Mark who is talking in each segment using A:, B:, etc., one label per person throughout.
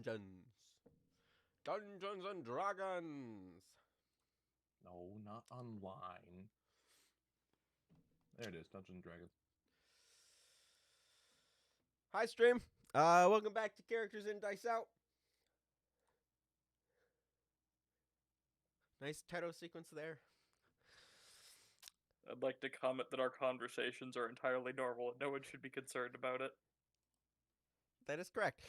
A: Dungeons. Dungeons and Dragons.
B: No, not online. There it is, Dungeons and Dragons.
A: Hi, stream. Welcome back to Characters in Dice Out. Nice title sequence there.
C: I'd like to comment that our conversations are entirely normal and no one should be concerned about it.
A: That is correct.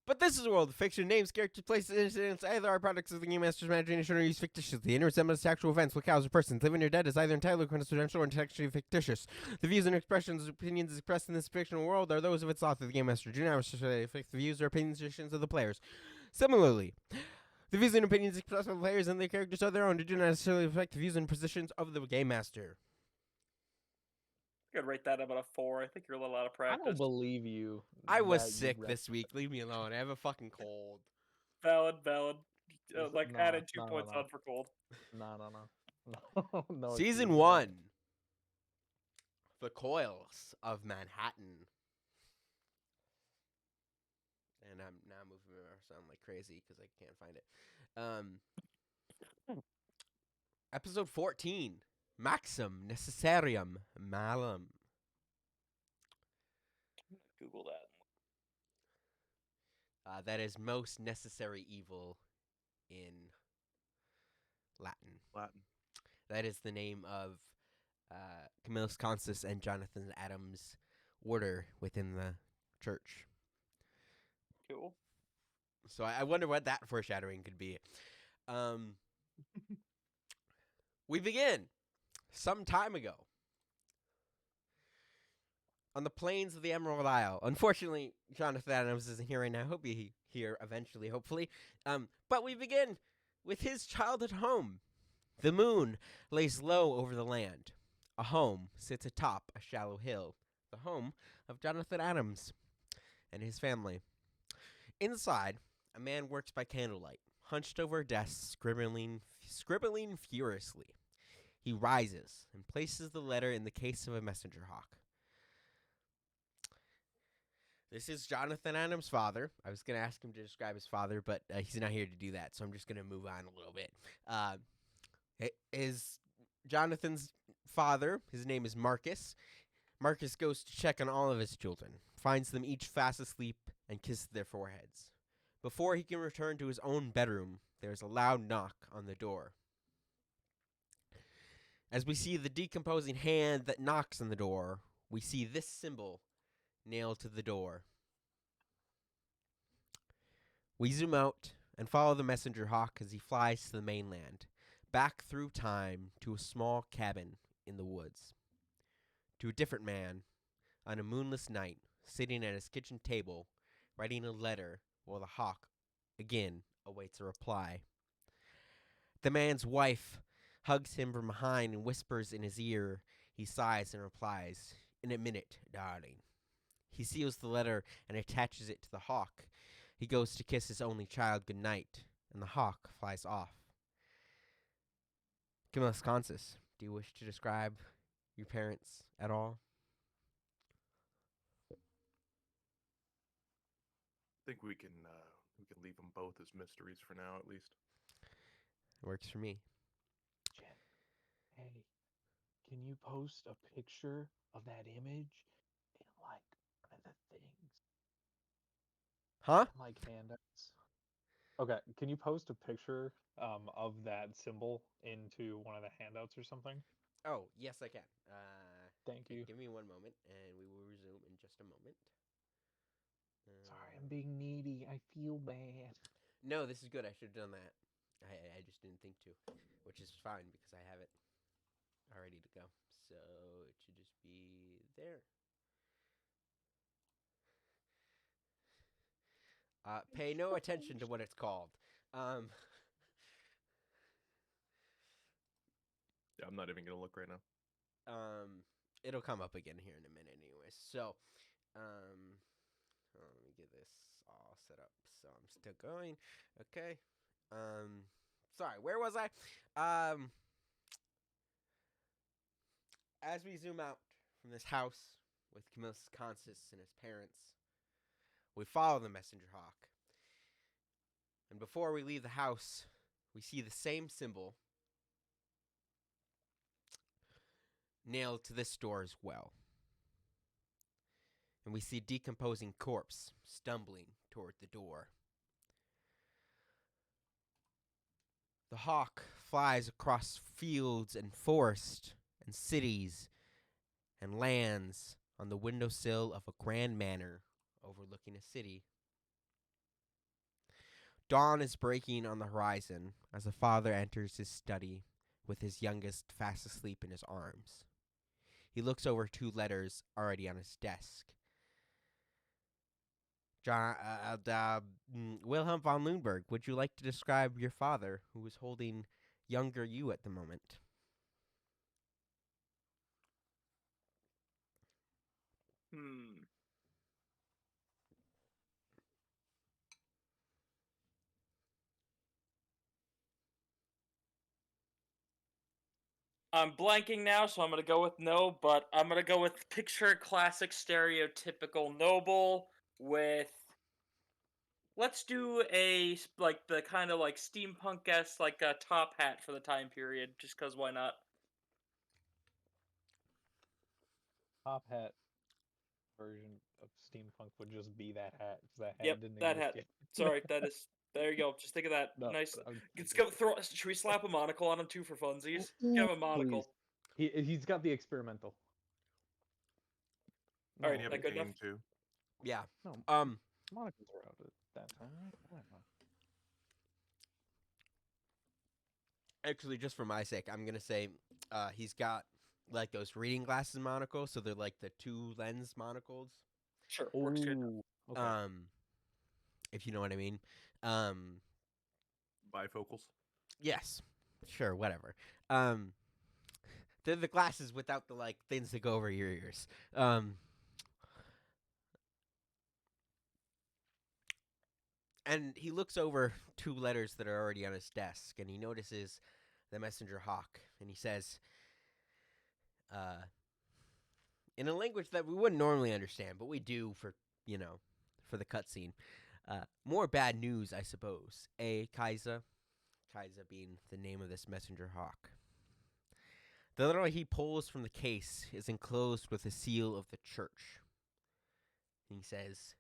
A: But this is a world of fiction. Names, characters, places, incidents, either are products of the GameMaster's imagination or used fictitiously. In resemblance to actual events, locales, or persons, living or dead, is either entirely coincidental or intellectually fictitious. The views and expressions, opinions expressed in this fictional world are those of its author, the GameMaster. Do not necessarily affect the views or opinions of the players. Similarly, the views and opinions expressed by the players and their characters are their own. Do not necessarily affect the views and positions of the GameMaster.
C: I could rate that about a 4. I think you're a little out of
D: I
C: practice.
D: don't believe you.
A: I was
D: that you
A: sick
D: read-
A: this week. Leave me alone. I have a fucking cold.
C: Valid.
D: No,
C: Added 2
D: no,
C: points
D: no.
C: on for cold.
D: No. No.
A: Season
D: excuse
A: 1.
D: that.
A: The Coils of Manhattan. And I'm now moving my sound like crazy because I can't find it. Episode 14. Maxime, Necessarium, Malum.
C: Google that.
A: That is most necessary evil in Latin. That is the name of Camillus Consus and Jonathan Adams' order within the church.
C: Cool.
A: So I wonder what that foreshadowing could be. We begin some time ago on the plains of the Emerald Isle. Unfortunately, Jonathan Adams isn't here right now. I hope he'll be here eventually, hopefully. But we begin with his childhood home. The moon lays low over the land. A home sits atop a shallow hill. The home of Jonathan Adams and his family. Inside, a man works by candlelight, hunched over a desk, scribbling furiously. He rises and places the letter in the case of a messenger hawk. This is Jonathan Adams' father. I was going to ask him to describe his father, but he's not here to do that, so I'm just going to move on a little bit. Jonathan's father, his name is Marcus. Marcus goes to check on all of his children, finds them each fast asleep, and kisses their foreheads. Before he can return to his own bedroom, there is a loud knock on the door. As we see the decomposing hand that knocks on the door, we see this symbol nailed to the door. We zoom out and follow the messenger hawk as he flies to the mainland, back through time to a small cabin in the woods. To a different man, on a moonless night, sitting at his kitchen table, writing a letter while the hawk again awaits a reply. The man's wife hugs him from behind and whispers in his ear. He sighs and replies, "In a minute, darling." He seals the letter and attaches it to the hawk. He goes to kiss his only child goodnight, and the hawk flies off. Camillus Consus, do you wish to describe your parents at all?
B: I think we can leave them both as mysteries for now, at least.
A: It works for me.
D: Jen, hey, can you post a picture of that image in like one of the things?
A: Huh?
D: Like handouts. Okay, can you post a picture of that symbol into one of the handouts or something?
A: Oh, yes, I can.
D: Thank you.
A: Give me one moment, and we will resume in just a moment.
D: Sorry, I'm being needy. I feel bad.
A: No, this is good. I should have done that. I just didn't think to, which is fine because I have it all ready to go. So it should just be there. Pay no attention to what it's called.
B: Yeah, I'm not even gonna look right now.
A: It'll come up again here in a minute anyways. So, let me get this all set up. So I'm still going. Okay. Sorry, where was I? As we zoom out from this house with Camillus Consus and his parents, We follow the messenger hawk. And before we leave the house, we see the same symbol nailed to this door as well. And we see a decomposing corpse stumbling toward the door. The hawk flies across fields and forest and cities and lands on the windowsill of a grand manor overlooking a city. Dawn is breaking on the horizon as a father enters his study with his youngest fast asleep in his arms. He looks over 2 letters already on his desk. Wilhelm von Lundberg, would you like to describe your father, who is holding younger you at the moment?
C: I'm blanking now, so I'm gonna go with no, but I'm gonna go with picture a classic stereotypical noble with. Let's do a like the kind of like steampunk-esque like a top hat for the time period, just cause why not?
D: Top hat version of steampunk would just be that hat, 'cause that hat
C: Yep,
D: didn't
C: that
D: exist
C: hat.
D: yet.
C: Sorry, that is. There you go. Just think of that.
D: No,
C: Nice.
D: I'm
C: Let's
D: just
C: go throw. Should we slap a monocle on him too for funsies?
D: Ooh,
C: Have a
D: please.
C: monocle.
D: He's got the experimental. No,
C: Alright,
B: You have
C: that
B: a
C: good enough?
B: cane too.
A: Yeah.
D: no,
A: Um,
D: monocles were out at that time, right? Why not?
A: Actually, just for my sake, I'm gonna say, he's got like those reading glasses monocles, so they're like the 2 lens monocles.
C: Sure, works good.
D: Ooh, okay.
A: If you know what I mean.
B: Bifocals.
A: Yes, sure, whatever. They're the glasses without the like things that go over your ears. And he looks over 2 letters that are already on his desk, and he notices the messenger hawk, and he says, in a language that we wouldn't normally understand, but we do for for the cutscene. More bad news, I suppose. Kaiser? Kaiser being the name of this messenger hawk. The letter he pulls from the case is enclosed with the seal of the church. And he says,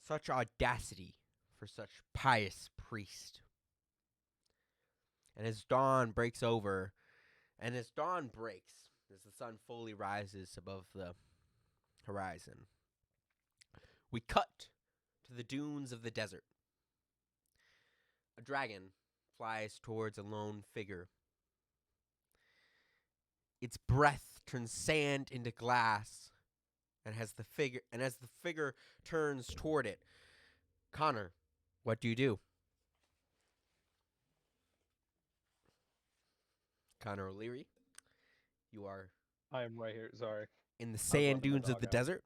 A: such audacity for such pious priest. And as dawn breaks, as the sun fully rises above the horizon, we cut to the dunes of the desert. A dragon flies towards a lone figure. Its breath turns sand into glass, and as the figure turns toward it, Connor, what do? Connor O'Leary, you are
D: I am right here. Sorry.
A: in the
D: was
A: sand
D: letting the
A: dunes of
D: dog
A: the
D: out.
A: desert,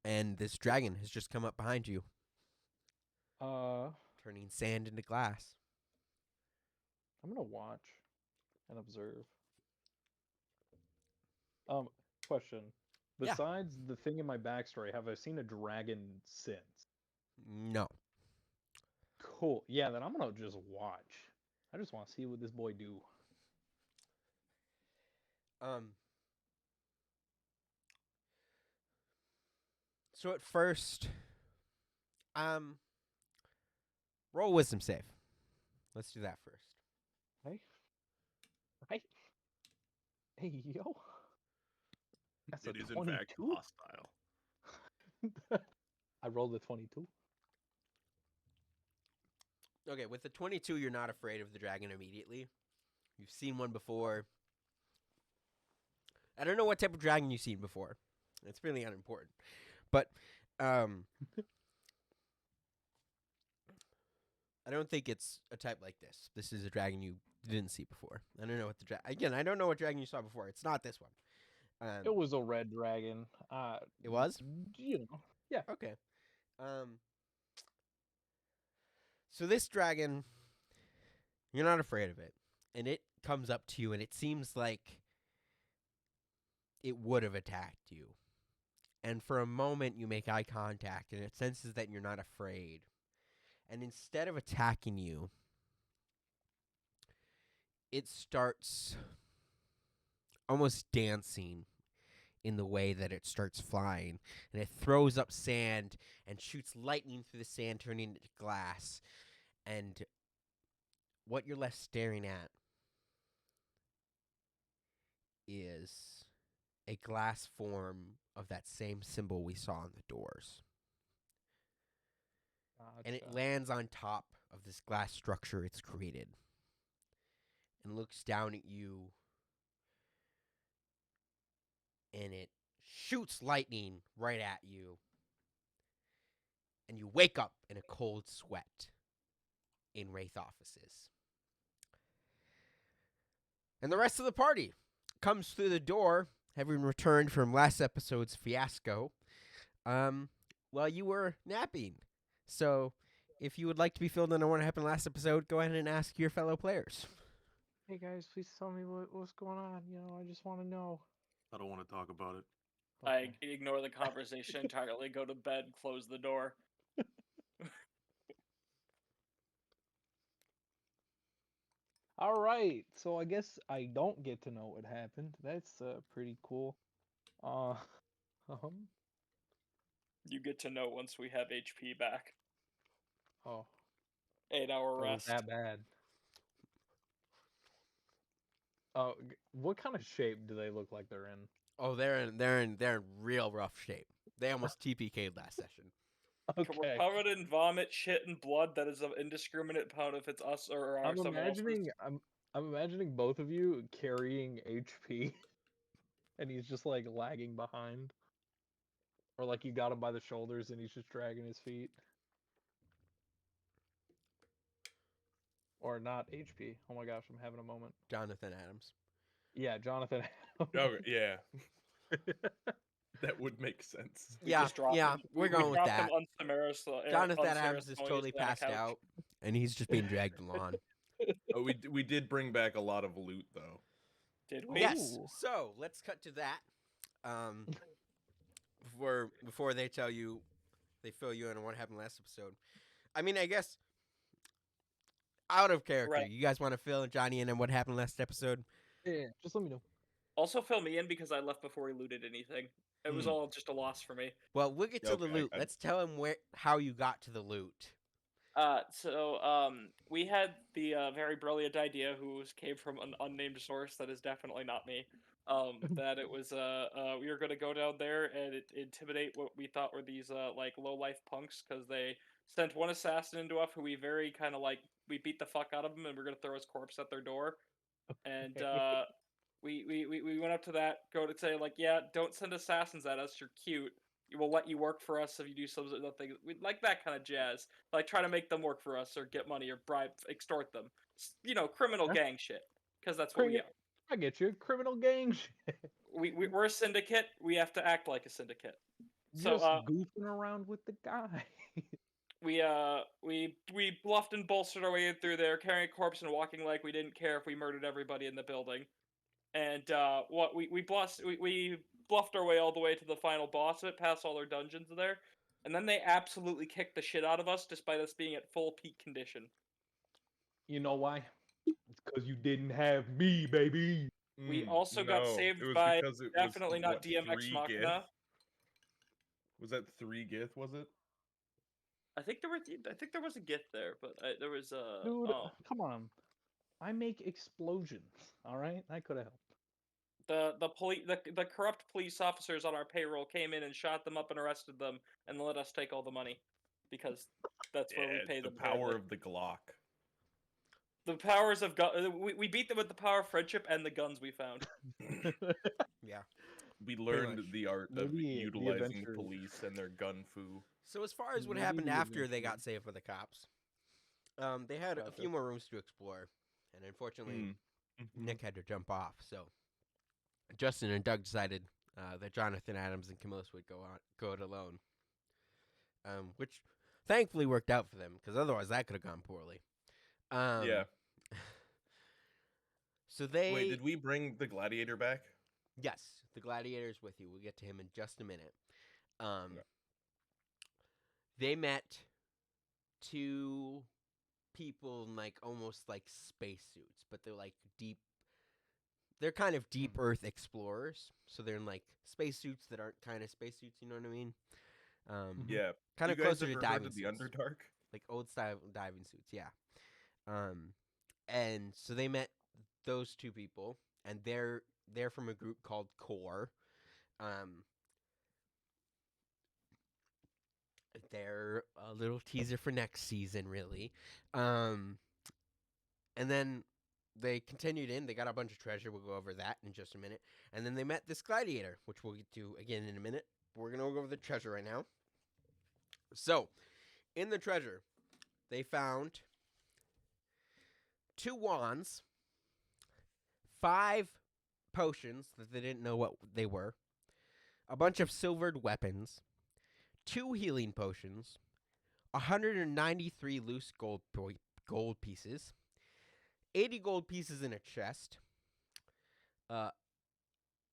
A: and this dragon has just come up behind you,
D: I'm
A: turning sand into glass.
D: gonna watch and observe. Question.
A: Yeah.
D: Besides the thing in my backstory, have I seen a dragon since?
A: No.
D: Cool. Yeah, then I'm gonna just watch. I just want to see what this boy do.
A: So at first, roll wisdom save. Let's do that first.
D: Hey. Right. Hey yo. That's
B: It
D: a
B: is in fact
D: 22.
B: hostile.
D: I rolled a 22.
A: Okay, with the 22, you're not afraid of the dragon immediately. You've seen one before. I don't know what type of dragon you've seen before. It's really unimportant. But, I don't think it's a type like this. This is a dragon you didn't see before. I don't know what I don't know what dragon you saw before. It's not this one.
D: It was a red dragon.
A: It was?
D: You know. Yeah.
A: Okay. So this dragon, you're not afraid of it. And it comes up to you, and it seems like it would have attacked you And for a moment, you make eye contact, and it senses that you're not afraid. And instead of attacking you, it starts almost dancing in the way that it starts flying. And it throws up sand and shoots lightning through the sand, turning it to glass. And what you're left staring at is a glass form of that same symbol we saw on the doors. And it
D: Gotcha.
A: lands on top of this glass structure it's created and looks down at you, and it shoots lightning right at you, and you wake up in a cold sweat in Wraith offices. And the rest of the party comes through the door, having returned from last episode's fiasco, while you were napping. So, if you would like to be filled in on what happened last episode, go ahead and ask your fellow players.
D: Hey guys, please tell me what's going on. I just want to know.
B: I don't want to talk about it.
C: I ignore the conversation entirely, go to bed, close the door.
D: All right, so I guess I don't get to know what happened. That's pretty cool. Um,
C: You get to know once we have HP back.
D: oh,
C: 8-hour
D: so it was
C: rest.
D: that bad. Oh, what kind of shape do they look like they're in?
A: Oh, they're in real rough shape. They almost TPK'd last session.
C: We're
D: Okay,
C: covered in vomit, shit, and blood that is of indiscriminate amount if it's us or
D: I'm
C: someone else's.
D: I'm imagining both of you carrying HP, and he's just like lagging behind, or like you got him by the shoulders and he's just dragging his feet. Or not HP. Oh my gosh, I'm having a moment.
A: Jonathan Adams.
D: Yeah, Jonathan.
B: Oh yeah, that would make sense.
C: We
A: Yeah,
C: just dropped
A: yeah,
C: him.
A: we're
C: We
A: going with
C: dropped
A: that.
C: him
A: Jonathan Adams is
C: unceremoniously
A: totally
C: on a
A: passed
C: couch.
A: out, and he's just being dragged along.
B: Oh, we did bring back a lot of loot though.
C: Did we?
A: Yes.
D: Ooh.
A: So let's cut to that. Before they tell you, they fill you in on what happened last episode. I mean, I guess out of character,
C: Right.
A: you guys want to fill Johnny in on what happened last episode?
D: Yeah, just let me know.
C: Also fill me in because I left before he looted anything. It was all just a loss for me.
A: Well, we'll get to the
B: Okay,
A: loot. Let's tell him how you got to the loot.
C: We had the very brilliant idea, came from an unnamed source that is definitely not me. That it was we were gonna go down there and intimidate what we thought were these like low life punks because they sent one assassin into us who we very kind of like we beat the fuck out of him and we're gonna throw his corpse at their door, and we went up to that go to say like, yeah, don't send assassins at us, you're cute, we'll let you work for us if you do something, like that kind of jazz, like try to make them work for us or get money or bribe, extort them, criminal
D: Huh?
C: gang shit, because that's what we are.
D: I get you. Criminal gang shit.
C: We're a syndicate, we have to act like a syndicate. So
D: Just goofing around with the guy.
C: we bluffed and bolstered our way in through there, carrying a corpse and walking like we didn't care if we murdered everybody in the building. And we bluffed our way all the way to the final boss of it, past all their dungeons there, and then they absolutely kicked the shit out of us, despite us being at full peak condition.
D: You know why? It's because you didn't have me, baby.
C: We also got saved
B: it was
C: by
B: because it
C: definitely
B: was,
C: not
B: what,
C: DMX
B: 3
C: Machina.
B: Gith? Was that 3 Gith? Was it?
C: I think there was a gift there, but there was a
D: Dude, come on. I make explosions. All right, I could have helped.
C: the corrupt police officers on our payroll came in and shot them up and arrested them and let us take all the money because that's where we
B: Yeah,
C: pay
B: it's the
C: them.
B: power
C: apparently.
B: of the Glock.
C: The powers of we beat them with the power of friendship and the guns we found.
A: Yeah.
B: We learned
A: much.
B: the art of
D: Maybe the
B: utilizing the
D: adventure-
B: police and their gun foo.
A: So as far as what
D: Maybe
A: happened
D: the
A: after they got
D: adventure-
A: saved by the cops, they had a
D: Gotcha.
A: few more rooms to explore, and unfortunately, Nick had to jump off. So Justin and Doug decided that Jonathan Adams and Camillus would go it alone, which thankfully worked out for them because otherwise that could have gone poorly.
B: Yeah.
A: So they
B: Wait, did we bring the gladiator back?
A: Yes, the gladiator's with you. We'll get to him in just a minute.
B: Yeah.
A: They met two people in like almost like spacesuits, but they're like deep. They're kind of deep Earth explorers, so they're in like spacesuits that aren't kind of spacesuits. You know what I mean?
B: Yeah.
A: Kind
B: You
A: of
B: guys
A: closer to
B: ever heard
A: diving
B: of the
A: suits,
B: Underdark?
A: like old style diving suits. Yeah. And so they met those two people, and they're from a group called Core. Um, they're a little teaser for next season, really. And then they continued in. They got a bunch of treasure. We'll go over that in just a minute. And then they met this gladiator, which we'll get to again in a minute. We're gonna go over the treasure right now. So, in the treasure, they found 2 wands, 5 potions that they didn't know what they were, a bunch of silvered weapons, 2 healing potions, 193 loose gold pieces, 80 gold pieces in a chest, uh,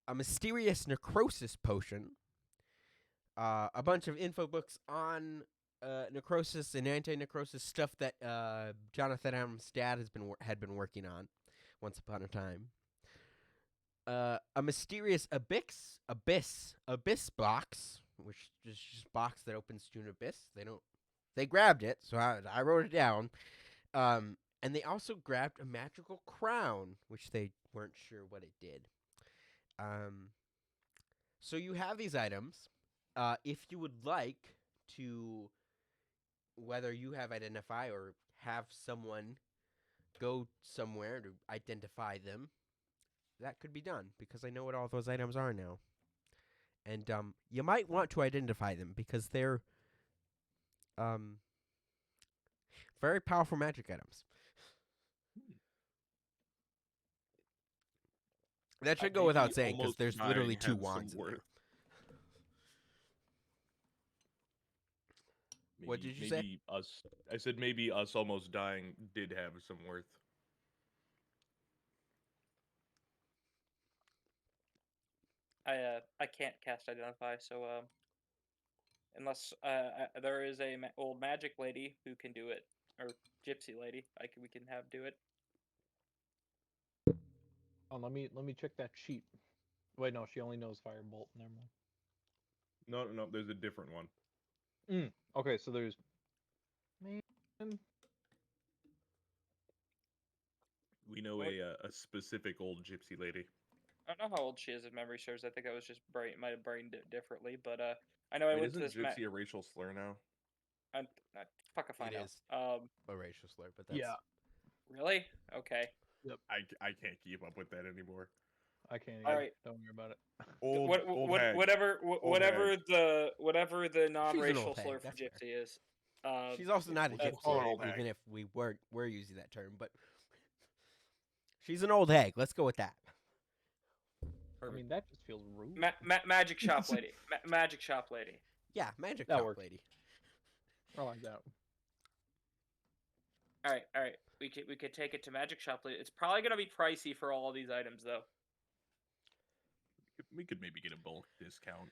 A: a mysterious necrosis potion, a bunch of info books on necrosis and anti-necrosis stuff that Jonathan Adams' dad had been working on once upon a time. A mysterious abyss box, which is just a box that opens to an abyss. They grabbed it, so I wrote it down. And they also grabbed a magical crown, which they weren't sure what it did. So you have these items. If you would like to, whether you have identify or have someone go somewhere to identify them, that could be done because I know what all those items are now. And you might want to identify them because they're very powerful magic items. That should go
B: Maybe
A: without saying because
B: almost
A: there's
B: dying
A: literally 2
B: has some
A: wands in there.
B: worth.
A: What did you say?
B: Maybe us. I said maybe us almost dying did have some worth.
C: I can't cast identify, so unless there is a old magic lady who can do it, or gypsy lady, we can have do it.
D: Oh, let me check that sheet. Wait, no, she only knows firebolt. Never mind.
B: No, there's a different one.
D: Okay, so there's man.
B: We know
C: What?
B: a specific old gypsy lady.
C: I don't know how old she is if memory serves. I think I was just might have brained it differently, but I know I
B: Wait,
C: went to
B: isn't
C: this.
B: gypsy a racial slur now?
C: Fuck if I
A: It
C: know.
A: is a racial slur, but that's
D: Yeah,
C: Really? Okay.
B: I can't keep up with that anymore.
D: I can't.
C: All
D: Either.
C: right.
D: Don't worry about it.
B: Old hag.
C: Whatever
B: Old hag.
C: the non-racial
A: old hag,
C: slur for
A: that's fair.
C: gypsy is.
A: she's also not a
B: We'll
A: gypsy
B: call her
A: hag,
B: old hag.
A: even if we were using that term. But she's an old hag. Let's go with that.
D: I mean, that just feels rude.
C: Magic shop lady. Magic shop lady.
A: Yeah, magic
D: That
A: shop
D: works.
A: lady.
D: I like that.
C: All right. We could take it to magic shop lady. It's probably gonna be pricey for all of these items though.
B: We could maybe get a bulk discount.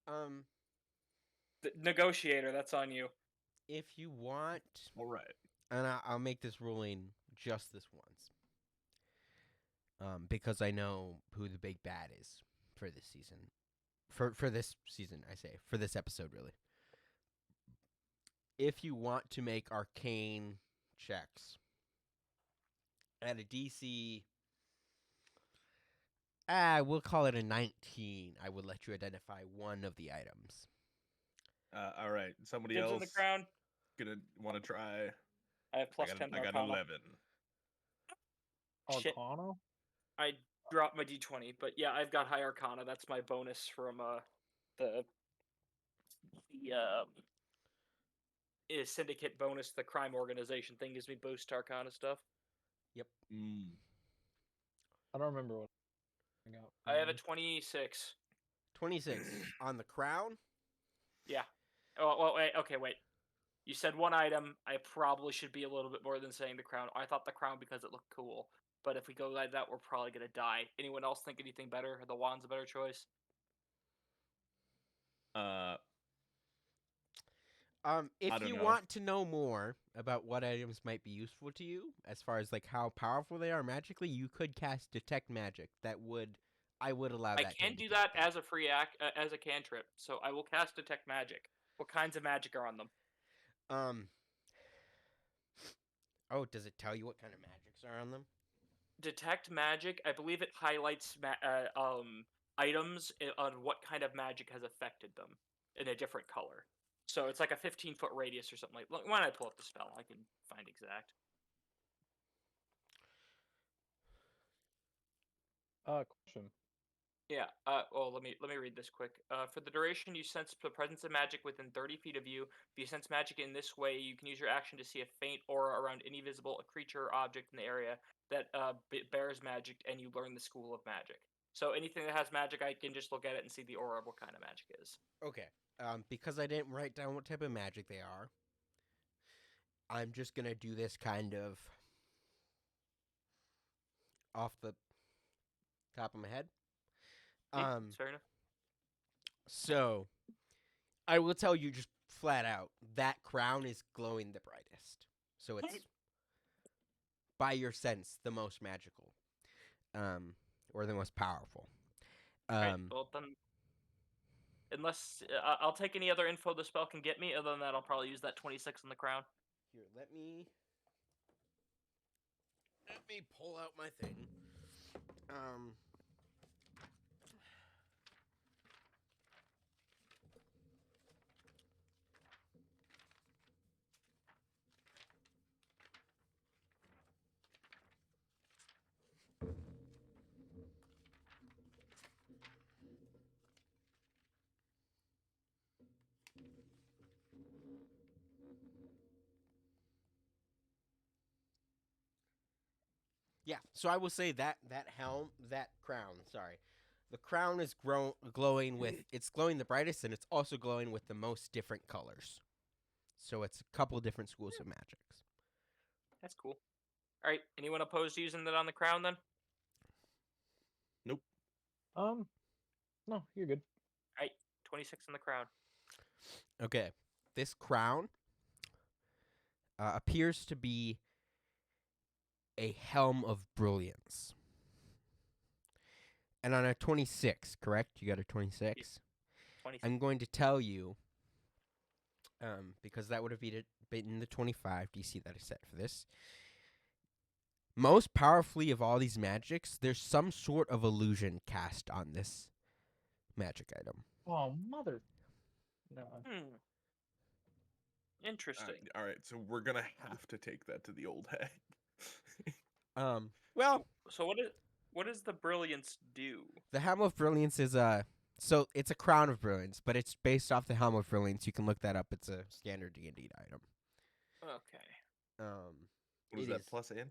C: The negotiator, that's on you.
A: If you want,
B: All right.
A: and I'll make this ruling just this once, because I know who the big bad is for this season. For this season, I say for this episode, really. If you want to make arcane checks at a DC, we'll call it a 19. I would let you identify one of the items.
B: All right. Somebody
C: Dibs
B: else
C: on the crown.
B: gonna want to try.
C: I have plus 10
B: I got
C: Arcana.
B: 11.
C: Shit.
D: Arcana?
C: I dropped my d20, but yeah, I've got high Arcana. That's my bonus from the syndicate bonus. The crime organization thing gives me boost Arcana stuff.
D: I don't remember what I got.
C: I have a 26.
A: 26 on the crown.
C: Yeah. Oh, well, wait. Okay, wait. You said one item. I probably should be a little bit more than saying the crown. I thought the crown because it looked cool. But if we go like that, we're probably gonna die. Anyone else think anything better? Are the wand's a better choice?
A: If
B: I don't
A: you
B: know.
A: want to know more about what items might be useful to you, as far as like how powerful they are magically, you could cast Detect Magic. I would allow
C: I
A: that.
C: can do that as a free as a cantrip. So I will cast Detect Magic. What kinds of magic are on them?
A: Oh, does it tell you what kind of magics are on them?
C: Detect Magic. I believe it highlights items on what kind of magic has affected them in a different color. So it's like a 15-foot radius or something like. Why don't I pull up the spell? I can find exact.
D: Question.
C: Yeah. Well, let me read this quick. For the duration, you sense the presence of magic within 30 feet of you. If you sense magic in this way, you can use your action to see a faint aura around any visible creature or object in the area that bears magic, and you learn the school of magic. So anything that has magic, I can just look at it and see the aura of what kind of magic is.
A: Okay. Because I didn't write down what type of magic they are, I'm just gonna do this kind of off the top of my head.
C: Fair enough.
A: So I will tell you just flat out that crown is glowing the brightest. So it's by your sense the most magical, or the most powerful.
C: Right. Well, then, unless I'll take any other info the spell can get me. Other than that, I'll probably use that 26 on the crown.
A: Here, let me pull out my thing. Yeah, so I will say that that crown, sorry. The crown is glowing with, it's glowing the brightest, and it's also glowing with the most different colors. So it's a couple different schools of magics.
C: That's cool. All right. Anyone opposed to using that on the crown then?
B: Nope.
D: No, you're good.
C: All right. 26 on the crown.
A: Okay, this crown appears to be a helm of brilliance. And on a 26, correct? You got a 26?
C: 26.
A: I'm going to tell you, because that would have been the 25 DC that I set for this. Most powerfully of all these magics, there's some sort of illusion cast on this magic item.
D: Oh, mother. No.
C: Interesting.
B: All right, so we're gonna have to take that to the old head.
A: Well,
C: So what does the brilliance do?
A: the Helm of Brilliance is so it's a crown of brilliance, but it's based off the Helm of Brilliance. You can look that up. It's a standard D&D item.
C: Okay.
B: What is
A: It
B: that?
A: is-
B: Plus and?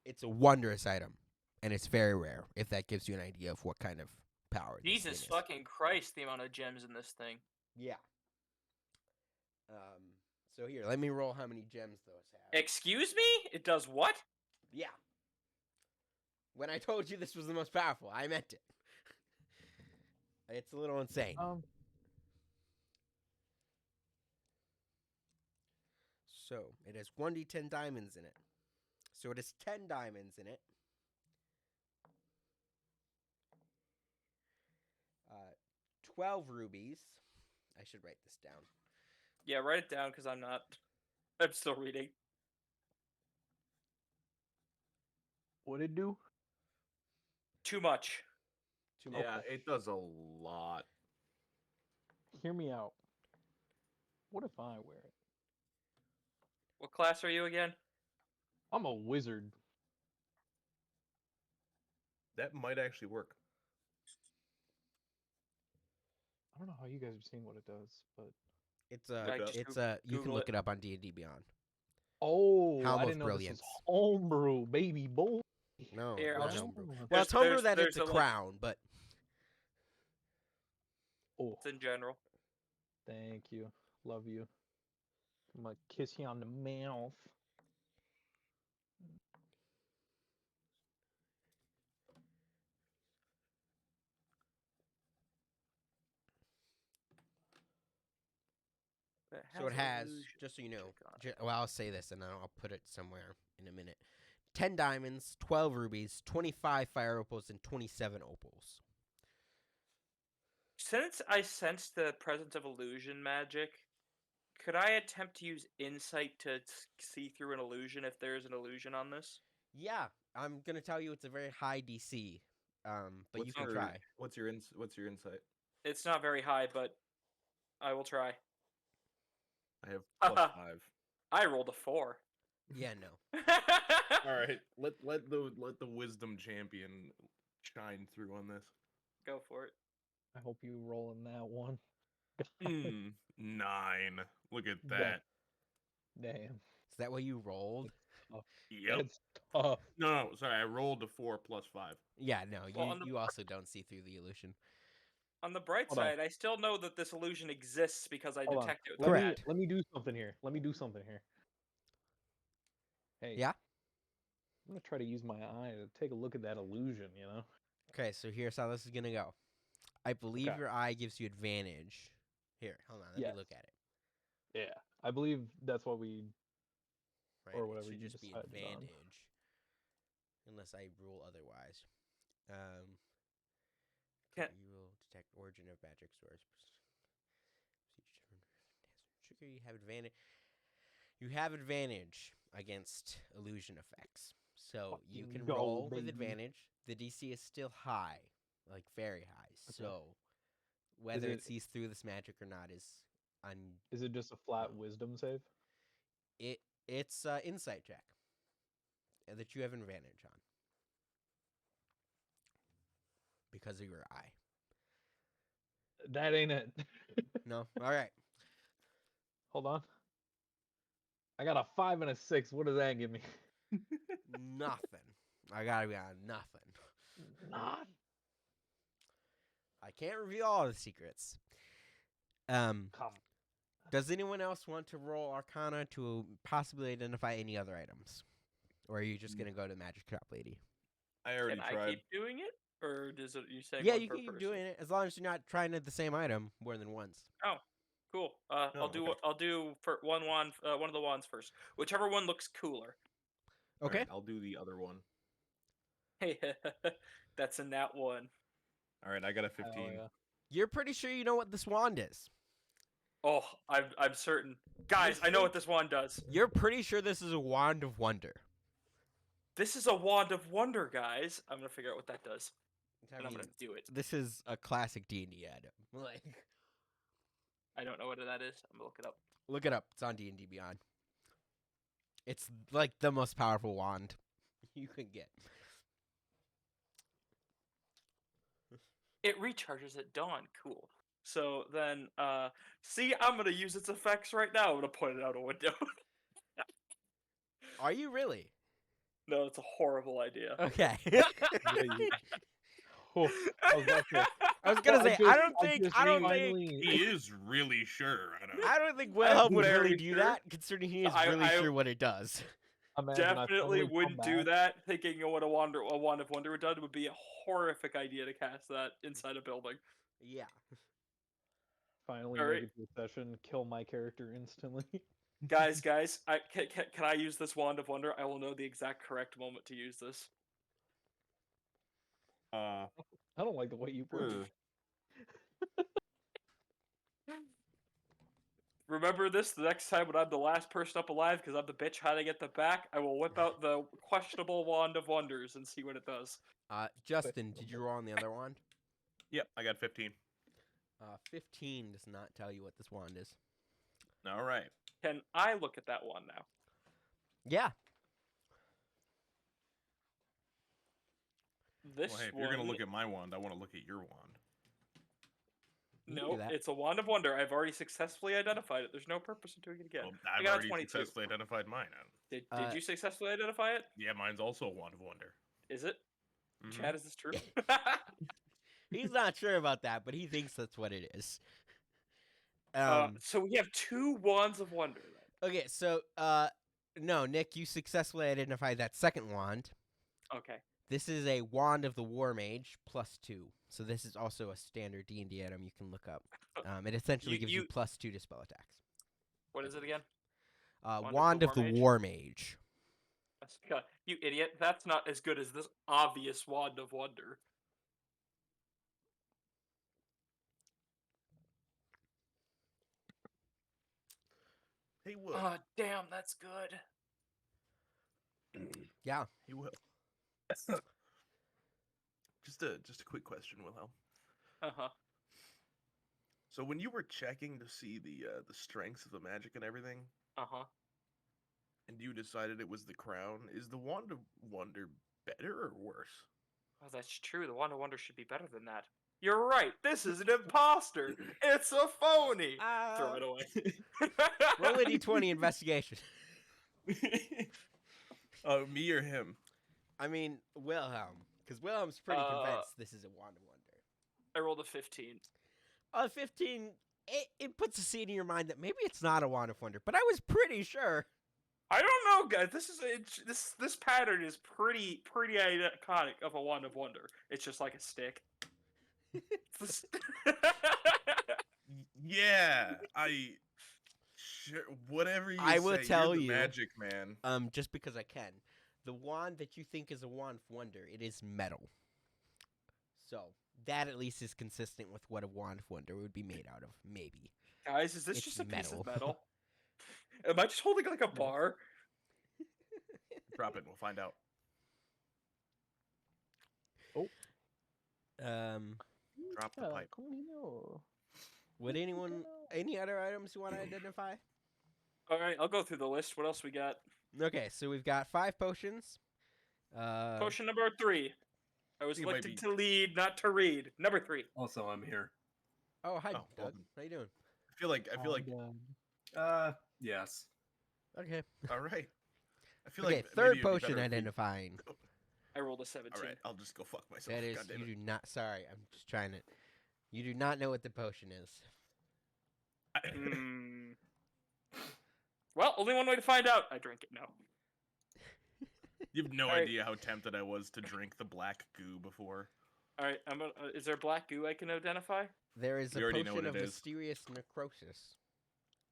A: It's a wondrous item, and it's very rare. If that gives you an idea of what kind of power. this
C: Jesus
A: thing is.
C: fucking Christ, the amount of gems in this thing.
A: Yeah. So here, let me roll how many gems those have.
C: Excuse me? It does what?
A: Yeah. When I told you this was the most powerful, I meant it. It's a little insane. So it has 1d10 diamonds in it. So it has 10 diamonds in it. 12 rubies. I should write this down.
C: Yeah, write it down because I'm not. I'm still reading.
D: What'd it do?
C: Too much.
B: Yeah, it does a lot.
D: Hear me out. What if I wear it?
C: What class are you again?
D: I'm a wizard.
B: That might actually work.
D: I don't know how you guys have seen what it does, but
A: It's
B: Look up.
A: you can
C: Google
A: look
C: it.
A: it up on D&D Beyond.
D: oh,
A: Helm
D: I
A: of
D: didn't know
A: Brilliance.
D: this was homebrew, baby boy.
A: No,
C: Here,
A: not
C: I'll just-
A: homebrew. Well,
C: There's-
A: it's homebrew
C: there's-
A: that
C: there's
A: it's a
C: a, like-
A: crown, but
D: Oh,
C: It's in general.
D: thank you, love you. I'm gonna kiss you on the mouth.
A: So it has,
C: illusion
A: just so you know,
C: magic on it.
A: well, I'll say this and then I'll put it somewhere in a minute. 10 diamonds, 12 rubies, 25 fire opals, and 27 opals.
C: Since I sense the presence of illusion magic, could I attempt to use insight to see through an illusion if there is an illusion on this?
A: Yeah, I'm going to tell you it's a very high DC, but you can try.
B: What's your insight?
C: It's not very high, but I will try.
B: I have +5.
C: I rolled a 4.
A: Yeah, no.
B: All right, let the wisdom champion shine through on this.
C: Go for it.
D: I hope you roll in that one.
B: 9. Look at
D: Damn.
B: that.
D: Damn.
A: Is that what you rolled?
B: Yep.
D: That's tough.
B: No, sorry, I rolled a 4 + 5.
A: Yeah, no.
C: Well,
A: You also don't see through the illusion.
C: On the bright
D: Hold on.
C: side, I still know that this illusion exists because I
D: Hold on.
C: detect it with
A: Correct.
D: Let me do something here. Hey.
A: Yeah?
D: I'm gonna try to use my eye to take a look at that illusion, you know?
A: Okay, so here's how this is going to go. I believe
D: Okay.
A: your eye gives you advantage. Here, hold on. Let
D: Yes.
A: me look at it.
D: Yeah. I believe that's what we
A: Right,
D: or whatever
A: it should
D: you
A: just be
D: decided on.
A: advantage. Unless I rule otherwise.
C: Can't-
A: You will detect origin of magic source. Sugar, you have advantage. You have advantage against illusion effects. So you
D: Fucking
A: can
D: go,
A: roll with
D: baby.
A: advantage. The DC is still high, like very high.
D: Okay.
A: So whether it
D: it-
A: sees through this magic or not is
D: Is it just a flat wisdom save?
A: it's insight check that you have advantage on because of your eye.
D: That ain't it.
A: No, all right.
D: Hold on. I got a 5 and a 6. What does that give me?
A: Nothing. I gotta be on nothing.
D: Not.
A: I can't reveal all the secrets.
D: Come.
A: Does anyone else want to roll Arcana to possibly identify any other items, or are you just gonna go to Magic Shop Lady?
B: I already
C: Can I
B: tried.
C: keep doing it, or does it? You saying
A: Yeah,
C: one
A: you
C: per
A: can keep
C: person?
A: doing it as long as you're not trying to the same item more than once.
C: Oh, cool. I'll do.
B: okay.
C: I'll do for one wand. One of the wands first. Whichever one looks cooler.
A: Okay.
B: Alright, I'll do the other one.
C: Hey, that's a nat 1.
B: All right, I got a
D: Hell
B: 15.
D: yeah.
A: You're pretty sure you know what this wand is.
C: Oh, I'm certain. Guys, I know what this wand does.
A: You're pretty sure this is a wand of wonder.
C: This is a wand of wonder, guys. I'm gonna figure out what that does,
A: I
C: and I'm
A: mean,
C: gonna do it.
A: this is a classic D&D item. Like,
C: I don't know what that is. I'm gonna look it up.
A: look it up. It's on D&D Beyond. It's like the most powerful wand you can get.
C: It recharges at dawn. Cool. So then, see, I'm gonna use its effects right now. I'm gonna point it out a window.
A: Are you really?
C: No, it's a horrible idea.
A: Okay.
D: Oh, I was about to-
A: I was gonna say I don't think
D: finally-
B: He is really sure.
A: I don't think
C: I'm
A: Wilhelm would
C: very
A: really do
C: sure.
A: that, considering he is really
C: I-
A: sure what it does.
D: Imagine I
C: Definitely
D: finally come
C: wouldn't do
D: back.
C: that. Thinking of what a wand of wonder would do would be a horrific idea to cast that inside a building.
A: Yeah.
D: Finally
C: All
D: make
C: right.
D: it to a session, kill my character instantly.
C: Guys, can I use this wand of wonder? I will know the exact correct moment to use this.
D: I don't like the way you word
B: Sure.
D: it.
C: Remember this the next time when I'm the last person up alive because I'm the bitch hiding at the back. I will whip out the questionable wand of wonders and see what it does.
A: Justin, did you roll on the other wand?
B: Yep, I got 15.
A: 15 does not tell you what this wand is.
B: All right.
C: Can I look at that wand now?
A: Yeah.
C: This
B: Well, hey, if
C: one,
B: you're gonna look at my wand, I want to look at your wand.
A: You can
C: no,
A: do that.
C: it's a wand of wonder. I've already successfully identified it. There's no purpose in doing it again.
B: Well,
C: I
B: I've
C: got a
B: already
C: 22.
B: successfully identified mine.
C: Did
A: Uh,
C: you successfully identify it?
B: Yeah, mine's also a wand of wonder.
C: Is it?
B: Mhm.
C: Chad, is this true?
A: He's not sure about that, but he thinks that's what it is.
C: So we have 2 wands of wonder then.
A: Okay, so no, Nick, you successfully identified that second wand.
C: Okay.
A: This is a wand of the War Mage +2. So this is also a standard D&D item you can look up. It essentially gives you
C: you-
A: +2 to spell attacks.
C: What is it again?
A: Wand of the War Mage.
C: You idiot! That's not as good as this obvious Wand of Wonder.
B: Hey, Will.
C: Oh, damn, that's good.
A: Yeah.
B: Hey, Will. just a quick question, Wilhelm.
C: Uh-huh.
B: So when you were checking to see the strengths of the magic and everything,
C: Uh-huh.
B: and you decided it was the crown, is the Wand of Wonder better or worse?
C: Oh, that's true. The Wand of Wonder should be better than that. You're right. This is an imposter. It's a phony. Throw it away.
A: Roll a d20 investigation.
B: Me or him?
A: I mean, Wilhelm. Because Wilhelm's pretty convinced this is a Wand of Wonder.
C: I rolled a 15.
A: 15, it puts a seed in your mind that maybe it's not a Wand of Wonder, but I was pretty sure.
C: I don't know, guys. This pattern is pretty iconic of a Wand of Wonder. It's just like a stick.
B: Yeah, sure, whatever you
A: I will
B: say,
A: tell
B: you're the
A: you,
B: magic man.
A: Just because I can. The wand that you think is a Wand of Wonder, it is metal. So, that at least is consistent with what a Wand of Wonder would be made out of, maybe.
C: Guys, is this
A: It's
C: just a piece of
A: metal.
C: metal? Am I just holding like a bar?
B: Drop it and we'll find out. Drop the pipe.
A: Would anyone, any other items you want to identify?
C: All right, I'll go through the list. What else we got?
A: Okay, so we've got 5 potions.
C: Potion number 3. I was
B: think it might
C: elected
B: be-
C: to lead, not to read. Number 3.
E: Also, I'm here.
A: Oh, hi,
B: Oh,
A: Doug.
B: welcome.
A: How you doing?
B: I feel like.
E: Yes.
A: Okay.
B: All right. I feel
A: Okay,
B: like
A: third
B: maybe it'd be
A: potion
B: better if we-
A: identifying.
C: I rolled a 17.
B: All right, I'll just go fuck myself.
A: That is,
B: God damn
A: you
B: it.
A: do not, sorry, I'm just trying to, you do not know what the potion is.
C: Hmm. Well, only one way to find out. I drink it now.
B: You have no
C: All right.
B: idea how tempted I was to drink the black goo before.
C: All right, I'm gonna, is there black goo I can identify?
A: There is a
B: We already know
A: potion
B: what
A: of
B: it is.
A: mysterious necrosis.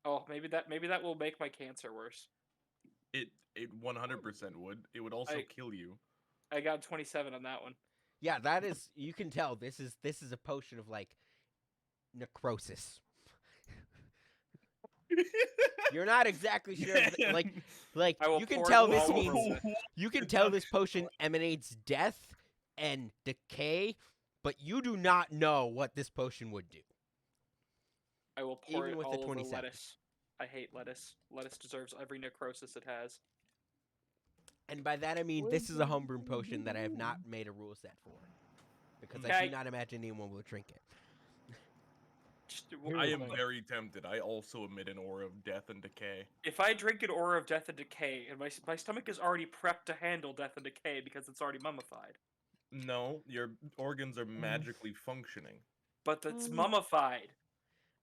C: Oh, maybe that will make my cancer worse.
B: It 100% would. It would also
C: I-
B: kill you.
C: I got 27 on that one.
A: Yeah, that is, you can tell this is a potion of like necrosis. You're not exactly sure, like
C: I will
A: you can
C: pour
A: tell
C: it
A: this
C: all
A: means
C: over
A: you can tell this potion emanates death and decay, but you do not know what this potion would do.
C: I will pour
A: Even
C: it
A: with the
C: all over
A: 27.
C: lettuce. I hate lettuce. Lettuce deserves every necrosis it has.
A: And by that I mean this is a homebrew potion that I have not made a rule set for, because I
C: Okay.
A: do not imagine anyone will drink it.
C: Just-
B: I
D: Here's
B: am
D: the thing.
B: very tempted. I also emit an aura of death and decay.
C: If I drink an aura of death and decay, and my stomach is already prepped to handle death and decay because it's already mummified,
B: No, your organs are magically functioning.
C: but it's mummified.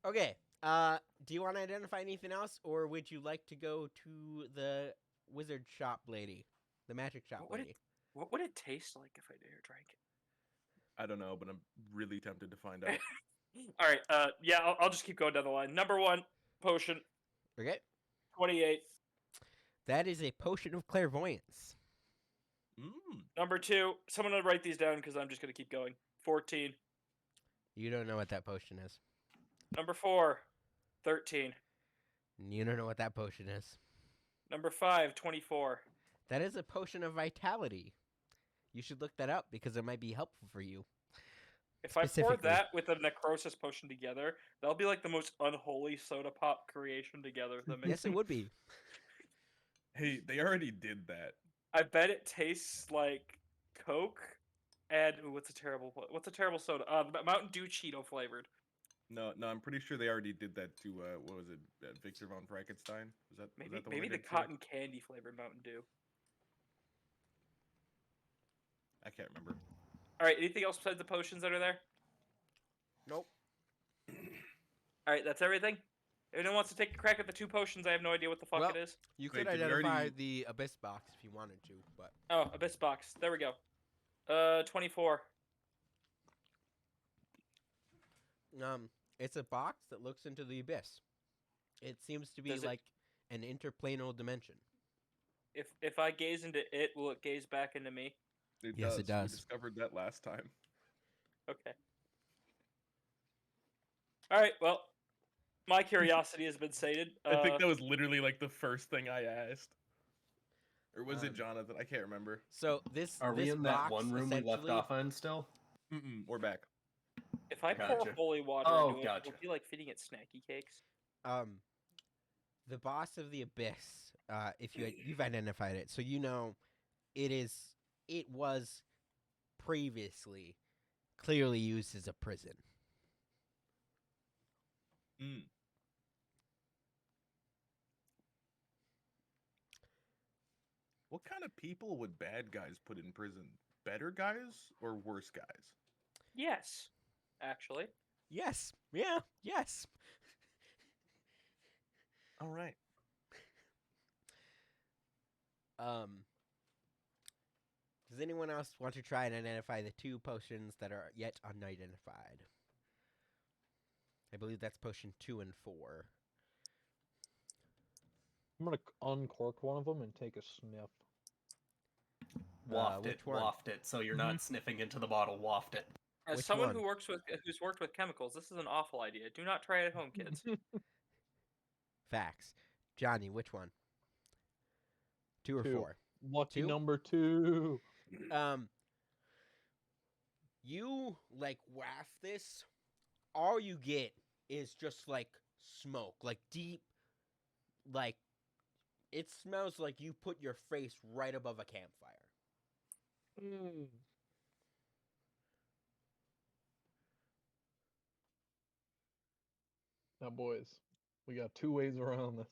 A: Okay. Do you want to identify anything else, or would you like to go to the wizard shop lady, the magic shop
C: What would
A: lady?
C: What would it taste like if I drank it?
B: I don't know, but I'm really tempted to find out.
C: All right. Yeah, I'll just keep going down the line. Number 1, potion,
A: Okay.
C: 28.
A: That is a potion of clairvoyance.
C: Number 2, someone will write these down because I'm just gonna keep going. 14.
A: You don't know what that potion is.
C: Number 4, 13.
A: You don't know what that potion is.
C: Number 5, 24.
A: That is a potion of vitality. You should look that up because it might be helpful for you.
C: If I pour
A: Specifically.
C: that with a necrosis potion together, that'll be like the most unholy soda pop creation together. That makes
A: Yes, it would be.
B: Hey, they already did that.
C: I bet it tastes like Coke and ooh, what's a terrible soda? Mountain Dew Cheeto flavored.
B: No, I'm pretty sure they already did that to what was it? Victor von Frankenstein? Was that
C: Maybe
B: was that the one
C: maybe
B: they
C: the
B: did to?
C: cotton candy flavored Mountain Dew.
B: I can't remember.
C: All right, anything else besides the potions that are there?
A: Nope.
C: All right, that's everything. If anyone wants to take a crack at the 2 potions, I have no idea what the fuck
A: Well-
C: it is.
A: You
B: Wait,
A: could
B: did we
A: identify
B: already-
A: the abyss box if you wanted to, but
C: Oh, Abyss box. There we go. 24.
A: it's a box that looks into the abyss. It seems to be
C: Does it-
A: like an interplanal dimension.
C: If I gaze into it, will it gaze back into me?
B: It
A: Yes,
B: does.
A: it does.
B: We discovered that last time.
C: Okay. All right. Well, my curiosity has been sated.
B: I think that was literally like the first thing I asked. Or was it
A: Um,
B: Jonathan? I can't remember.
A: So this
E: Are we
A: this
E: in that
A: box
E: one room we left
A: essentially-
E: off on still?
B: We're back.
C: If I pour
E: Gotcha.
C: holy water
E: Oh,
C: into it,
E: gotcha.
C: will it be like feeding it snacky cakes?
A: The boss of the abyss. If you've identified it, so you know it was previously clearly used as a prison.
B: Mm. What kind of people would bad guys put in prison? Better guys or worse guys?
C: Yes, actually.
A: Yes. Yeah. Yes.
B: All right.
A: Does anyone else want to try and identify the 2 potions that are yet unidentified? I believe that's potion 2 and 4.
D: I'm gonna uncork one of them and take a sniff.
E: Waft it,
A: which one?
E: waft it, so you're not sniffing into the bottle. Waft it.
C: As
A: Which
C: someone
A: one?
C: who's worked with chemicals, this is an awful idea. Do not try it at home, kids.
A: Facts. Johnny, which one? 2 or
D: 2.
A: 4?
D: Lucky
A: 2?
D: number 2.
A: You like waft this, all you get is just like smoke, like deep, like it smells like you put your face right above a campfire.
D: Now, boys, we got 2 ways around this.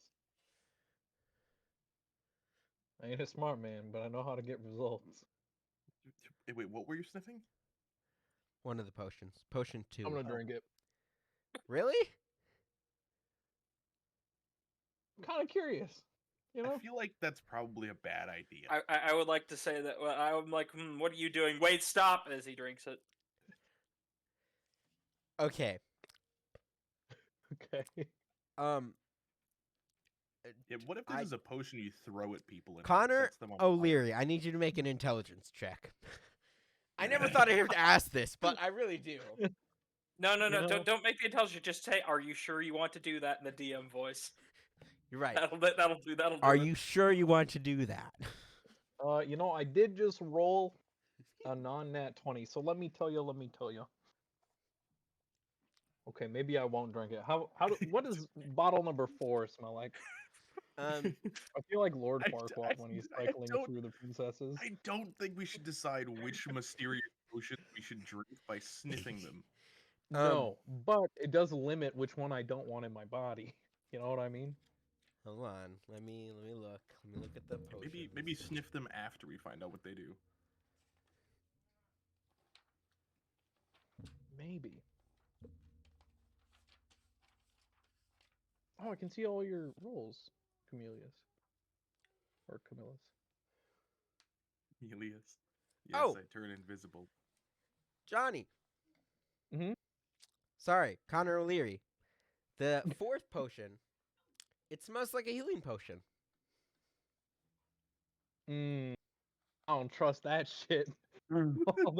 D: I ain't a smart man, but I know how to get results.
B: Wait, what were you sniffing?
A: One of the potions. Potion 2.
D: I'm gonna drink it.
A: Really?
D: I'm kind of curious. You know?
B: I feel like that's probably a bad idea.
C: I would like to say that I'm like, what are you doing? Wait, stop! As he drinks it.
A: Okay.
D: Okay.
B: Yeah, what if this
A: I-
B: is a potion you throw at people and it
A: Connor
B: sets them on fire?
A: O'Leary, I need you to make an intelligence check. I never thought I'd have to ask this, but I really do.
C: No,
D: You know-
C: don't make the intelligence. Just say, "Are you sure you want to do that?" in the DM voice.
A: You're right.
C: That'll do.
A: Are
C: it.
A: you sure you want to do that?
D: You know, I did just roll a non-nat 20, so let me tell you. Okay, maybe I won't drink it. What does bottle number 4 smell like?
A: Um,
D: I feel like Lord
B: I-
D: Farquaad
B: I-
D: when he's
B: I
D: cycling
B: don't-
D: through the princesses.
B: I don't think we should decide which mysterious potions we should drink by sniffing them.
D: No, but it does limit which one I don't want in my body. You know what I mean?
A: hold on. Let me look. Let me look at the potions.
B: Maybe sniff them after we find out what they do.
D: Maybe. Oh, I can see all your rolls, Camillus. Or Camillus.
B: Elias. Yes,
A: Oh!
B: I turn invisible.
A: Johnny.
D: Mhm.
A: Sorry, Connor O'Leary. The 4th potion. It smells like a healing potion.
D: I don't trust that shit.
B: What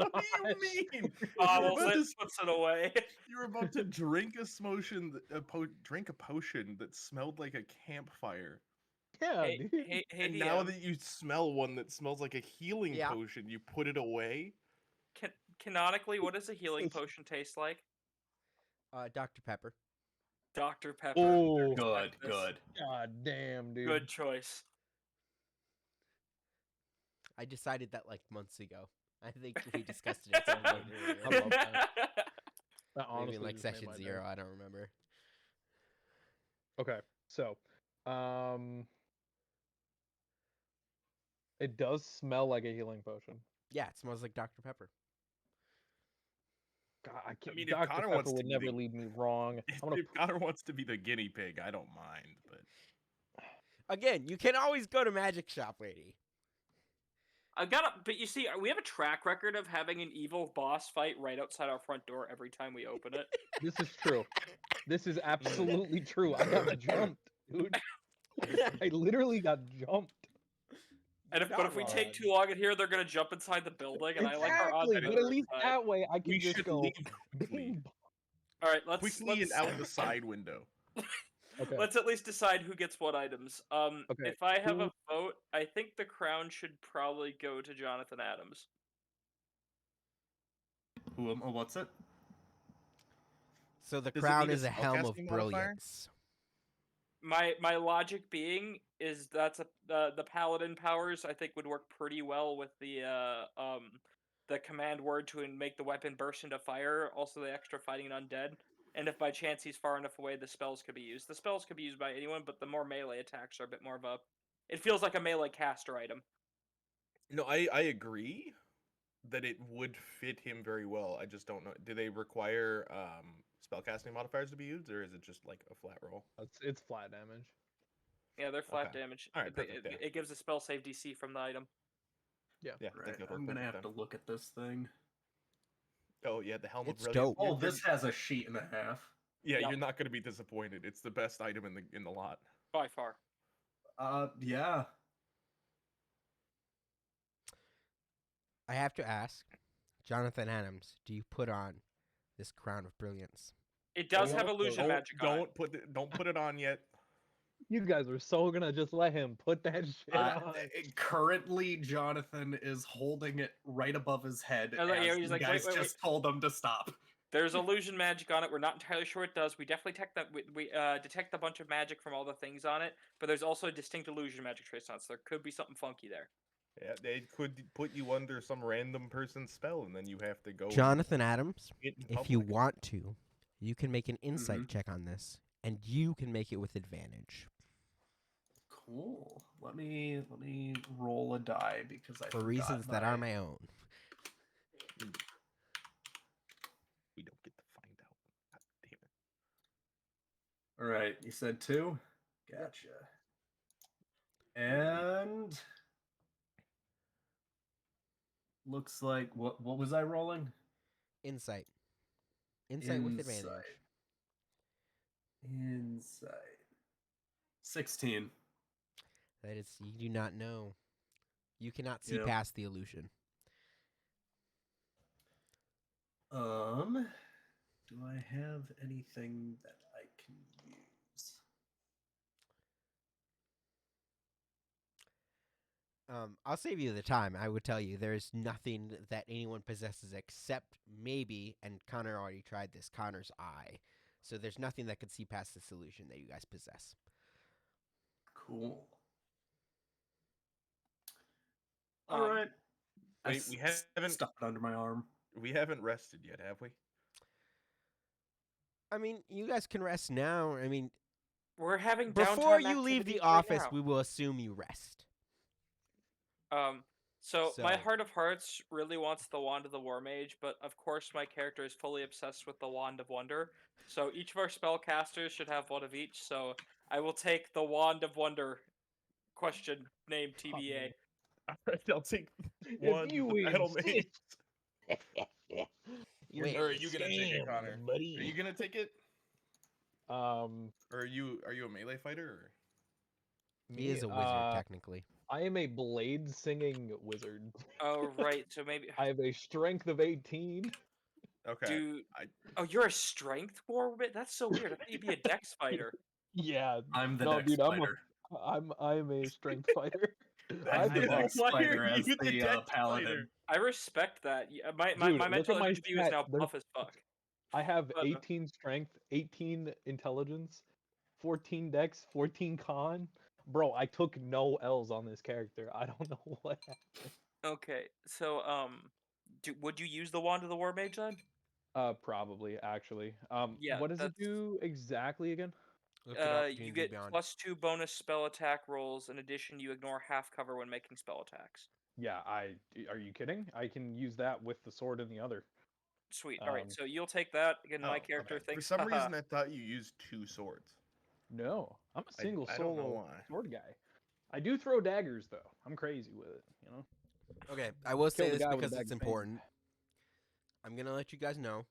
B: do you mean?
C: Bottles
B: You're about
C: it,
B: to-
C: puts it away.
B: You're about to drink drink a potion that smelled like a campfire.
D: Yeah,
C: hey,
D: dude.
C: hey,
B: And
C: DM,
B: now that you smell one that smells like a healing
A: Yeah.
B: potion, you put it away?
C: canonically, what does a healing
D: It's-
C: potion taste like?
A: Dr. Pepper.
C: Dr. Pepper.
D: Oh,
E: Good,
C: this.
E: good.
D: god damn, dude.
C: Good choice.
A: I decided that like months ago. I think we discussed it at some point
D: I
A: earlier.
D: love that. That
A: Maybe
D: honestly
A: in like
D: just made
A: session
D: my day.
A: 0. I don't remember.
D: Okay, so, it does smell like a healing potion.
A: Yeah, it smells like Dr. Pepper.
D: God, I can't.
B: mean, if
D: Dr.
B: Connor
D: Pepper
B: wants to
D: would
B: be
D: never
B: the-
D: lead me wrong.
B: If,
D: I'm gonna.
B: if Connor wants to be the guinea pig, I don't mind, but
A: Again, you can always go to Magic Shop Lady.
C: But you see, we have a track record of having an evil boss fight right outside our front door every time we open it.
D: This is true. This is absolutely true. I got jumped, dude. I literally got jumped.
C: But if we take too long in here, they're gonna jump inside the building, and I like our odds
D: Exactly, but
C: better
D: at least
C: inside.
D: that way I can
B: We
D: just
B: should
D: go.
B: leave quickly,
D: Bing.
C: All right,
B: quickly and out the side window.
D: Okay.
C: Let's at least decide who gets what items.
D: Okay,
C: If I have a
D: who-
C: vote, I think the crown should probably go to Jonathan Adams.
E: What's it?
A: So the
B: Does it
A: crown
B: need a
A: is a helm of
B: spellcasting modifier?
A: brilliance.
C: My logic being is that's the paladin powers I think would work pretty well with the command word to make the weapon burst into fire. Also the extra fighting an undead. And if by chance he's far enough away, the spells could be used. The spells could be used by anyone, but the more melee attacks are a bit more of a. It feels like a melee caster item.
B: No, I agree that it would fit him very well. I just don't know. Do they require spellcasting modifiers to be used, or is it just like a flat roll?
D: It's flat damage.
C: Yeah, they're flat
B: Okay.
C: damage.
B: All right, perfect, yeah.
C: It gives a spell save DC from the item.
B: Yeah, I
E: Right,
B: think that would
E: I'm
B: work
E: gonna
B: perfect
E: have to
B: then.
E: look at this thing.
B: Oh yeah, the helmet.
A: It's dope.
E: Oh, this has a sheet and a half.
B: Yeah,
C: Yep.
B: you're not gonna be disappointed. It's the best item in the lot.
C: By far.
E: Yeah.
A: I have to ask, Jonathan Adams, do you put on this crown of brilliance?
C: It does have
D: Also,
C: illusion magic on it.
B: Don't put it on yet.
D: You guys are so gonna just let him put that shit on.
E: Currently, Jonathan is holding it right above his head.
C: I was like,
E: as
C: yeah, he's
E: the
C: like,
E: guys
C: wait.
E: just told him to stop.
C: There's illusion magic on it. We're not entirely sure what it does. We definitely detect a bunch of magic from all the things on it, but there's also a distinct illusion magic trace on it, so there could be something funky there.
B: Yeah, they could put you under some random person's spell, and then you have to go.
A: Jonathan Adams,
B: in
A: if you
B: public.
A: want to, you can make an insight
E: Mhm.
A: check on this, and you can make it with advantage
E: Cool. Let me roll a die because I
A: for
E: forgot
A: reasons that are my own.
B: we don't get to find out. God damn it.
E: All right, you said 2. Gotcha. And looks like what was I rolling?
A: Insight. Insight with advantage.
E: Insight. 16.
A: That is, you do not know. You cannot see
E: Yep.
A: past the illusion.
E: Do I have anything that I can use?
A: I'll save you the time. I would tell you there's nothing that anyone possesses except maybe, and Connor already tried this, Connor's eye. So there's nothing that could see past this illusion that you guys possess.
E: Cool.
C: Um,
E: All right.
B: Wait, we haven't
E: stuck it under my arm.
B: we haven't rested yet, have we?
A: I mean, you guys can rest now. I mean,
C: We're having
A: before
C: downtime
A: you leave the
C: activities right
A: office,
C: now.
A: we will assume you rest.
C: So my
A: So-
C: Heart of Hearts really wants the Wand of the War Mage, but of course my character is fully obsessed with the Wand of Wonder. So each of our spellcasters should have one of each. So I will take the Wand of Wonder. Question name TBA.
B: Alright, I'll take
D: If
B: one.
D: you
B: the battle
D: insist.
B: mage.
A: Wait,
B: Or are you gonna take it,
D: Scam,
B: Connor?
D: buddy.
B: Are you gonna take it? Or are you a melee fighter? Or?
A: He is a wizard, technically.
D: I am a blade singing wizard.
C: Oh right. So maybe
D: I have a strength of 18.
B: Okay.
C: do.
B: I-
C: Oh, you're a strength warbit? That's so weird. I thought you'd be a dex fighter.
D: Yeah.
E: I'm the
D: No,
E: dex
D: dude,
E: fighter.
D: I'm a strength fighter. I
E: I'm the
D: have,
E: dex
B: Why are
E: fighter
B: you
E: as
B: the
E: the
B: dex
E: paladin.
B: fighter?
C: I respect that. Yeah, my
D: Dude, look
C: mental
D: at my
C: image of you is now
D: stats. They're-
C: buff as fuck.
D: I have
C: But-
D: 18 strength, 18 intelligence, 14 dex, 14 con. Bro, I took no L's on this character. I don't know what happened.
C: Okay, so would you use the Wand of the War Mage then?
D: Probably actually.
C: Yeah,
D: What does it
C: that's-
D: do exactly again?
A: Look at
C: You
A: Opportunity
C: get
A: Beyond.
C: +2 bonus spell attack rolls. In addition, you ignore half cover when making spell attacks.
D: Yeah, are you kidding? I can use that with the sword in the other.
C: Sweet. All right,
D: Um,
C: so you'll take that. Again, my
B: Oh,
C: character
B: okay.
C: thinks.
B: For some
C: "Haha."
B: reason, I thought you used 2 swords.
D: No, I'm a single
B: I don't know
D: solo
B: why.
D: sword guy. I do throw daggers though. I'm crazy with it, you know.
A: Okay, I will say
D: Kill the
A: this
D: guy with a
A: because
D: bag
A: it's
D: of paint.
A: important. I'm going to let you guys know,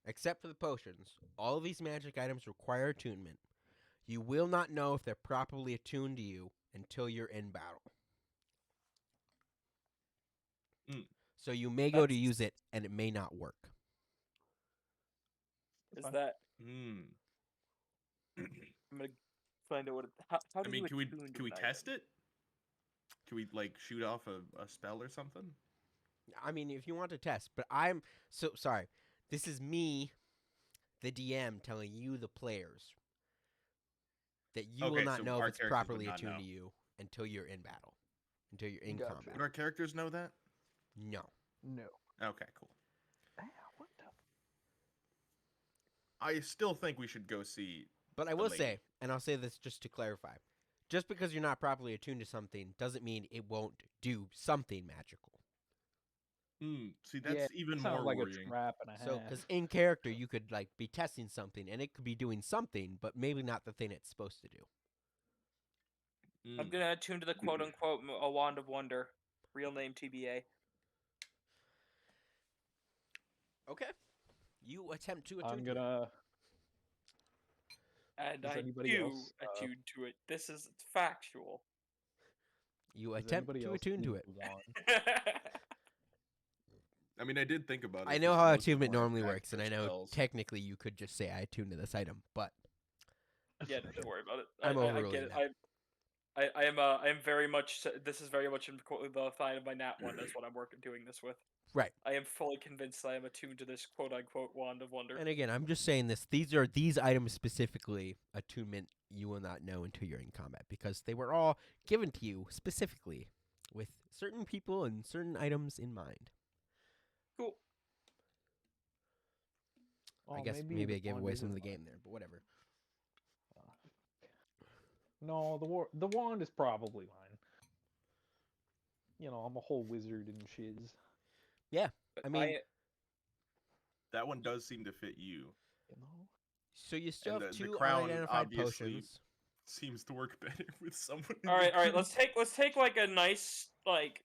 A: except for the potions, all of these magic items require attunement. You will not know if they're properly attuned to you until you're in battle.
B: Mm.
A: So you may go to
C: That's-
A: use it, and it may not work.
D: That's
C: Is
D: fine.
C: that
B: Mm.
C: I'm gonna find out what? How do
B: I mean,
C: you
B: can we
C: attune to
B: can we
C: an
B: test
C: item?
B: it? Can we like shoot off a spell or something?
A: I mean, if you want to test, but I'm so sorry. This is me, the DM, telling you, the players, that you will
B: Okay,
A: not
B: so
A: know if
B: our
A: it's
B: characters would
A: properly
B: not
A: attuned
B: know.
A: to you until you're in battle, until you're in
D: Gotcha.
A: combat.
B: Would our characters know that?
A: No.
D: No.
B: Okay, cool.
D: Ah, what the?
B: I still think we should go see.
A: But I
B: The
A: will
B: lady.
A: say, and I'll say this just to clarify, just because you're not properly attuned to something doesn't mean it won't do something magical.
B: See, that's
D: Yeah,
B: even
D: sounds
B: more
D: like
B: worrying.
D: a trap and a
A: So,
D: half.
A: because in character you could like be testing something and it could be doing something, but maybe not the thing it's supposed to do.
C: I'm gonna attune to the quote unquote a wand of wonder. Real name TBA.
A: Okay. You attempt to attune
D: I'm
A: to it.
D: gonna.
C: And
D: Does
C: I
D: anybody
C: do
D: else,
C: attune to it. This is factual.
A: You
D: Does
A: attempt
D: anybody
A: to
D: else
A: attune to
D: move
A: it.
D: on?
B: I mean, I did think about it.
A: I know
B: 'cause
A: how
B: most of
A: attunement
B: mine are
A: normally
B: back
A: works,
B: for
A: and I know
B: spells.
A: technically you could just say I attune to this item, but
C: Yeah, don't worry about it.
A: I'm
C: I
A: overruling
C: get it.
A: that.
C: I am very much. This is very much in the side of my nat one. That's what I'm working doing this with.
A: Right.
C: I am fully convinced I am attuned to this quote unquote wand of wonder.
A: And again, I'm just saying this. These items specifically attunement you will not know until you're in combat because they were all given to you specifically with certain people and certain items in mind.
C: Cool.
A: I
D: Oh,
A: guess
D: maybe
A: maybe
D: the
A: I gave
D: wand
A: away some of
D: isn't
A: the game
D: mine.
A: there, but whatever.
D: No, the wand is probably mine. You know, I'm a whole wizard and shiz.
A: I mean,
B: That one does seem to fit you.
D: You know.
A: so you still
B: And
A: have
B: the
A: two
B: crown
A: unidentified
B: obviously
A: potions.
B: seems to work better with someone. in
C: all
B: the
C: right.
B: group.
C: Let's take like a nice like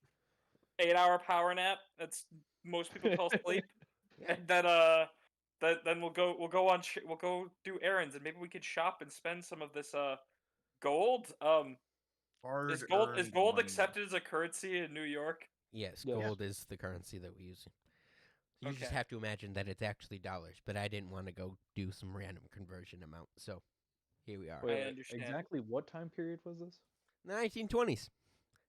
C: 8-hour power nap. That's most people call sleep.
A: Yeah.
C: And then we'll go we'll go do errands and maybe we could shop and spend some of this gold. Is
B: Hard-earned
C: gold
B: money.
C: accepted as a currency in New York?
A: Yes,
D: Yes.
A: gold is the currency that we use. You just
C: Okay.
A: have to imagine that it's actually dollars, but I didn't want to go do some random conversion amount, so here we are.
D: Wait,
C: understand.
D: exactly what time period was this?
A: The 1920s. It's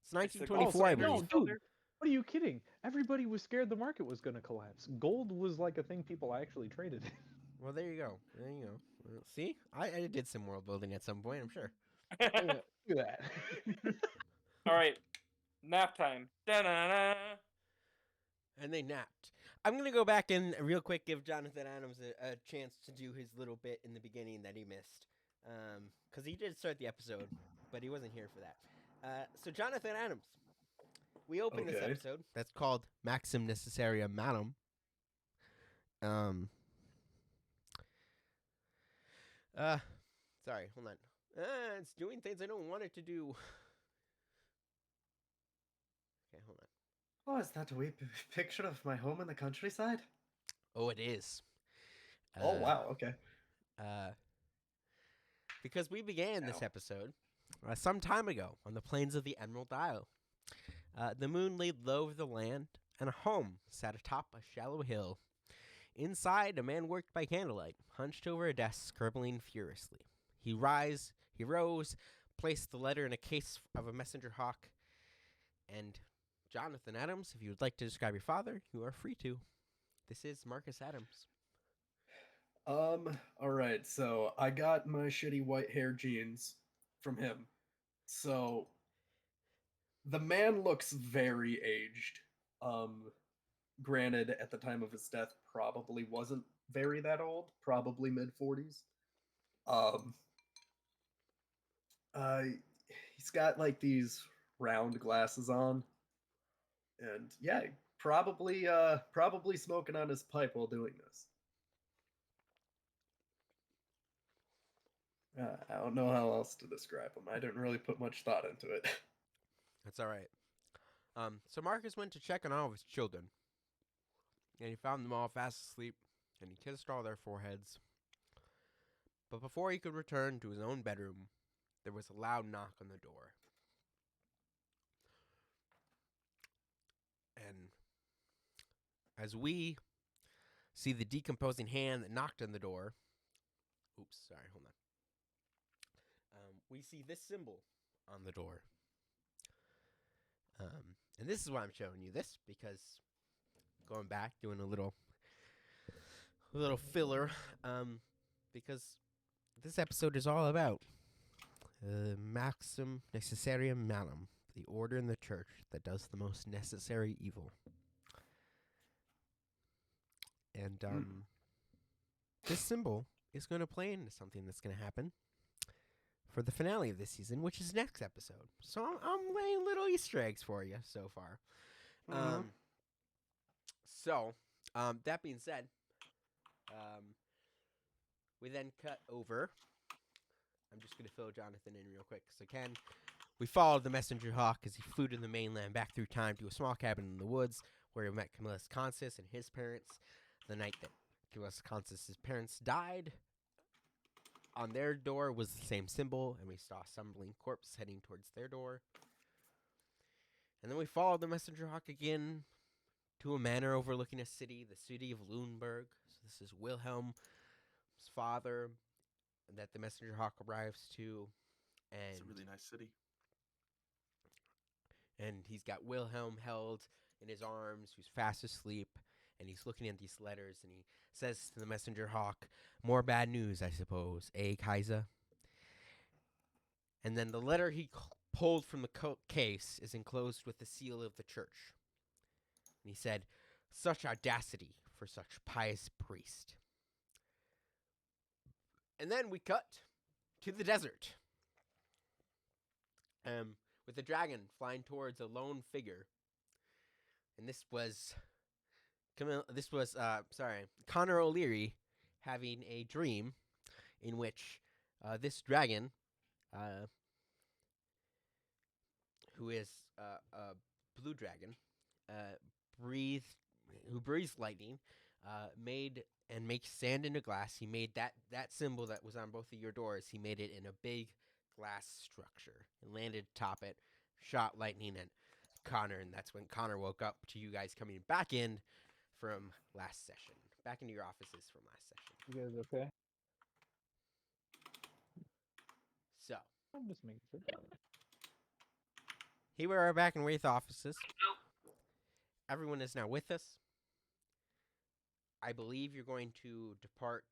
C: It's the
A: 1924,
C: gold
A: I
C: standard.
A: believe.
D: No,
C: Still
D: dude.
C: there?
D: What are you kidding? Everybody was scared the market was going to collapse. Gold was like a thing people actually traded.
A: Well, there you go. There you go. Well, see, I did some world building at some point, I'm sure.
D: Yeah, look at that.
C: All right, nap time. Da-na-na.
A: And they napped. I'm gonna go back and real quick give Jonathan Adams a chance to do his little bit in the beginning that he missed, because he did start the episode, but he wasn't here for that. So Jonathan Adams, we opened this
E: Okay.
A: episode that's called Maxime Necessarium Malum. Sorry, hold on. It's doing things I don't want it to do. Okay, hold on.
E: Oh, is that a wee picture of my home in the countryside?
A: Oh, it is.
E: Oh, wow, okay.
A: Because we began this
E: Ow.
A: episode some time ago on the plains of the Emerald Isle. The moon laid low over the land, and a home sat atop a shallow hill. Inside, a man worked by candlelight, hunched over a desk, scribbling furiously. He rose, placed the letter in a case of a messenger hawk, and Jonathan Adams, if you would like to describe your father, you are free to. This is Marcus Adams.
E: Alright, so I got my shitty white hair jeans from him. So the man looks very aged. Granted, at the time of his death, probably wasn't very that old, probably mid-40s. He's got like these round glasses on. And yeah, probably smoking on his pipe while doing this. I don't know how else to describe him. I didn't really put much thought into it.
A: That's all right. So Marcus went to check on all of his children, and he found them all fast asleep, and he kissed all their foreheads. But before he could return to his own bedroom, there was a loud knock on the door. And as we see the decomposing hand that knocked on the door, oops, sorry, hold on. We see this symbol on the door. And this is why I'm showing you this, because going back, doing a little filler, because this episode is all about Maxim, Necessarium, Malum, the order in the church that does the most necessary evil. And this symbol is going to play into something that's going to happen for the finale of this season, which is next episode. So I'm laying little Easter eggs for you so far. So, that being said, we then cut over. I'm just going to fill Jonathan in real quick. So, Ken, we followed the messenger hawk as he flew to the mainland back through time to a small cabin in the woods where he met Camillus Consus and his parents the night that Camillus Consus' parents died. On their door was the same symbol, and we saw a stumbling corpse heading towards their door. And then we followed the messenger hawk again to a manor overlooking a city, the city of Lüneburg. So this is Wilhelm's father that the messenger hawk arrives to. And
B: It's a really nice city.
A: And he's got Wilhelm held in his arms, who's fast asleep, and he's looking at these letters, and he says to the messenger hawk, "More bad news, I suppose, eh, Kaiser?" And then the letter he pulled from the case is enclosed with the seal of the church. And he said, "Such audacity for such pious priest." And then we cut to the desert, with the dragon flying towards a lone figure. And this was Connor O'Leary having a dream in which this dragon, who is a blue dragon, who breathes lightning, makes sand into glass. He made that symbol that was on both of your doors. He made it in a big glass structure and landed atop it, shot lightning at Connor, and that's when Connor woke up to you guys coming back in from last session. Back into your offices from last session.
D: You guys okay?
A: So,
D: I'm just making sure.
A: here we are back in Wraith offices. Everyone is now with us. I believe you're going to depart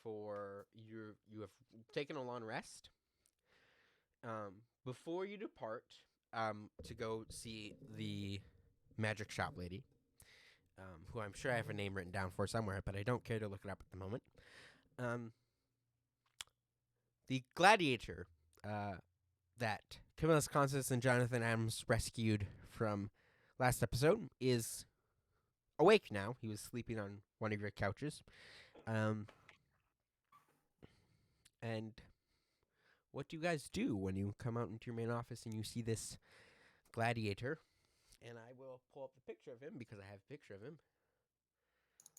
A: for you have taken a long rest. Before you depart, to go see the magic shop lady, who I'm sure I have a name written down for somewhere, but I don't care to look it up at the moment. The gladiator that Camillus Consus and Jonathan Adams rescued from last episode is awake now. He was sleeping on one of your couches. And what do you guys do when you come out into your main office and you see this gladiator? And I will pull up the picture of him because I have a picture of him.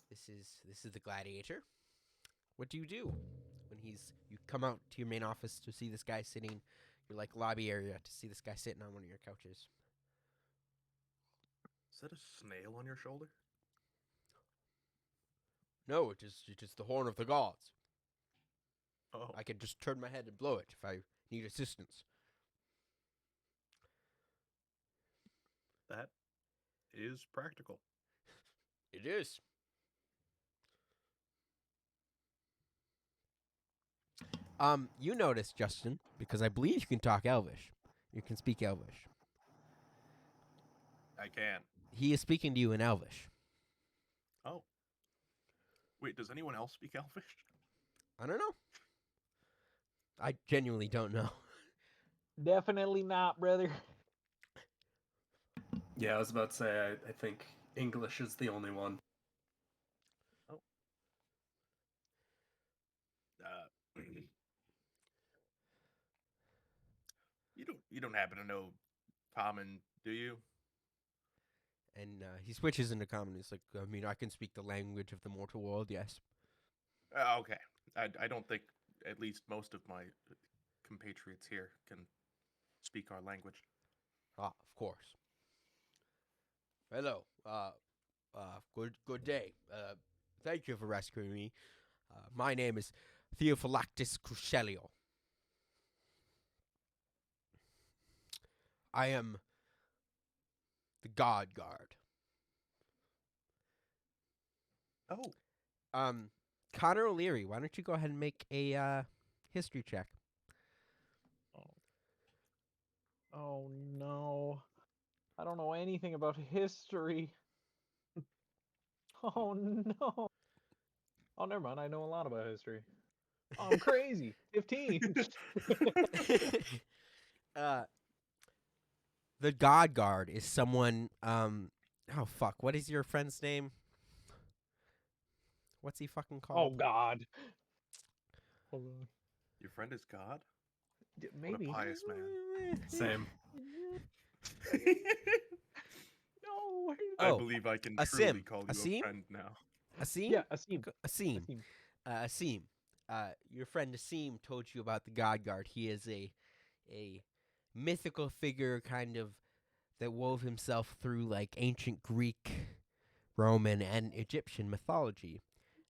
A: This is the gladiator. What do you do when you come out to your main office to see this guy sitting, your like lobby area to see this guy sitting on one of your couches?
B: Is that a snail on your shoulder?
A: No, it is the horn of the gods.
B: Oh,
A: I can just turn my head and blow it if I need assistance.
B: that is practical.
A: It is. You notice, Justin, because I believe you can talk Elvish. You can speak Elvish.
B: I can.
A: He is speaking to you in Elvish.
B: Oh. Wait, does anyone else speak Elvish?
A: I don't know. I genuinely don't know.
D: Definitely not, brother.
E: Yeah, I was about to say, I think English is the only one.
B: Oh. You don't happen to know common, do you?
A: And he switches into common. He's like, I mean, I can speak the language of the mortal world, yes.
B: Okay. I don't think at least most of my compatriots here can speak our language.
A: Ah, of course. Hello. Good day. Thank you for rescuing me. My name is Theophylactus Crucelio. I am the God Guard.
B: Oh,
A: Connor O'Leary, why don't you go ahead and make a history check?
D: Oh no. I don't know anything about history. Oh no. Oh, never mind. I know a lot about history. Oh, I'm crazy. 15.
A: The God Guard is someone. Oh fuck! What is your friend's name? What's he fucking
D: Oh
A: called?
D: God. Hold on.
B: your friend is God?
D: Maybe.
B: What a pious man.
E: Same.
D: No.
B: I
A: Oh,
B: believe I can
A: Asim.
B: truly call you
A: Asim?
B: a friend now.
A: Asim.
D: Yeah, Asim.
A: Asim.
D: Asim.
A: Asim. Your friend Asim told you about the God Guard. He is a mythical figure, kind of that wove himself through like ancient Greek, Roman, and Egyptian mythology,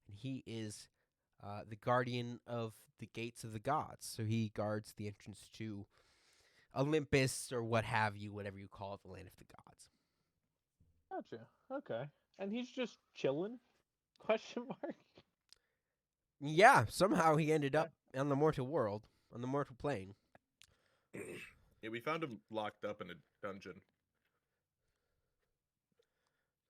A: and he is the guardian of the gates of the gods. So he guards the entrance to Olympus or what have you, whatever you call it, the land of the gods.
D: Gotcha. Okay. And he's just chilling? Question mark.
A: Yeah, somehow he ended
D: Okay.
A: up on the mortal world, on the mortal plane.
B: Yeah, we found him locked up in a dungeon.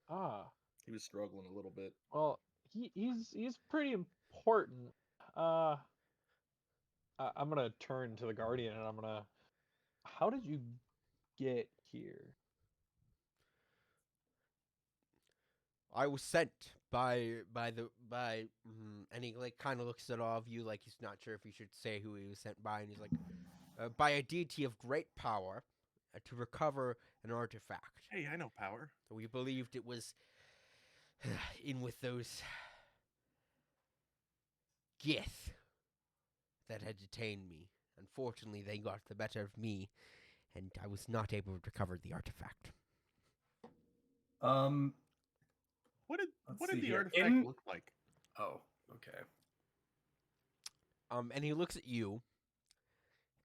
D: Ah.
B: He was struggling a little bit.
D: Well, he's pretty important. I'm gonna turn to the Guardian and I'm gonna. How did you get here?
A: I was sent and he like kind of looks at all of you like he's not sure if he should say who he was sent by, and he's like, by a deity of great power, to recover an artifact.
B: Hey, I know power.
A: We believed it was in with those Gith that had detained me. Unfortunately, they got the better of me, and I was not able to recover the artifact.
B: What did
E: Let's see
B: the
E: here.
B: artifact
E: In-
B: look like?
E: Oh, okay.
A: And he looks at you,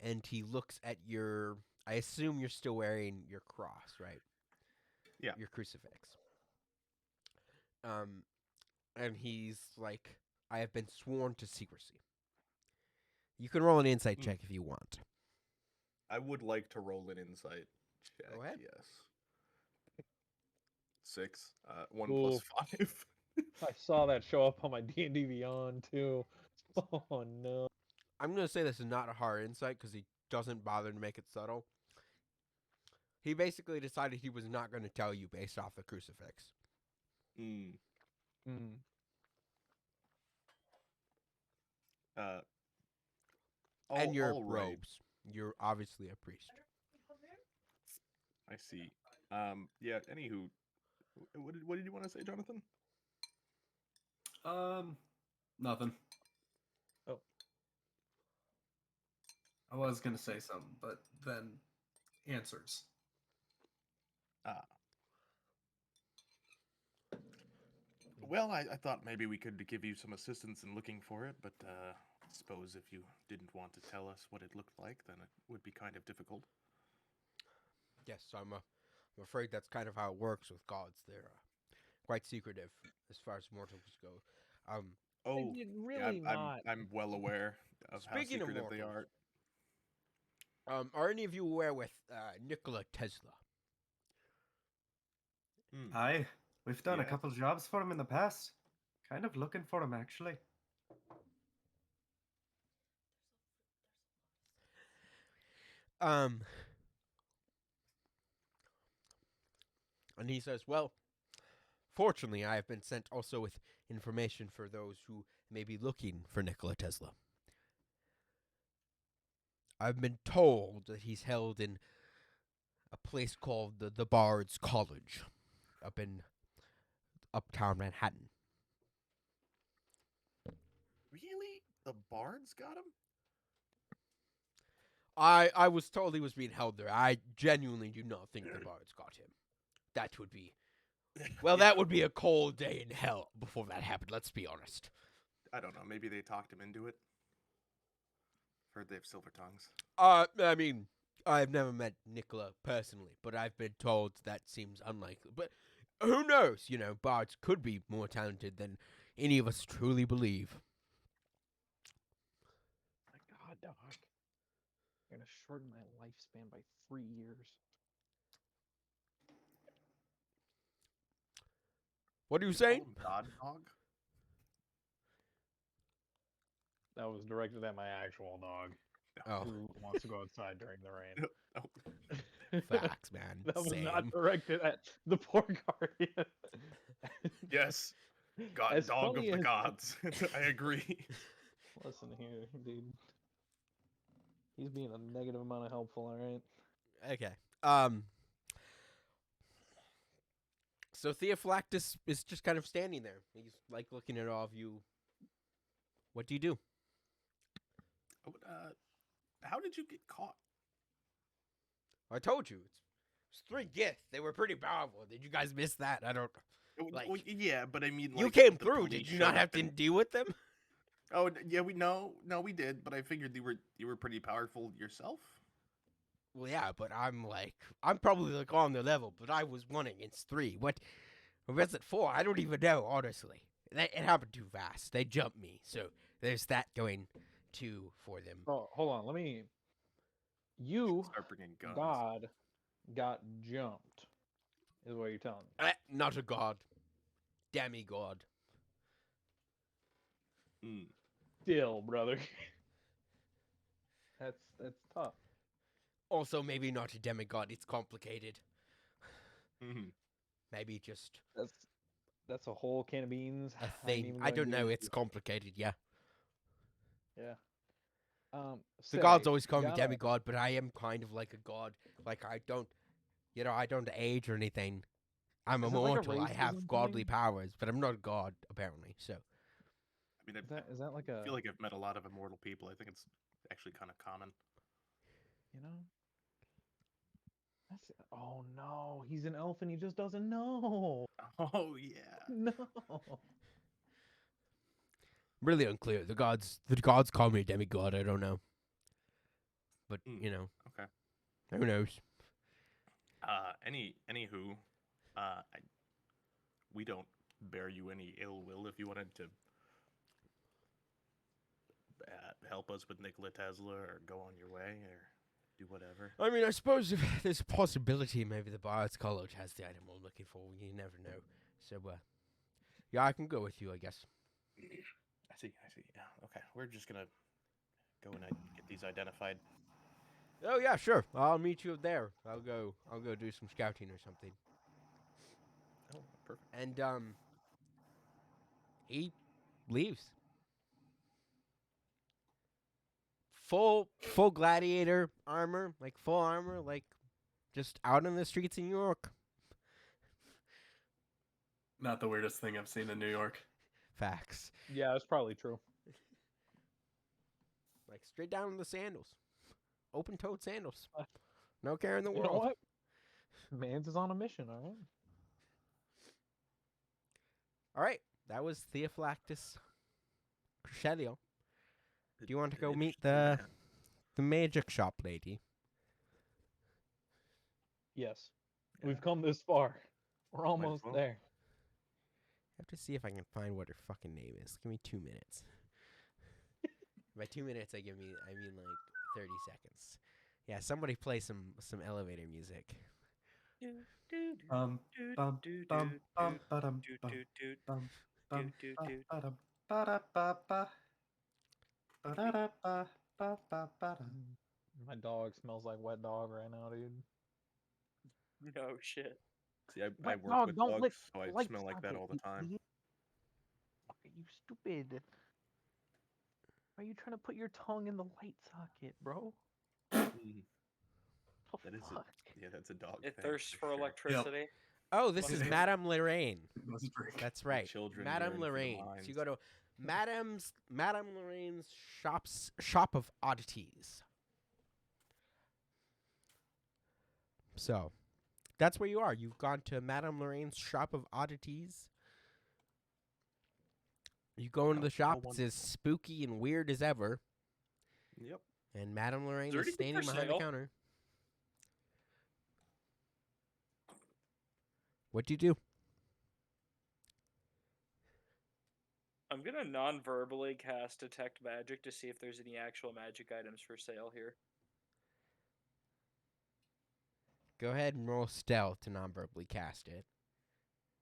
A: and he looks at your. I assume you're still wearing your cross, right?
B: Yeah.
A: Your crucifix. And he's like, I have been sworn to secrecy. You can roll an insight check if you want.
B: I would like to roll an insight check.
A: Go ahead.
B: Yes. 6. 1
D: Ooh.
B: plus 5.
D: I saw that show up on my D&D Beyond too. Oh no.
A: I'm going to say this is not a hard insight because he doesn't bother to make it subtle. He basically decided he was not going to tell you based off the crucifix.
B: Mm.
D: Mm.
A: And your
B: all right.
A: robes. You're obviously a priest.
B: I see. Yeah. Anywho, what did you want to say, Jonathan?
E: Nothing.
D: Oh.
E: I was gonna say something, but then answers.
B: Well, I thought maybe we could give you some assistance in looking for it, but I suppose if you didn't want to tell us what it looked like, then it would be kind of difficult.
A: Yes, I'm afraid that's kind of how it works with gods. They're quite secretive as far as mortals go.
B: Oh,
D: It's
B: yeah,
D: really not.
B: I'm well aware of how
A: Speaking of
B: secretive they
A: mortals,
B: are.
A: are any of you aware with Nikola Tesla?
B: Hmm.
E: Aye, we've done a
B: Yeah.
E: couple jobs for him in the past. Kind of looking for him, actually.
A: And he says, well, fortunately, I have been sent also with information for those who may be looking for Nikola Tesla. I've been told that he's held in a place called the Bard's College. up in uptown Manhattan.
B: Really? The bards got him?
A: I was told he was being held there. I genuinely do not think the bards got him. That would be well,
B: Yeah.
A: that would be a cold day in hell before that happened. Let's be honest.
B: I don't know. Maybe they talked him into it. Heard they have silver tongues.
A: I mean, I've never met Nicola personally, but I've been told that seems unlikely. But who knows? You know, bards could be more talented than any of us truly believe.
D: My God, dog. You're gonna shorten my lifespan by 3 years.
A: What are you
B: You call
A: saying?
B: him God Dog?
D: That was directed at my actual dog,
A: Oh,
D: who wants to go outside during the rain.
B: Oh,
A: facts, man.
D: That was
A: Same.
D: not directed at the poor guardian.
B: yes. God
D: As
B: Dog of
D: funny
B: the
D: as-
B: gods. I agree.
D: Listen here, dude. He's being a negative amount of helpful, alright?
A: Okay. So Theophylactus is just kind of standing there. He's like looking at all of you. What do you do?
B: How did you get caught?
A: I told you. It's 3 gifts. They were pretty powerful. Did you guys miss that? I don't. Like,
B: Well, yeah, but I mean,
A: You
B: like,
A: came
B: the
A: through.
B: police
A: Did you
B: showed
A: not have
B: up
A: to
B: and-
A: deal with them?
B: Oh, yeah, we we did, but I figured you were pretty powerful yourself.
A: Well, yeah, but I'm probably like on their level, but I was 1 against 3. What? Or was it 4? I don't even know, honestly. It happened too fast. They jumped me, so there's that going too for them.
D: Oh, hold on. Let me. You,
B: Start bringing guns.
D: God, got jumped. Is what you're telling me.
A: Not a god. Demigod.
B: Mm.
D: Still, brother. That's tough.
A: Also, maybe not a demigod. It's complicated.
B: Mhm.
A: Maybe just
D: That's a whole can of beans.
A: a
D: I ain't
A: thing.
D: even
A: I
D: gonna
A: don't
D: get
A: know.
D: into
A: It's complicated, yeah.
D: Yeah.
A: The gods
D: say,
A: always call me
D: gotta-
A: demigod, but I am kind of like a god. Like, I don't age or anything. I'm
D: Is it like a
A: immortal. I have
D: racism
A: godly
D: thing?
A: powers, but I'm not a god, apparently, so.
B: I mean,
D: Is that like
B: I
D: a
B: feel like I've met a lot of immortal people. I think it's actually kind of common.
D: you know? Oh no, he's an elf and he just doesn't know.
B: Oh yeah.
D: No.
A: Really unclear. The gods call me a demigod. I don't know. But,
B: Mm,
A: you know,
B: Okay.
A: who knows?
B: Anywho, we don't bear you any ill will if you wanted to help us with Nikola Tesla or go on your way or do whatever.
A: I mean, I suppose if there's a possibility maybe the Bard's College has the item I'm looking for. You never know. So, yeah, I can go with you, I guess.
B: I see. Yeah. Okay. We're just gonna go and get these identified.
A: Oh, yeah, sure. I'll meet you there. I'll go do some scouting or something.
B: Oh, perfect.
A: And, he leaves. Full gladiator armor, like full armor, like just out in the streets in New York.
E: Not the weirdest thing I've seen in New York.
A: Facts.
D: Yeah, that's probably true.
A: Like straight down to the sandals. Open-toed sandals. No care in the
D: You
A: world.
D: know what? Mans is on a mission, all right?
A: All right, that was Theophylactus Crescelio. Do you want to go meet the magic shop lady?
D: Yes.
B: Yeah.
D: We've come this far. We're almost
B: well.
D: there.
A: I have to see if I can find what her fucking name is. Give me 2 minutes. By 2 minutes, I mean like 30 seconds. Yeah, somebody play some elevator music.
E: Bum, bum, bum, bum, ba-dum, bum, bum, bum, ba-dum, ba-da-ba-ba. Ba-da-da-ba, ba-ba-ba-dum.
D: My dog smells like wet dog right now, dude.
C: No shit.
B: See, I
D: Wet
B: work
D: dog,
B: with
D: don't
B: dogs,
D: lick
B: so I
D: light
B: smell like that
D: socket,
B: all the
D: you
B: time.
D: idiot. You stupid. Why are you trying to put your tongue in the light socket, bro?
B: Mm,
D: Oh,
B: that is
D: fuck.
B: yeah, that's a dog.
C: It
B: thing
C: thirsts for
B: sure.
C: electricity.
A: Oh, this is
E: Must-
A: Madame Lorraine.
E: Must drink.
A: That's right.
B: children
A: Madame
B: yearn for the
A: Lorraine. So
B: mines.
A: you go to Madame Lorraine's shop of oddities. So, that's where you are. You've gone to Madame Lorraine's shop of oddities. You go into the shop. It's as spooky and weird as ever.
B: Yep.
A: And Madame Lorraine
C: there
A: is
C: anything
A: standing
C: for
A: behind the
C: sale?
A: counter. What do you do?
C: I'm gonna non-verbally cast Detect Magic to see if there's any actual magic items for sale here.
A: Go ahead and roll stealth to non-verbally cast it.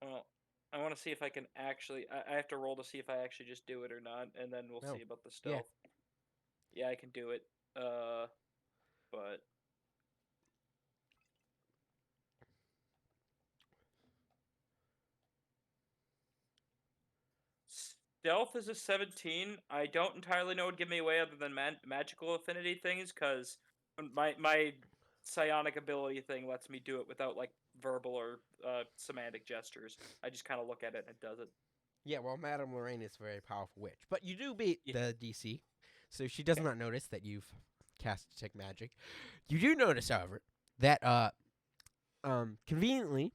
C: Well, I want to see if I can actually. I have to roll to see if I actually just do it or not, and then we'll
A: Oh,
C: see about the
A: yeah.
C: stealth. Yeah, I can do it. But stealth is a 17. I don't entirely know what would give me away other than magical affinity things, because my psionic ability thing lets me do it without like verbal or semantic gestures. I just kind of look at it and it does it.
A: Yeah, well, Madame Lorraine is a very powerful witch. But you do beat
C: Yeah.
A: the DC, so she does not notice that you've cast Detect Magic. You do notice, however, that conveniently,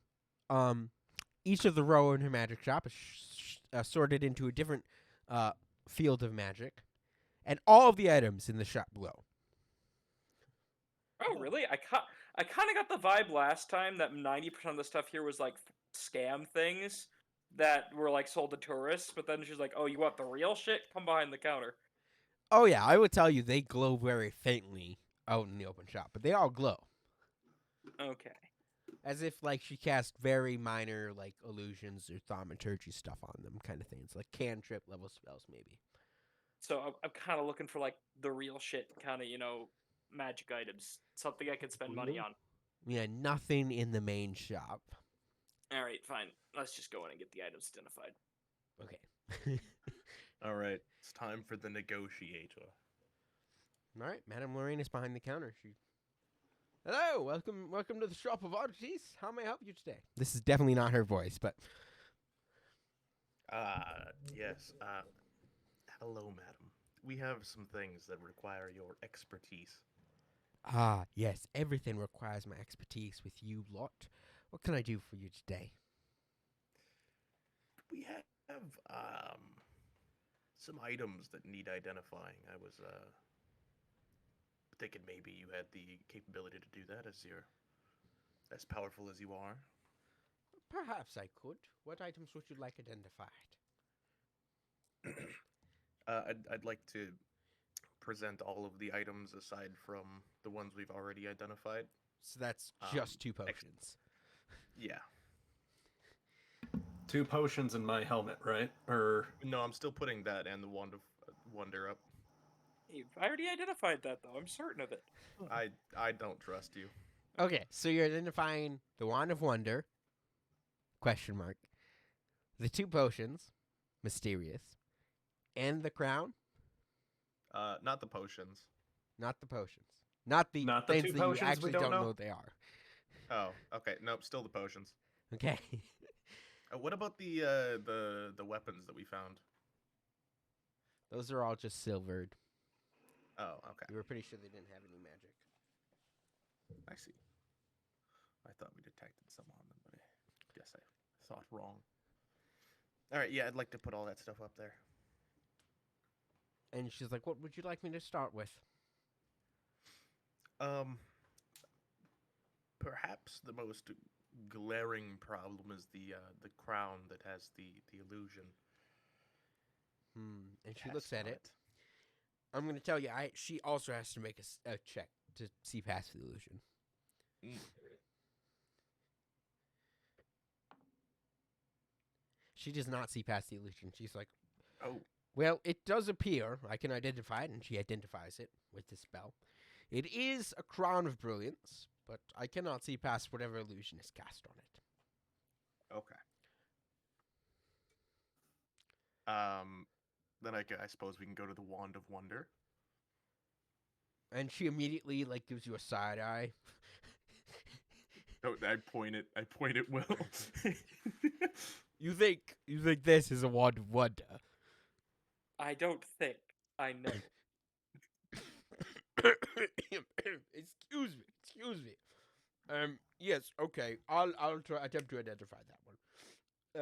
A: each of the row in her magic shop is sorted into a different field of magic, and all of the items in the shop glow.
C: Oh, really? I kind of got the vibe last time that 90% of the stuff here was like scam things that were like sold to tourists, but then she's like, "Oh, you want the real shit? Come behind the counter."
A: Oh yeah, I would tell you they glow very faintly out in the open shop, but they all glow.
C: Okay.
A: As if like she cast very minor like illusions or thaumaturgy stuff on them, kind of things, like cantrip level spells maybe.
C: So I'm kind of looking for like the real shit, kind of magic items, something I can spend money on.
A: Yeah, nothing in the main shop.
C: All right, fine. Let's just go in and get the items identified.
A: Okay.
B: All right. It's time for the negotiator.
A: All right, Madame Lorraine is behind the counter. Hello, welcome to the shop of oddities. How may I help you today? This is definitely not her voice, but
B: Yes. Hello, madam. We have some things that require your expertise.
A: yes, everything requires my expertise with you lot. What can I do for you today?
B: We have some items that need identifying. I was thinking maybe you had the capability to do that, as you're as powerful as you are.
A: Perhaps I could. What items would you like identified?
B: I'd like to present all of the items aside from the ones we've already identified.
A: So that's just 2 potions.
B: Yeah.
E: 2 potions in my helmet, right? Or
B: No, I'm still putting that and the wand of wonder up.
C: I already identified that though. I'm certain of it.
B: I don't trust you.
A: Okay, so you're identifying the Wand of Wonder, question mark, the 2 potions, mysterious, and the crown,
B: Not the potions.
A: not the potions. Not the
E: Not the
A: things
E: 2
A: that you
E: potions we
A: actually
E: don't
A: don't know
E: know?
A: what they are.
B: Oh, okay. Nope, still the potions.
A: Okay.
B: What about the weapons that we found?
A: Those are all just silvered.
B: Oh, okay.
A: You were pretty sure they didn't have any magic.
B: I see. I thought we detected some on them, but I guess I thought wrong. All right, yeah, I'd like to put all that stuff up there.
A: And she's like, what would you like me to start with?
B: Perhaps the most glaring problem is the crown that has the illusion.
A: And she
B: cast
A: looks at
B: on
A: it. I'm going to tell you, she also has to make a check to see past the illusion.
B: Mm.
A: She does not see past the illusion. She's like,
B: Oh,
A: well, it does appear. I can identify it, and she identifies it with the spell. It is a crown of brilliance, but I cannot see past whatever illusion is cast on it.
B: okay. Then I suppose we can go to the Wand of Wonder.
A: And she immediately like gives you a side eye.
B: I point it Will.
A: You think this is a wand of wonder?
C: I don't think. I know.
A: Excuse me. Yes, okay. I'll attempt to identify that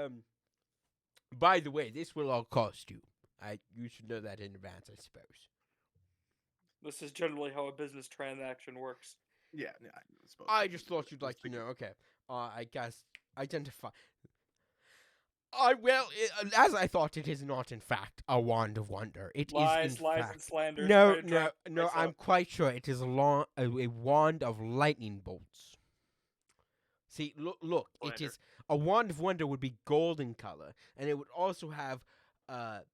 A: one. By the way, this will all cost you. You should know that in advance, I suppose.
C: This is generally how a business transaction works.
B: Yeah, I suppose.
A: I just thought you'd like to know. Okay. I guess identify. As I thought, it is not in fact a wand of wonder. It is
C: Lies,
A: in
C: lies,
A: fact.
C: and slander.
A: No,
C: Try to drag
A: no.
C: myself.
A: I'm quite sure it is a wand of lightning bolts. See, look. It
C: Slander.
A: is a wand of wonder would be golden color, and it would also have
C: But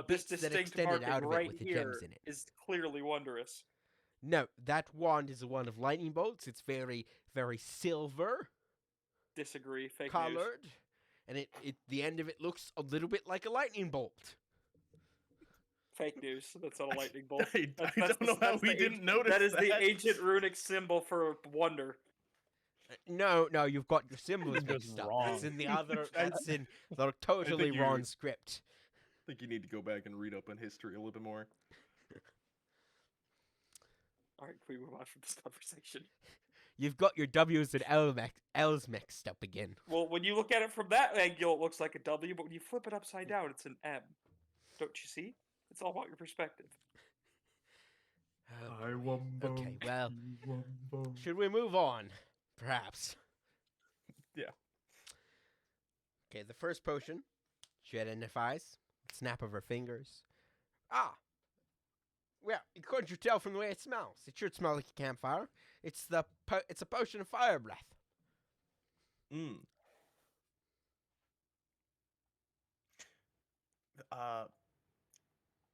C: this
A: bits that
C: distinct
A: extended
C: marking
A: out of it
C: right
A: with the
C: here
A: gems in it.
C: is clearly wondrous.
A: No, that wand is a wand of lightning bolts. It's very, very silver
C: Disagree. Fake news.
A: colored, and the end of it looks a little bit like a lightning bolt.
C: Fake news. That's not a lightning bolt.
B: I
C: That's
B: don't know how
C: that's
B: we
C: the
B: didn't
C: ancient-
B: notice
C: That is the
B: that.
C: ancient runic symbol for wonder.
A: No, you've got your symbols
D: Just
A: mixed up.
D: wrong.
A: That's in the other.
B: I-
A: That's in the totally
B: you-
A: wrong script.
B: I think you need to go back and read up on history a little bit more.
C: All right, can we move on from this conversation?
A: You've got your W's and L's mixed up again.
C: Well, when you look at it from that angle, it looks like a W, but when you flip it upside down, it's an M. Don't you see? It's all about your perspective.
A: Okay, well, should we move on? Perhaps.
B: Yeah.
A: Okay, the first potion she identifies. Snap of her fingers. Ah. Well, couldn't you tell from the way it smells? It should smell like a campfire. It's a potion of fire breath.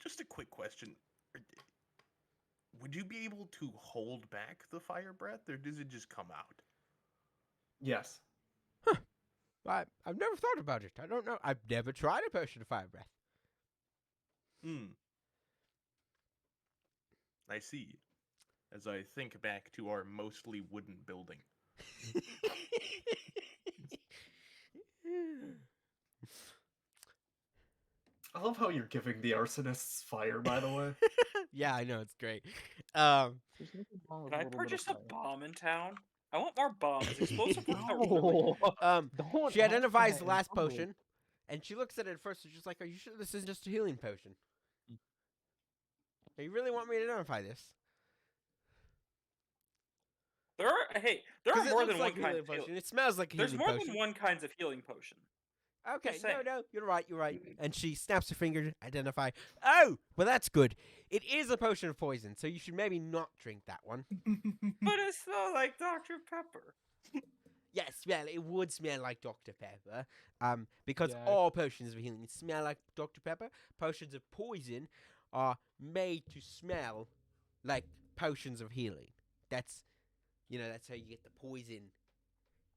B: Just a quick question. Would you be able to hold back the fire breath, or does it just come out?
E: Yes.
A: I've never thought about it. I don't know. I've never tried a potion of fire breath.
B: I see. As I think back to our mostly wooden building.
E: I love how you're giving the arsonists fire, by the way.
A: Yeah, I know, it's great.
D: There's nothing wrong with
C: Can I
D: a little bit
C: purchase
D: of
C: a
D: fire.
C: bomb in town? I want more bombs. Explosive ones are really...
D: No, don't
A: She
D: ask
A: identifies
D: that
A: the
D: in
A: last
D: public.
A: potion, and she looks at it at first, and she's like, "Are you sure this isn't just a healing potion? You really want me to identify this?"
C: There are
A: 'Cause it
C: more
A: looks
C: than
A: like
C: one
A: a
C: kind
A: healing
C: of
A: potion.
C: healing.
A: It smells like a
C: There's
A: healing
C: more
A: potion.
C: than one kinds of healing potion.
A: Okay,
C: Just saying.
A: no, you're right. And she snaps her finger to identify. Oh, well, that's good. It is a potion of poison, so you should maybe not drink that one.
C: But it smells like Dr. Pepper.
A: Yes, well, it would smell like Dr. Pepper. Because
D: Yeah.
A: all potions of healing smell like Dr. Pepper. Potions of poison are made to smell like potions of healing. That's how you get the poison.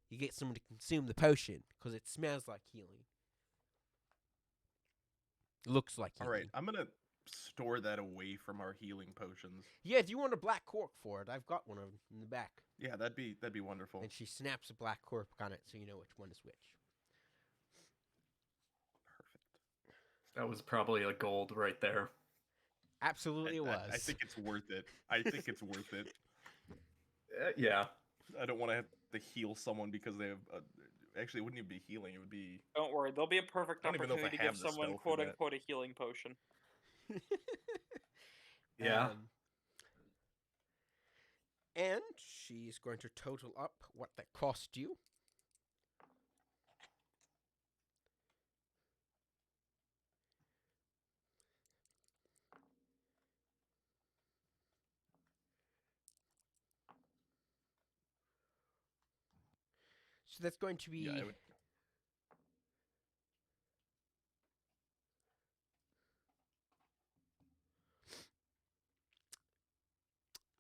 A: You get someone to consume the potion because it smells like healing. Looks like healing.
B: All right, I'm gonna store that away from our healing potions.
A: Yeah, do you want a black cork for it? I've got one of them in the back.
B: Yeah, that'd be wonderful.
A: And she snaps a black cork on it so you know which one is which.
B: Perfect.
E: That was probably a gold right there.
A: Absolutely it was.
B: I think it's worth it. I think it's worth it.
E: Yeah.
B: I don't want to have to heal someone because they have. Actually, it wouldn't even be healing. It would be.
C: Don't worry, there'll be a perfect
B: I don't even know if I
C: opportunity to give
B: have the
C: someone
B: spell for
C: quote
B: that.
C: unquote a healing potion.
E: Yeah.
A: And she's going to total up what that cost you. So that's going to be
B: Yeah, I would.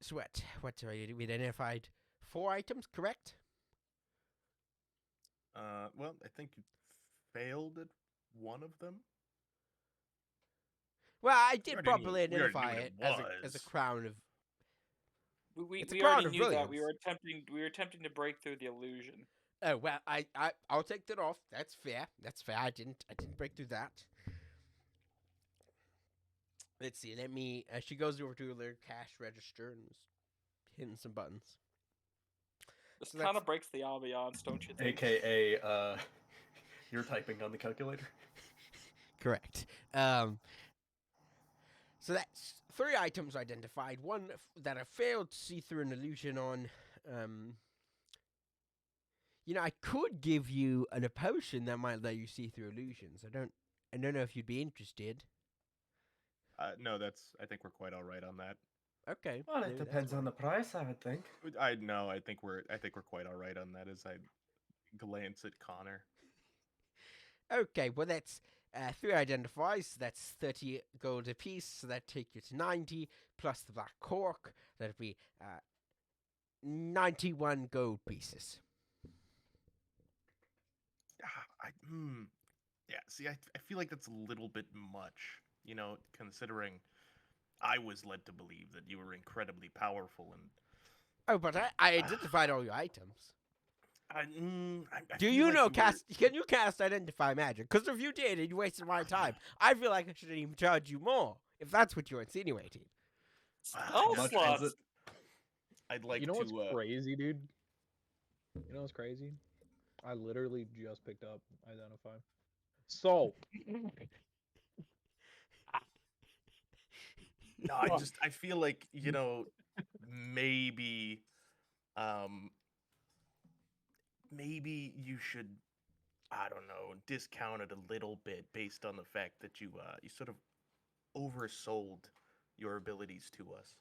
A: so what we identified 4 items, correct?
B: Well, I think you failed at one of them.
A: Well, I did
B: already knew-
A: properly
B: we already knew
A: identify
B: what
A: it
B: it
A: as a
B: was.
A: crown of It's a
C: We
A: crown
C: already
A: of
C: knew that.
A: brilliance.
C: We were attempting to break through the illusion.
A: Oh well, I'll take that off. That's fair. That's fair. I didn't break through that. Let's see. Let me. She goes over to their cash register and is hitting some buttons.
C: This
A: So
C: kind
A: that's-
C: of breaks the ambiance, don't you think?
E: AKA, you're typing on the calculator.
A: Correct. So that's 3 items identified. One that I failed to see through an illusion on. I could give you a potion that might let you see through illusions. I don't know if you'd be interested.
B: No, I think we're quite all right on that.
A: Okay.
E: Well,
A: maybe
E: it
A: that's
E: depends on
A: fine.
E: the price, I would think.
B: I think we're quite all right on that as I glance at Connor.
A: Okay, well that's 3 identifies. That's 30 gold apiece. So that take you to 90 plus the black cork. That'd be 91 gold pieces.
B: Yeah, see, I feel like that's a little bit much, considering I was led to believe that you were incredibly powerful and
A: Oh, but I identified all your items.
B: I
A: Do
B: feel
A: you
B: like
A: know
B: were-
A: Can you cast identify magic? Because if you did and you wasted my time, I feel like I should even charge you more. If that's what you're insinuating.
C: Spell
E: much was
C: slots.
E: it?
B: I'd like
D: You know what's
B: to.
D: crazy, dude? You know what's crazy? I literally just picked up identify. So
B: No, I feel like maybe, maybe you should, I don't know, discount it a little bit based on the fact that you sort of oversold your abilities to us.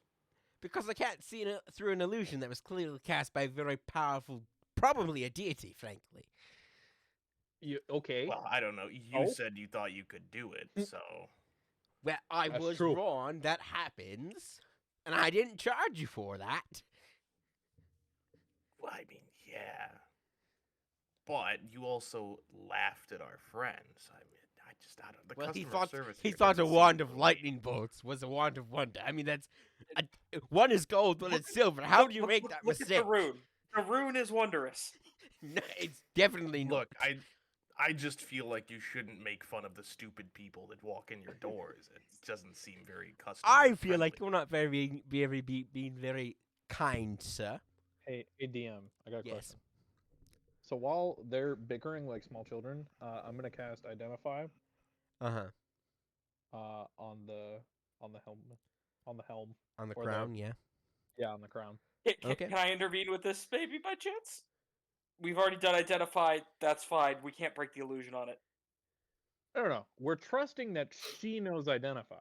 A: Because I can't see through an illusion that was clearly cast by a very powerful, probably a deity, frankly.
D: okay?
B: Well, I don't know. You
D: Oh.
B: said you thought you could do it, so
A: Well, I
D: That's
A: was
D: true.
A: wrong. That happens. And I didn't charge you for that.
B: well, I mean, yeah. But you also laughed at our friends. I mean, I don't. The
A: Well, he
B: customer
A: thought
B: service
A: he
B: here
A: thought a
B: doesn't
A: wand
B: seem
A: of
B: great.
A: lightning bolts was a wand of wonder. I mean, that's one is gold, one is silver. How do you make that
C: Look
A: mistake?
C: at the rune. The rune is wondrous.
A: No, it's definitely not.
B: Look, I just feel like you shouldn't make fun of the stupid people that walk in your doors. It doesn't seem very customer
A: I feel like
B: friendly.
A: you're not being very kind, sir.
D: Hey, DM, I got a
A: Yes.
D: question. So while they're bickering like small children, I'm gonna cast identify
A: Uh-huh.
D: on the helm
A: On the
D: Or the-
A: crown, yeah.
D: on the crown.
A: Okay.
C: Can I intervene with this baby by chance? We've already done identify. That's fine. We can't break the illusion on it.
D: I don't know. We're trusting that she knows identify.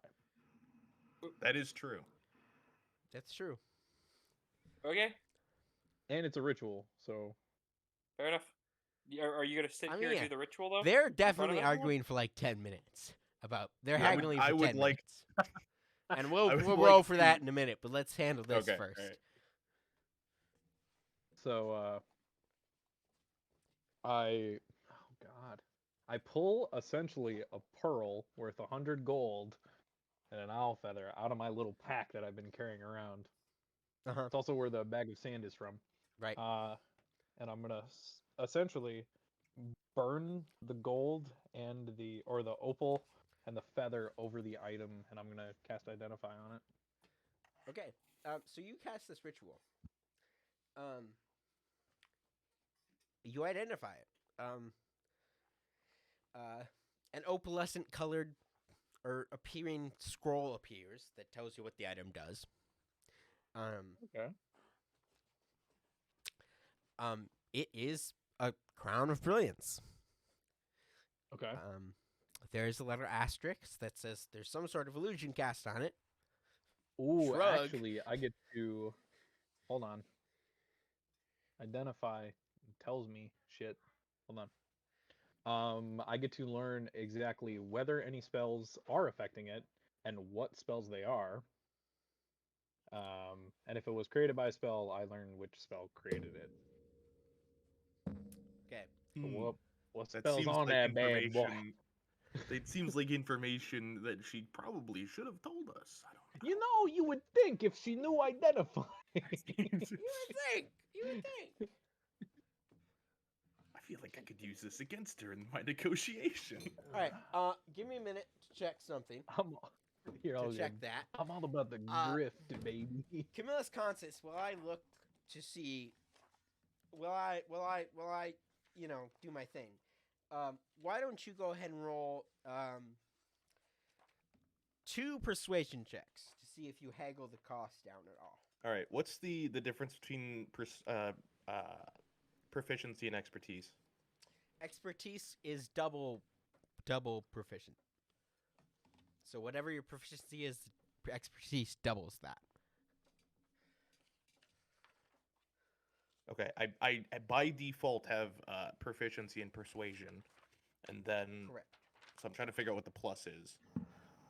B: That is true.
A: That's true.
C: Okay,
D: And it's a ritual, so
C: fair enough. Are you gonna sit
A: I
C: here
A: mean,
C: and do the ritual though?
A: They're
C: front of
A: definitely
C: everyone?
A: arguing for like 10 minutes about. They're
B: Yeah,
A: haggling
B: I
A: for
B: would
A: 10
B: like-
A: minutes. And
B: I
A: we'll
B: would
A: roll
B: like
A: for
B: to-
A: that in a minute, but let's handle this
B: Okay,
A: first.
B: alright.
D: So oh god. I pull essentially a pearl worth 100 gold and an owl feather out of my little pack that I've been carrying around.
A: Uh-huh.
D: It's also where the bag of sand is from.
A: Right.
D: And I'm gonna essentially burn the gold and the opal and the feather over the item, and I'm gonna cast identify on it.
A: Okay. So you cast this ritual. You identify it. An opalescent colored or appearing scroll appears that tells you what the item does.
D: Okay.
A: It is a crown of brilliance.
D: Okay.
A: There's a letter asterisk that says there's some sort of illusion cast on it.
D: Ooh,
A: Shrug.
D: actually, I get to hold on. Identify tells me shit. Hold on. I get to learn exactly whether any spells are affecting it and what spells they are. And if it was created by a spell, I learn which spell created it.
A: Okay.
B: Hmm.
D: What
B: That
D: spells
B: seems
D: on
B: like
D: that bad boy?
B: information. It seems like information that she probably should have told us. I don't know.
D: You know, you would think if she knew identify.
A: You would think. You would think.
B: I feel like I could use this against her in my negotiation.
A: All right. Give me a minute to check something.
D: Here,
A: To check that.
D: I'm all about the grift, baby.
A: Camillus Consus, will I look to see? Will I? Do my thing. Why don't you go ahead and roll 2 persuasion checks to see if you haggle the cost down at all.
B: All right, what's the difference between proficiency and expertise?
A: Expertise is double proficient. So whatever your proficiency is, expertise doubles that.
B: Okay, I by default have proficiency in persuasion, and then
A: Correct.
B: so I'm trying to figure out what the plus is.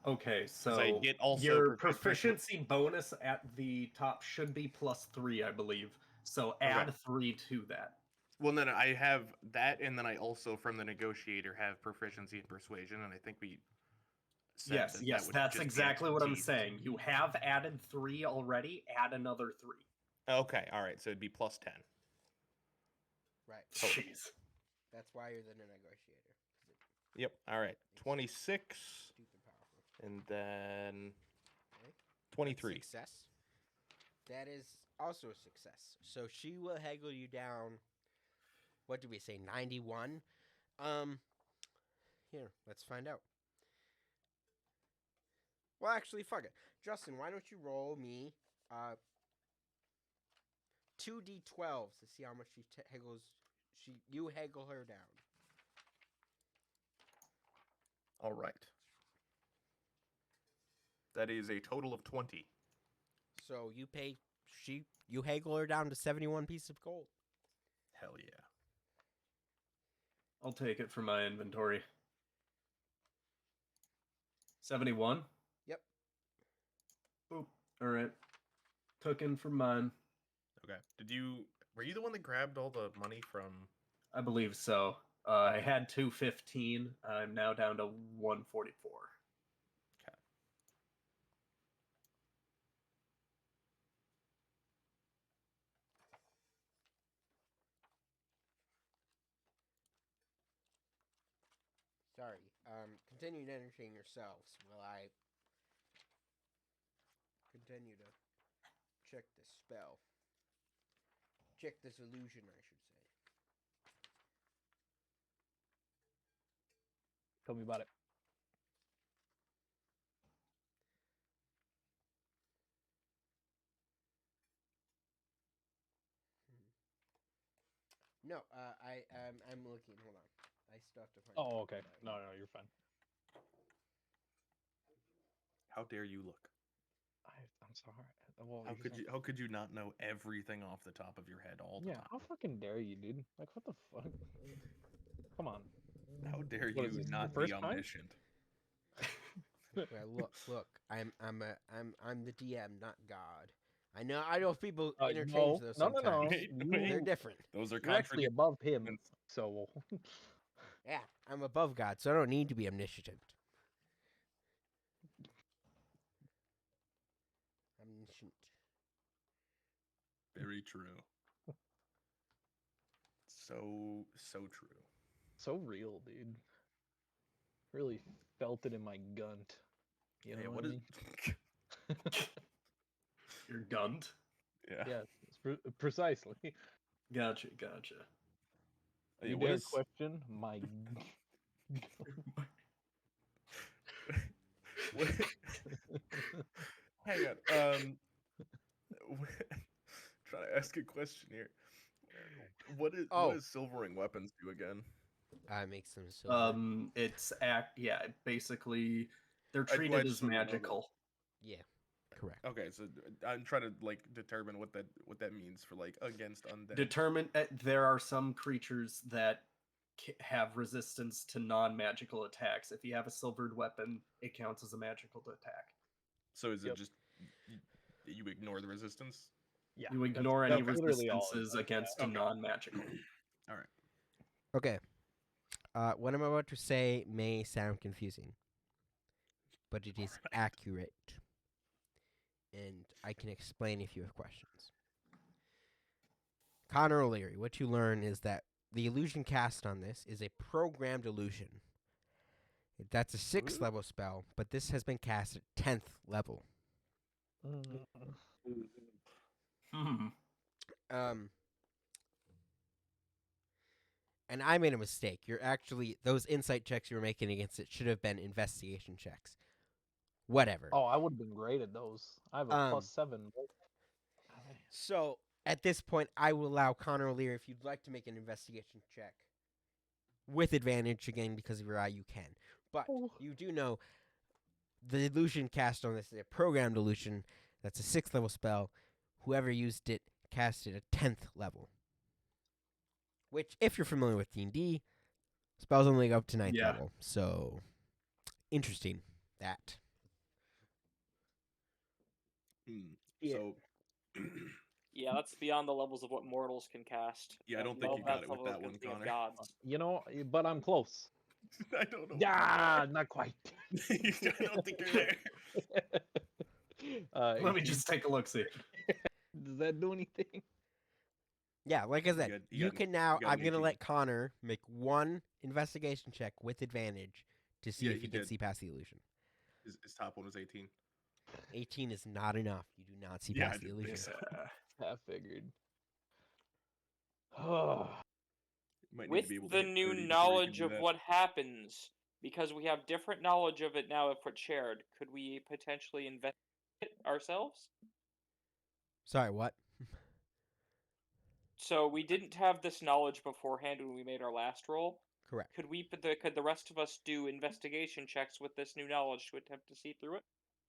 E: Okay,
B: 'Cause I
E: so
B: get also
E: your proficiency bonus at the top should be +3, I believe. So add 3 to that.
B: Well, then I have that, and then I also from the negotiator have proficiency in persuasion, and I think we. Said
E: Yes,
B: that that
E: yes,
B: would
E: that's
B: just be
E: exactly what I'm
B: expertise.
E: saying. You have added 3 already. Add another 3.
B: Okay, all right, so it'd be +10.
A: Right.
E: Jeez.
A: That's why you're the negotiator. 'Cause it
B: Yep. All right,
A: makes you
B: 26,
A: stupid powerful.
B: and then
A: Okay.
B: 23.
A: Success. That is also a success. So she will haggle you down. What did we say? 91. Here, let's find out. Well, actually, fuck it. Justin, why don't you roll me 2d12s to see how much she haggles. You haggle her down.
B: All right. That is a total of 20.
A: So you haggle her down to 71 pieces of gold.
B: Hell yeah.
E: I'll take it from my inventory. 71?
A: Yep.
E: Boop. All right. Took in from mine.
B: Okay. Were you the one that grabbed all the money from?
E: I believe so. I had 215. I'm now down to 144.
B: Okay.
A: Sorry. Continue to entertain yourselves while I continue to check this spell. Check this illusion, I should say.
D: Tell me about it.
A: No, I'm looking. Hold on. I still have to find.
D: Oh, okay. No, you're fine.
B: How dare you look?
D: I'm sorry. Well,
B: How could you not know everything off the top of your head all the
D: Yeah,
B: time?
D: how fucking dare you, dude? Like, what the fuck? Come on.
B: How dare
D: What is
B: you
D: this,
B: not
D: your
B: be
D: first time?
B: omniscient?
A: Well, look. I'm the DM, not God. I know people interchange those
D: no.
A: sometimes.
B: Wait.
A: They're different.
B: Those are
D: You're actually
B: contradictions.
D: above him, so
A: Yeah, I'm above God, so I don't need to be omniscient. Omniscient.
B: Very true. So true.
D: so real, dude. Really felt it in my gunt. You know
B: Yeah,
D: what I mean?
E: You're gunned?
B: Yeah.
D: Yeah, precisely.
E: Gotcha.
B: Hey,
D: You
B: what
D: dare
B: is-
D: question my
B: what- Hang on. Trying to ask a question here. What does silvering weapons do again?
A: Makes them so.
E: It's basically they're
B: I
E: treated
B: just
E: as
B: wanna know that.
E: magical.
A: Yeah, correct.
B: Okay, so I'm trying to determine what that means for against undead.
E: Determine there are some creatures that have resistance to non-magical attacks. If you have a silvered weapon, it counts as a magical attack.
B: So is it
D: Yep.
B: just you ignore the resistance?
D: Yeah,
E: You ignore any
D: that's literally all it
E: resistances
D: does,
E: against
B: yeah. Okay.
E: non-magical.
B: All right.
A: Okay. What I'm about to say may sound confusing, but it is accurate, and I can explain if you have questions. Connor O'Leary, what you learn is that the illusion cast on this is a programmed illusion. That's a 6th level spell, but this has been cast at 10th level.
E: Hmm.
A: And I made a mistake. You're actually, those insight checks you were making against it should have been investigation checks. Whatever.
D: Oh, I would have been great at those. I have a +7.
A: So at this point, I will allow Connor O'Leary, if you'd like to make an investigation check with advantage again because of your eye, you can. But you do know the illusion cast on this is a programmed illusion. That's a 6th level spell. Whoever used it cast it at 10th level. Which, if you're familiar with D&D, spells only go up to 9th level. So, interesting, that.
B: So,
C: Yeah, that's beyond the levels of what mortals can cast.
B: yeah, I don't think you got it with that one, Connor.
C: Gods.
D: You know, but I'm close.
B: I don't know.
D: Yeah, not quite.
B: I don't think you're there.
E: Let me just take a look, see.
D: Does that do anything?
A: Yeah, like I said, you can now.
B: got
A: I'm
B: an
A: going to
B: 18.
A: let Connor make one investigation check with advantage to see
B: Yeah,
A: if he can see past the illusion.
B: His top one was 18.
A: 18 is not enough. You do not see past the illusion.
D: I figured.
B: Might need
C: With
B: to be able to
C: the
B: hit
C: new
B: 30 before you can
C: knowledge
B: do
C: of
B: that.
C: what happens, because we have different knowledge of it now if it's shared, could we potentially investigate it ourselves?
A: Sorry, what?
C: So we didn't have this knowledge beforehand when we made our last roll.
A: Correct.
C: Could the rest of us do investigation checks with this new knowledge to attempt to see through it?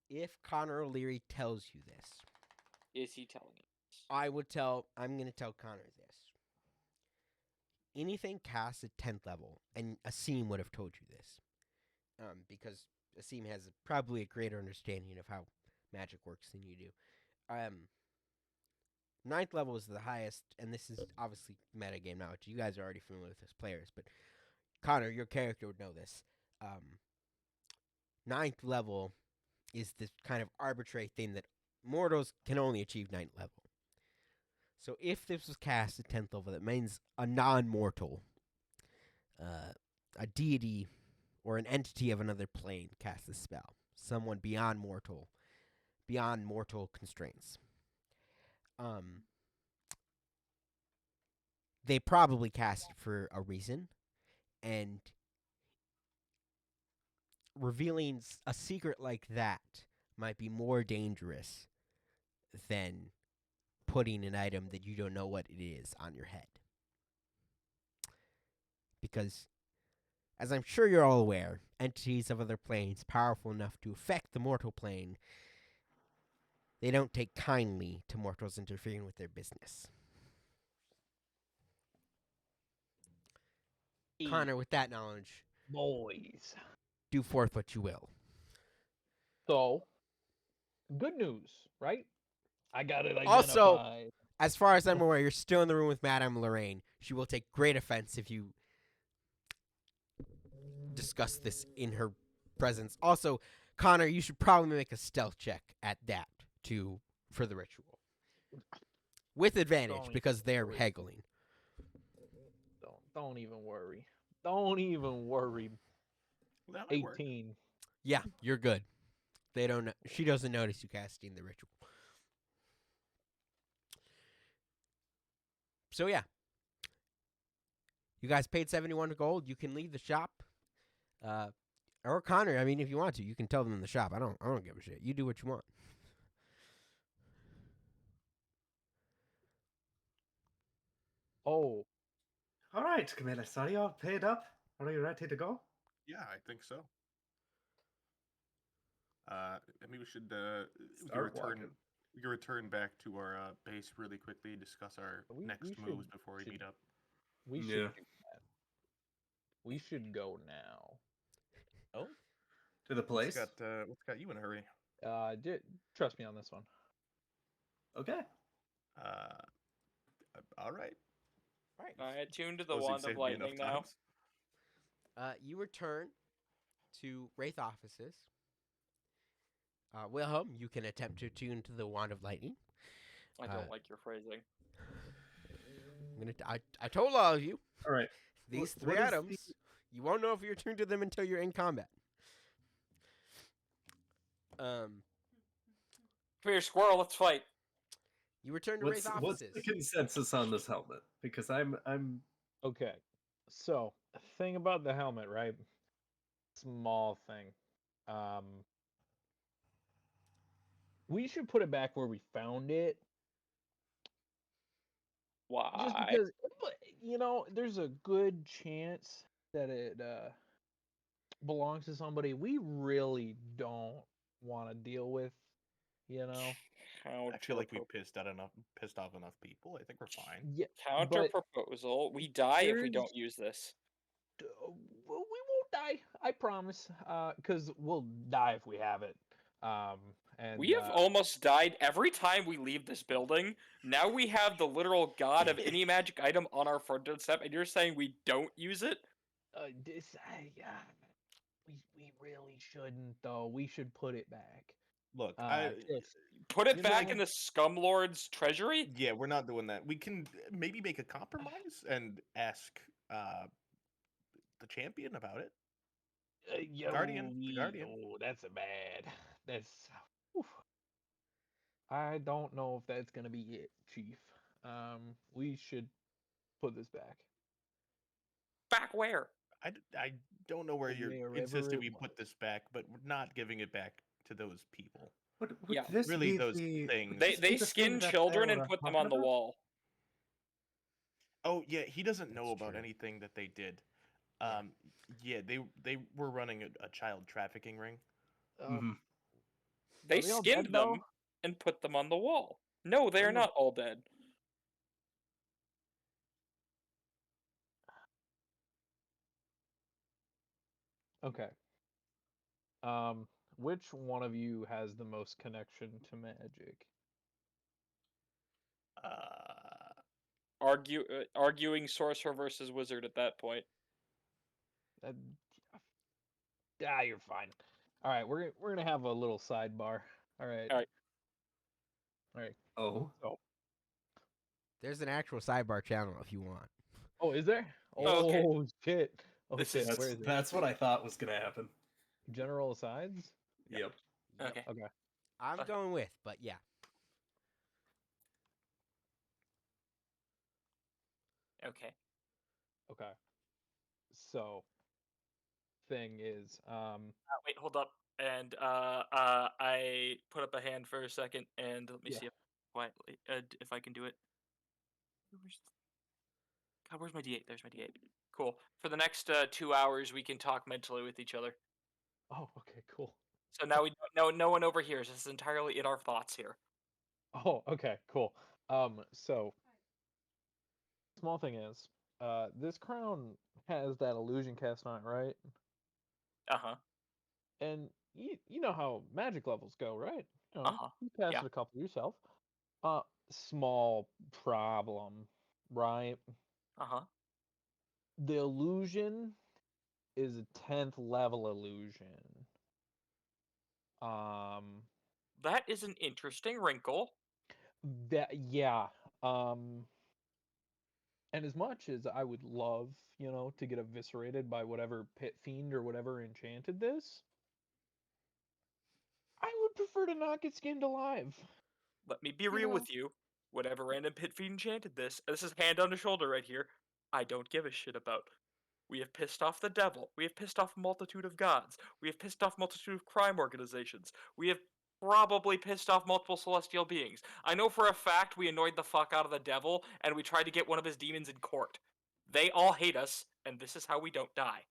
A: If Connor O'Leary tells you this,
C: Is he telling us?
A: I'm going to tell Connor this. Anything cast at 10th level, and Asim would have told you this, because Asim has probably a greater understanding of how magic works than you do. 9th level is the highest, and this is obviously metagame knowledge. You guys are already familiar with this players, but Connor, your character would know this. 9th level is this kind of arbitrary thing that mortals can only achieve 9th level. So if this was cast at 10th level, that means a non-mortal, a deity, or an entity of another plane cast this spell. Someone beyond mortal constraints. They probably cast it for a reason, and revealing a secret like that might be more dangerous than putting an item that you don't know what it is on your head. Because, as I'm sure you're all aware, entities of other planes powerful enough to affect the mortal plane, they don't take kindly to mortals interfering with their business. Connor, with that knowledge,
D: Boys.
A: do forth what you will.
D: So, good news, right? I got it identified.
A: Also, as far as I'm aware, you're still in the room with Madame Lorraine. She will take great offense if you discuss this in her presence. Also, Connor, you should probably make a stealth check at that for the ritual. With advantage, because they're haggling.
D: Don't even worry. Don't even worry.
B: That might work.
D: 18.
A: Yeah, you're good. They don't. She doesn't notice you casting the ritual. So yeah, you guys paid 71 gold. You can leave the shop, or Connor. I mean, if you want to, you can tell them in the shop. I don't give a shit. You do what you want.
D: Oh,
E: All right, Camilla, are you all paid up? Are you ready to go?
B: Yeah, I think so. I mean, we should we
E: Start walking.
B: can return back to our base really quickly, discuss our next moves before we meet up.
D: we should do that. We should go now. Oh?
E: To the place?
B: What's got you in a hurry?
D: Trust me on this one.
E: Okay.
B: All right.
C: I attuned to the
B: Suppose you've
C: wand
B: saved
C: of
B: me enough
C: lightning now.
B: times.
A: You return to Wraith offices. Wilhelm, you can attempt to attune to the wand of lightning.
C: I don't like your phrasing.
A: I told all of you
F: All right.
A: these
F: What-
A: three
F: what is
A: items. You won't know if you're tuned to them until you're in combat.
C: Come here, squirrel. Let's fight.
A: You return to
F: What's
A: Wraith
F: what's
A: offices.
F: the consensus on this helmet? Because I'm
D: Okay. So, thing about the helmet, right? Small thing. We should put it back where we found it. Just
C: Why?
D: because, there's a good chance that it belongs to somebody we really don't want to deal with,
B: I feel like we
C: Counter
B: pissed off enough people. I think we're fine.
D: Yeah,
C: counter
D: but
C: proposal. We die if we
D: there's-
C: don't use this.
D: well, we won't die, I promise. Because we'll die if we have it. And
C: We have almost died every time we leave this building. Now we have the literal god of any magic item on our front step, and you're saying we don't use it?
D: we really shouldn't though. We should put it back.
B: Look,
D: Just
C: Put it
D: You
C: back
D: know-
C: in the Scumlord's treasury?
B: yeah, we're not doing that. We can maybe make a compromise and ask the champion about it. Guardian, the Guardian.
D: That's a bad. That's. Oof. I don't know if that's gonna be it, Chief. We should put this back.
C: Back where?
B: I don't know where you're
D: Wherever
B: insisting
D: it
B: we
D: was.
B: put this back, but we're not giving it back to those people.
F: would
C: Yeah,
F: this
B: really
F: be
B: those
F: the,
B: things.
F: would this be
C: They
F: the thing
C: skin
F: that
C: children
F: they
C: and
F: were
C: put them
F: talking
C: on the
F: about?
C: wall.
B: Oh yeah, he doesn't know
F: That's
B: about
F: true.
B: anything that they did. Yeah, they were running a child trafficking ring.
F: Mhm.
C: They
D: Are they all
C: skinned
D: dead, though?
C: them and put them on the wall. No, they
D: Are
C: are
D: they-
C: not all dead.
D: Okay. Which one of you has the most connection to magic?
C: Arguing sorcerer versus wizard at that point.
D: Uh, you're fine. All right, we're gonna have a little sidebar. All right.
C: All right.
D: All right.
F: Oh,
A: There's an actual sidebar channel if you want.
D: Oh, is there?
C: Oh, okay.
D: Oh shit. Oh
C: This
D: shit.
C: is-
D: Where is it?
E: That's what I thought was gonna happen.
D: General asides?
F: yep.
A: Yep.
C: Okay.
D: Okay.
A: I'm going with, but yeah.
C: Okay.
D: Okay. So, thing is,
C: Wait, hold up. And I put up a hand for a second, and let me
D: Yeah.
C: see if I can do it. God, where's my D8? There's my D8. Cool. For the next 2 hours, we can talk mentally with each other.
D: oh, okay, cool.
C: So now no one overhears. This is entirely in our thoughts here.
D: Oh, okay, cool. So small thing is, this crown has that illusion cast on it, right?
C: Uh-huh.
D: And you know how magic levels go, right?
C: Uh-huh.
D: You cast
C: Yeah.
D: a couple yourself. Small problem, right?
C: Uh-huh.
D: The illusion is a 10th level illusion.
C: That is an interesting wrinkle.
D: Yeah. And as much as I would love, to get eviscerated by whatever pit fiend or whatever enchanted this, I would prefer to not get skinned alive.
C: Let me be real
D: know.
C: with you. Whatever random pit fiend enchanted this, and this is hand on the shoulder right here, I don't give a shit about. We have pissed off the devil. We have pissed off a multitude of gods. We have pissed off a multitude of crime organizations. We have probably pissed off multiple celestial beings. I know for a fact we annoyed the fuck out of the devil, and we tried to get one of his demons in court. They all hate us, and this is how we don't die.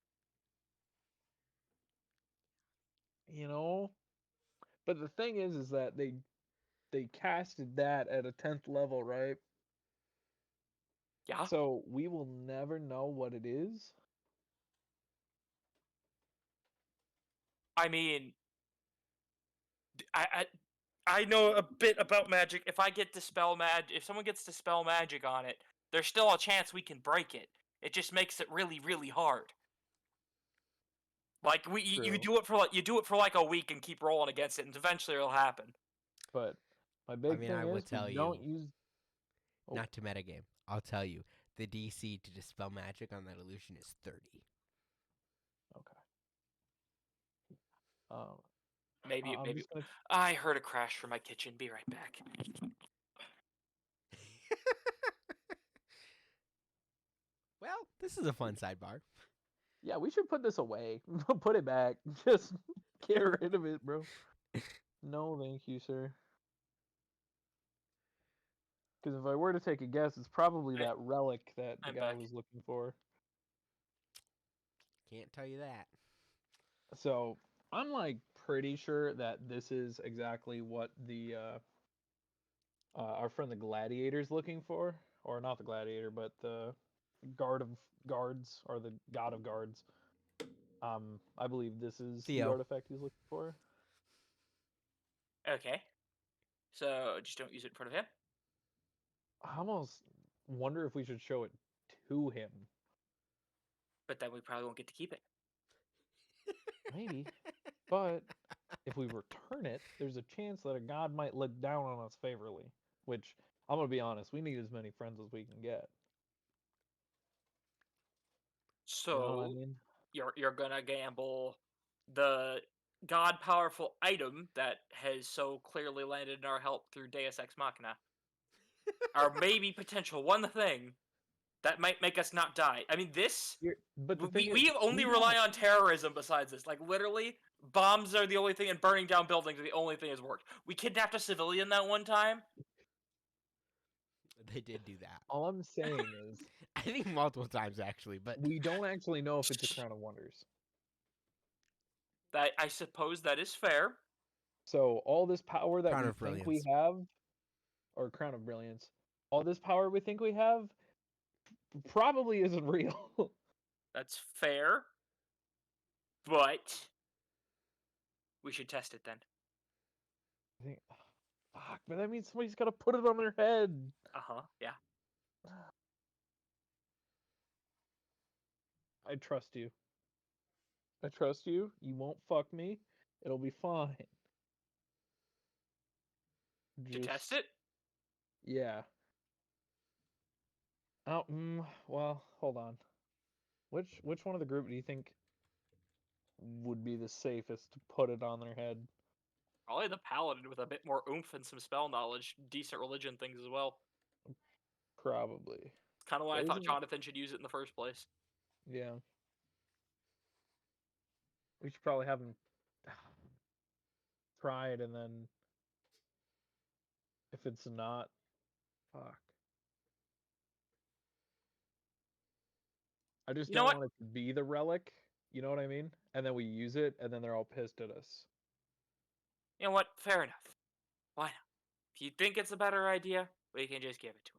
D: But the thing is that they casted that at a 10th level, right?
C: Yeah?
D: So we will never know what it is.
C: I mean, I know a bit about magic. If someone gets dispel magic on it, there's still a chance we can break it. It just makes it really, really hard. Like you
D: True.
C: do it for like a week and keep rolling against it, and eventually it'll happen.
D: But my big
A: mean,
D: thing
A: I would
D: is
A: tell
D: we don't
A: you-
D: use. Oh.
A: Not to metagame. I'll tell you. The DC to dispel magic on that illusion is 30.
D: Okay.
C: Maybe.
D: I'm just gonna.
C: I heard a crash from my kitchen. Be right back.
A: Well, this is a fun sidebar.
D: Yeah, we should put this away. Put it back. Just get rid of it, bro. No, thank you, sir. Because if I were to take a guess, it's probably that relic that the
C: I'm
D: guy
C: back.
D: was looking for.
A: Can't tell you that.
D: So I'm like pretty sure that this is exactly what the our friend the gladiator's looking for, or not the gladiator, but the guard of guards or the god of guards. I believe this is the
A: Theo.
D: artifact he's looking for.
C: Okay. So just don't use it in front of him.
D: I almost wonder if we should show it to him.
C: But then we probably won't get to keep it.
D: Maybe. But if we return it, there's a chance that a god might look down on us favorably. Which, I'm going to be honest, we need as many friends as we can get.
C: So
D: You know what I mean?
C: you're gonna gamble the god powerful item that has so clearly landed in our help through Deus Ex Machina, or maybe potential one thing that might make us not die. I mean, this
D: But the thing
C: we
D: is,
C: only
D: we
C: rely
D: don't-
C: on terrorism. Besides this, like literally, bombs are the only thing, and burning down buildings are the only thing that's worked. We kidnapped a civilian that one time.
A: They did do that.
D: All I'm saying is,
A: I think multiple times actually, but
D: we don't actually know if it's a Crown of Wonders.
C: That I suppose that is fair.
D: So all this power that
A: Crown
D: we
A: of
D: think we
A: Brilliance.
D: have, or Crown of Brilliance, all this power we think we have, probably isn't real.
C: That's fair. But we should test it then.
D: I think, fuck, but that means somebody's got to put it on their head.
C: Yeah.
D: I trust you. I trust you. You won't fuck me. It'll be fine.
C: To test it?
D: Yeah. Oh, well, hold on. Which one of the group do you think would be the safest to put it on their head?
C: Probably the paladin with a bit more oomph and some spell knowledge, decent religion things as well.
D: Probably.
C: It's kind of why I
D: But
C: thought
D: isn't it-
C: Jonathan should use it in the first place.
D: Yeah. We should probably have him try it, and then if it's not, fuck. I just
C: You know
D: don't
C: what?
D: want it to be the relic. You know what I mean? And then we use it, and then they're all pissed at us.
C: You know what? Fair enough. Why not? If you think it's a better idea, we can just give it to him,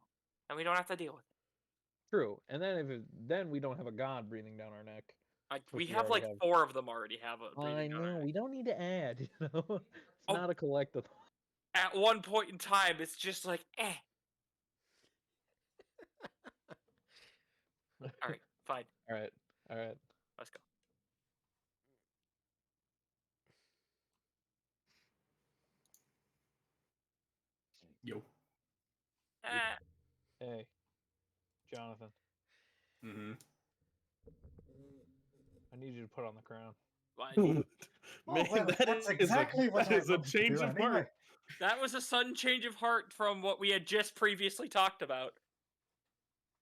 C: and we don't have to deal with it.
D: True. And then then we don't have a god breathing down our neck.
C: Like
D: Which
C: we
D: we
C: have
D: already
C: like
D: have.
C: 4 of them already have a
D: I
C: breathing down our
D: know.
C: neck.
D: We don't need to add. You know, it's
C: Oh.
D: not a collectible.
C: At one point in time, it's just like, eh. All right, fine.
D: All right. All right.
C: Let's go.
E: Yo.
D: Hey, Jonathan.
E: Mm-hmm.
D: I need you to put on the crown.
C: Fine.
E: Man, that's exactly what
B: that
E: I
B: is a
E: wanted to
B: change
E: do
B: of
E: anyway.
B: heart.
C: That was a sudden change of heart from what we had just previously talked about.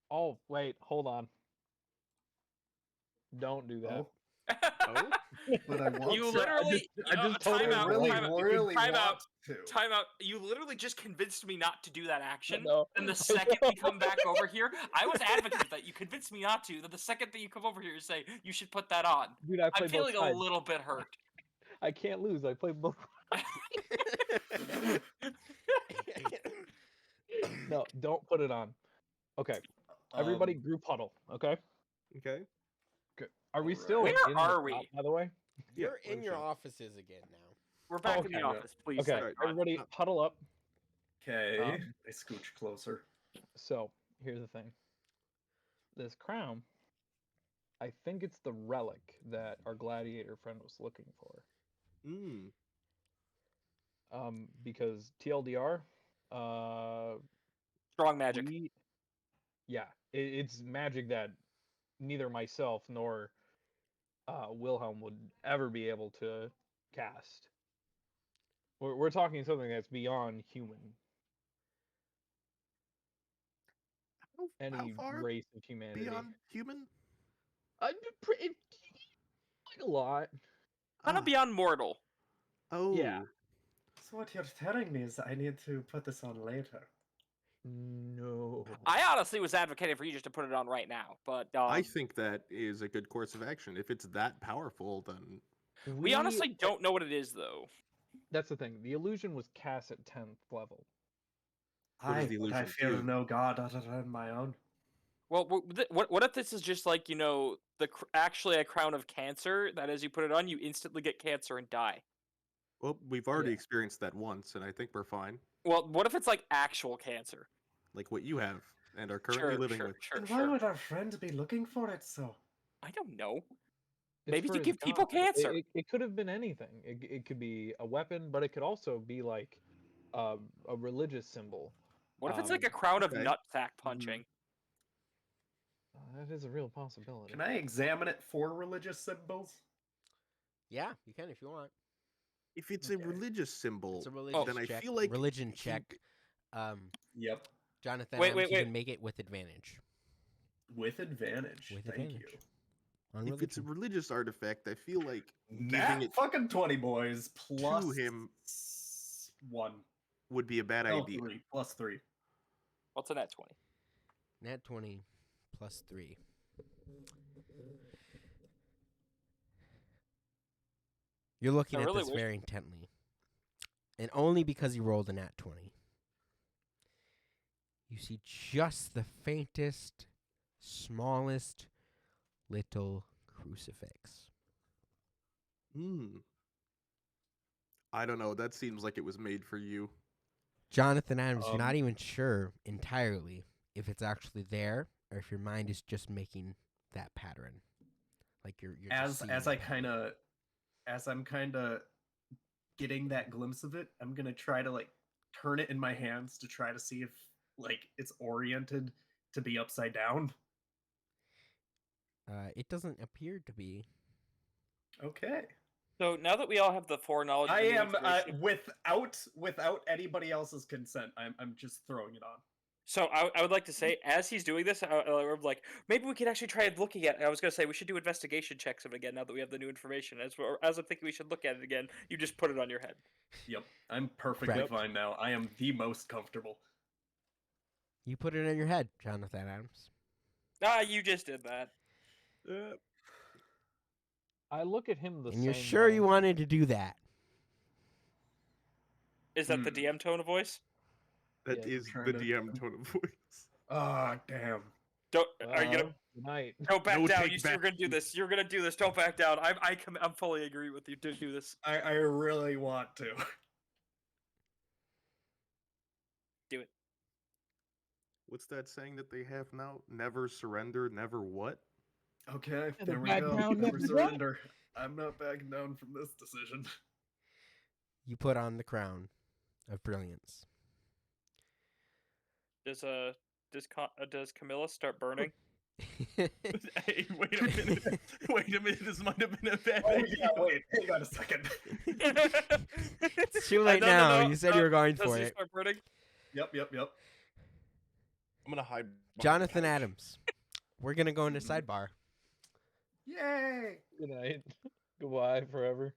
D: Oh, wait. Hold on. Don't do that.
E: Oh, but I want
C: You
E: to.
C: literally.
D: I just
C: time
D: totally
C: out.
E: really,
C: Time out.
E: really
C: Time out.
E: want to.
C: Time out. You literally just convinced me not to do that action.
D: know.
C: And the second we come back over here, I was advocating that you convinced me not to. That the second that you come over here, you say you should put that on.
D: Dude, I play
C: I'm feeling
D: both
C: a
D: sides.
C: little bit hurt.
D: I can't lose. I play both. No, don't put it on. Okay. Everybody group huddle, okay?
B: Okay.
D: Good. Are we
E: Alright.
D: still
C: Where
D: in the
C: are we?
D: shop, by the way?
A: You're
B: Yeah,
A: in your
B: sure.
A: offices again now.
C: We're back in
D: Okay.
C: the office, please.
D: Okay,
C: thank God.
D: everybody huddle up.
E: Okay,
D: Um,
E: I scooch closer.
D: So, here's the thing. This crown, I think it's the relic that our gladiator friend was looking for.
B: Mm.
D: Because TLDR,
C: Strong magic.
D: yeah, it's magic that neither myself nor Wilhelm would ever be able to cast. We're talking something that's beyond human.
B: How
D: Any
B: far
D: race of humanity.
B: beyond human?
D: Like a lot.
C: Kind of beyond mortal.
B: Oh.
D: Yeah.
F: So what you're telling me is I need to put this on later.
D: No.
C: I honestly was advocating for you just to put it on right now, but
B: I think that is a good course of action. If it's that powerful, then
C: we honestly don't know what it is, though.
D: That's the thing. The illusion was cast at 10th level.
B: What does the
F: But I
B: illusion
F: fear
B: do?
F: no god other than my own.
C: Well, what if this is just like, actually a crown of cancer, that as you put it on, you instantly get cancer and die?
B: Well, we've already
D: Yeah.
B: experienced that once, and I think we're fine.
C: Well, what if it's like actual cancer?
B: Like what you have and are currently living with.
F: And why would our friend be looking for it so?
C: I don't know.
D: It's
C: Maybe
D: for
C: to
D: his
C: give people
D: god.
C: cancer.
D: It could have been anything. It could be a weapon, but it could also be like a religious symbol.
C: What if it's like a crown of
B: okay.
C: nutsack punching?
D: That is a real possibility.
F: Can I examine it for religious symbols?
A: Yeah, you can if you want.
B: If it's
F: Okay.
B: a religious symbol,
A: It's a religious
B: then I
A: check.
B: feel like
A: religion
B: he-
A: check.
F: Yep.
A: Jonathan,
C: Wait,
A: Adams,
C: wait,
A: you
C: wait.
A: can make it with advantage.
F: With advantage.
A: With
F: Thank
A: advantage.
F: you.
A: On
B: if it's a
A: religion.
B: religious artifact, I feel like giving
F: Nat
B: it
F: fucking 20 boys plus
B: to him
F: 1.
B: would be a bad
F: No,
B: idea.
F: 3 plus 3.
C: What's a nat 20?
A: Nat 20 plus 3. You're looking
C: I
A: at
C: really
A: this
C: wish-
A: very intently. And only because you rolled a nat 20. You see just the faintest, smallest little crucifix.
B: I don't know. That seems like it was made for you.
A: Jonathan Adams, you're not even sure entirely if it's actually there or if your mind is just making that pattern. Like you're just seeing it.
F: As I'm kind of getting that glimpse of it, I'm gonna try to like turn it in my hands to try to see if like it's oriented to be upside down.
A: It doesn't appear to be.
F: Okay.
C: So now that we all have the foreknowledge,
F: I
C: of the new
F: am
C: information-
F: without anybody else's consent. I'm just throwing it on.
C: So I would like to say, as he's doing this, I'm like, maybe we could actually try looking at it. I was going to say, we should do investigation checks of it again now that we have the new information. As I'm thinking we should look at it again, you just put it on your head.
F: Yep, I'm perfectly
A: Correct.
F: fine now. I am the most comfortable.
A: You put it in your head, Jonathan Adams.
C: Ah, you just did that.
D: I look at him the same
A: And you're sure
D: way.
A: you wanted to do that.
C: Is that the DM tone of voice?
B: That
D: Yeah,
B: is
F: trying
B: the
F: to-
B: DM tone of voice.
F: Ah, damn.
C: Don't are you gonna
D: Well, good night.
C: don't back
B: No
C: down?
B: take
C: You said you're gonna do this. You're gonna do this. Don't back down. I'm fully agree with you to do this.
F: I really want to.
C: Do it.
B: What's that saying that they have now? Never surrender, never what?
F: Okay,
D: Never
F: there we
D: back
F: go.
D: down,
F: Never
D: never
F: surrender. I'm not backing down from this decision.
A: You put on the crown of brilliance.
C: Does Camilla start burning?
B: Hey, wait a minute. Wait a minute. This might have been a bad
F: Oh
B: idea.
F: yeah, wait, hang on a second.
A: It's too late now. You said you were going
C: Does
A: for
C: he
A: it.
C: start burning?
F: Yep.
B: I'm gonna hide. behind the
A: Jonathan
B: couch.
A: Adams. We're going to go into sidebar.
F: Yay!
D: Good night. Goodbye forever.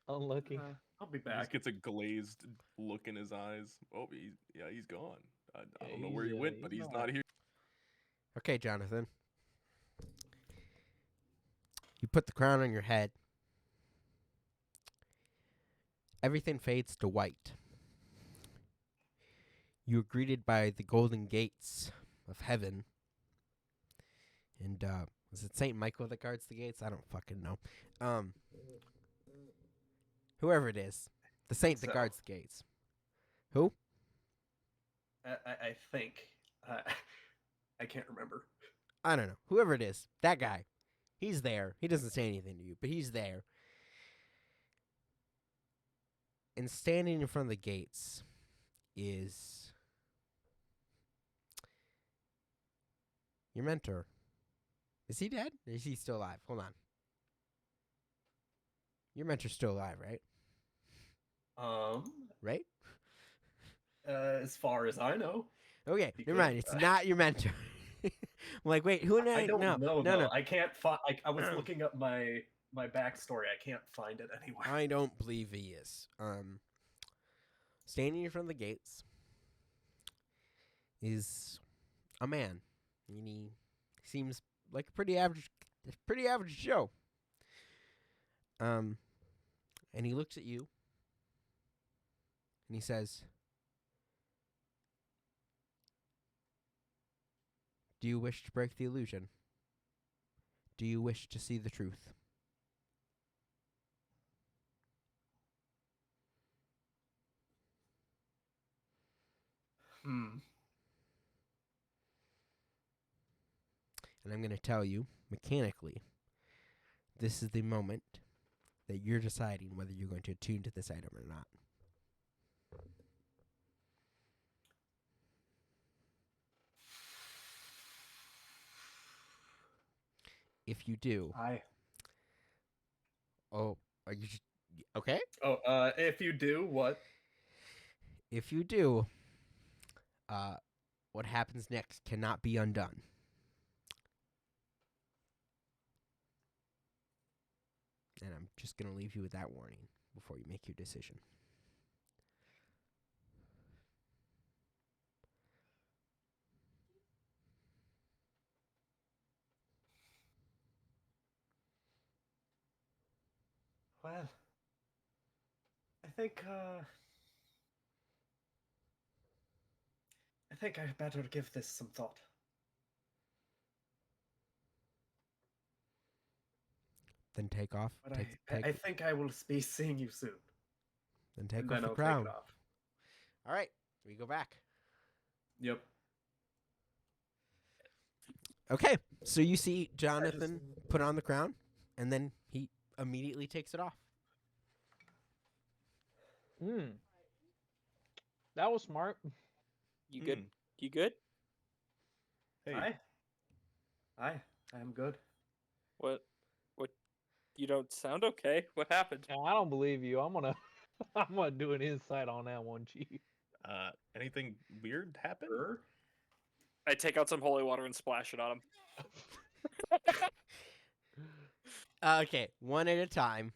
D: Unlucky.
F: I'll be
B: He just
F: back.
B: gets a glazed look in his eyes. Oh, he's gone. I don't know
D: Yeah,
B: where he went, but he's not here.
A: Okay, Jonathan. You put the crown on your head. Everything fades to white. You are greeted by the golden gates of heaven. And, is it St. Michael that guards the gates? I don't fucking know. Whoever it is. The saint that
F: So.
A: guards the gates. Who?
F: I think. I can't remember.
A: I don't know. Whoever it is. That guy. He's there. He doesn't say anything to you, but he's there. And standing in front of the gates is Your mentor. Is he dead? Or is he still alive? Hold on. Your mentor's still alive, right? Right?
F: As far as I know.
A: Okay,
F: He
A: never
F: could-
A: mind. It's not your mentor. I'm like, wait, who?
F: I don't know
A: no,
F: though.
A: no.
F: I can't find. I was looking up my backstory. I can't find it anywhere.
A: I don't believe he is. Standing in front of the gates is a man, and he seems like a pretty average Joe. And he looks at you, and he says, "Do you wish to break the illusion? Do you wish to see the truth?"
F: Hmm.
A: And I'm going to tell you, mechanically, this is the moment that you're deciding whether you're going to attune to this item or not. If you do, are you okay?
F: Oh, if you do, what?
A: If you do, what happens next cannot be undone. And I'm just going to leave you with that warning before you make your decision.
F: Well, I think I better give this some thought.
A: Then take off.
F: But
A: Take
F: I think I will be seeing you soon.
A: then take
F: And
A: off
F: then
A: the
F: I'll
A: crown.
F: take it off.
A: All right, we go back.
F: Yep.
A: Okay, so you see Jonathan put on the crown, and then he immediately takes it off.
D: That was smart.
C: You good? You good?
B: Hey,
F: I am good.
C: What? You don't sound okay. What happened?
D: I don't believe you. I'm gonna I'm gonna do an insight on that one, Chief.
B: anything weird happen?
C: I take out some holy water and splash it on him.
A: Okay, one at a time.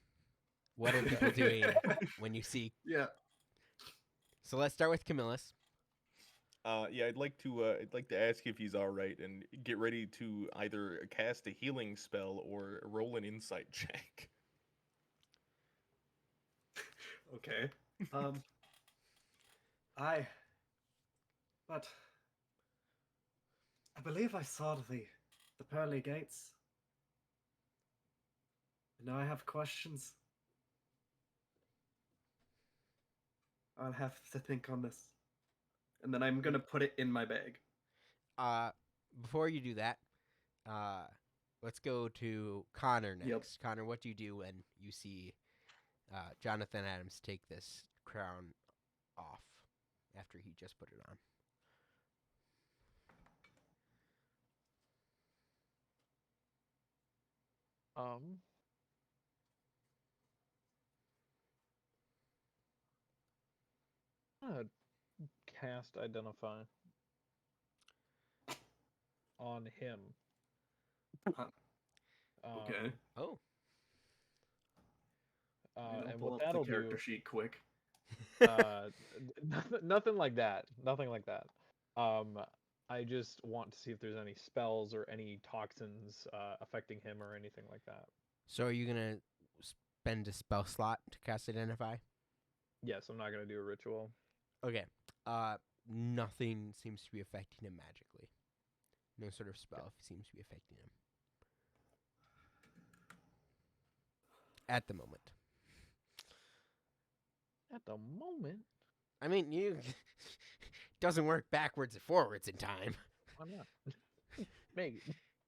A: What are people doing when you see?
F: Yeah.
A: So let's start with Camillus.
B: Yeah, I'd like to ask if he's all right and get ready to either cast a healing spell or roll an insight check.
F: Okay. But I believe I saw the pearly gates. And now I have questions. I'll have to think on this. And then I'm gonna put it in my bag.
A: Before you do that, let's go to Connor next.
F: Yep.
A: Connor, what do you do when you see Jonathan Adams take this crown off after he just put it on?
D: I'm gonna cast Identify on him.
F: Okay.
A: Oh.
D: And
F: pull
D: what
F: up
D: that'll
F: the character
D: do,
F: sheet quick.
D: nothing like that. Nothing like that. I just want to see if there's any spells or any toxins affecting him or anything like that.
A: So are you going to spend a spell slot to cast Identify?
D: Yes, I'm not gonna do a ritual.
A: Okay. Nothing seems to be affecting him magically. No sort of spell seems to be affecting him. At the moment.
D: At the moment,
A: I mean, you doesn't work backwards and forwards in time.
D: why not? Maybe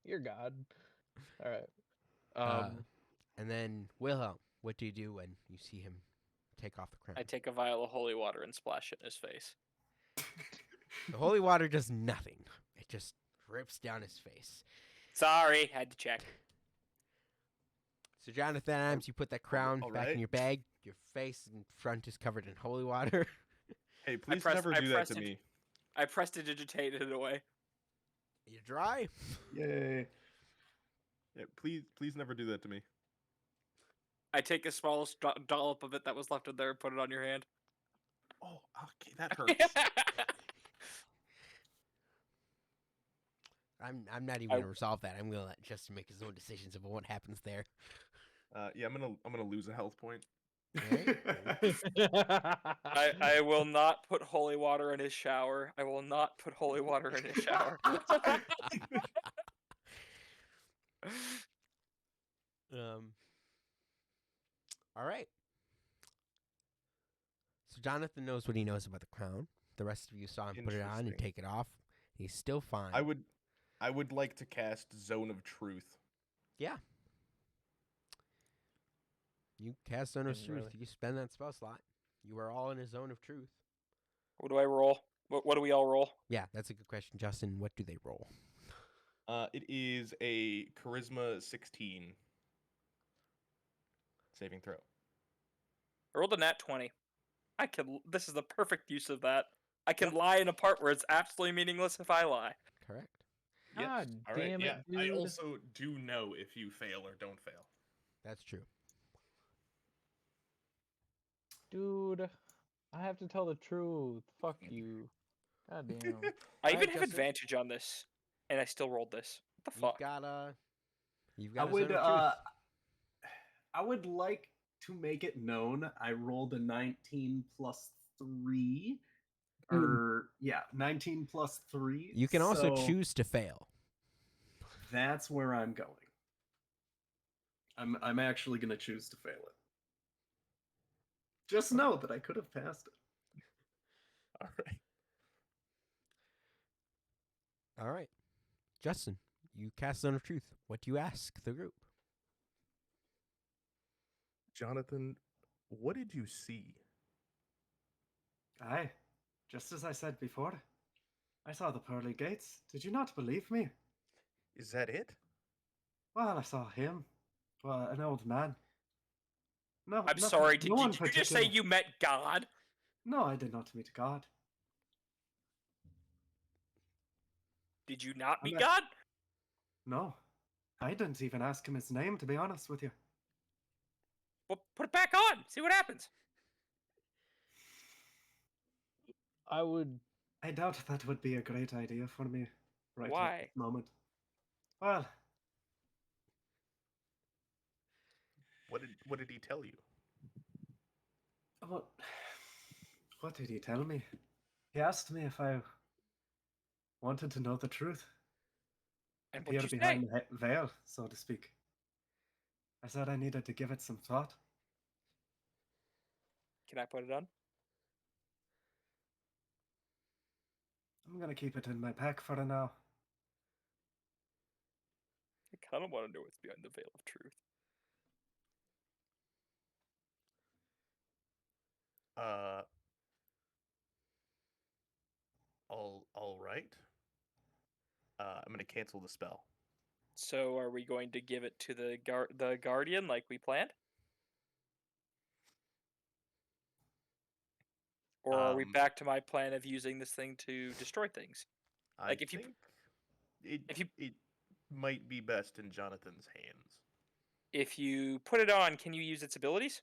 D: you're God. All right.
A: And then Wilhelm, what do you do when you see him take off the crown?
C: I take a vial of holy water and splash it in his face.
A: The holy water does nothing. It just drips down his face.
C: Sorry, had to check.
A: So Jonathan Adams, you put that crown
B: all
A: back in
B: right.
A: your bag. Your face and front is covered in holy water.
B: Hey, please
C: pressed-
B: never
C: I
B: do that
C: pressed
B: to
C: it.
B: me.
C: I prestidigitated it away.
A: You dry?
F: Yay.
B: Yeah, please never do that to me.
C: I take the smallest dollop of it that was left in there and put it on your hand.
B: Oh, okay, that hurts.
A: I'm not even gonna resolve that. I'm gonna let Justin make his own decisions about what happens there.
B: Yeah, I'm gonna lose a health point.
C: I will not put holy water in his shower. I will not put holy water in his shower.
A: All right. So Jonathan knows what he knows about the crown. The rest of you saw him put it on and
B: Interesting.
A: take it off. He's still fine.
B: I would like to cast Zone of Truth.
A: Yeah. You cast Zone of Truth.
D: Really?
A: You spend that spell slot. You are all in a zone of truth.
C: What do I roll? What do we all roll?
A: Yeah, that's a good question, Justin. What do they roll?
B: It is a Charisma 16 saving throw.
C: I rolled a nat 20. This is the perfect use of that. I can lie in a part where it's absolutely meaningless if I lie.
A: Correct.
D: God
B: All right.
D: damn it,
B: Yeah. I
D: dude.
B: also do know if you fail or don't fail.
A: That's true.
D: Dude, I have to tell the truth. Fuck you. God damn.
C: I
A: Alright,
C: even have
A: Justin.
C: advantage on this, and I still rolled this. What the
A: You've
C: fuck?
A: got You've
F: I
A: got a
F: would
A: zone of truth.
F: I would like to make it known I rolled a 19 plus 3. Or 19 plus 3.
A: You can also
F: so
A: choose to fail.
F: That's where I'm going. I'm actually gonna choose to fail it. Just know that I could have passed it.
B: All right.
A: All right. Justin, you cast Zone of Truth. What do you ask the group?
B: Jonathan, what did you see?
E: Aye, just as I said before. I saw the pearly gates. Did you not believe me?
B: Is that it?
E: Well, I saw him. Well, an old man. No,
C: I'm
E: nothing-
C: sorry, did,
E: no one
C: did you just say
E: particular.
C: you met God?
E: No, I did not meet God.
C: Did you not
E: I
C: meet
E: met-
C: God?
E: No, I didn't even ask him his name, to be honest with you.
C: Well, put it back on. See what happens.
D: I would.
E: I doubt that would be a great idea for me right
C: Why?
E: at this moment. Well,
B: What did he tell you?
E: what did he tell me? He asked me if I wanted to know the truth.
C: And
E: Peer
C: what'd you say?
E: behind the veil, so to speak. I said I needed to give it some thought.
C: Can I put it on?
E: I'm gonna keep it in my pack for now.
C: I kind of want to know what's behind the veil of truth.
B: All right. I'm gonna cancel the spell.
C: So, are we going to give it to the guardian like we planned, or are we back to my plan of using this thing to destroy things? Like, if you-
B: it might be best in Jonathan's hands.
C: If you put it on, can you use its abilities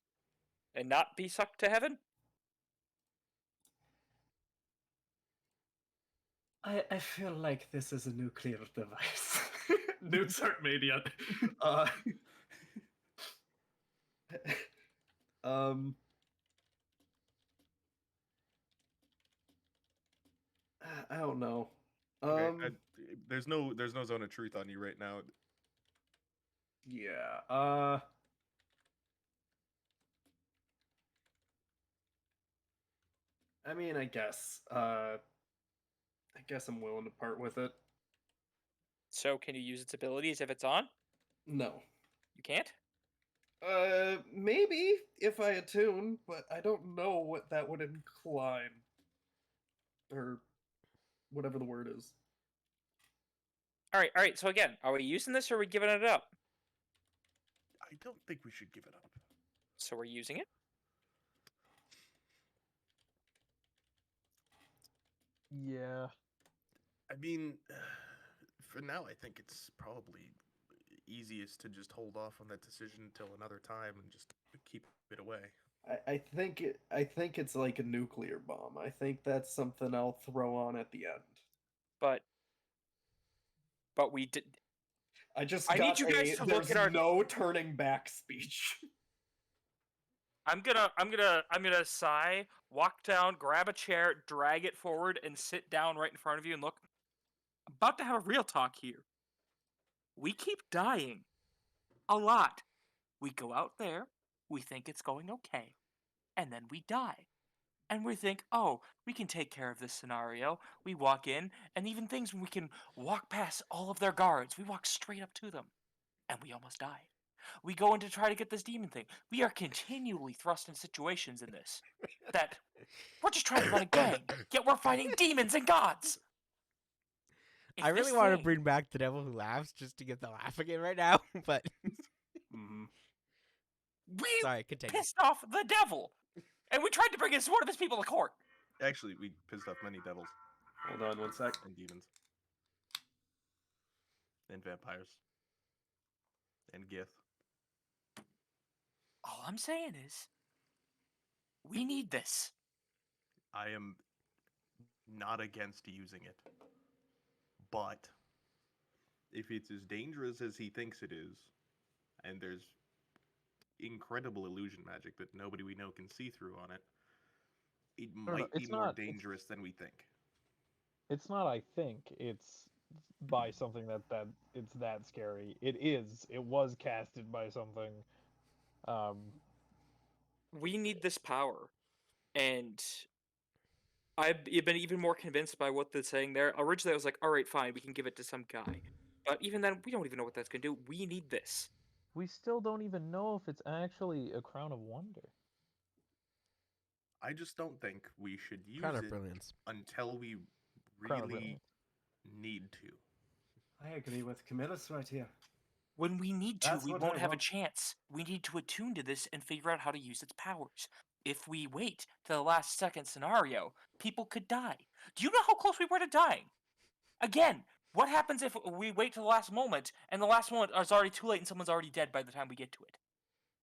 C: and not be sucked to heaven?
E: I feel like this is a nuclear device.
F: Nukes aren't made yet.
E: I don't know.
B: Okay, there's no zone of truth on you right now.
E: Yeah. I mean, I guess I'm willing to part with it.
C: So, can you use its abilities if it's on?
E: No.
C: You can't?
E: Maybe if I attune, but I don't know what that would incline. Or whatever the word is.
C: All right. So again, are we using this or are we giving it up?
B: I don't think we should give it up.
C: So we're using it.
D: Yeah.
B: I mean, for now, I think it's probably easiest to just hold off on that decision until another time and just keep it away.
E: I think it's like a nuclear bomb. I think that's something I'll throw on at the end.
C: But we did.
E: I just
C: I need
E: got
C: you guys to look
E: there's
C: at our-
E: no turning back speech.
C: I'm gonna sigh, walk down, grab a chair, drag it forward, and sit down right in front of you and look. I'm about to have a real talk here. We keep dying. A lot. We go out there, we think it's going okay, and then we die. And we think, oh, we can take care of this scenario. We walk in, and even things when we can walk past all of their guards, we walk straight up to them, and we almost die. We go in to try to get this demon thing. We are continually thrust in situations in this that we're just trying to run a gang, yet we're fighting demons and gods. If
A: I really
C: this
A: want to
C: thing-
A: bring back the devil who laughs just to get the laugh again right now, but
C: we
A: sorry, continue.
C: pissed off the devil, and we tried to bring one of his people to court.
B: Actually, we pissed off many devils
F: Hold on one sec.
B: and demons and vampires and Gith.
C: All I'm saying is, we need this.
B: I am not against using it, but if it's as dangerous as he thinks it is, and there's incredible illusion magic that nobody we know can see through on it, it
D: no,
B: might be
D: it's
B: more
D: not-
B: dangerous than we think.
D: It's not. I think it's by something that it's that scary. It is. It was casted by something.
C: We need this power, and I've been even more convinced by what they're saying there. Originally, I was like, all right, fine, we can give it to some guy. But even then, we don't even know what that's going to do. We need this.
D: We still don't even know if it's actually a crown of wonder.
B: I just don't think we should use
A: Crown of
B: it
A: brilliance.
B: until we
D: Crown of
B: really
D: brilliance.
B: need to.
F: I agree with Camillus right here.
C: When we need to,
F: That's
C: we
F: what
C: won't
F: I
C: have a
F: want.
C: chance. We need to attune to this and figure out how to use its powers. If we wait to the last second scenario, people could die. Do you know how close we were to dying? Again, what happens if we wait to the last moment and the last moment is already too late and someone's already dead by the time we get to it?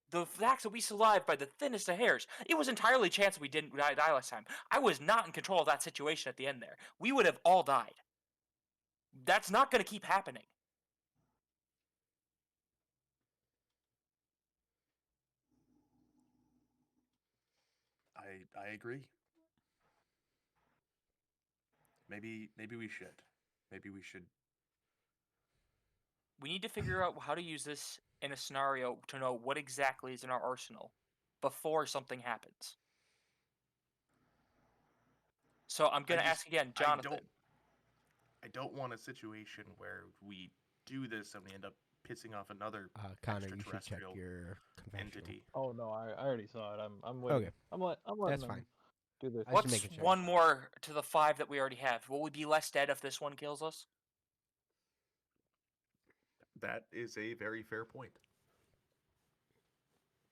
C: The fact that we survived by the thinnest of hairs, it was entirely chance we didn't die last time. I was not in control of that situation at the end there. We would have all died. That's not going to keep happening.
B: I agree. Maybe we should. Maybe we should.
C: We need to figure out how to use this in a scenario to know what exactly is in our arsenal before something happens. So I'm going to ask again, Jonathan.
B: I don't want a situation where we do this and we end up pissing off another
A: Connor, you should check
B: extraterrestrial
A: your confessional.
B: entity.
D: Oh no, I already saw it. I'm waiting.
A: Okay.
D: I'm letting
A: That's
D: them
A: fine.
D: do this.
A: I just
C: What's
A: making sure.
C: one more to the 5 that we already have? Will we be less dead if this one kills us?
B: That is a very fair point.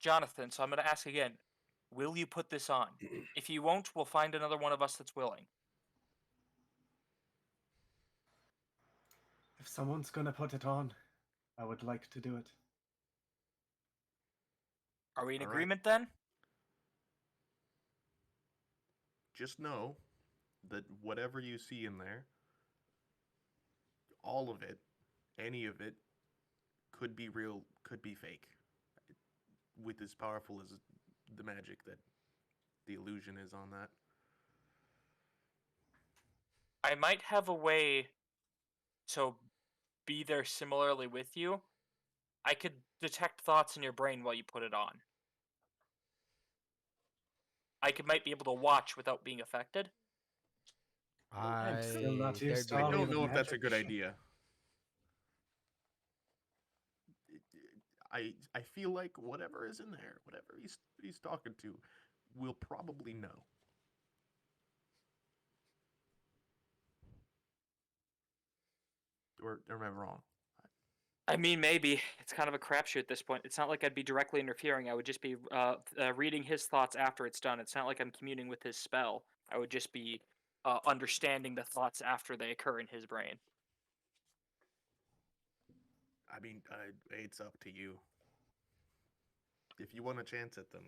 C: Jonathan, so I'm going to ask again. Will you put this on? If you won't, we'll find another one of us that's willing.
F: If someone's gonna put it on, I would like to do it.
C: Are we in
B: All right.
C: agreement then?
B: Just know that whatever you see in there, all of it, any of it, could be real, could be fake. With as powerful as the magic that the illusion is on that.
C: I might have a way to be there similarly with you. I could detect thoughts in your brain while you put it on. Might be able to watch without being affected.
F: I'm still not
A: there'd
F: used
A: be
F: to
B: I
F: all
A: no-
B: don't
F: the
B: know if that's a
F: magic.
B: good idea. I feel like whatever is in there, whatever he's talking to, we'll probably know. Or am I wrong?
C: I mean, maybe. It's kind of a crapshoot at this point. It's not like I'd be directly interfering. I would just be reading his thoughts after it's done. It's not like I'm communing with his spell. I would just be understanding the thoughts after they occur in his brain.
B: I mean, it's up to you. If you want a chance at them,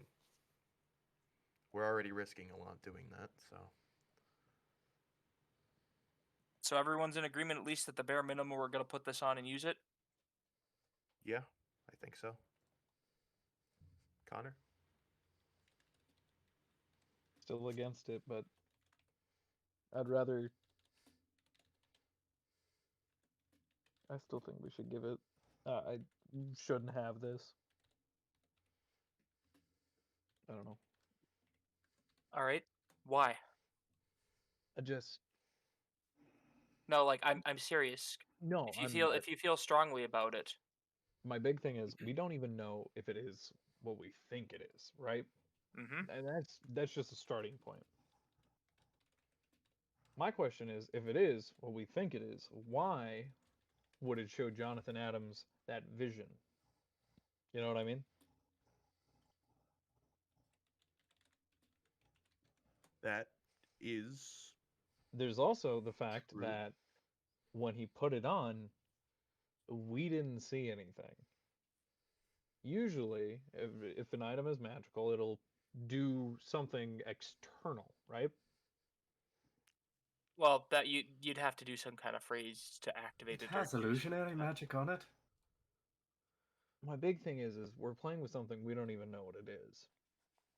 B: we're already risking a lot doing that, so.
C: So everyone's in agreement, at least at the bare minimum, we're going to put this on and use it?
B: Yeah, I think so. Connor?
D: Still against it, but I'd rather. I still think we should give it. I shouldn't have this. I don't know.
C: All right. Why?
D: I just
C: No, like I'm serious.
D: no.
C: If you feel strongly about it.
D: My big thing is we don't even know if it is what we think it is, right?
C: Mm-hmm.
D: And that's just a starting point. My question is, if it is what we think it is, why would it show Jonathan Adams that vision? You know what I mean?
B: That is.
D: There's also the fact
B: True.
D: that when he put it on, we didn't see anything. Usually, if an item is magical, it'll do something external, right?
C: Well, that you'd have to do some kind of phrase to activate
F: It
C: it. Or
F: has illusionary magic on it.
D: My big thing is we're playing with something we don't even know what it is.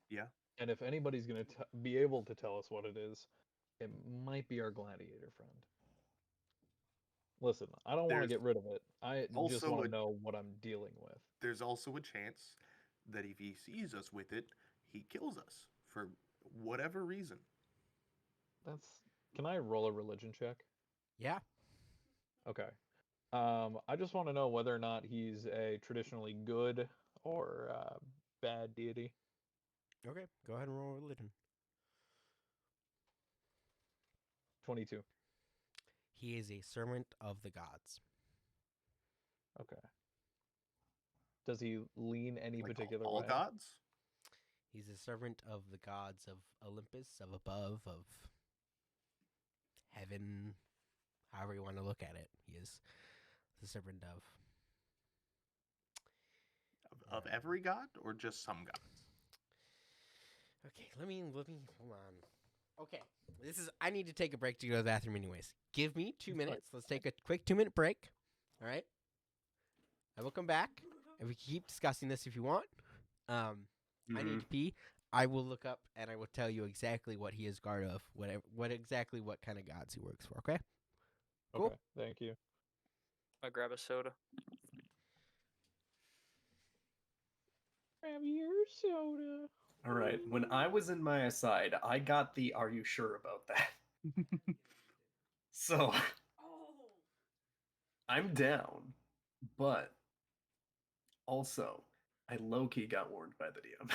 B: Yeah.
D: And if anybody's going to be able to tell us what it is, it might be our gladiator friend. Listen, I don't want to
B: There's
D: get rid of it. I just
B: also
D: want
B: a-
D: to know what I'm dealing with.
B: There's also a chance that if he sees us with it, he kills us for whatever reason.
D: Can I roll a religion check?
A: Yeah.
D: Okay. I just want to know whether or not he's a traditionally good or bad deity.
A: Okay. Go ahead and roll religion.
D: 22.
A: He is a servant of the gods.
D: Okay. Does he lean any
B: Like
D: particular
B: all
D: way?
B: gods?
A: He's a servant of the gods of Olympus, of above, of heaven, however you want to look at it. He is the servant of.
B: Of every god or just some gods?
A: Okay, let me hold on. Okay, I need to take a break to go to the bathroom anyways. Give me 2 minutes. Let's take a quick 2-minute break. All right. I will come back and we can keep discussing this if you want. I need to pee. I will look up and I will tell you exactly what he is guard of, what kind of gods he works for. Okay. Cool.
D: Okay, thank you.
C: I grab a soda.
D: Grab your soda.
F: All right. When I was in my aside, I got the "Are you sure about that?" So I'm down, but also I low-key got warned by the DM.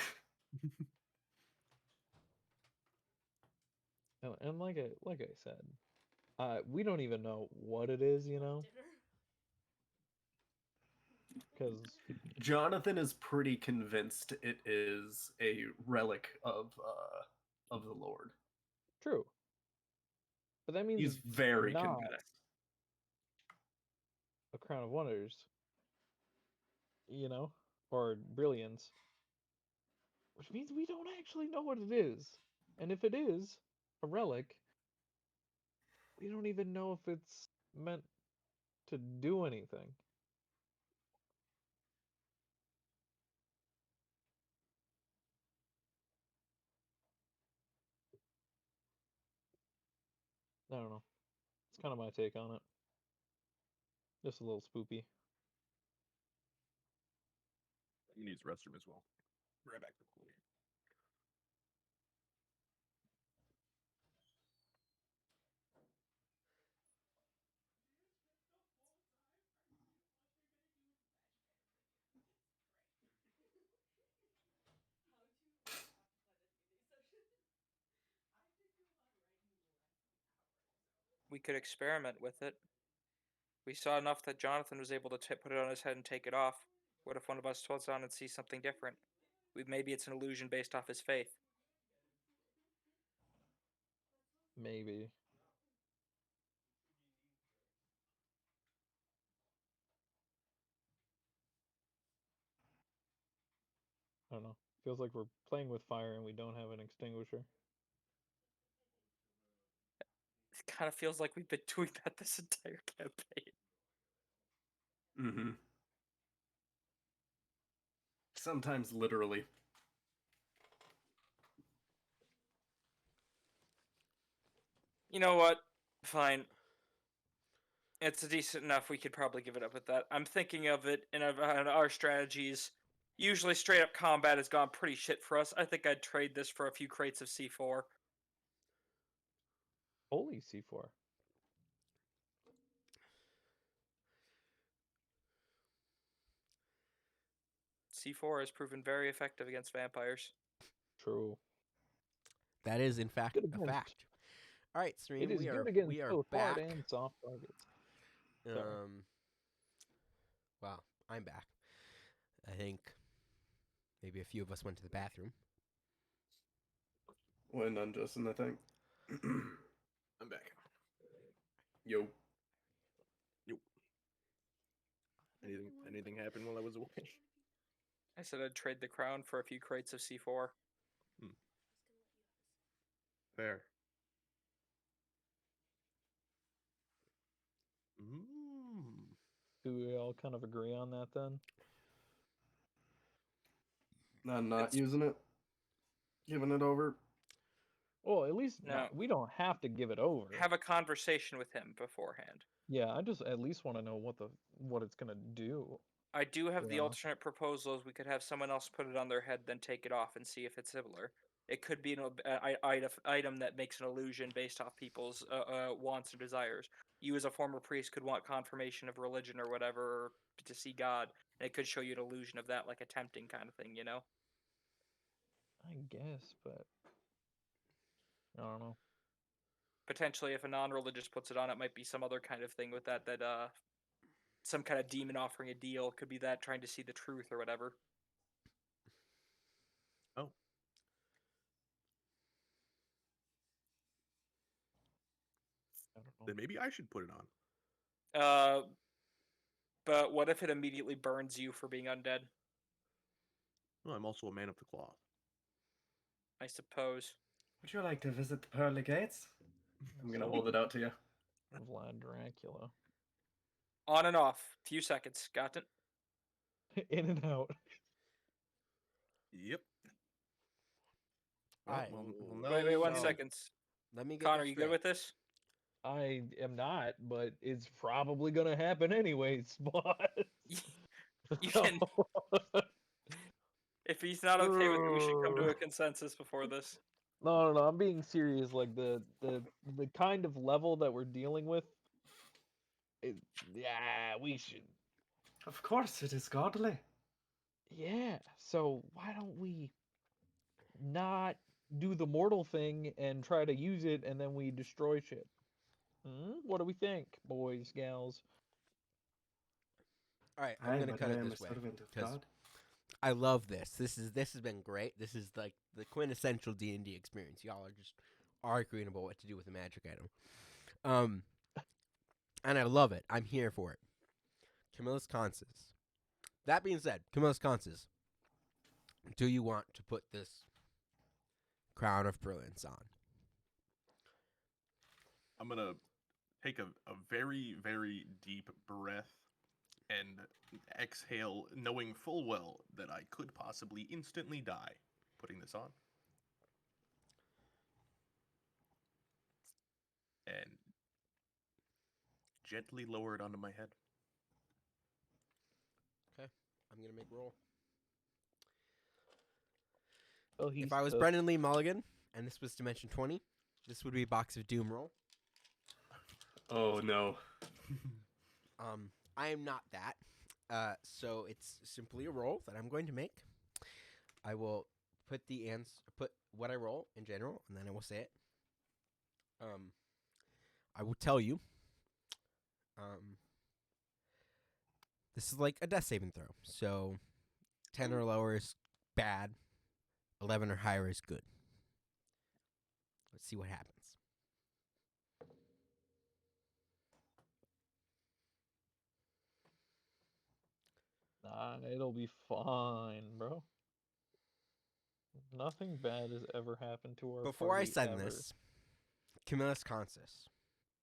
D: And like I said, we don't even know what it is, you know, because
F: Jonathan is pretty convinced it is a relic of the Lord.
D: true. But that means
F: He's
D: it's
F: very
D: not
F: convinced.
D: a crown of wonders, you know, or brilliance, which means we don't actually know what it is. And if it is a relic, we don't even know if it's meant to do anything. I don't know. It's kind of my take on it. Just a little spoopy.
B: You need the restroom as well. Right back to the pool.
C: We could experiment with it. We saw enough that Jonathan was able to put it on his head and take it off. What if one of us puts on and sees something different? Maybe it's an illusion based off his faith.
D: Maybe. I don't know. Feels like we're playing with fire and we don't have an extinguisher.
C: It kind of feels like we've been doing that this entire campaign.
F: Mm-hmm. Sometimes literally.
C: You know what? Fine. It's decent enough. We could probably give it up with that. I'm thinking of it in our strategies. Usually, straight up combat has gone pretty shit for us. I think I'd trade this for a few crates of C4.
D: Holy C4.
C: C4 has proven very effective against vampires.
D: True.
A: That is, in fact,
D: Good
A: a
D: against-
A: fact. All right,
D: It
A: stream.
D: is
A: We
D: good
A: are
D: against both
A: back.
D: hard and soft targets. Sorry.
A: Well, I'm back. I think maybe a few of us went to the bathroom.
E: Went on Justin, I think.
B: I'm back.
E: Yo.
B: Anything happened while I was away?
C: I said I'd trade the crown for a few crates of C4.
B: Fair.
D: Do we all kind of agree on that then?
E: I'm not using it. Giving it over.
D: Well, at least
C: No.
D: we don't have to give it over.
C: Have a conversation with him beforehand.
D: Yeah, I just at least want to know what it's gonna do.
C: I do have the
D: Yeah.
C: alternate proposals. We could have someone else put it on their head, then take it off and see if it's similar. It could be an item that makes an illusion based off people's wants and desires. You, as a former priest, could want confirmation of religion or whatever, or to see God, and it could show you an illusion of that, like a tempting kind of thing, you know?
D: I guess, but I don't know.
C: Potentially, if a non-religious puts it on, it might be some other kind of thing with that some kind of demon offering a deal. Could be that trying to see the truth or whatever.
B: Oh.
D: I don't know.
B: Then maybe I should put it on.
C: But what if it immediately burns you for being undead?
B: Well, I'm also a man of the cloth.
C: I suppose.
F: Would you like to visit the pearly gates? I'm gonna hold it out to you.
D: Vlad Dracula.
C: On and off. Few seconds. Got it?
D: In and out.
B: Yep.
A: Alright.
C: Wait, 1
A: so-
C: second.
A: Let me get
C: Connor,
A: this
C: you good
A: straight.
C: with this?
D: I am not, but it's probably gonna happen anyways, but
C: You can. If he's not okay with it, we should come to a consensus before this.
D: No, I'm being serious. Like the kind of level that we're dealing with. Yeah, we should.
F: Of course, it is godly.
D: Yeah. So why don't we not do the mortal thing and try to use it, and then we destroy shit? What do we think, boys, gals?
A: All right, I'm gonna
F: but
A: cut
F: I
A: it
F: am
A: this
F: a
A: way
F: servant of
A: 'cause
F: God.
A: I love this. This has been great. This is like the quintessential D&D experience. Y'all are just arguing about what to do with a magic item. And I love it. I'm here for it. Camillus Consus. That being said, Camillus Consus, do you want to put this crown of brilliance on?
B: I'm gonna take a very, very deep breath and exhale, knowing full well that I could possibly instantly die putting this on. And gently lower it onto my head.
A: I'm gonna make roll.
D: Oh,
A: If I was Brendan Lee Mulligan and this was Dimension 20, this would be a Box of Doom roll.
F: Oh no.
A: I am not that. So it's simply a roll that I'm going to make. I will put put what I roll in general, and then I will say it. I will tell you. This is like a death saving throw. So 10 or lower is bad. 11 or higher is good. Let's see what happens.
D: Nah, it'll be fine, bro. Nothing bad has ever happened to our
A: Before I
D: party
A: send
D: ever.
A: this, Camillus Consus,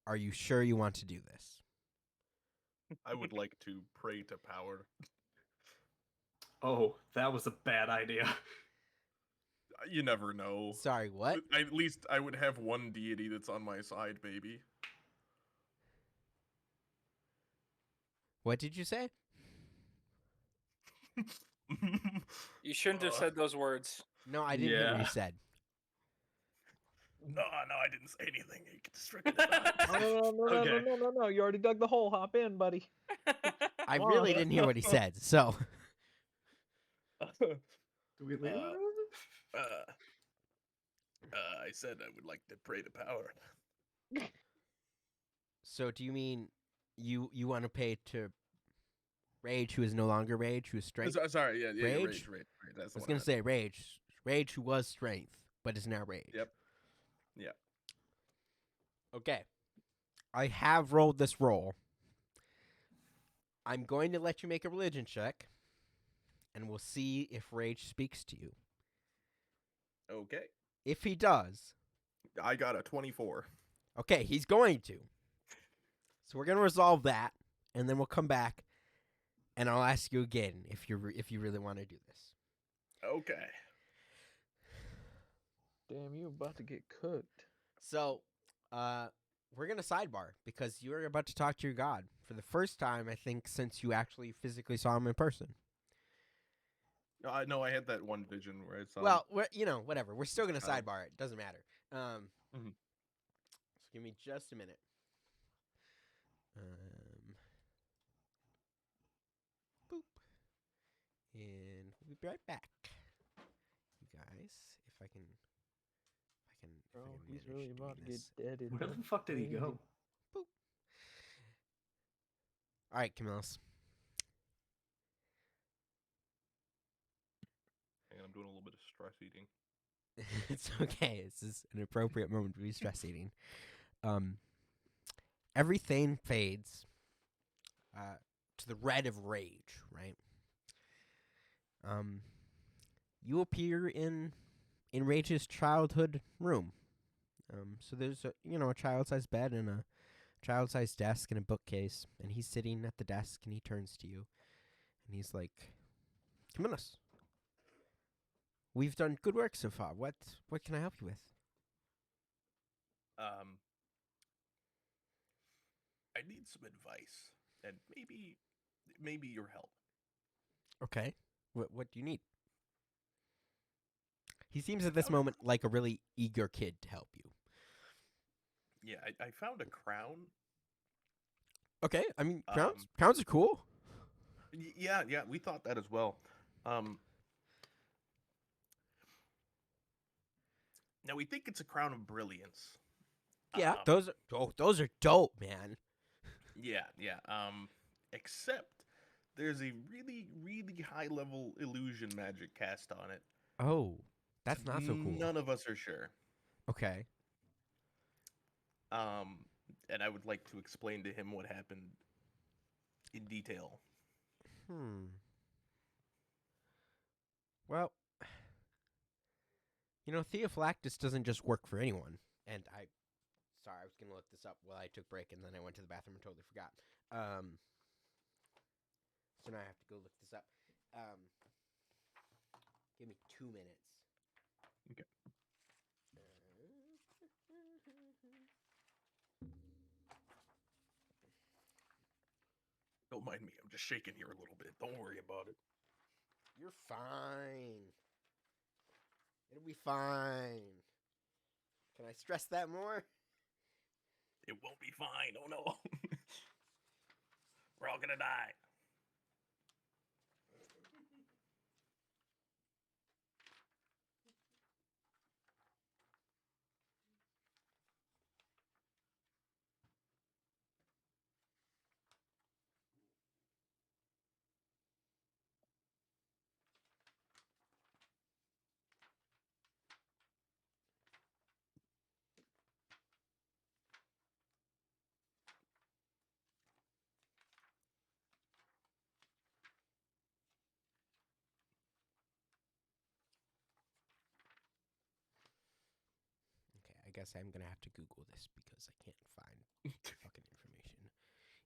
A: are you sure you want to do this?
B: I would like to pray to power.
F: Oh, that was a bad idea.
B: You never know.
A: Sorry, what?
B: At least I would have one deity that's on my side, baby.
A: What did you say?
C: You shouldn't have said those words.
A: No, I didn't hear what you
F: Yeah.
A: said.
B: No, I didn't say anything. You can strike it out.
D: No,
F: Okay.
D: no. You already dug the hole. Hop in, buddy.
A: I
D: Come
A: really
D: on.
A: didn't hear what he said, so.
F: Do we leave
B: Uh,
F: it?
B: I said I would like to pray to power.
A: So do you mean you want to pay to Rage, who is no longer Rage, who is Strength?
B: Sorry, yeah,
A: Rage?
B: Rage. That's
A: I was
B: the one
A: going to say Rage, who was Strength, but is now Rage.
B: Yep. Yeah.
A: Okay. I have rolled this roll. I'm going to let you make a religion check, and we'll see if Rage speaks to you.
B: Okay.
A: If he does,
B: I got a 24.
A: okay, he's going to. So we're going to resolve that, and then we'll come back, and I'll ask you again if you really want to do this.
B: Okay.
D: Damn, you about to get cooked.
A: So, we're going to sidebar because you're about to talk to your god for the first time, I think, since you actually physically saw him in person.
B: No, I had that one vision where I saw.
A: Well, whatever. We're still going to
B: Oh.
A: sidebar it. Doesn't matter.
B: Mhm.
A: So give me just a minute. Boop. And we'll be right back. You guys, if I can
D: Bro,
A: manage
D: he's really about to
A: doing
D: get
A: this.
D: deaded.
F: Where
D: That's
F: the fuck did he
D: crazy.
F: go?
A: Boop. All right, Camillus.
B: Hang on, I'm doing a little bit of stress eating.
A: It's okay. This is an appropriate moment to be stress eating. Everything fades to the red of rage, right? You appear in Rage's childhood room. So there's a child-sized bed and a child-sized desk and a bookcase, and he's sitting at the desk and he turns to you, and he's like, "Camillus, we've done good work so far. What can I help you with?"
B: I need some advice and maybe your help.
A: Okay. What do you need? He seems at this moment like a really eager kid to help you.
B: Yeah, I found a crown.
A: Okay, I mean,
B: Um,
A: crowns are cool.
B: Yeah, we thought that as well. Now we think it's a crown of brilliance.
A: Yeah, those are dope, man.
B: Yeah. Except there's a really, really high level illusion magic cast on it.
A: Oh, that's not so cool.
B: None of us are sure.
A: Okay.
B: And I would like to explain to him what happened in detail.
A: Well, Theophylactus doesn't just work for anyone. And sorry, I was going to look this up while I took break, and then I went to the bathroom and totally forgot. So now I have to go look this up. Give me 2 minutes.
B: Okay. Don't mind me. I'm just shaking here a little bit. Don't worry about it.
A: You're fine. It'll be fine. Can I stress that more?
B: It won't be fine. Oh no. We're all gonna die.
A: guess I'm gonna have to Google this because I can't find fucking information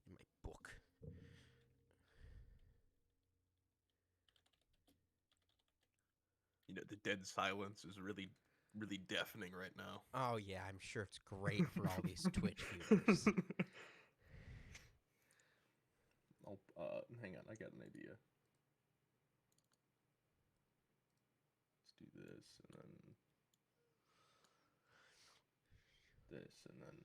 A: in my book.
B: You know, the dead silence is really, really deafening right now.
A: Oh yeah, I'm sure it's great for all these Twitch viewers.
B: Oh, hang on, I got an idea. Let's do this, and then this, and then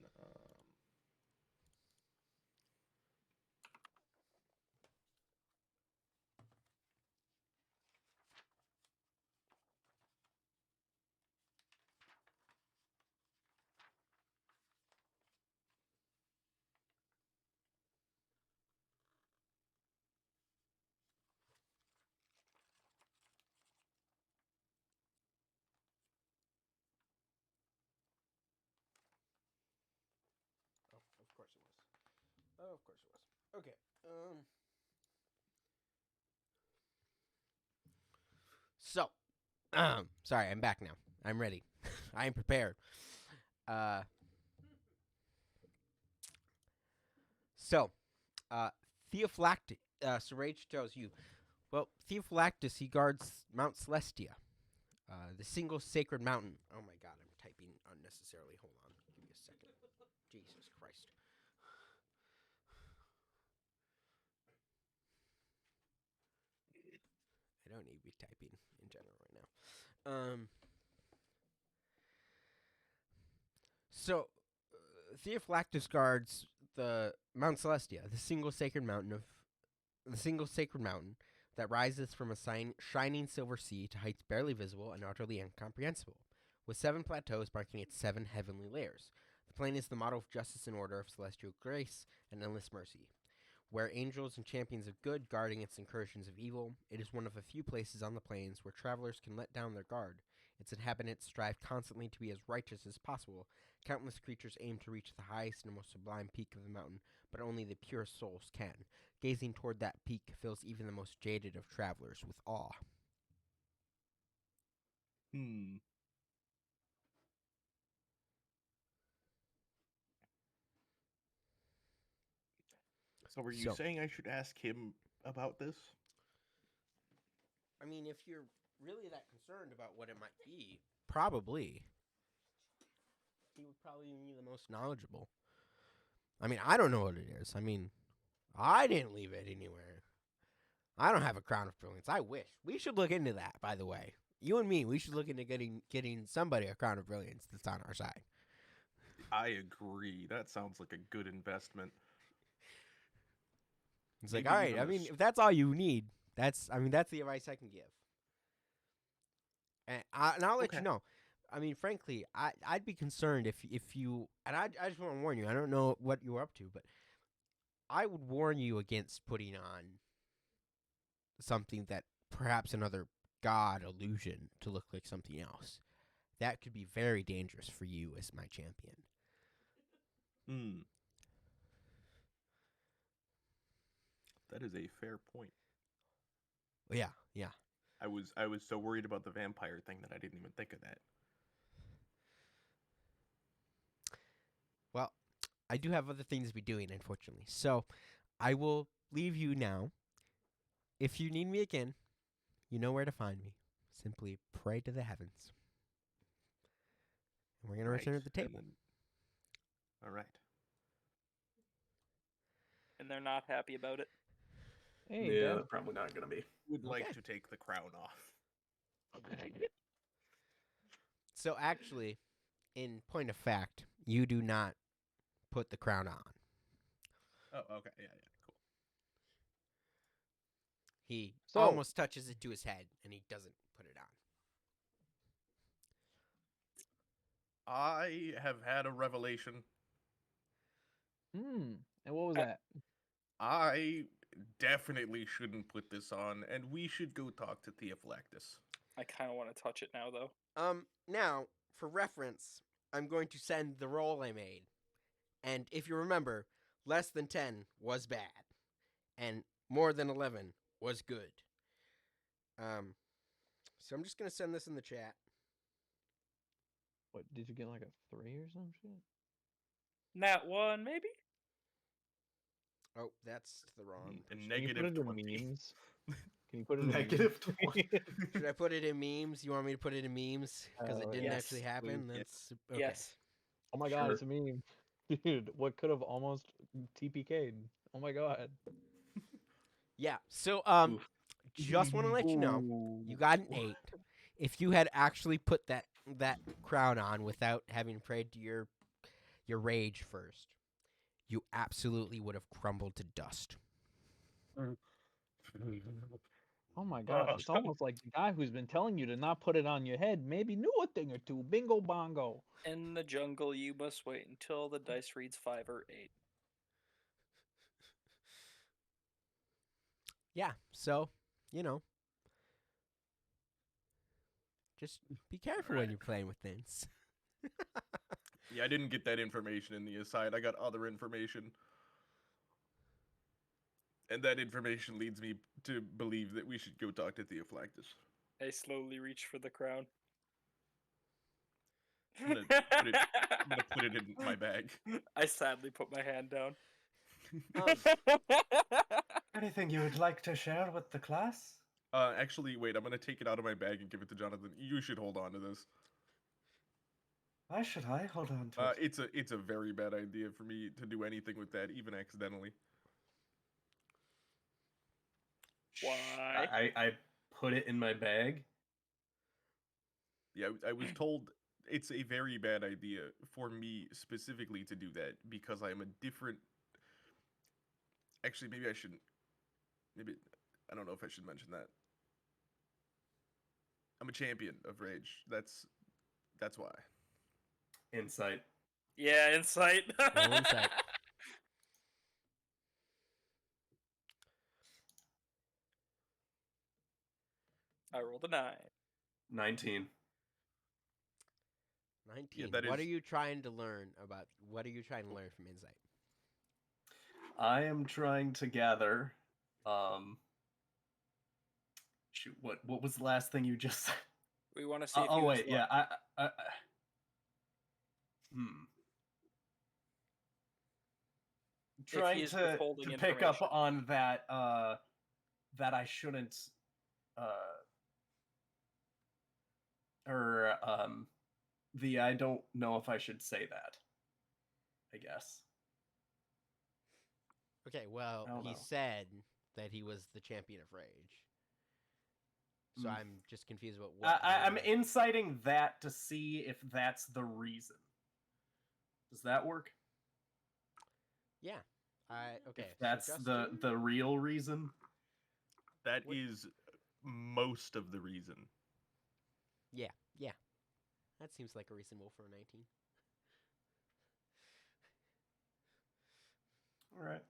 A: Oh, of course it was. Oh, of course it was. Okay. So, sorry, I'm back now. I'm ready. I am prepared. So, Theophylactus. So Rage tells you, well, Theophylactus, he guards Mount Celestia, the single sacred mountain. Oh my God, I'm typing unnecessarily. Hold on, give me a second. Jesus Christ. I don't need to be typing in general right now. So, Theophylactus guards the Mount Celestia, the single sacred mountain that rises from a shining silver sea to heights barely visible and utterly incomprehensible, with 7 plateaus marking its 7 heavenly layers. The plain is the model of justice and order, of celestial grace and endless mercy. Where angels and champions of good guarding its incursions of evil, it is one of a few places on the plains where travelers can let down their guard. Its inhabitants strive constantly to be as righteous as possible. Countless creatures aim to reach the highest and most sublime peak of the mountain, but only the purest souls can. Gazing toward that peak fills even the most jaded of travelers with awe.
B: So were you
A: So-
B: saying I should ask him about this?
A: I mean, if you're really that concerned about what it might be, probably. He would probably be the most knowledgeable. I mean, I don't know what it is. I mean, I didn't leave it anywhere. I don't have a crown of brilliance. I wish. We should look into that, by the way. You and me, we should look into getting somebody a crown of brilliance that's on our side.
B: I agree. That sounds like a good investment.
A: It's like,
B: Maybe
A: all right,
B: even
A: I
B: a
A: mean,
B: s-
A: if that's all you need, that's the advice I can give. And I'll let you
B: Okay.
A: know. I mean, frankly, I'd be concerned if you, and I just want to warn you. I don't know what you're up to, but I would warn you against putting on something that perhaps another god illusion to look like something else. That could be very dangerous for you as my champion.
B: That is a fair point.
A: Yeah, yeah.
B: I was so worried about the vampire thing that I didn't even think of that.
A: Well, I do have other things to be doing, unfortunately. So I will leave you now. If you need me again, you know where to find me. Simply pray to the heavens. And we're going to return
B: Right,
A: to the
B: and
A: table.
B: All right.
C: And they're not happy about it.
D: Hey,
F: Yeah,
D: Dad.
F: they're probably not gonna be.
B: Would like
A: Okay.
B: to take the crown off.
A: So actually, in point of fact, you do not put the crown on.
B: Oh, okay. Yeah, cool.
A: He
D: So-
A: almost touches it to his head, and he doesn't put it on.
B: I have had a revelation.
D: And what was that?
B: I definitely shouldn't put this on, and we should go talk to Theophylactus.
C: I kind of want to touch it now, though.
A: Now, for reference, I'm going to send the roll I made. And if you remember, less than 10 was bad, and more than 11 was good. So I'm just going to send this in the chat.
D: What did you get like a 3 or some shit?
C: Nat 1, maybe?
A: Oh, that's the wrong.
B: A
D: Can you put
B: negative
D: it in
B: 20.
D: memes? Can you put it in
F: Negative
D: memes?
F: 20.
A: Should I put it in memes? You want me to put it in memes because it didn't
C: yes,
A: actually happen?
F: please.
A: That's okay.
C: Yes.
D: Oh my god,
F: Sure.
D: it's a meme. Dude, what could have almost TPK'd? Oh my god.
A: Yeah. So
F: Oof.
A: just want to let you know, you got an 8. If you had actually put that crown on without having prayed to your rage first, you absolutely would have crumbled to dust.
D: Oh my god, it's almost like the guy who's been telling you to not put it on your head maybe knew a thing or two. Bingo bongo.
C: In the jungle, you must wait until the dice reads 5 or 8.
A: Yeah. So, just be careful when you're playing with things.
B: Yeah, I didn't get that information in the aside. I got other information. And that information leads me to believe that we should go talk to Theophlactus.
C: I slowly reach for the crown.
B: I'm gonna put it in my bag.
C: I sadly put my hand down.
F: Anything you would like to share with the class?
B: Actually, wait, I'm gonna take it out of my bag and give it to Jonathan. You should hold on to this.
F: Why should I hold on to it?
B: It's a very bad idea for me to do anything with that, even accidentally.
C: Why?
F: I put it in my bag.
B: Yeah, I was told it's a very bad idea for me specifically to do that because I am a different. Actually, maybe I shouldn't. Maybe I don't know if I should mention that. I'm a champion of rage. That's why.
F: Insight.
C: Yeah, insight.
A: Roll insight.
C: I rolled a 9.
F: 19.
A: 19.
B: that
A: What are
B: is-
A: you trying to learn about? What are you trying to learn from insight?
F: I am trying to gather. Shoot, what was the last thing you just said?
C: We want to see if
F: Oh
C: he was
F: wait, yeah. Trying
C: is
F: to
C: withholding
F: pick up
C: information.
F: on that that I shouldn't or the I don't know if I should say that. I guess.
A: Okay, well,
F: I don't
A: he
F: know.
A: said that he was the champion of rage. So
F: Mm.
A: I'm just confused about what.
F: I'm inciting that to see if that's the reason. Does that work?
A: Yeah. Okay.
F: If that's
A: so
F: the
A: Justin,
F: real reason.
B: That
A: What-
B: is most of the reason.
A: Yeah. That seems like a reasonable for a 19.
F: All right.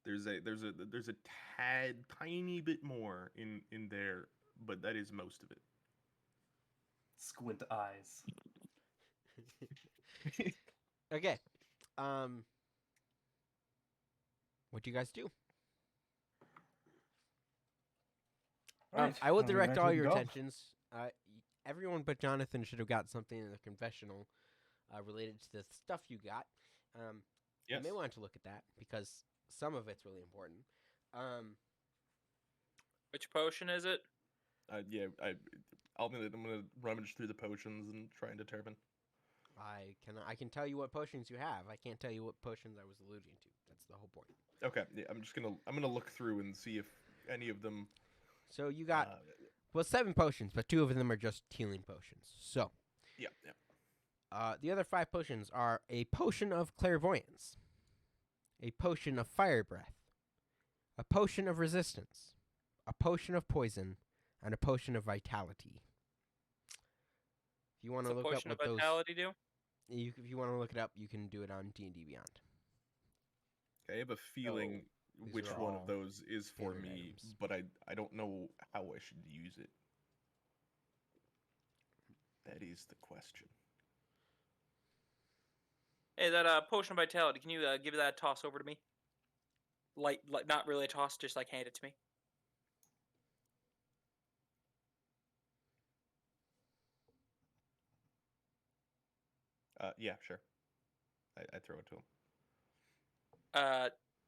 B: There's a tad tiny bit more in there, but that is most of it.
F: Squint eyes.
A: Okay. What do you guys do?
F: Right,
A: I will
F: are we
A: direct
F: ready
A: all
F: to
A: your
F: go?
A: attentions. Everyone but Jonathan should have got something in the confessional related to the stuff you got. You may want to look at that because some of it's really important.
C: Which potion is it?
B: Yeah, I'm gonna rummage through the potions and try and determine.
A: I can tell you what potions you have. I can't tell you what potions I was alluding to. That's the whole point.
B: Okay, yeah, I'm gonna look through and see if any of them.
A: So you got 7 potions, but 2 of them are just healing potions. So
B: Yeah.
A: the other 5 potions are a potion of clairvoyance, a potion of fire breath, a potion of resistance, a potion of poison, and a potion of vitality. If you want
C: What's
A: to
C: a
A: look up
C: potion of
A: what those,
C: vitality do?
A: if you want to look it up, you can do it on D&D Beyond.
B: I have a feeling
A: these
B: which
A: are
B: one of
A: all
B: those is for
A: favorite
B: me,
A: items.
B: but I don't know how I should use it. That is the question.
C: Hey, that potion of vitality. Can you give that a toss over to me? Like not really a toss, just like hand it to me.
B: Yeah, sure. I throw it to him.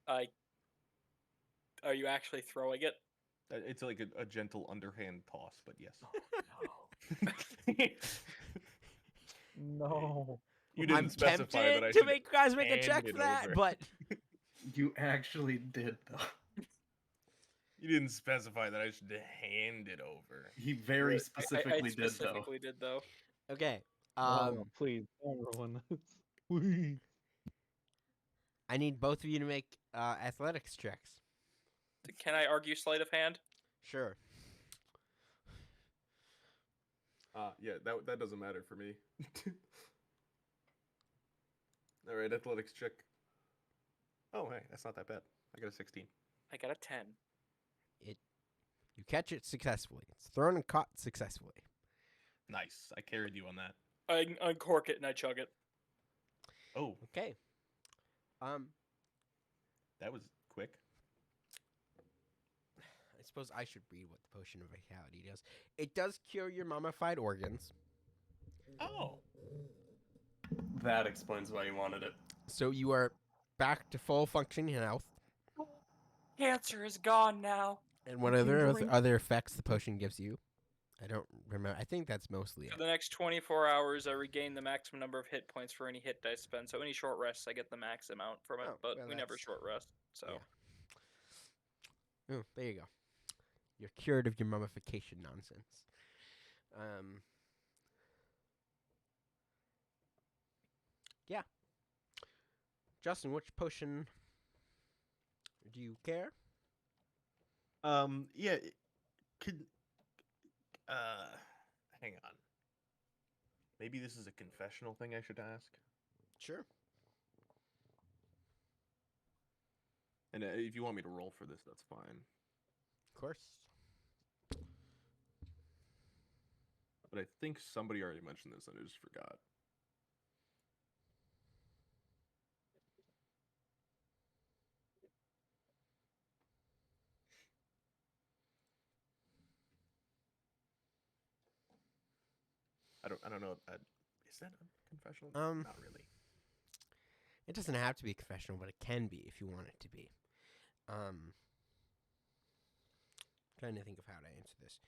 C: I. Are you actually throwing it?
B: It's like a gentle underhand toss, but yes.
D: No.
B: You didn't
A: I'm
B: specify that I
A: tempted to
B: should
A: make you guys make a
B: hand
A: check
B: it
A: for that,
B: over.
A: but
F: You actually did, though.
B: You didn't specify that I should hand it over.
F: He very
B: Right.
F: specifically
C: I
F: did, though.
C: specifically did though.
A: okay.
D: Oh, please don't ruin this. Please.
A: I need both of you to make athletics checks.
C: Can I argue sleight of hand?
A: Sure.
B: Yeah, that doesn't matter for me. All right, athletics check. Oh, hey, that's not that bad. I got a 16.
C: I got a 10.
A: You catch it successfully. It's thrown and caught successfully.
B: Nice. I carried you on that.
C: I uncork it and I chug it.
B: Oh,
A: Okay.
B: that was quick.
A: I suppose I should read what the potion of vitality does. It does cure your mummified organs.
B: Oh.
F: That explains why you wanted it.
A: So you are back to full functioning health.
C: Cancer is gone now.
A: And what other effects the potion gives you? I don't remember. I think that's mostly it.
C: For the next 24 hours, I regain the maximum number of hit points for any hit dice spent. So any short rests, I get the max amount from it.
A: Oh,
C: But
A: well,
C: we never
A: that's-
C: short rest. So
A: Yeah. Oh, there you go. You're cured of your mummification nonsense. Yeah. Justin, which potion do you care?
B: Yeah. Could. Hang on. Maybe this is a confessional thing I should ask.
A: Sure.
B: And if you want me to roll for this, that's fine.
A: Of course.
B: But I think somebody already mentioned this and I just forgot. I don't know. Is that a confessional? Not really.
A: It doesn't have to be confessional, but it can be if you want it to be. Trying to think of how to answer this.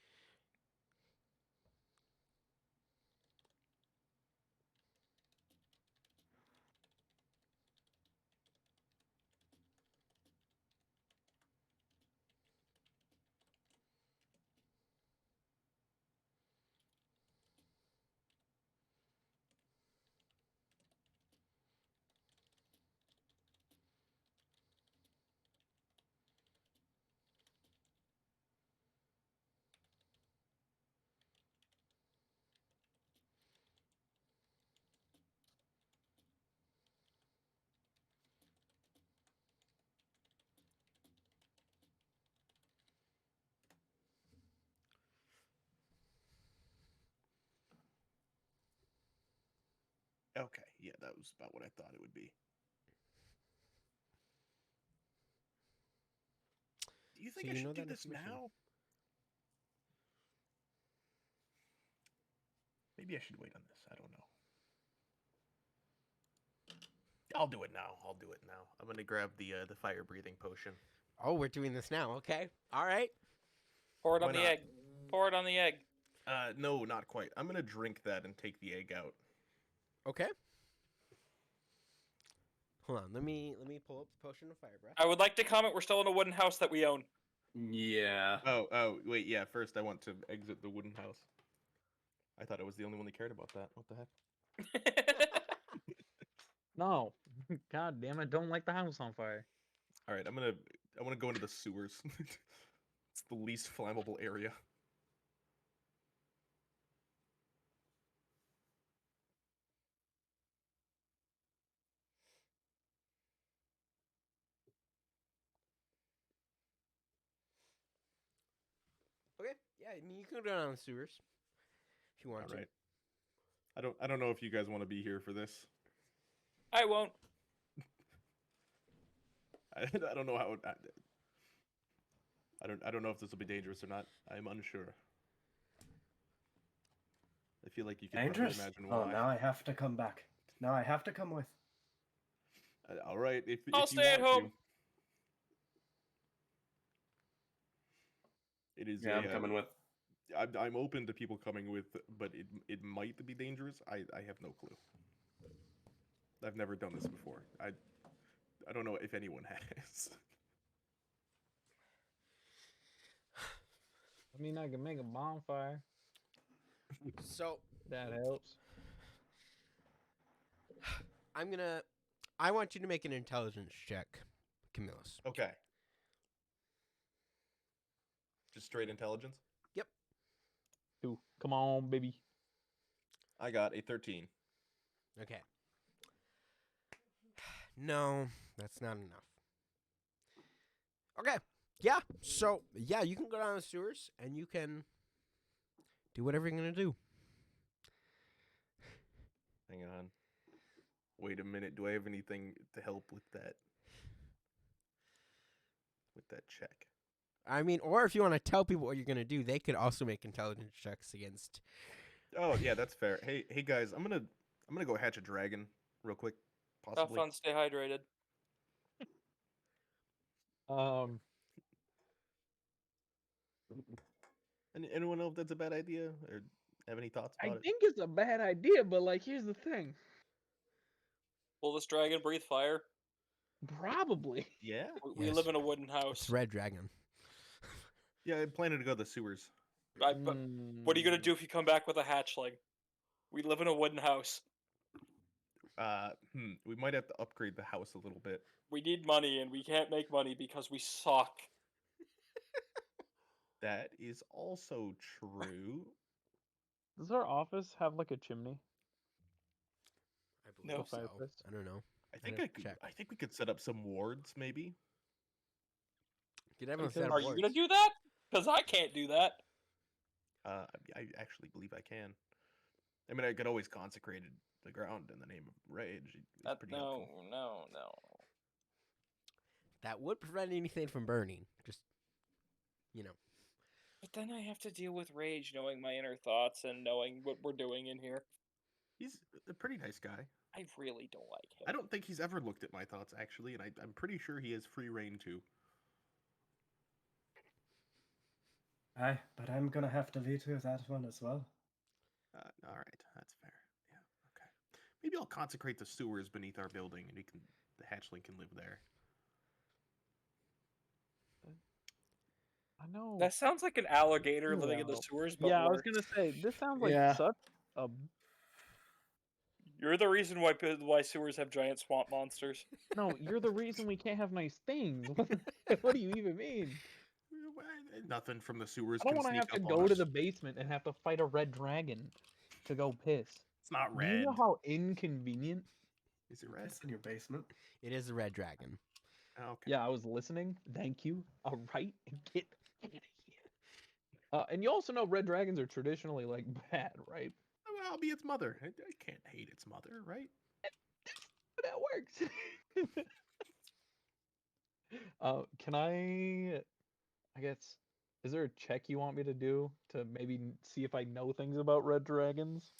B: Okay, yeah, that was about what I thought it would be. Do you think
A: So
B: I
A: you know
B: should do
A: that
B: this
A: information.
B: now? Maybe I should wait on this. I don't know. I'll do it now. I'm gonna grab the fire breathing potion.
A: Oh, we're doing this now. Okay. All right.
C: pour it
B: Why
C: on the
B: not?
C: egg. Pour it on the egg.
B: No, not quite. I'm gonna drink that and take the egg out.
A: Okay. Hold on. Let me pull up the potion of fire breath.
C: I would like to comment we're still in a wooden house that we own.
F: Yeah.
B: Oh, wait, yeah. First, I want to exit the wooden house. I thought I was the only one that cared about that. What the heck?
D: No. God damn it, don't light the house on fire.
B: All right, I want to go into the sewers. It's the least flammable area.
A: Okay. Yeah, I mean you can go down the sewers if you want
B: All
A: to.
B: right. I don't know if you guys want to be here for this.
C: I won't.
B: I don't know how. I don't know if this will be dangerous or not. I'm unsure. I feel like you can probably
F: Dangerous?
B: imagine
F: Oh,
B: why.
F: now I have to come back. No, I have to come with.
B: All right, if
C: I'll
B: if you
C: stay at
B: want
C: home.
B: to. It is
G: Yeah, I'm coming with.
B: I'm open to people coming with, but it might be dangerous. I have no clue. I've never done this before. I don't know if anyone has.
D: I mean, I can make a bonfire.
A: So
D: That helps.
A: I want you to make an intelligence check, Camillus.
G: Okay. Just straight intelligence.
D: Two. Come on, baby.
G: I got a 13.
A: Okay. No, that's not enough. Okay. Yeah. So, yeah, you can go down the sewers and you can do whatever you're going to do.
G: Hang on.
B: Wait a minute. Do I have anything to help with that? With that check.
A: I mean, or if you want to tell people what you're going to do, they could also make intelligence checks against.
B: Oh yeah, that's fair. Hey guys, I'm gonna go hatch a dragon real quick.
C: Have
B: Possibly.
C: fun, stay hydrated.
B: Anyone know if that's a bad idea or have any thoughts
D: I
B: about it?
D: think it's a bad idea, but like, here's the thing.
C: Will this dragon breathe fire?
D: Probably.
B: Yeah.
C: We
A: Yes.
C: live in a wooden
A: It's
C: house.
A: Red Dragon.
B: Yeah, I planning to go to the sewers.
C: But what are you gonna do if you come back with a hatchling? We live in a wooden house.
B: We might have to upgrade the house a little bit.
C: We need money, and we can't make money because we suck.
B: That is also true.
D: Does our office have like a chimney?
A: I
C: No.
A: believe so.
D: Fireplace.
A: I don't know.
B: I think
A: have to check.
B: I think we could set up some wards, maybe.
A: Did everyone
D: Okay.
A: set up
C: Are you
A: wards?
C: gonna do that? Because I can't do that.
B: I actually believe I can. I mean, I could always consecrate the ground in the name of rage. It's pretty
C: No.
B: helpful.
A: That would prevent anything from burning. Just, you know.
C: But then I have to deal with rage, knowing my inner thoughts and knowing what we're doing in here.
B: He's a pretty nice guy.
C: I really don't like him.
B: I don't think he's ever looked at my thoughts, actually, and I'm pretty sure he has free reign, too.
F: Aye, but I'm gonna have to veto that one as well.
B: All right, that's fair. Yeah, okay. Maybe I'll consecrate the sewers beneath our building, and the hatchling can live there.
D: I know.
C: That sounds like an alligator living in the
D: Well,
C: sewers, but
D: yeah, I was
C: worse.
D: gonna say this sounds like
E: Yeah.
D: such a.
C: You're the reason why sewers have giant swamp monsters.
D: No, you're the reason we can't have nice things. What do you even mean?
B: Well, nothing from the sewers
D: I don't
B: can
D: want to
B: sneak
D: have to
B: up on
D: go to
B: us.
D: the basement and have to fight a red dragon to go piss.
B: It's not
D: Do you
B: red.
D: know how inconvenient?
B: Is it red?
F: It's in your basement.
A: It is a red dragon.
B: Oh, okay.
D: Yeah, I was listening. Thank you. All right, get out of here. And you also know red dragons are traditionally like bad, right?
B: Well, I'll be its mother. I can't hate its mother, right?
D: That works. Can I guess, is there a check you want me to do to maybe see if I know things about red dragons?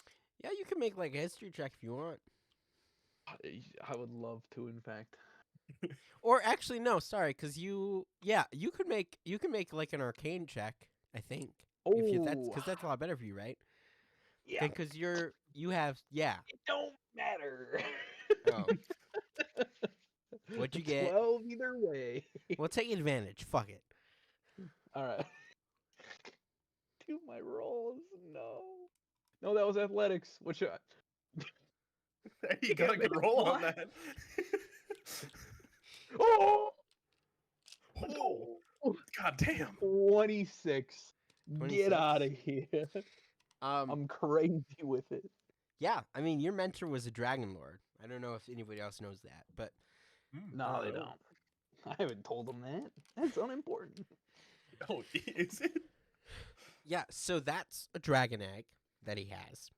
A: Yeah, you can make like a history check if you want.
D: I would love to, in fact.
A: Or actually, no, sorry, because you can make like an arcane check. I think because that's a lot better for you, right?
D: Yeah,
A: Because you have
D: it don't matter.
A: Oh. What'd you get?
D: 12 either way.
A: Well, take advantage. Fuck it.
D: All right. Do my rolls. No, that was athletics. Which
B: You got a good roll on
D: What?
B: that.
D: oh,
B: Oh, god damn.
D: 26.
A: 26.
D: Get out of here.
A: Um,
D: I'm crazy with it.
A: yeah, I mean, your mentor was a dragon lord. I don't know if anybody else knows that, but
D: No, they don't. I haven't told them that. That's unimportant.
B: Oh, is it?
A: yeah. So that's a dragon egg that he has.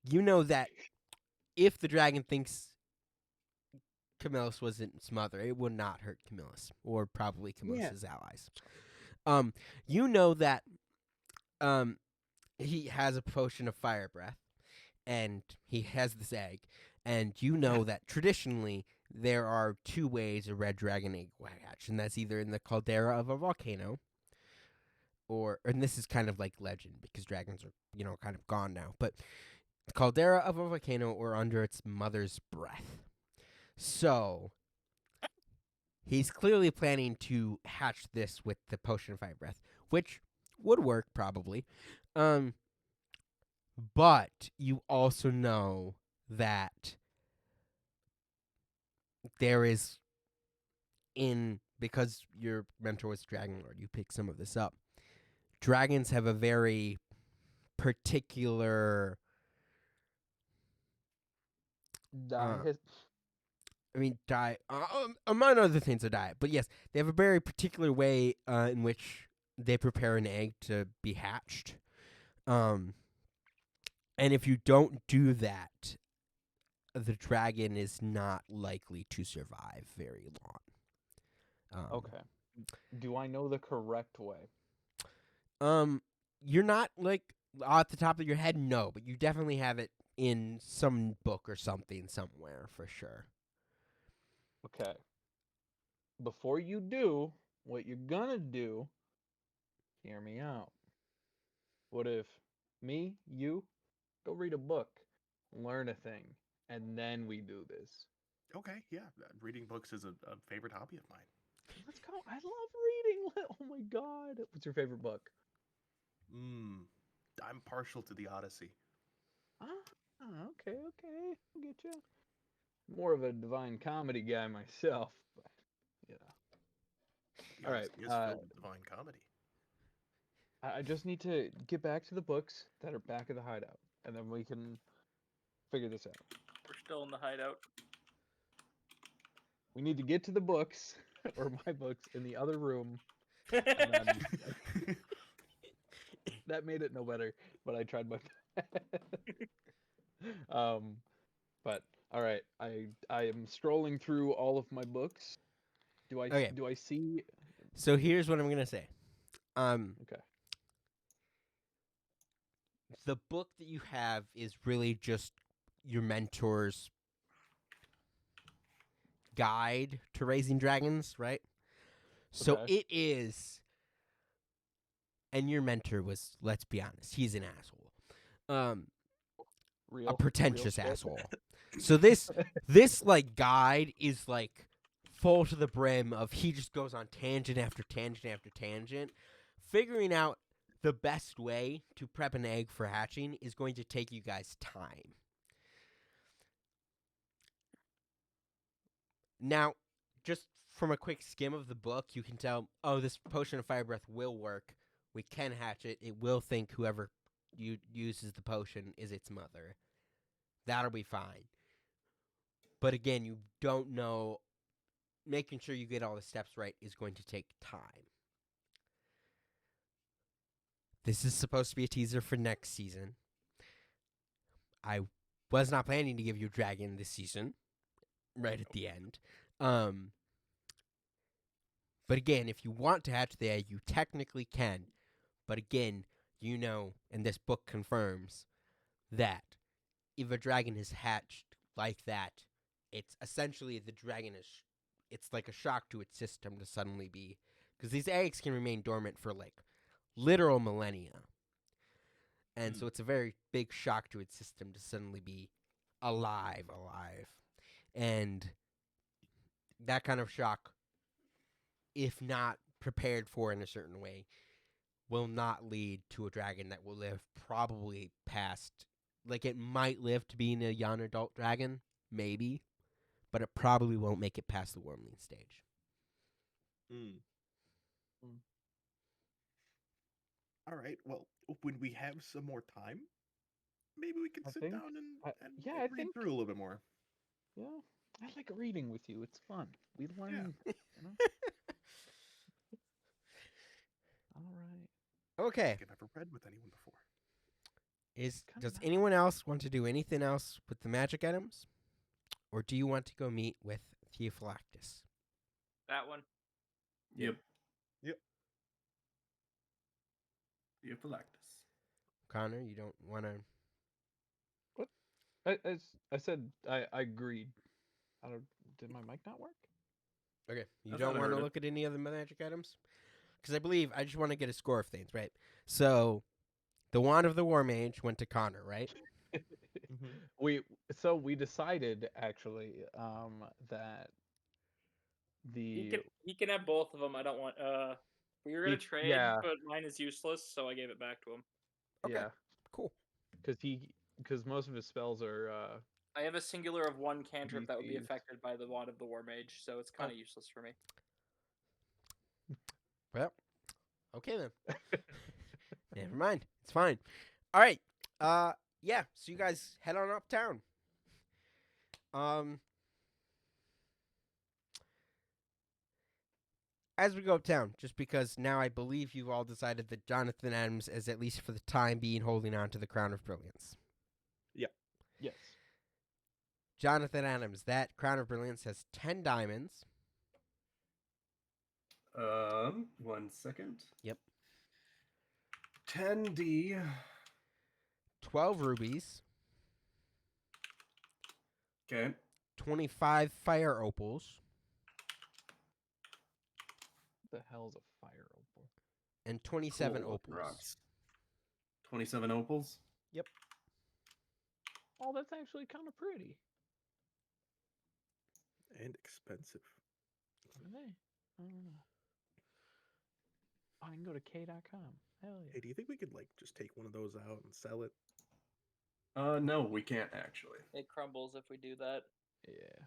A: You know that if the dragon thinks Camillus wasn't its mother, it would not hurt Camillus or probably Camillus's allies. You know that he has a potion of fire breath, and he has this egg, and you know that traditionally there are two ways a red dragon egg will hatch, and that's either in the caldera of a volcano, and this is kind of like legend because dragons are kind of gone now, but the caldera of a volcano or under its mother's breath. So he's clearly planning to hatch this with the potion of fire breath, which would work probably. But you also know that there is because your mentor was Dragon Lord, you pick some of this up. Dragons have a very particular
D: Diet.
A: among other things, a diet. But yes, they have a very particular way in which they prepare an egg to be hatched. And if you don't do that, the dragon is not likely to survive very long.
D: Okay. Do I know the correct way?
A: You're not like off the top of your head, no, but you definitely have it in some book or something somewhere for sure.
D: Okay. Before you do what you're gonna do, hear me out. What if you go read a book, learn a thing, and then we do this?
B: Okay, yeah. Reading books is a favorite hobby of mine.
D: Let's go. I love reading. Oh my god. What's your favorite book?
B: I'm partial to the Odyssey.
D: Okay. I'll get you. More of a divine comedy guy myself, but yeah.
B: The
D: All right.
B: Odyssey is filled with divine comedy.
D: I just need to get back to the books that are back of the hideout, and then we can figure this out.
C: We're still in the hideout.
D: We need to get to the books, or my books, in the other room. And then that made it no better, but I tried my best. But all right, I am strolling through all of my books. Do I see?
A: So here's what I'm gonna say.
D: Okay.
A: The book that you have is really just your mentor's guide to raising dragons, right? So
D: Okay.
A: it is, and your mentor was, let's be honest, he's an asshole. A pretentious
D: shit.
A: asshole. So this like guide is like full to the brim of he just goes on tangent after tangent after tangent. Figuring out the best way to prep an egg for hatching is going to take you guys time. Now, just from a quick skim of the book, you can tell, oh, this potion of fire breath will work. We can hatch it. It will think whoever uses the potion is its mother. That'll be fine. But again, you don't know. Making sure you get all the steps right is going to take time. This is supposed to be a teaser for next season. I was not planning to give you a dragon this season, right at the end. But again, if you want to hatch the egg, you technically can. But again, you know, and this book confirms, that if a dragon is hatched like that, it's essentially the dragon is, it's like a shock to its system to suddenly be, because these eggs can remain dormant for like literal millennia. And so it's a very big shock to its system to suddenly be alive. And that kind of shock, if not prepared for in a certain way, will not lead to a dragon that will live probably past, like it might live to being a young adult dragon, maybe, but it probably won't make it past the wormling stage.
B: All right. Well, when we have some more time, maybe we can sit down and read through a little bit more.
D: Yeah, I like reading with you. It's fun. We learn.
B: Yeah.
D: You know? All right.
A: Okay.
B: I've never read with anyone before.
A: Does anyone else want to do anything else with the magic items? Or do you want to go meet with Theophylactus?
C: That one.
F: Yep.
B: Yep.
F: Theophylactus.
A: Connor, you don't want to...
D: What? I said I agreed. I don't. Did my mic not work?
A: Okay. You
F: I
A: don't
F: thought I
A: want to
F: heard it.
A: look at any other magic items? Because I just want to get a score of things, right? So, the Wand of the War Mage went to Connor, right?
D: We we decided actually that the
C: He can have both of them. I don't want. We were gonna trade,
D: yeah
C: but mine is useless, so I gave it back to him.
A: Okay.
D: yeah
A: Cool.
D: because most of his spells are
C: I have a singular of one cantrip that would be
D: DCs.
C: affected by the Wand of the War Mage, so it's kind of useless for me.
A: Well, okay then. Never mind. It's fine. All right. Yeah. So you guys head on uptown. As we go uptown, just because now I believe you've all decided that Jonathan Adams is, at least for the time being, holding on to the Crown of Brilliance.
D: Yes.
A: Jonathan Adams, that Crown of Brilliance has 10 diamonds.
F: 1 second.
A: Yep.
F: 10D.
A: 12 rubies.
F: Okay.
A: 25 fire opals.
D: What the hell's a fire opal?
A: And 27
F: Cool,
A: opals.
F: rocks. 27 opals.
D: Oh, that's actually kind of pretty.
B: And expensive.
D: Are they? I don't know. Oh, I can go to k.com. Hell yeah.
B: Hey, do you think we could like just take one of those out and sell it?
F: No, we can't actually.
C: It crumbles if we do that.
D: Yeah.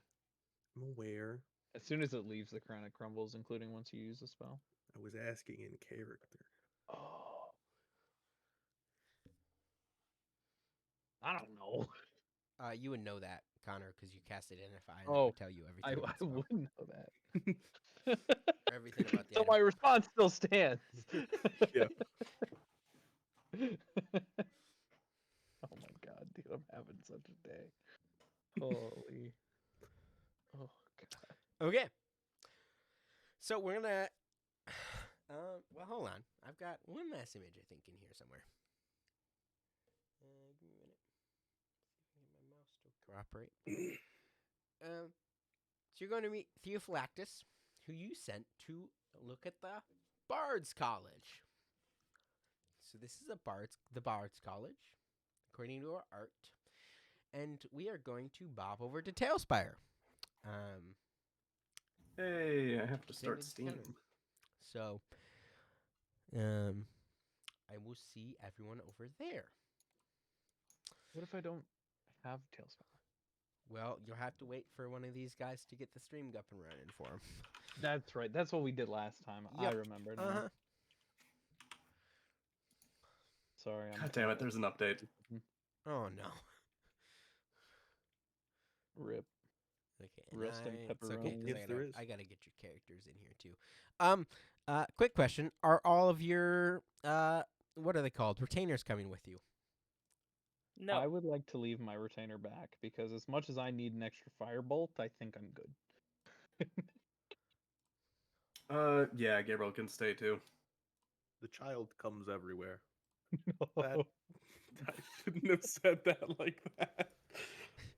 B: I'm aware.
D: As soon as it leaves the crown, it crumbles, including once you use the spell.
B: I was asking in character.
D: Oh. I don't know.
A: You would know that, Connor, because you cast Identify, and
D: Oh,
A: would tell you everything.
D: I
A: about the spell.
D: wouldn't know that.
A: Everything about the
D: So
A: item.
D: my response still stands.
B: Yeah.
D: Oh my god, dude, I'm having such a day. Holy. Oh god.
A: Okay. So we're gonna. Well, hold on. I've got one last image, I think, in here somewhere. Give me a minute. See if I can get my mouse to cooperate. So you're going to meet Theophylactus, who you sent to look at the Bard's College. So this is the Bard's College, according to our art, and we are going to bob over to Tailspire.
F: Hey, I have to
A: Same
F: start
A: as
F: Steam.
A: Canon. So, I will see everyone over there.
D: What if I don't have Tailspire?
A: Well, you'll have to wait for one of these guys to get the stream up and running for him.
D: That's right. That's what we did last time. I
A: Yep.
D: remember now.
A: Uh-huh.
D: Sorry.
F: God damn it, there's an update.
A: Oh, no.
D: Rip.
A: Okay.
D: Rest in
A: it's okay, 'cause
B: Yes, there is.
A: I gotta get your characters in here, too. Quick question. Are all of your, what are they called? Retainers coming with you?
C: No.
D: I would like to leave my retainer back because as much as I need an extra firebolt, I think I'm good.
F: Yeah, Gabriel can stay too.
B: The child comes everywhere.
D: No.
B: That- I shouldn't have said that like that.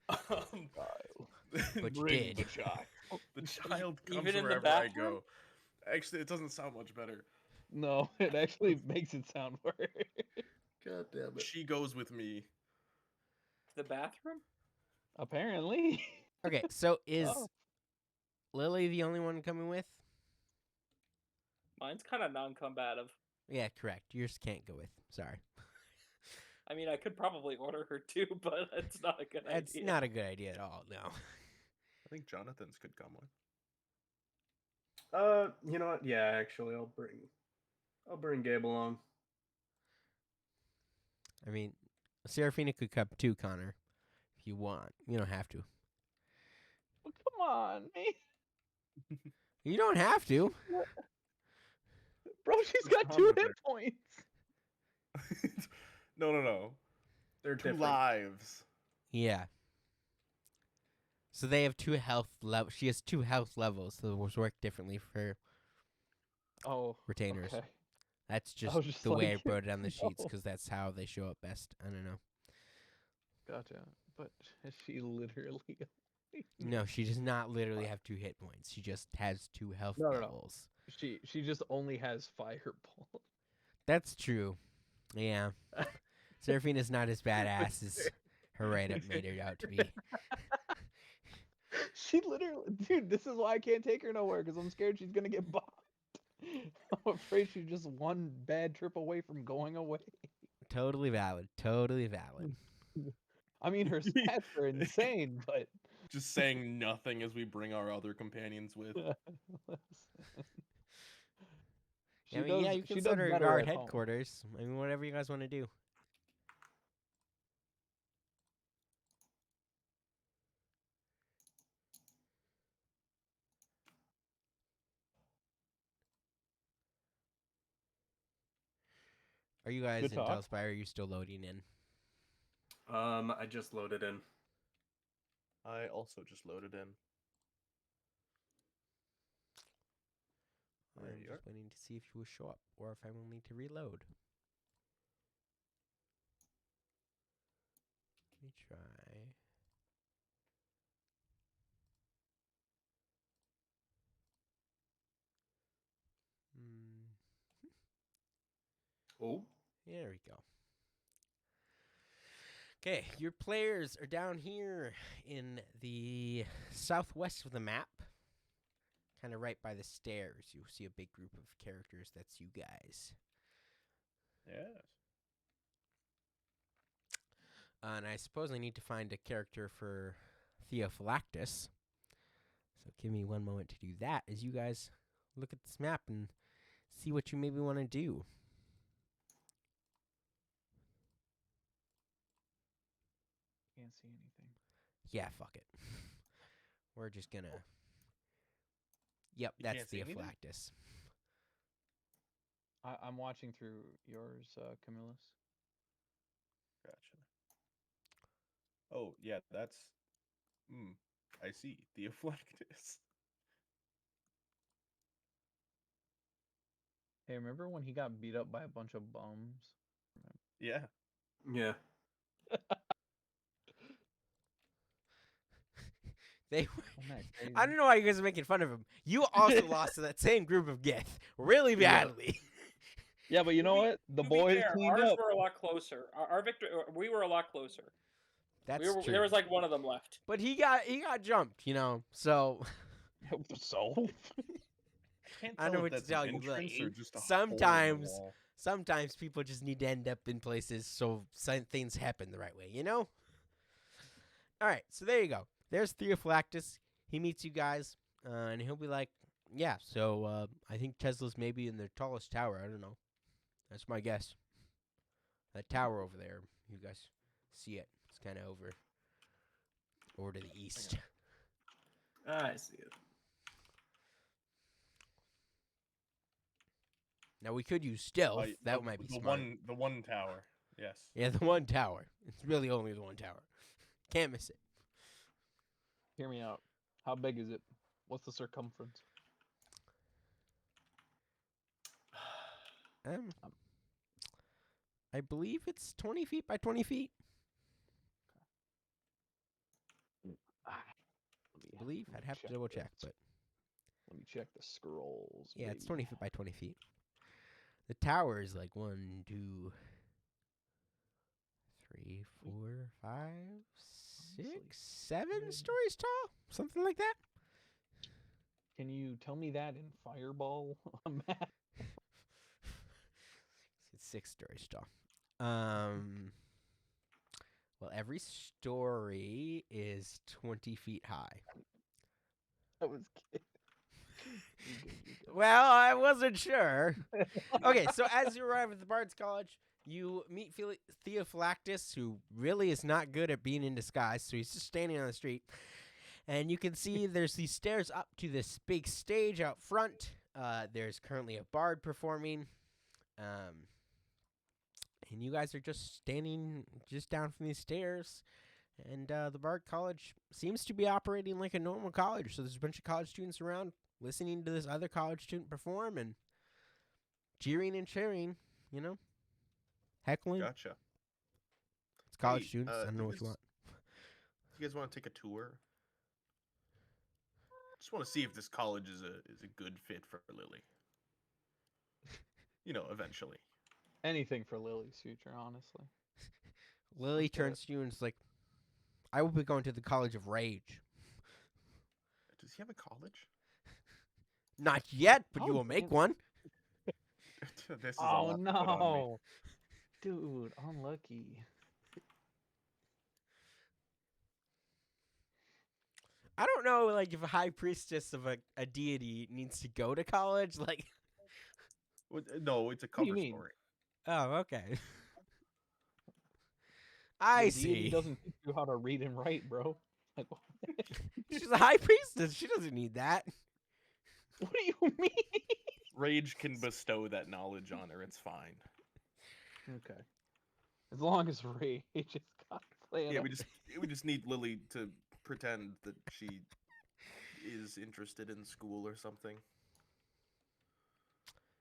A: But you
F: Bring
A: did.
F: the child.
B: The child comes
C: Even in the
B: wherever I
C: bathroom?
B: go. Actually, it doesn't sound much better.
D: No, it actually makes it sound worse.
F: God damn it.
B: She goes with me.
C: The bathroom?
D: Apparently.
A: Okay, so is
D: Oh.
A: Lily the only one coming with?
C: Mine's kind of non-combative.
A: Yeah, correct. Yours can't go with. Sorry.
C: I mean, I could probably order her too, but it's not a good
A: That's
C: idea.
A: not a good idea at all, no.
B: I think Jonathan's could come with.
F: You know what? Yeah, actually, I'll bring Gabe along.
A: I mean, Seraphina could come too, Connor, if you want. You don't have to.
D: Well, come on, man.
A: You don't have to.
D: Bro, she's got
F: Come
D: 2
F: with
D: hit
F: her.
D: points.
B: No.
F: They're
B: Two
F: different.
B: lives.
A: Yeah. So they have 2 health levels. She has 2 health levels, so it will work differently for
D: Oh,
A: retainers.
D: okay.
A: That's just
D: was just
A: the way I
D: like,
A: wrote it on the sheets
D: no.
A: because that's how they show up best. I don't know.
D: Gotcha. But she literally.
A: No, she does not literally have 2 hit points. She just has 2 health
D: No.
A: levels.
D: She just only has fireball.
A: That's true. Yeah. Seraphina's not as badass as her write-up made her out to be.
D: She literally, dude. This is why I can't take her nowhere because I'm scared she's gonna get bopped. I'm afraid she's just one bad trip away from going away.
A: Totally valid. Totally valid.
D: I mean, her stats are insane, but
G: Just saying nothing as we bring our other companions with.
A: I mean, yeah, you can
D: she
A: set
D: does
A: her
D: better
A: guard
D: at home.
A: headquarters. I mean, whatever you guys want to do. Are you guys
D: Good
A: in
D: talk.
A: Telspire? Or are you still loading in?
F: I just loaded in.
G: I also just loaded in. There
A: I'm
G: you are.
A: just waiting to see if you will show up or if I will need to reload. Let me try.
F: Oh,
A: There we go. Okay, your players are down here in the southwest of the map, kind of right by the stairs. You see a big group of characters. That's you guys.
G: Yes.
A: And I suppose I need to find a character for Theophylactus. So give me one moment to do that as you guys look at this map and see what you maybe want to do.
D: Can't see anything.
A: Yeah, fuck it. We're just gonna... Yep,
G: You
A: that's
G: can't see anything?
A: Theophylactus.
D: I'm watching through yours, Camillus.
G: Gotcha. Oh, yeah, that's... I see. Theophylactus.
D: Hey, remember when he got beat up by a bunch of bums?
G: Yeah.
F: yeah.
A: They
D: Isn't that crazy?
A: I don't know why you guys are making fun of him. You also lost to that same group of Gith really badly.
D: Yeah, but you know what? The
C: To be
D: boys
C: fair,
D: cleaned
C: ours
D: up.
C: were a lot closer. Our victory, we were a lot closer.
A: That's
C: We were,
A: true.
C: there was like one of them left.
A: But he got jumped, so
D: So?
G: Can't
A: I know
G: tell
A: what
G: if
A: to
G: that's
A: tell
G: an
A: you,
G: entrance or
A: Blaine.
G: just a hole in the wall.
A: Sometimes people just need to end up in places so things happen the right way, All right, so there you go. There's Theophylactus. He meets you guys, and he'll be like, yeah, so I think Tesla's maybe in the tallest tower. I don't know. That's my guess. That tower over there, you guys see it. It's kind of over to the east.
F: I see it.
A: Now, we could use stealth. That might be smart.
G: The one tower. Yes.
A: Yeah, the one tower. It's really only the one tower. Can't miss it.
D: Hear me out. How big is it? What's the circumference?
A: I believe it's 20 feet by 20 feet. I believe. I'd have to double check, but
D: Let me check the scrolls.
A: yeah, it's
D: baby.
A: 20 feet by 20 feet. The tower is like 1, 2, 3, 4, 5, 6, 7 stories tall, something like that.
D: Can you tell me that in Fireball map?
A: It's 6 stories tall. Well, every story is 20 feet high.
D: I was kidding.
A: Well, I wasn't sure. Okay, so as you arrive at the Bard's College, you meet Theophylactus, who really is not good at being in disguise, so he's just standing on the street. And you can see there's these stairs up to this big stage out front. There's currently a bard performing. And you guys are just standing just down from these stairs. And the Bard College seems to be operating like a normal college. So there's a bunch of college students around listening to this other college student perform and cheering and cheering, Heckling.
G: Gotcha.
A: It's college
G: Hey,
A: students. I don't know what you want.
B: You guys want to take a tour? Just want to see if this college is a good fit for Lily. You know, eventually.
D: Anything for Lily's future, honestly.
A: Lily
D: Okay.
A: turns to you and is like, I will be going to the College of Rage.
B: Does he have a college?
A: Not yet, but you
D: Oh,
A: will make
D: damn.
A: one.
B: This is a
D: Oh
B: lot to put on me.
D: no, dude, unlucky.
A: I don't know, like, if a high priestess of a deity needs to go to college. Like,
B: No, it's a
D: What do you
B: cover
D: mean?
B: story.
A: oh, okay. I
D: The deity
A: see.
D: doesn't teach you how to read and write, bro. Like,
A: She's a high priestess. She doesn't need that.
D: what do you mean?
G: Rage can bestow that knowledge on her. It's fine.
D: Okay. As long as Rage is cosplaying.
B: Yeah, we just need Lily to pretend that she is interested in school or something.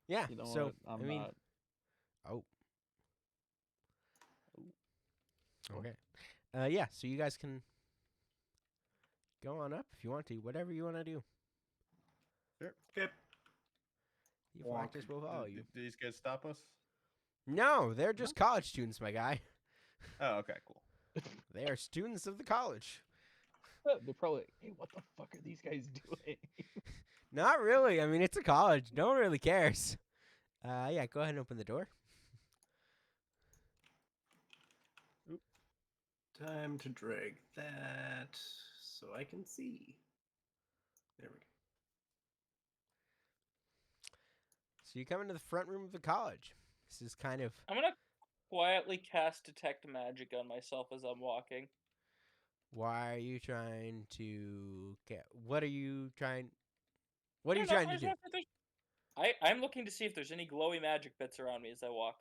A: Yeah.
D: You know
A: so
D: what? I'm
A: I mean,
D: not.
A: oh, okay. Yeah. So you guys can go on up if you want to. Whatever you want to do.
B: Okay.
A: The
E: Walk.
A: practice will follow you.
B: Did these guys stop us?
A: No, they're just college students, my guy.
B: Oh, okay, cool.
A: They are students of the college.
D: They're probably like, hey, what the fuck are these guys doing?
A: Not really. I mean, it's a college. No one really cares. Yeah, go ahead and open the door.
E: Time to drag that so I can see. There we go.
A: So you come into the front room of the college. This is kind of
C: I'm gonna quietly cast detect magic on myself as I'm walking.
A: why are you trying to get? What are you trying? What are
C: I
A: you
C: don't know,
A: trying
C: I
A: to
C: just
A: do?
C: want to- there's- I'm looking to see if there's any glowy magic bits around me as I walk.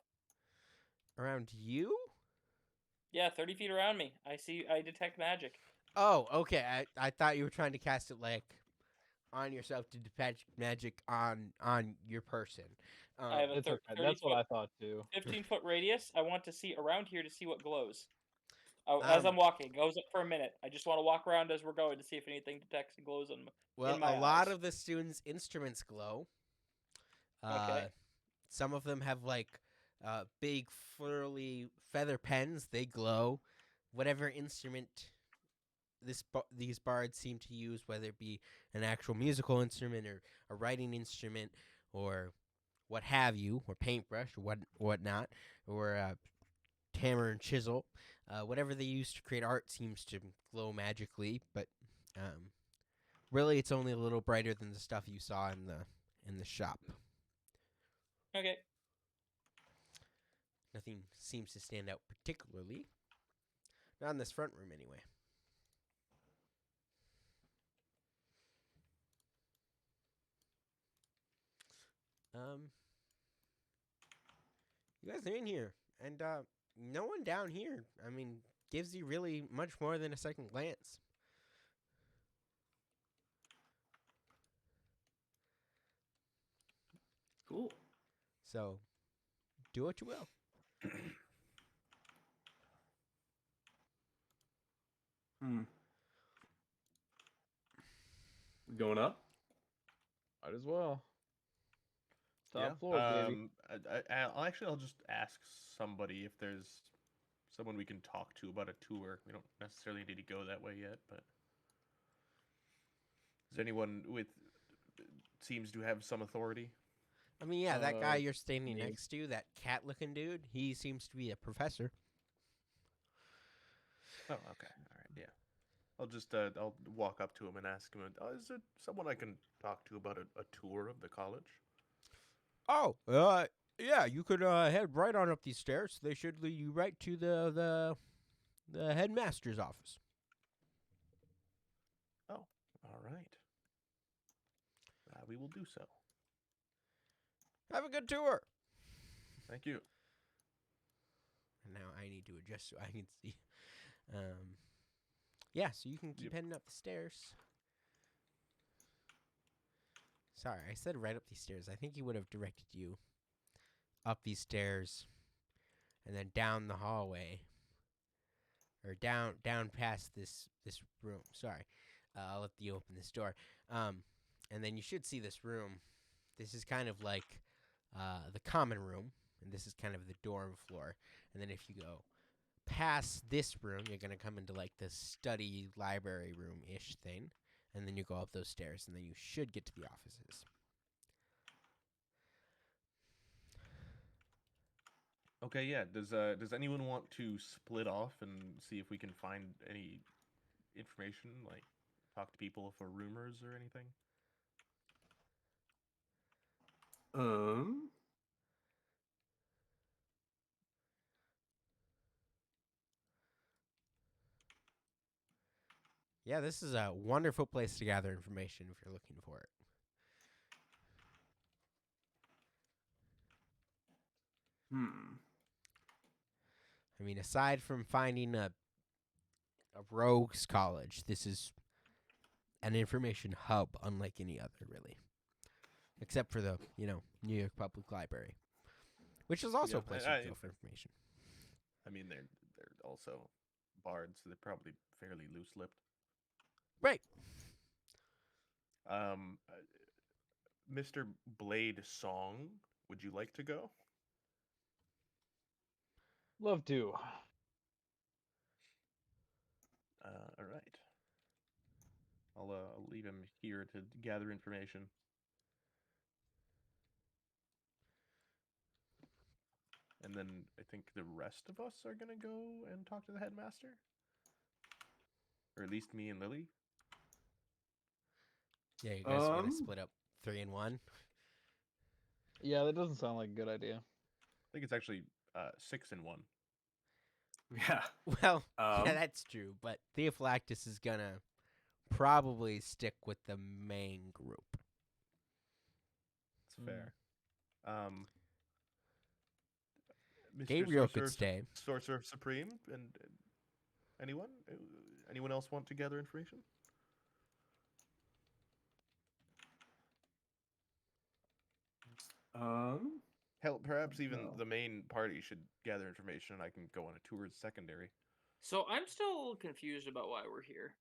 A: Around you?
C: Yeah, 30 feet around me. I detect magic.
A: Oh, okay. I thought you were trying to cast it like on yourself to detect magic on your person.
C: I have a
D: It's okay.
C: 30
D: That's what
C: foot,
D: I thought too.
C: 15-foot radius. I want to see around here to see what glows. Oh, as
A: Um,
C: I'm walking, it goes up for a minute. I just want to walk around as we're going to see if anything detects and glows
A: Well,
C: in my
A: a lot
C: eyes.
A: of the students' instruments glow.
C: Okay.
A: Some of them have like big furly feather pens. They glow. Whatever instrument these bards seem to use, whether it be an actual musical instrument or a writing instrument or what have you, or paintbrush or whatnot, or hammer and chisel, whatever they use to create art seems to glow magically. But really, it's only a little brighter than the stuff you saw in the shop.
C: Okay.
A: Nothing seems to stand out particularly. Not in this front room, anyway. You guys are in here, and no one down here, I mean, gives you really much more than a second glance.
E: Cool.
A: So, do what you will.
E: Going up?
D: Might as well. Top
B: Yeah.
D: floor, baby.
B: I'll just ask somebody if there's someone we can talk to about a tour. We don't necessarily need to go that way yet, but is anyone with seems to have some authority?
A: I mean, yeah, that guy you're
D: Me.
A: standing next to, that cat-looking dude, he seems to be a professor.
B: Oh, okay. All right. Yeah. I'll just I'll walk up to him and ask him, is there someone I can talk to about a tour of the college?
A: Oh, yeah, you could head right on up these stairs. They should lead you right to the headmaster's office.
B: Oh, all right. We will do so.
A: Have a good tour.
B: Thank you.
A: And now I need to adjust so I can see. Yeah, so you can keep heading up the stairs. Sorry, I said right up these stairs. I think he would have directed you up these stairs and then down the hallway. or down past this room. Sorry, I'll let you open this door. And then you should see this room. This is kind of like the common room, and this is kind of the dorm floor. And then if you go past this room, you're gonna come into like the study library room ish thing, and then you go up those stairs, and then you should get to the offices.
G: Okay, yeah. Does anyone want to split off and see if we can find any information, like talk to people for rumors or anything?
F: Um,
A: Yeah, this is a wonderful place to gather information if you're looking for it.
F: hmm.
A: I mean, aside from finding a rogues college, this is an information hub unlike any other, really. Except for the, New York Public Library, which is also
G: Yeah,
A: a place
G: I-
A: you go for information.
G: I mean, they're also bards, so they're probably fairly loose-lipped.
A: Right.
G: Mr. Blade Song, would you like to go?
D: Love to.
G: All right. I'll leave him here to gather information. And then I think the rest of us are gonna go and talk to the headmaster, or at least me and Lily.
A: Yeah, you guys are gonna
F: Um,
A: split up 3 and 1.
D: Yeah, that doesn't sound like a good idea.
G: I think it's actually 6 and 1.
F: Yeah.
A: Well,
F: Um,
A: yeah, that's true, but Theophylactus is gonna probably stick with the main group.
G: It's fair. Mr.
A: Gabriel could
G: Sorcerer,
A: stay.
G: Sorcerer Supreme, and anyone? Anyone else want to gather information?
F: um,
G: Hell, perhaps even
F: No.
G: the main party should gather information, and I can go on a tour of secondary.
C: So I'm still confused about why we're here.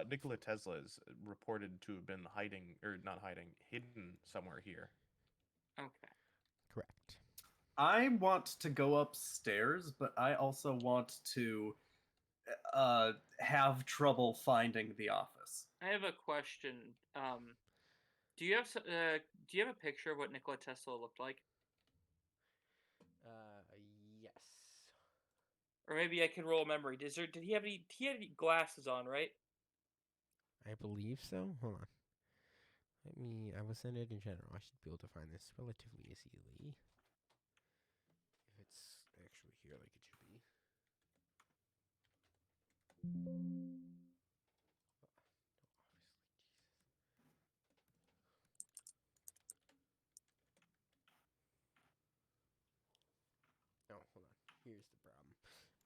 G: Nikola Tesla is reported to have been hiding, or not hiding, hidden somewhere here.
C: Okay.
A: Correct.
F: I want to go upstairs, but I also want to have trouble finding the office.
C: I have a question. Do you have a picture of what Nikola Tesla looked like?
A: Yes.
C: Or maybe I can roll a memory. Did he have any glasses on, right?
A: I believe so. Hold on. I will send it in general. I should be able to find this relatively easily. If it's actually here like it should be. Oh, hold on. Here's the problem.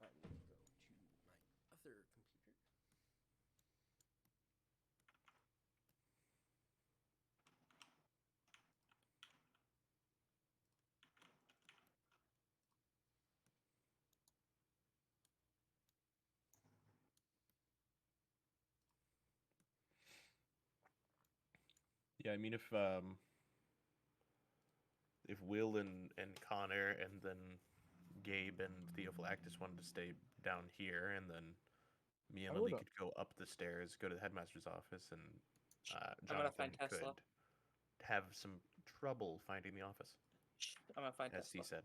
A: I need to go to my other computer.
G: Yeah, I mean, if Will and Connor and then Gabe and Theophylactus wanted to stay down here, and then me and
D: I
G: Lily
D: would,
G: could go up the stairs, go to the headmaster's office, and
C: I'm gonna
G: Jonathan
C: find Tesla.
G: could have some trouble finding the office,
C: I'm gonna find
G: as he
C: Tesla.
G: said.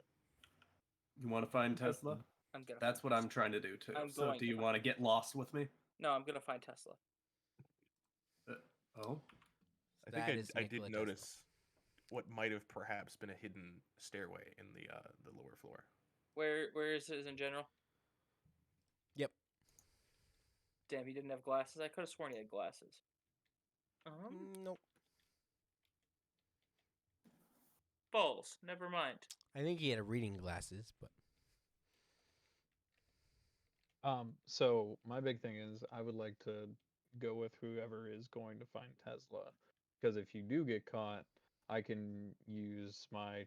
F: You want to find Tesla?
C: I'm gonna.
F: That's
C: find
F: what I'm
C: Tesla.
F: trying to do too.
C: I'm
F: So,
C: going
F: do
C: to
F: you
C: find
F: want to get lost with me?
C: No, I'm gonna find Tesla.
F: Oh,
G: I
A: That
G: think
A: is
G: I
A: Nikola
G: did
A: Tesla.
G: notice what might have perhaps been a hidden stairway in the lower floor.
C: Where is it in general?
A: Yep.
C: Damn, he didn't have glasses. I could have sworn he had glasses.
A: Nope.
C: Balls. Never mind.
A: I think he had reading glasses, but
D: So my big thing is I would like to go with whoever is going to find Tesla, because if you do get caught, I can use my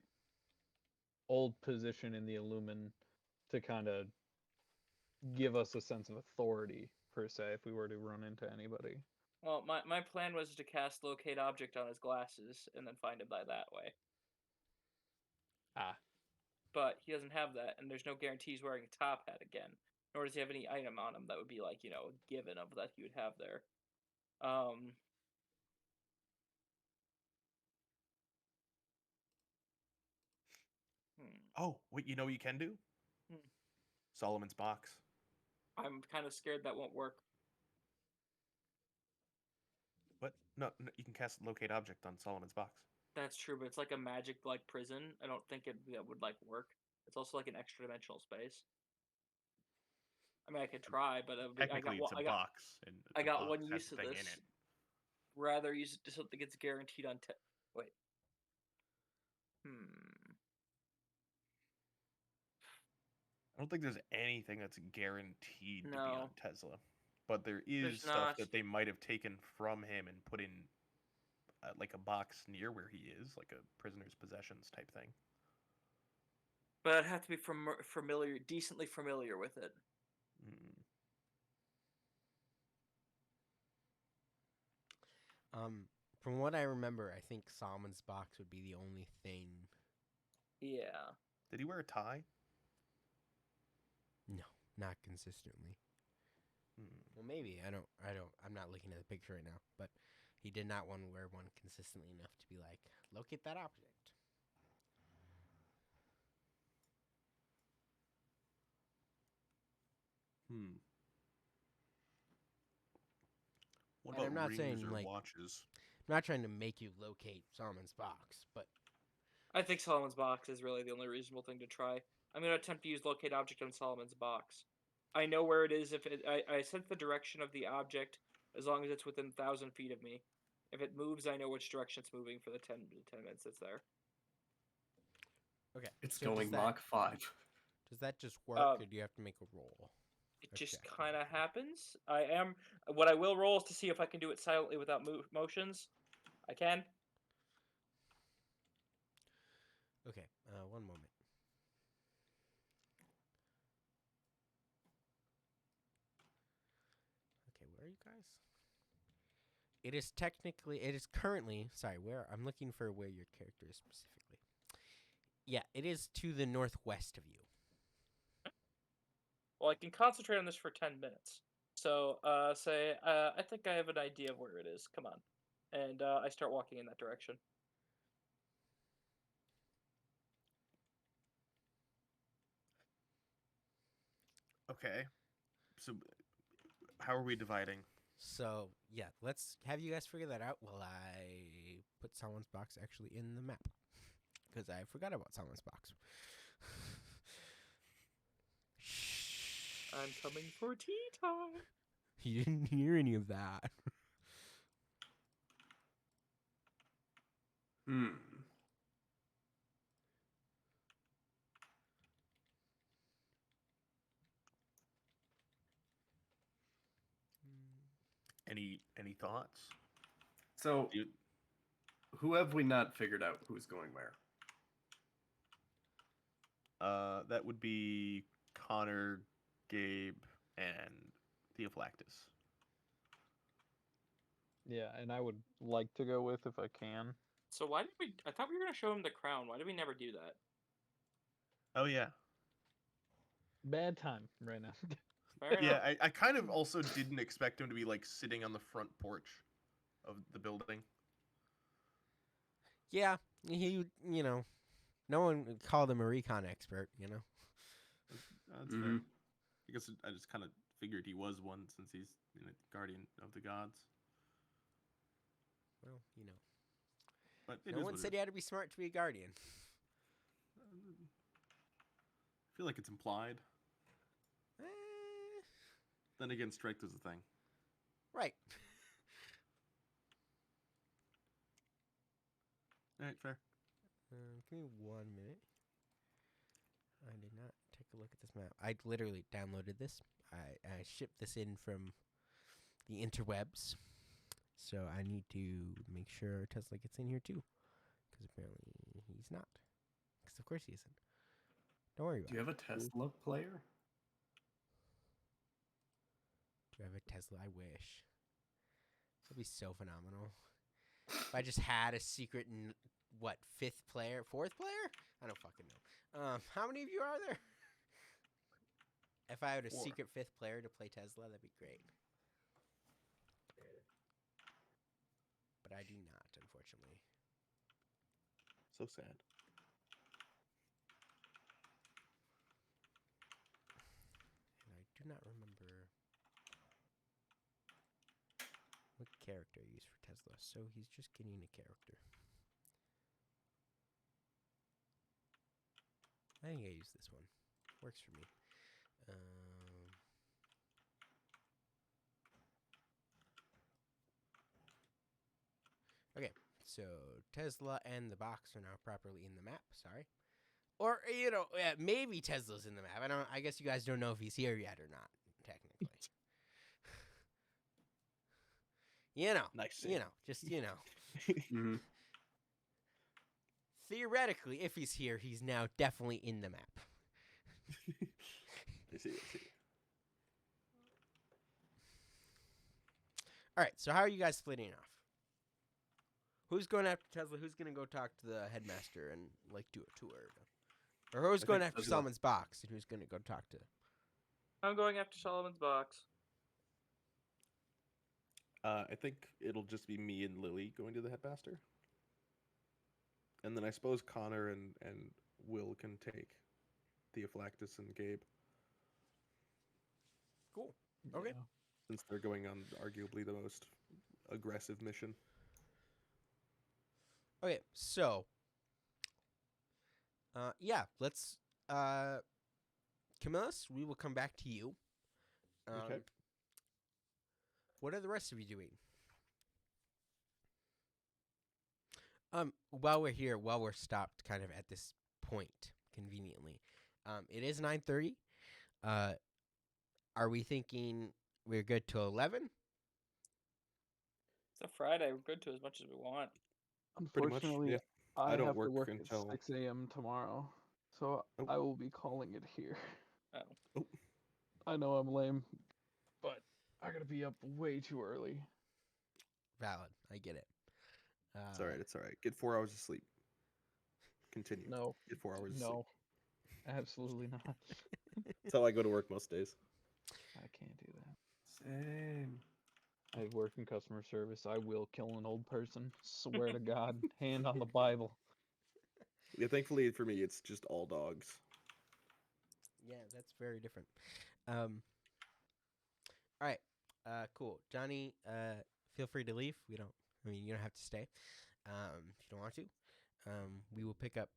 D: old position in the Illumin to kind of give us a sense of authority per se if we were to run into anybody.
C: Well, my plan was to cast locate object on his glasses and then find him by that way.
D: Ah.
C: But he doesn't have that, and there's no guarantee he's wearing a top hat again. Nor does he have any item on him that would be like, given of that he would have there.
G: Oh, wait, you know what you can do?
C: Hmm.
G: Solomon's box.
C: I'm kind of scared that won't work.
G: What? No, you can cast locate object on Solomon's box.
C: That's true, but it's like a magic like prison. I don't think that would like work. It's also like an extra dimensional space. I mean, I could try, but
G: Technically, it's a box, and
C: I
G: the
C: got
G: box
C: one
G: has
C: use
G: the
C: of
G: thing
C: this.
G: in it.
C: Rather use it to something that's guaranteed on. Wait.
G: I don't think there's anything that's guaranteed to be
C: No.
G: on Tesla, but there is
C: There's
G: stuff
C: not.
G: that they might have taken from him and put in like a box near where he is, like a prisoner's possessions type thing.
C: But I'd have to be familiar, decently familiar with it.
A: From what I remember, I think Solomon's box would be the only thing.
C: Yeah.
G: Did he wear a tie?
A: No, not consistently. Well, maybe I'm not looking at the picture right now, but he did not want to wear one consistently enough to be like, locate that object.
G: What
A: And
G: about
A: I'm not
G: rings
A: saying,
G: or
A: like-
G: watches?
A: I'm not trying to make you locate Solomon's box, but
C: I think Solomon's box is really the only reasonable thing to try. I'm going to attempt to use locate object on Solomon's box. I know where it is if I sense the direction of the object as long as it's within 1,000 feet of me. If it moves, I know which direction it's moving for the 10 minutes it's there.
A: okay.
F: It's
A: so
F: going Mach 5.
A: Does that just work, or do you have to make a roll?
C: It
A: Okay.
C: just kind of happens. What I will roll is to see if I can do it silently without motions. I can.
A: Okay, one moment. Okay, where are you guys? It is currently, I'm looking for where your character is specifically. Yeah, it is to the northwest of you.
C: Well, I can concentrate on this for 10 minutes. So, I think I have an idea of where it is. Come on. And I start walking in that direction.
G: Okay. So, how are we dividing?
A: So, yeah, let's have you guys figure that out while I put someone's box actually in the map. Because I forgot about someone's box.
C: I'm coming for tea time.
A: You didn't hear any of that.
G: Any thoughts?
F: So, who have we not figured out who's going where?
G: That would be Connor, Gabe, and Theophlactus.
D: Yeah, and I would like to go with if I can.
C: So why did we... I thought we were going to show him the crown. Why did we never do that?
G: Oh, yeah.
D: Bad time right now.
C: Fair
G: Yeah,
C: enough.
G: I kind of also didn't expect him to be, like, sitting on the front porch of the building.
A: Yeah, no one called him a recon expert,
G: That's fair. I guess I just kind of figured he was one since he's guardian of the gods.
A: Well,
G: But
A: no one said you had to be smart to be a guardian.
G: I feel like it's implied. Then again, strength is a thing.
A: Right.
G: All right, fair.
A: Give me 1 minute. I did not take a look at this map. I literally downloaded this. I shipped this in from the interwebs. So I need to make sure Tesla gets in here too. Because apparently he's not. Because of course he isn't. Don't worry about it.
F: Do you have a Tesla player?
A: Do I have a Tesla? I wish. That'd be so phenomenal. If I just had a secret, fourth player? I don't fucking know. How many of you are there? If I had a
F: 4.
A: secret fifth player to play Tesla, that'd be great. But I do not, unfortunately.
G: So sad.
A: And I do not remember what character I used for Tesla. So he's just getting a character. I think I use this one. Works for me. Okay, so Tesla and the box are now properly in the map. Sorry. Or, maybe Tesla's in the map. I guess you guys don't know if he's here yet or not, technically.
G: Nice.
F: Mm-hmm.
A: Theoretically, if he's here, he's now definitely in the map.
G: I see.
A: All right, so how are you guys splitting off? Who's going after Tesla? Who's going to go talk to the headmaster and, do a tour? Or who's
G: I
A: going
G: think
A: after
G: Tesla.
A: Solomon's box and who's going to go talk to?
C: I'm going after Solomon's box.
G: I think it'll just be me and Lily going to the headmaster. And then I suppose Connor and Will can take Theophlactus and Gabe,
A: Cool. Okay.
D: Yeah.
G: since they're going on arguably the most aggressive mission.
A: Okay, so let's Camillus, we will come back to you.
G: Okay.
A: What are the rest of you doing? While we're stopped kind of at this point conveniently. It is 9:30. Are we thinking we're good till 11?
C: It's a Friday. We're good to as much as we want.
G: Pretty much,
D: Unfortunately,
G: yeah.
D: I
G: I don't
D: have to
G: work
D: work
G: until-
D: at 6 a.m. tomorrow, so
G: Oh.
D: I will be calling it here.
C: Oh.
D: I know I'm lame, but I gotta be up way too early.
A: Valid. I get it.
G: It's all right. Get 4 hours of sleep. Continue.
D: No,
G: Get 4 hours of sleep.
D: no, absolutely not.
G: That's how I go to work most days.
D: I can't do that.
E: Same.
D: I work in customer service. I will kill an old person. Swear to God, hand on the Bible.
G: Yeah, thankfully for me, it's just all dogs.
A: Yeah, that's very different. All right. Cool. Johnny, feel free to leave. You don't have to stay. If you don't want to. We will pick up.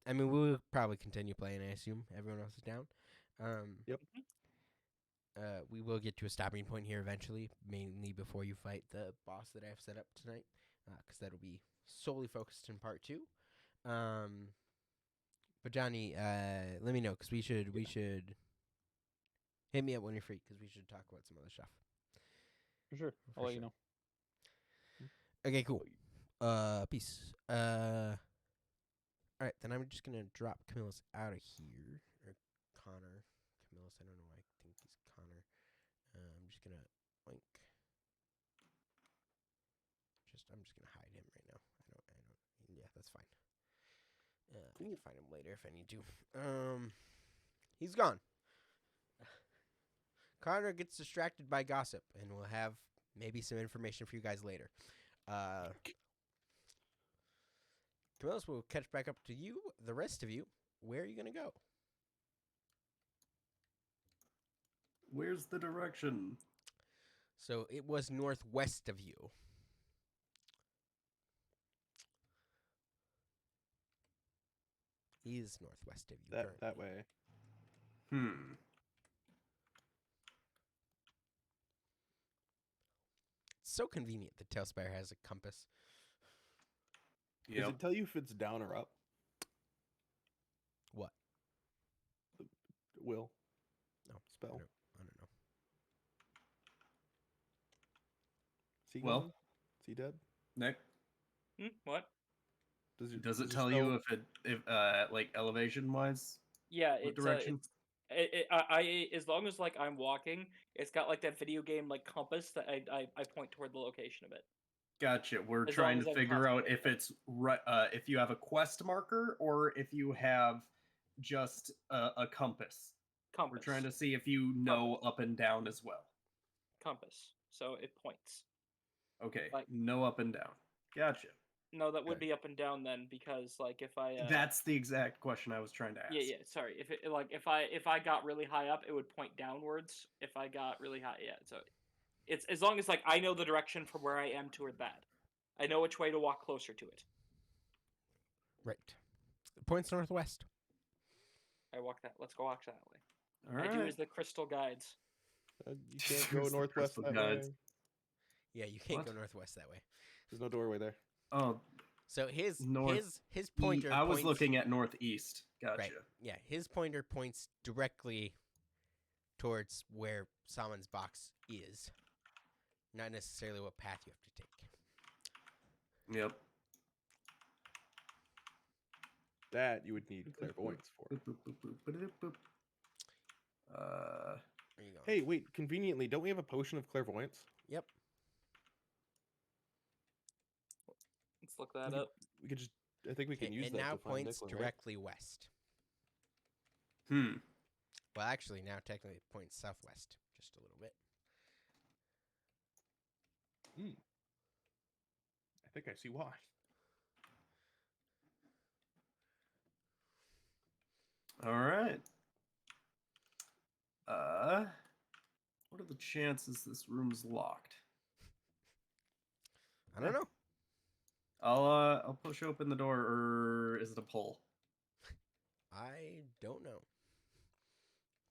A: We will probably continue playing, I assume. Everyone else is down.
G: Yep.
A: We will get to a stopping point here eventually, mainly before you fight the boss that I have set up tonight, because that'll be solely focused in part 2. But Johnny, let me know, because we should hit me up when you're free, because we should talk about some other stuff.
D: For sure. I'll
A: For
D: let you
A: sure.
D: know.
A: Okay, cool. Peace. All right, then I'm just gonna drop Camillus out of here, or Connor. Camillus, I don't know why I think he's Connor. I'm just gonna oink. I'm just gonna hide him right now. Yeah, that's fine. I can find him later if I need to. He's gone. Connor gets distracted by gossip, and we'll have maybe some information for you guys later. Camillus will catch back up to you, the rest of you. Where are you going to go?
E: Where's the direction?
A: So it was northwest of you. He's northwest of you.
G: That way.
A: It's so convenient that Tailspire has a compass.
G: Does it tell you if it's down or up?
A: What?
G: Will.
A: No.
G: Spell.
A: I don't know.
G: See
F: Well.
G: Glenn? See dead?
F: Nick,
C: What?
F: does it tell you if like elevation wise?
C: Yeah,
F: What
C: it's
F: direction?
C: As long as like I'm walking, it's got like that video game like compass that I point toward the location of it.
F: Gotcha. We're
C: As
F: trying
C: long
F: to
C: as I'm
F: figure out
C: concentrating.
F: if it's if you have a quest marker or if you have just a compass.
C: Compass.
F: We're trying to see if you know up and down as well.
C: Compass. So it points.
F: Okay.
C: Like-
F: no up and down. Gotcha.
C: No, that would
G: Okay.
C: be up and down then, because like if I
F: That's the exact question I was trying to ask.
C: yeah. Sorry, if I got really high up, it would point downwards. If I got really high, yeah. So it's as long as like I know the direction from where I am toward that, I know which way to walk closer to it.
A: Right. Points northwest.
C: I walk that. Let's go walk that way.
F: All right.
C: I do as the crystal guides.
G: You can't go
F: There's the
G: northwest
F: crystal
G: that
F: guides.
G: way.
A: Yeah, you can't
F: What?
A: go northwest that way.
G: There's no doorway there.
F: Oh,
A: So his
F: North-
A: his pointer.
F: I was
A: points-
F: looking at northeast. Gotcha.
A: Right. Yeah, his pointer points directly towards where Salmon's box is, not necessarily what path you have to take.
F: Yep.
G: That you would need clairvoyance for.
F: Boop, boop, boop, boop, boop, boop.
A: Where you going?
G: Hey, wait. Conveniently, don't we have a potion of clairvoyance?
A: Yep.
C: Let's look that
G: We
C: up.
G: We could just. I think we can use
A: It
G: that.
A: now
G: to find
A: points
G: Nicklin, right?
A: directly west. Well, actually, now technically it points southwest, just a little bit.
G: I think I see why.
F: All right. What are the chances this room's locked?
A: I don't know.
F: I'll push open the door, or is it a pull?
A: I don't know.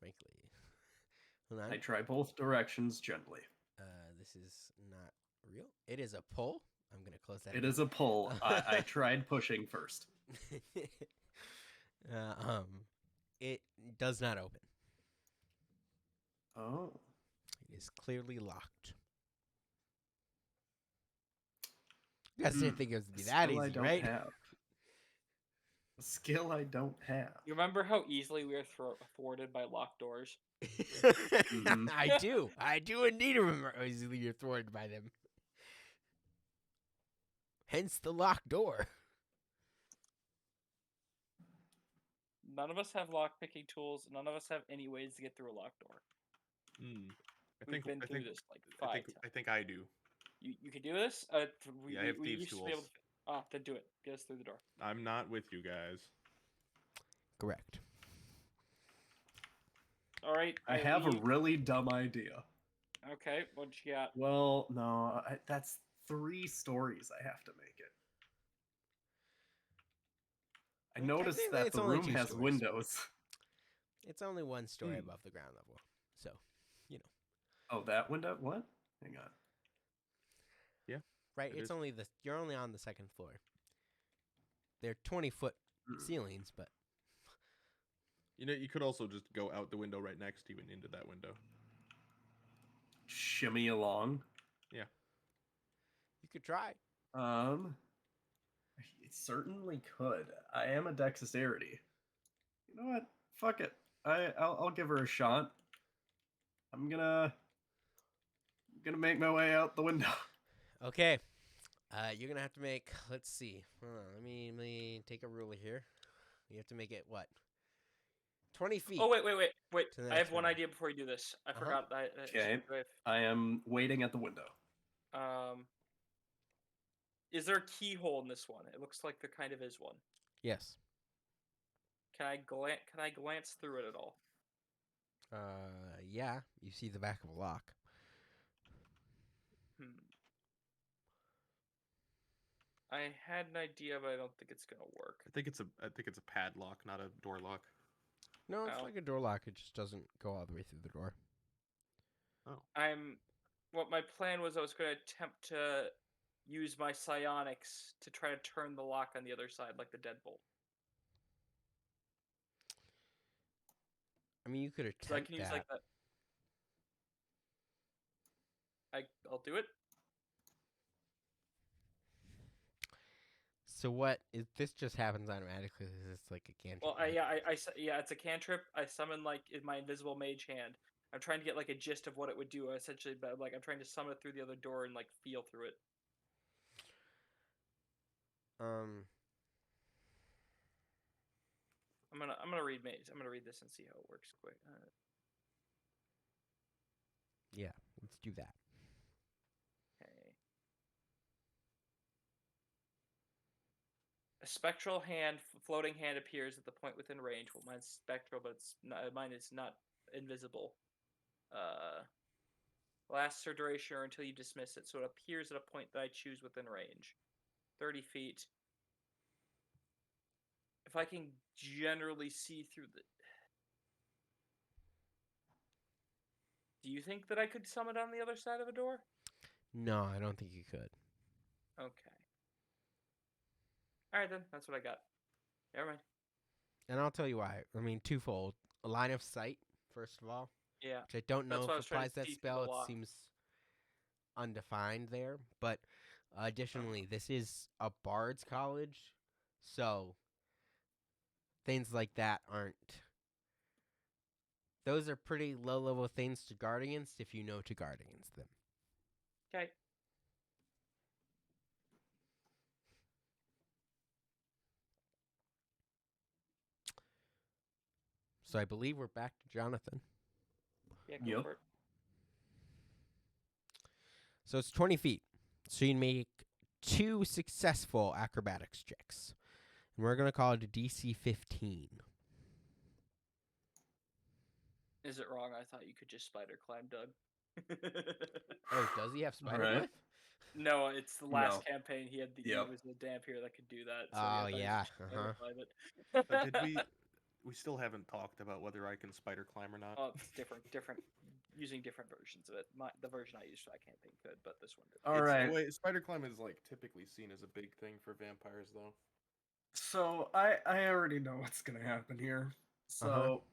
A: Frankly. Hold on.
F: I try both directions gently.
A: This is not real. It is a pull. I'm gonna close that.
F: It is a pull. I tried pushing first.
A: It does not open.
F: Oh.
A: It is clearly locked. You guys didn't think it was
F: A
A: be that
F: skill I
A: easy,
F: don't
A: right?
F: have. A skill I don't have.
C: You remember how easily we are thwarted by locked doors?
F: Mhm.
A: I do. I do indeed remember how easily you're thwarted by them. Hence the locked door.
C: None of us have lock-picking tools. None of us have any ways to get through a locked door. We've been through this like five times.
B: I think I do.
C: You can do this?
B: Yeah, I have
C: we
B: thieves'
C: used to be able
B: tools.
C: to... then do it. Get us through the door.
B: I'm not with you guys.
A: Correct.
C: All right.
F: I have a
C: leave.
F: really dumb idea.
C: Okay, what you got?
F: Well, no, that's 3 stories I have to make it. I
A: Well,
F: noticed
A: technically
F: that
A: it's
F: the
A: only
F: room
A: 2
F: has
A: stories.
F: windows.
A: It's only 1 story
F: Hmm.
A: above the ground level. So,
F: Oh, that window? What? Hang on.
A: right,
G: It
A: it's
G: is.
A: only you're only on the 2nd floor. They're 20-foot
F: Hmm.
A: ceilings, but
G: You know, you could also just go out the window right next to you and into that window.
F: Shimmy along.
A: you could try.
F: It certainly could. I am a dexterity. You know what? Fuck it. I'll give her a shot. I'm gonna make my way out the window.
A: Okay. You're gonna have to make. Let's see. Hold on, let me take a ruler here. You have to make it what? 20 feet.
C: Oh, wait.
A: To the
C: I have
A: next
C: one
A: window.
C: idea before you do this. I
A: Uh-huh.
C: forgot that.
F: Okay. I am waiting at the window.
C: Is there a keyhole in this one? It looks like there kind of is one.
A: Yes.
C: Can I glance through it at all?
A: Yeah. You see the back of a lock.
C: I had an idea, but I don't think it's gonna work.
B: I think it's a padlock, not a door lock.
A: No, it's
C: Oh.
A: like a door lock. It just doesn't go all the way through the door.
C: What my plan was, I was going to attempt to use my psionics to try to turn the lock on the other side, like the deadbolt.
A: I mean, you could
C: So I
A: attempt
C: can use
A: that.
C: like that. I'll do it.
A: So what is this? Just happens automatically. It's like a cantrip.
C: Well,
A: right?
C: yeah, it's a cantrip. I summon like in my invisible mage hand. I'm trying to get like a gist of what it would do. Essentially, but like I'm trying to summon it through the other door and like feel through it.
A: Um.
C: I'm gonna read mage. I'm gonna read this and see how it works quick.
A: Yeah. Let's do that.
C: Okay. A spectral hand, floating hand appears at the point within range. Well, mine's spectral, but mine is not invisible. Lasts for duration or until you dismiss it, so it appears at a point that I choose within range. 30 feet. If I can generally see through the... Do you think that I could summon on the other side of a door?
A: No, I don't think you could.
C: Okay. Alright then, that's what I got. Never mind.
A: And I'll tell you why. I mean, twofold. A line of sight, first of all,
C: Yeah.
A: which I don't know
C: That's what I
A: if
C: was trying
A: applies
C: to
A: that
C: see through
A: spell.
C: the
A: It
C: lock.
A: seems undefined there. But additionally, this is a bard's college, so things like that aren't. Those are pretty low-level things to guard against if you know to guard against them.
C: Okay.
A: So I believe we're back to Jonathan.
C: Yeah, go
F: Yep.
C: for it.
A: So it's 20 feet. So you make 2 successful acrobatics checks. And we're going to call it a DC 15.
C: Is it wrong? I thought you could just spider climb, Doug.
A: Oh, does he have spider
F: Alright.
A: glyph?
C: No, it's the last
F: No.
C: campaign. He
F: Yep.
C: was the dampier that could do that. So
A: Oh,
C: I thought he
A: yeah,
C: could just spider climb it.
G: But did we still haven't talked about whether I can spider climb or not.
C: Oh, it's different. Using different versions of it. The version I used for that campaign could, but this one did.
F: All
G: It's-
F: right.
G: Wait, spider climb is like typically seen as a big thing for vampires, though.
F: So I already know what's gonna happen here. So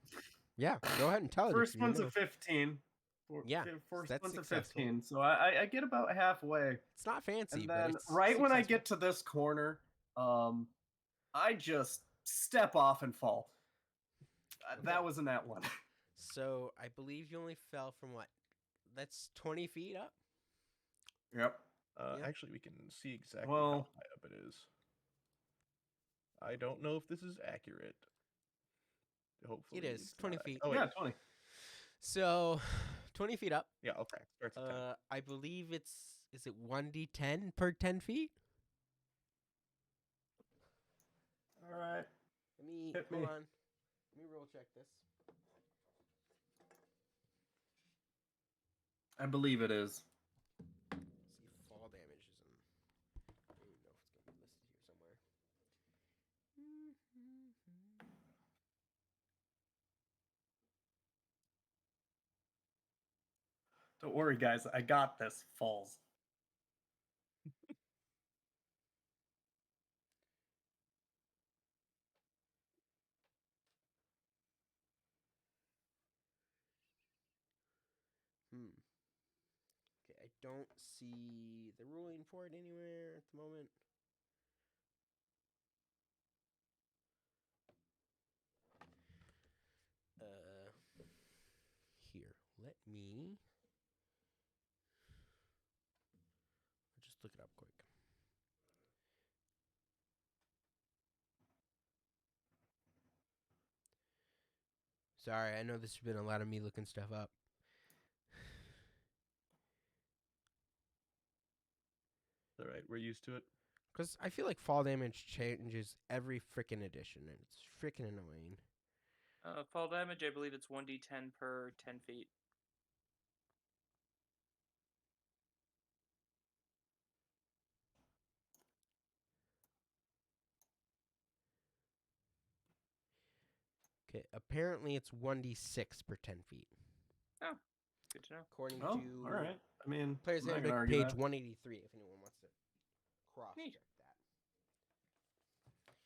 A: Yeah, go ahead and tell it.
F: first
A: if you
F: one's
A: know.
F: a 15.
A: Yeah,
F: First
A: that's
F: one's
A: successful.
F: a 15. So I get about halfway.
A: It's not fancy,
F: And
A: but
F: then
A: it's
F: right when I
A: successful.
F: get to this corner, I just step off and fall. That was in that one.
A: So I believe you only fell from what? That's 20 feet up?
F: Yep.
A: Yeah.
G: Actually, we can see exactly how
F: Well-
G: high up it is. I don't know if this is accurate. Hopefully,
A: It is,
G: it's
A: 20
G: not.
A: feet.
G: Oh,
F: Yeah,
G: wait.
F: 20.
A: So 20 feet up.
G: Yeah, okay. Starts at 10.
A: I believe is it 1d10 per 10 feet?
F: All right.
A: Let me,
F: Hit
A: hold
F: me.
A: on. Let me roll check this.
F: I believe it is.
A: See if fall damage is in. I don't even know if it's going to be listed here somewhere.
F: Don't worry, guys. I got this. Falls.
A: Okay, I don't see the ruling for it anywhere at the moment. Here, let me. I'll just look it up quick. Sorry, I know this has been a lot of me looking stuff up.
G: All right, we're used to it.
A: Because I feel like fall damage changes every frickin' edition, and it's frickin' annoying.
C: Fall damage, I believe it's 1d10 per 10 feet.
A: Okay, apparently it's 1d6 per 10 feet.
C: Oh, good to know.
A: According
F: Oh,
A: to
F: all right. I mean,
A: Player's
F: I'm not gonna
A: Handbook,
F: argue
A: page
F: that.
A: 183, if anyone wants to cross-check
C: Neat.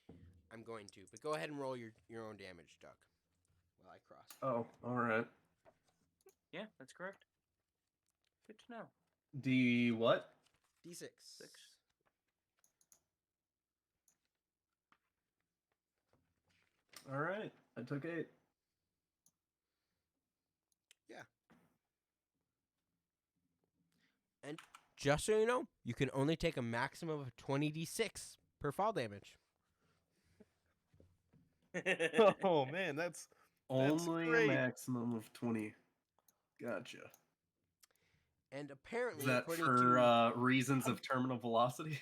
A: that. I'm going to, but go ahead and roll your own damage, Doug, while I cross.
F: Oh, all right.
C: Yeah, that's correct. Good to know.
F: D what?
A: D6.
C: 6.
F: All right, I took 8.
A: And just so you know, you can only take a maximum of 20d6 per fall damage.
G: Oh man, that's
F: Only
G: great.
F: a maximum of 20. Gotcha.
A: And
F: Is
A: apparently,
F: that
A: according
F: for
A: to
F: reasons of terminal velocity?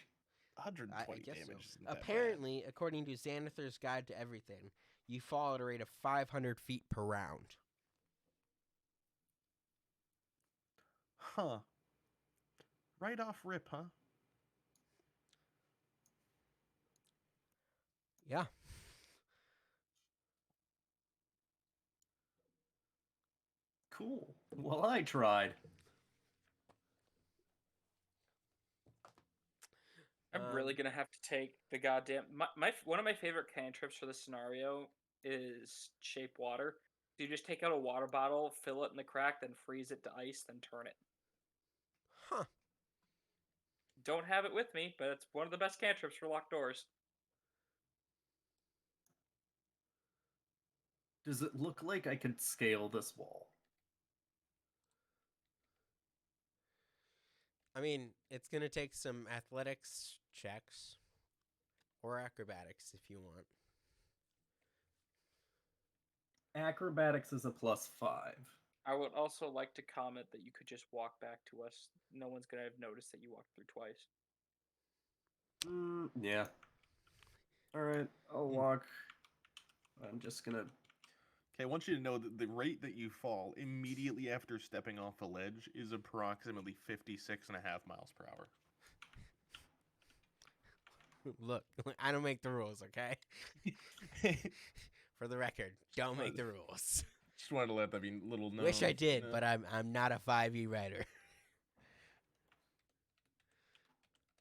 G: 120
A: I guess so.
G: damage isn't that bad.
A: Apparently, according to Xanathar's Guide to Everything, you fall at a rate of 500 feet per round.
G: Huh. Right off rip, huh?
A: Yeah.
F: Cool. Well, I tried.
C: I'm really gonna have to take the goddamn one of my favorite cantrips for this scenario is shape water. So you just take out a water bottle, fill it in the crack, then freeze it to ice, then turn it.
A: Huh.
C: Don't have it with me, but it's one of the best cantrips for locked doors.
F: Does it look like I could scale this wall?
A: I mean, it's going to take some athletics checks or acrobatics if you want.
F: Acrobatics is a +5.
C: I would also like to comment that you could just walk back to us. No one's gonna have noticed that you walked through twice.
F: Yeah. All right, I'll walk. I'm just gonna.
G: Okay, I want you to know that the rate that you fall immediately after stepping off a ledge is approximately 56.5 miles per hour.
A: Look, I don't make the rules, okay? For the record, don't make the rules.
G: Just wanted to let that be little known.
A: Wish I did,
G: you know?
A: but I'm not a 5e writer.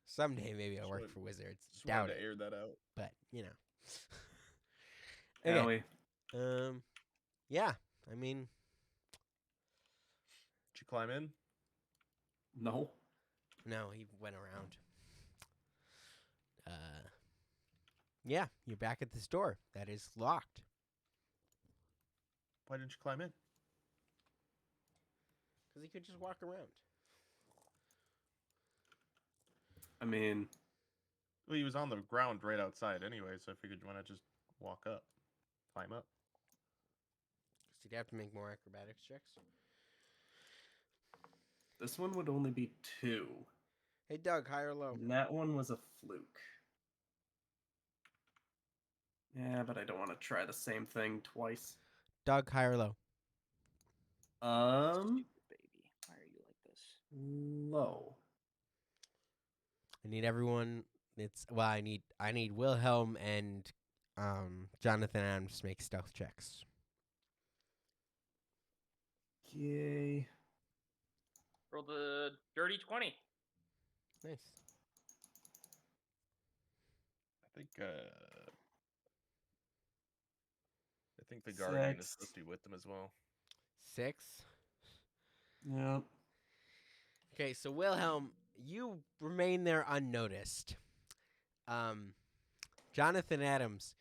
A: Someday maybe I'll work for Wizards.
G: Just
A: Doubt
G: wanted
A: it,
G: to air that out.
A: but you know.
F: Owie.
A: Yeah. I mean,
G: Did you climb in?
F: No.
A: no, he went around. Yeah, you're back at this door that is locked.
G: Why didn't you climb in?
A: Because he could just walk around.
F: I mean,
G: Well, he was on the ground right outside anyway, so I figured why not just walk up, climb up.
A: Because he'd have to make more acrobatics checks.
F: this one would only be 2.
A: Hey, Doug, high or low?
F: And that one was a fluke. Yeah, but I don't want to try the same thing twice.
A: Doug, high or low?
C: Baby, why are you like this?
F: Low.
A: I need everyone. I need Wilhelm and Jonathan Adams to make stealth checks.
F: Yay.
C: Roll the dirty 20.
A: Nice.
G: I think the guardian is
F: 6.
G: supposed to be with them as well.
A: 6.
F: Yep.
A: Okay, so Wilhelm, you remain there unnoticed. Jonathan Adams,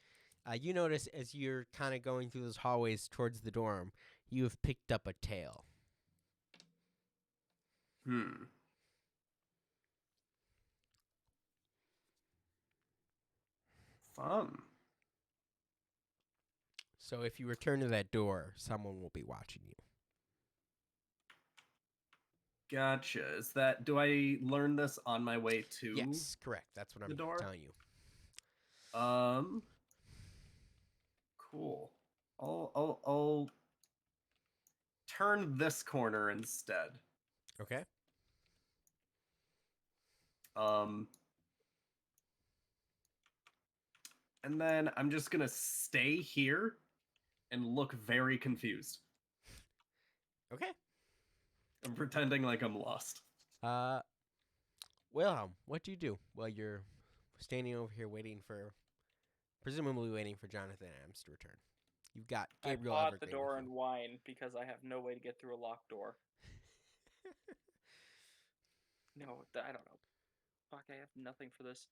A: you notice as you're kind of going through those hallways towards the dorm, you have picked up a tail.
F: Fun.
A: So if you return to that door, someone will be watching you.
F: Gotcha. Is that? Do I learn this on my way to?
A: Yes, correct. That's what
F: the
A: I'm
F: door?
A: telling you.
F: Cool. I'll turn this corner instead.
A: Okay.
F: And then I'm just gonna stay here and look very confused.
A: Okay.
F: I'm pretending like I'm lost.
A: Wilhelm, what do you do while you're standing over here presumably waiting for Jonathan Adams to return? You've got Gabriel
C: I paw at
A: Evergreen
C: the door
A: with
C: and
A: you.
C: whine because I have no way to get through a locked door. No, I don't know. Fuck, I have nothing for this.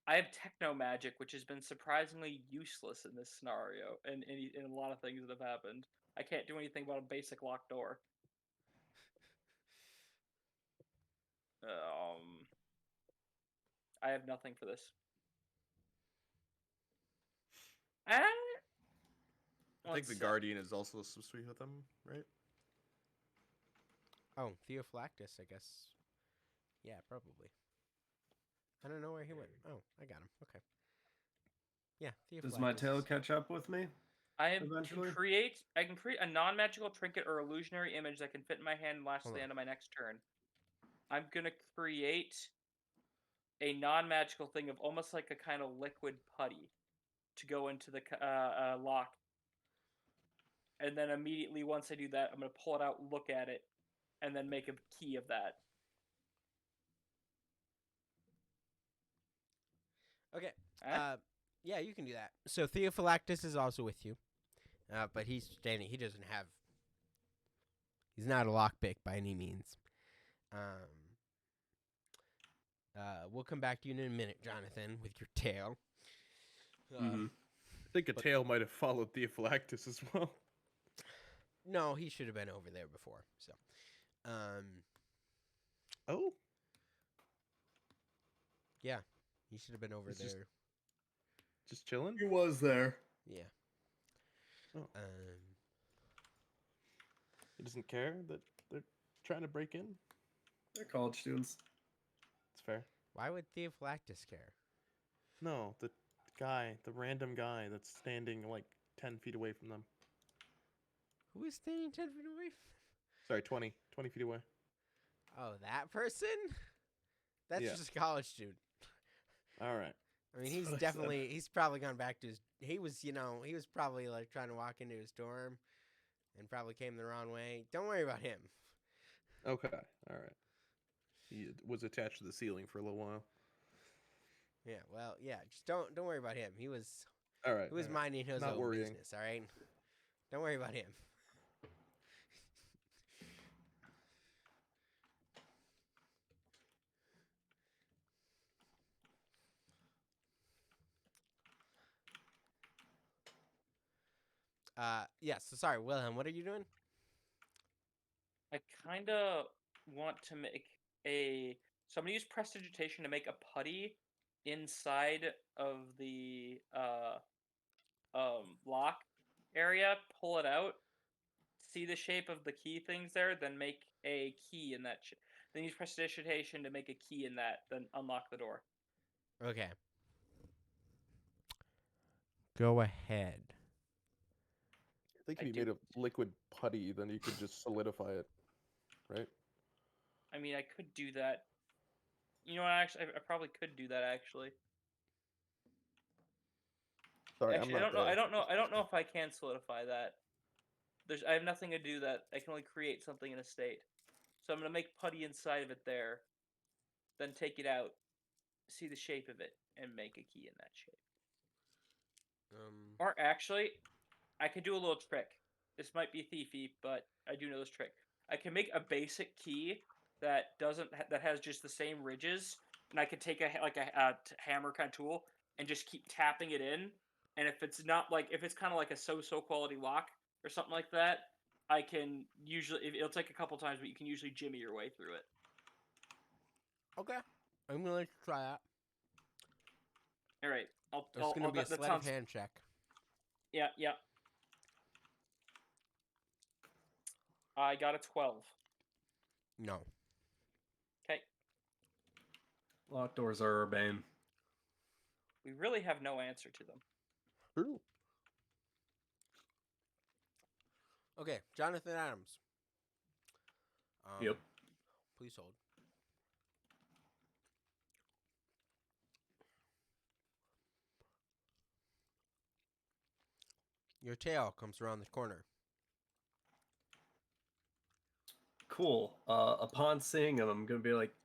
C: I have techno magic, which has been surprisingly useless in this scenario, and in a lot of things that have happened. I can't do anything about a basic locked door. I have nothing for this.
B: I think the Guardian is also sweet with them, right?
A: Oh, Theophlactus, I guess. Yeah, probably. I don't know where he went. Oh, I got him. Okay. Yeah, Theophlactus.
F: Does my tail catch up with me?
C: I
F: Eventually?
C: can create a non-magical trinket or illusionary image that can fit in my hand and last to the end of my next turn. I'm gonna create a non-magical thing of almost like a kind of liquid putty to go into the lock. And then immediately once I do that, I'm gonna pull it out, look at it, and then make a key of that.
A: Okay. Yeah, you can do that. So Theophlactus is also with you, but he's standing. He doesn't have. He's not a lockpick by any means. We'll come back to you in a minute, Jonathan, with your tail.
F: Mhm.
G: I think a tail might have followed Theophlactus as well.
A: No, he should have been over there before. So,
G: Oh,
A: yeah, he should have been over
G: He's
A: there.
G: just chilling.
F: He was there.
A: Yeah.
G: Oh. He doesn't care that they're trying to break in.
F: They're college students.
G: It's fair.
A: Why would Theophlactus care?
G: No, the guy, the random guy that's standing like 10 feet away from them.
A: Who is standing 10 feet away?
G: Sorry, 20 feet away.
A: Oh, that person? That's
G: Yeah.
A: just a college student.
G: All right.
A: I mean, he's
F: That's what I said.
A: definitely, he's probably gone back to his, he was probably like trying to walk into his dorm and probably came the wrong way. Don't worry about him.
G: Okay. All right. He was attached to the ceiling for a little while.
A: Yeah, well, yeah, just don't worry about him. He was
G: All right.
A: minding his
G: Not
A: own
G: worrying.
A: business, all right? Don't worry about him. Yeah, so sorry, Wilhelm, what are you doing?
C: I kind of want to make so I'm going to use prestidigitation to make a putty inside of the lock area, pull it out, see the shape of the key things there, then make a key in that then use prestidigitation to make a key in that, then unlock the door.
A: Okay. Go ahead.
G: I think
C: I
G: if you
C: do.
G: made a liquid putty, then you could just solidify it, right?
C: I mean, I could do that. You know what? Actually, I probably could do that. Actually,
G: Sorry,
C: actually,
G: I'm not there.
C: I don't know if I can solidify that. I have nothing to do that. I can only create something in a state. So I'm gonna make putty inside of it there, then take it out, see the shape of it, and make a key in that shape. Or actually, I could do a little trick. This might be thiefy, but I do know this trick. I can make a basic key that that has just the same ridges, and I can take a hammer kind of tool and just keep tapping it in. And if it's kind of like a so-so quality lock or something like that, I can usually it'll take a couple times, but you can usually jimmy your way through it.
A: Okay. I'm going to let you try that.
C: All right,
A: It's going to be a sleight of hand check.
C: Yeah. I got a 12.
A: No.
C: Okay.
F: Locked doors are urbane.
C: We really have no answer to them.
G: True.
A: Okay, Jonathan Adams.
F: Yep.
A: Please hold. Your tail comes around the corner.
F: Cool. Upon seeing him, I'm gonna be like,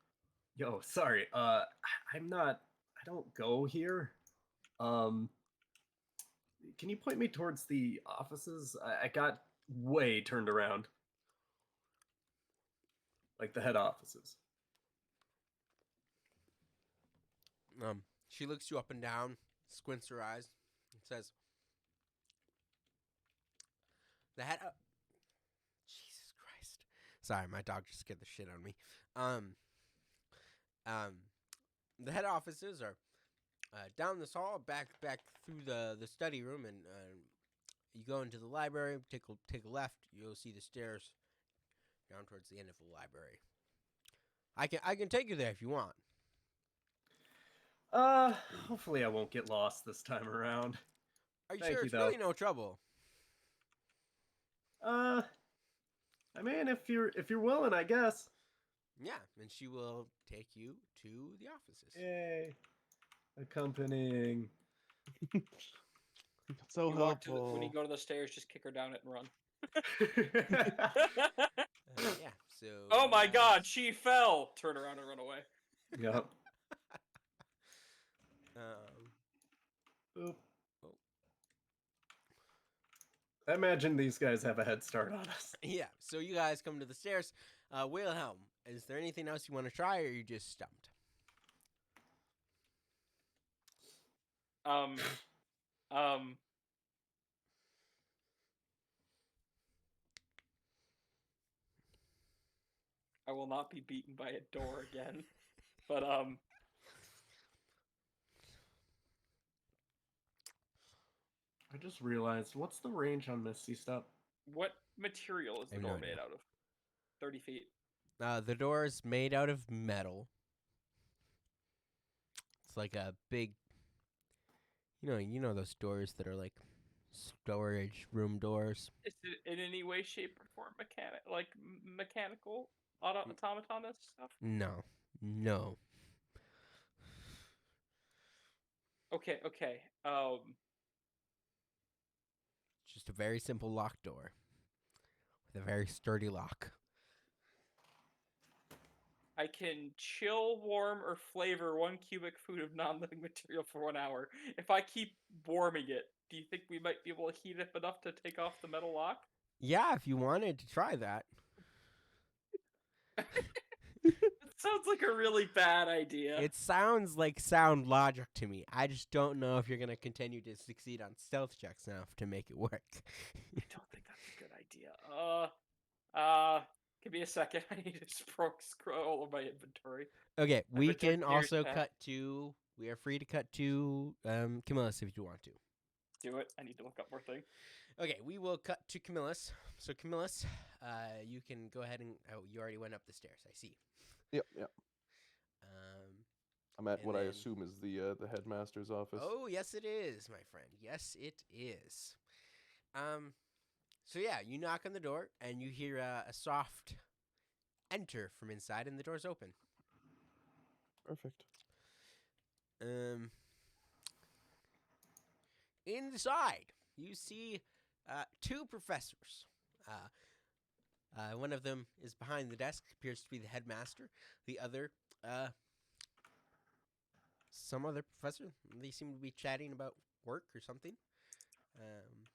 F: "Yo, sorry. I'm not. I don't go here. Can you point me towards the offices? I got way turned around, like the head offices."
A: She looks you up and down, squints her eyes, and says, "The head." Jesus Christ! Sorry, my dog just scared the shit out of me. The head offices are down this hall, back through the study room, and you go into the library. Take a left. You'll see the stairs down towards the end of the library. I can take you there if you want.
F: Hopefully I won't get lost this time around.
A: Are you
F: Thank
A: sure
F: you,
A: it's
F: though.
A: really no trouble?
F: I mean, if you're willing, I guess.
A: Yeah, and she will take you to the offices.
F: Yay. Accompanying.
G: So
C: You walk to
G: helpful.
C: when you go to the stairs, just kick her down it and run.
A: Yeah. So.
C: Oh my
A: you
C: God,
A: guys-
C: she fell! Turn around and run away.
F: Yep. Boop.
A: Oh.
F: I imagine these guys have a head start on us.
A: Yeah. So you guys come to the stairs. Wilhelm, is there anything else you want to try, or are you just stumped?
C: I will not be beaten by a door again. But
F: I just realized, what's the range on Misty Step?
C: what material is
A: I
C: the
A: have no
C: door
A: idea.
C: made out of? 30 feet.
A: The door is made out of metal. It's like a big, you know those doors that are like storage room doors.
C: Is it in any way, shape, or form mechanical automaton stuff?
A: No.
C: Okay.
A: It's just a very simple locked door with a very sturdy lock.
C: I can chill, warm, or flavor 1 cubic foot of non-living material for 1 hour. If I keep warming it, do you think we might be able to heat it up enough to take off the metal lock?
A: Yeah, if you wanted to try that.
C: That sounds like a really bad idea.
A: It sounds like sound logic to me. I just don't know if you're going to continue to succeed on stealth checks enough to make it work.
C: I don't think that's a good idea. Give me a second. I need to scroll over my inventory.
A: Okay, we
C: Inventory
A: can
C: clears
A: also
C: tab.
A: cut to... We are free to cut to Camillus if you want to.
C: Do it. I need to look up more things.
A: Okay, we will cut to Camillus. So Camillus, you can go ahead and... Oh, you already went up the stairs. I see.
G: Yep. I'm at
A: And
G: what I
A: then-
G: assume is the headmaster's office.
A: Oh, yes, it is, my friend. Yes, it is. So yeah, you knock on the door and you hear a soft enter from inside, and the door's open.
G: Perfect.
A: Inside, you see 2 professors. One of them is behind the desk, appears to be the headmaster. The other, some other professor. They seem to be chatting about work or something. And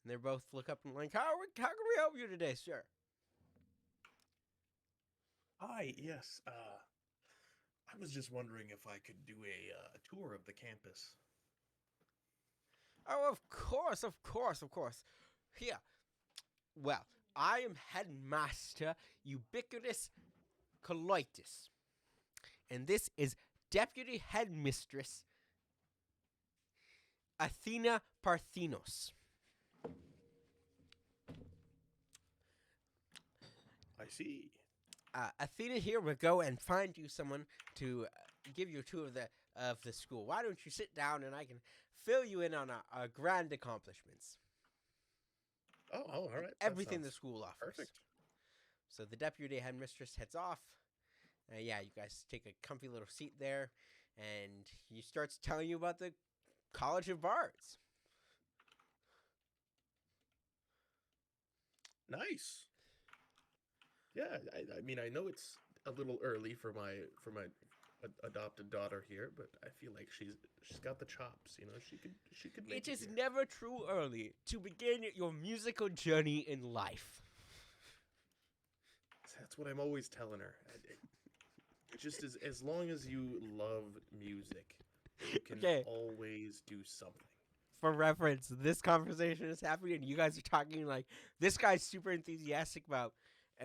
A: they both look up and like, how can we help you today, sir?
B: Hi, yes. I was just wondering if I could do a tour of the campus.
A: Oh, of course. Here. Well, I am headmaster Ubiquitous Colitis. And this is deputy headmistress Athena Parthenos.
B: I see.
A: Athena here will go and find you someone to give you a tour of the school. Why don't you sit down and I can fill you in on our grand accomplishments.
B: Oh, all right. that
A: Everything the
B: sounds
A: school offers.
B: Perfect.
A: So the deputy headmistress heads off. Yeah, you guys take a comfy little seat there, and he starts telling you about the College of Bards.
B: Nice. Yeah, I mean, I know it's a little early for my adopted daughter here, but I feel like she's got the chops. You know, she could make
A: It is
B: here.
A: never too early to begin your musical journey in life.
B: That's what I'm always telling her.
G: Just as long as you love music, you can
A: Okay.
G: always do something.
A: For reference, this conversation is happening, and you guys are talking like this guy's super enthusiastic about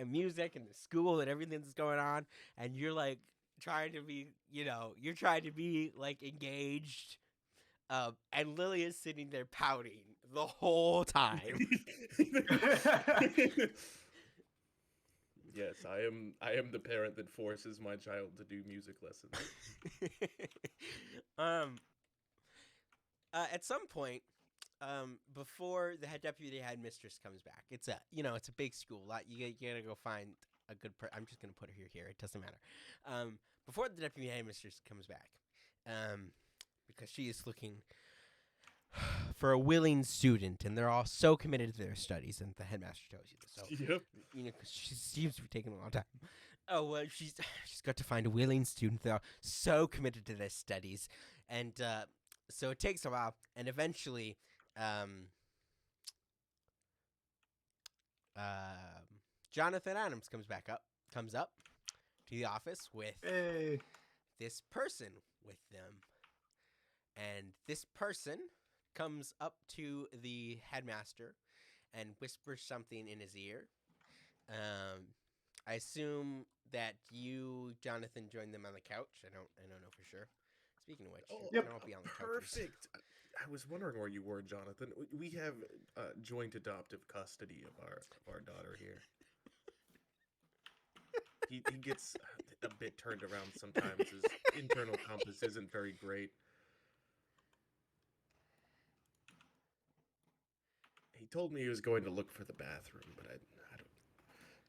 A: music and the school and everything that's going on, and you're like trying to be, you're trying to be like engaged, and Lily is sitting there pouting the whole time.
G: Yes, I am the parent that forces my child to do music lessons.
A: At some point, before the head deputy headmistress comes back, it's a big school. You gotta go find a good. I'm just gonna put her here. It doesn't matter. Before the deputy headmistress comes back, because she is looking for a willing student, and they're all so committed to their studies, and the headmaster tells you this. So
G: Yep.
A: 'cause she seems to be taking a long time. Oh well, she's got to find a willing student. They're all so committed to their studies, and so it takes a while, and eventually, Jonathan Adams comes up to the office with
F: Hey.
A: this person with them, and this person comes up to the headmaster and whispers something in his ear. I assume that you, Jonathan, joined them on the couch. I don't know for sure. Speaking of which,
G: Oh,
A: you can all be on the couches.
G: Perfect. I was wondering where you were, Jonathan. We have joint adoptive custody of our daughter here. He gets a bit turned around sometimes. His internal compass isn't very great. He told me he was going to look for the bathroom, but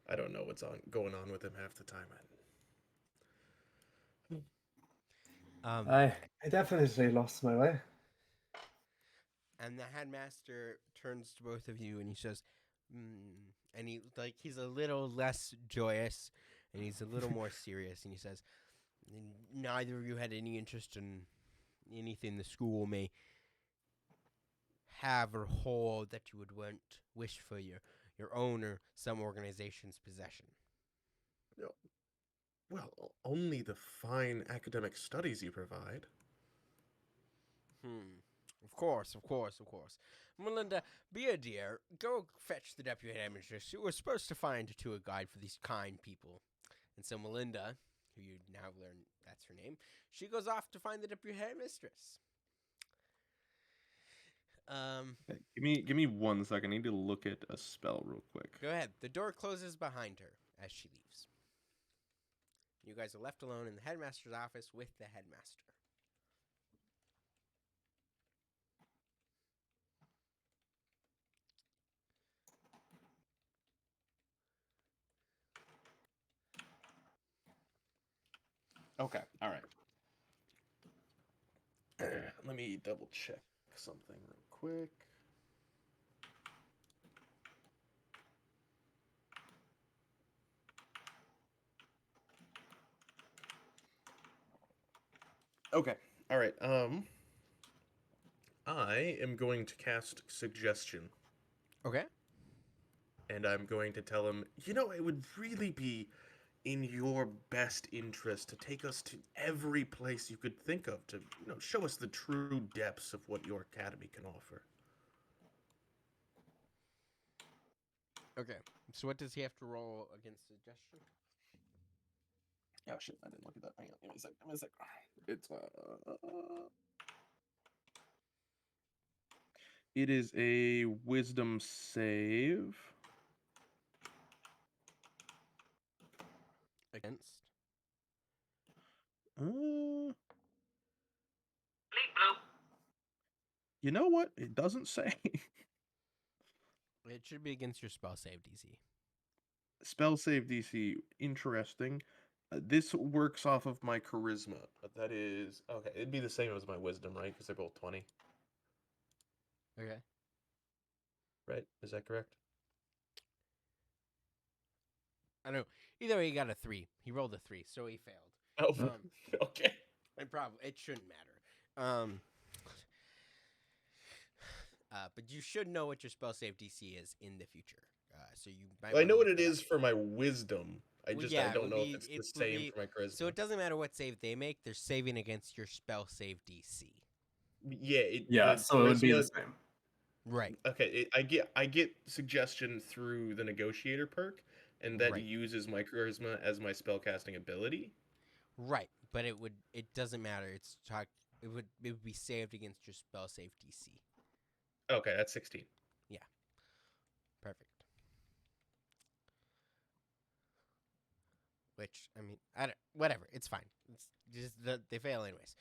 G: I don't know what's going on with him half the time.
F: I definitely lost my way.
A: And the headmaster turns to both of you and he says, and he's a little less joyous and he's a little more serious, and he says, neither of you had any interest in anything the school may have or hold that you would wish for your own or some organization's possession.
G: No. Well, only the fine academic studies you provide.
A: Of course. Melinda, be a dear. Go fetch the deputy headmistress. You were supposed to find a tour guide for these kind people. And so Melinda, who you now learn that's her name, she goes off to find the deputy headmistress.
B: Okay, give me 1 second. I need to look at a spell real quick.
A: Go ahead. The door closes behind her as she leaves. You guys are left alone in the headmaster's office with the headmaster.
B: Okay, all right.
G: Let me double check something real quick. Okay. All right. I am going to cast suggestion,
A: Okay.
G: and I'm going to tell him, it would really be in your best interest to take us to every place you could think of to, show us the true depths of what your academy can offer.
A: Okay. So what does he have to roll against suggestion?
B: Oh shit, I didn't look at that. Hang on, give me a sec. It's it is a wisdom save.
A: Against?
B: You know what? It doesn't say.
A: It should be against your spell save DC.
B: Spell save DC, interesting. This works off of my charisma.
G: That is okay. It'd be the same as my wisdom, right? Because they're both 20.
A: Okay.
G: Right? Is that correct?
A: I don't know. Either way, he got a 3. He rolled a 3, so he failed.
G: Oh, okay.
A: It shouldn't matter. But you should know what your spell save DC is in the future. So you might
G: Well, I
A: wanna
G: know what
A: look
G: it
A: that up.
G: is for my wisdom. I
A: Well,
G: just
A: yeah,
G: I
A: it
G: don't
A: would
G: know
A: be-
G: if it's
A: it
G: the
A: would
G: same
A: be-
G: for my charisma.
A: So it doesn't matter what save they make; they're saving against your spell save DC.
G: Yeah,
F: Yeah,
G: the
F: so it would be the
G: charisma.
F: same.
A: Right.
G: Okay, I get suggestion through the negotiator perk, and that
A: Right.
G: uses my charisma as my spellcasting ability.
A: Right. But it doesn't matter. It would be saved against your spell save DC.
G: Okay, that's 16.
A: Perfect. Which I mean, whatever. It's fine. It's just they fail anyways.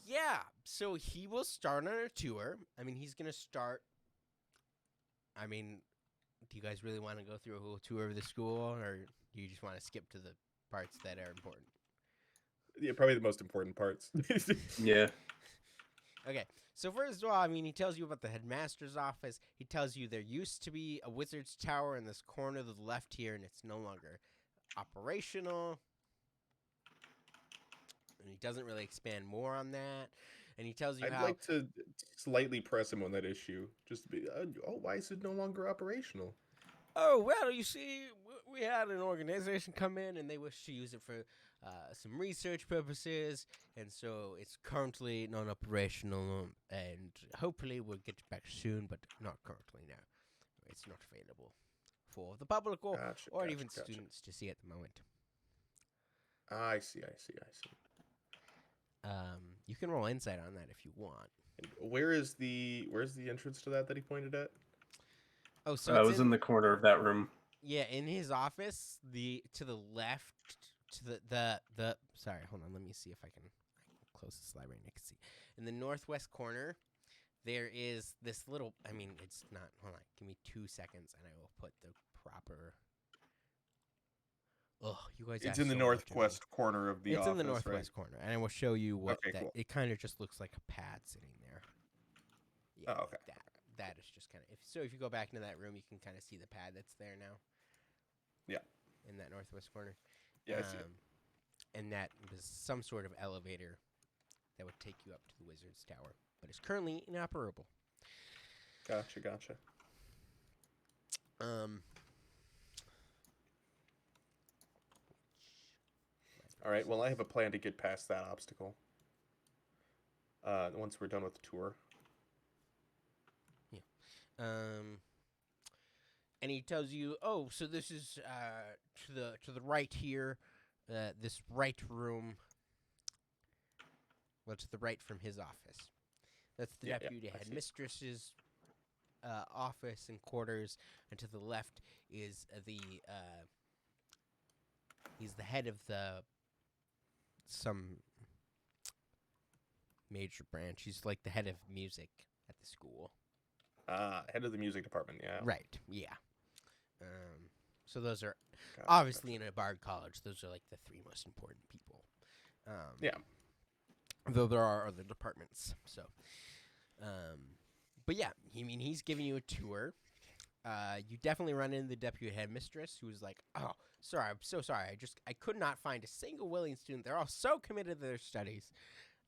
A: Yeah. So he will start on a tour. I mean, he's gonna start. I mean, do you guys really want to go through a whole tour of the school, or do you just want to skip to the parts that are important?
G: Yeah, probably the most important parts.
F: Yeah.
A: Okay. So first of all, I mean, he tells you about the headmaster's office. He tells you there used to be a wizard's tower in this corner to the left here, and it's no longer operational. And he doesn't really expand more on that. And he tells you
G: I'd
A: how
G: like to slightly press him on that issue. Just to be, why is it no longer operational?
A: Oh, well, you see, we had an organization come in and they wish to use it for some research purposes, and so it's currently non-operational, and hopefully we'll get it back soon, but not currently now. It's not available for the public or even students to see at the moment.
G: I see.
A: You can roll insight on that if you want.
G: And where's the entrance to that he pointed at?
A: Oh, so
F: I
A: it's
F: was in the corner of that room.
A: Yeah, in his office, to the left, to the sorry, hold on, let me see if I can close the slide right now. I can see. In the northwest corner, there is this little, I mean, it's not, hold on, give me 2 seconds and I will put the proper, you guys
G: It's
A: asked
G: in the
A: so much of me.
G: northwest corner of the office,
A: It's in the
G: right?
A: northwest corner, and I will show you what
G: Okay, cool.
A: it kind of just looks like a pad sitting there. Yeah,
G: Oh, okay.
A: That is just kind of, if you go back into that room, you can kind of see the pad that's there now.
G: Yeah.
A: In that northwest corner.
G: Yeah, I see it.
A: And that was some sort of elevator that would take you up to the wizard's tower, but it's currently inoperable.
G: Gotcha. All right. Well, I have a plan to get past that obstacle. Once we're done with the tour.
A: And he tells you, oh, so this is to the right here, this right room. Well, to the right from his office. That's the deputy headmistress's office and quarters, and to the left is he's the head of some major branch. He's like the head of music at the school.
G: Head of the music department, yeah.
A: Right, yeah. So those are
G: Gotcha,
A: obviously in a bard college. Those are like the three most important people.
G: Yeah.
A: Though there are other departments. So, but yeah, he's giving you a tour. You definitely run into the deputy headmistress, who's like, "Oh, sorry, I'm so sorry. I could not find a single willing student. They're all so committed to their studies."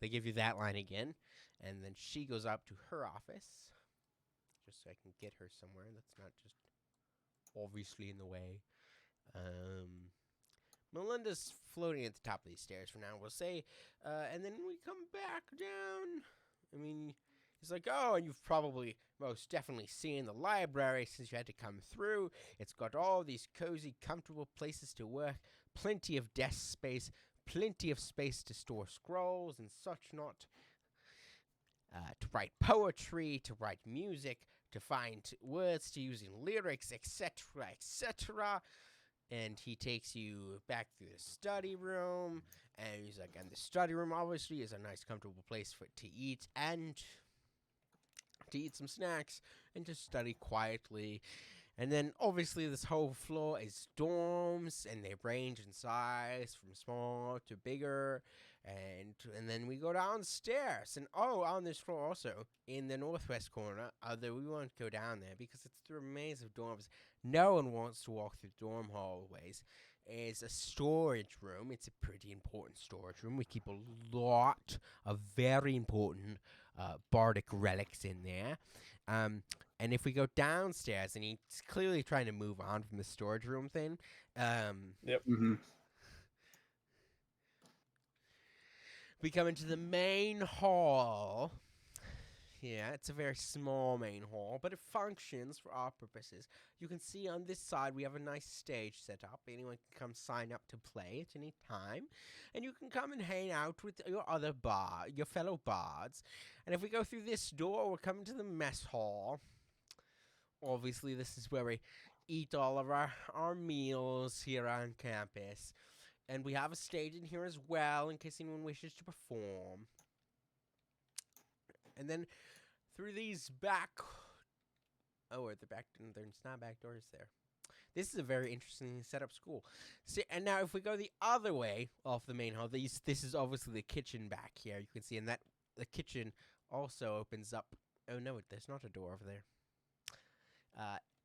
A: They give you that line again, and then she goes up to her office, just so I can get her somewhere that's not just obviously in the way. Melinda's floating at the top of these stairs for now, we'll say, and then we come back down. I mean, he's like, oh, and you've probably most definitely seen the library since you had to come through. It's got all these cozy, comfortable places to work, plenty of desk space, plenty of space to store scrolls and such not, to write poetry, to write music, to find words to use in lyrics, etc., etc. And he takes you back through the study room, and he's like, and the study room obviously is a nice, comfortable place to eat and to eat some snacks and to study quietly. And then obviously this whole floor is dorms, and they range in size from small to bigger. And then we go downstairs, and on this floor also, in the northwest corner, although we won't go down there because it's through a maze of dorms. No one wants to walk through dorm hallways. is a storage room. It's a pretty important storage room. We keep a lot of very important bardic relics in there. And if we go downstairs, and he's clearly trying to move on from the storage room thing.
F: Mm-hmm.
A: We come into the main hall. Yeah, it's a very small main hall, but it functions for our purposes. You can see on this side we have a nice stage set up. Anyone can come sign up to play at any time. And you can come and hang out with your fellow bards. And if we go through this door, we're coming to the mess hall. Obviously, this is where we eat all of our meals here on campus. And we have a stage in here as well, in case anyone wishes to perform. And then through these back... Oh, at the back... There's not back doors there. This is a very interesting setup school. See, and now if we go the other way off the main hall, this is obviously the kitchen back here. You can see, and that the kitchen also opens up... Oh, no, there's not a door over there.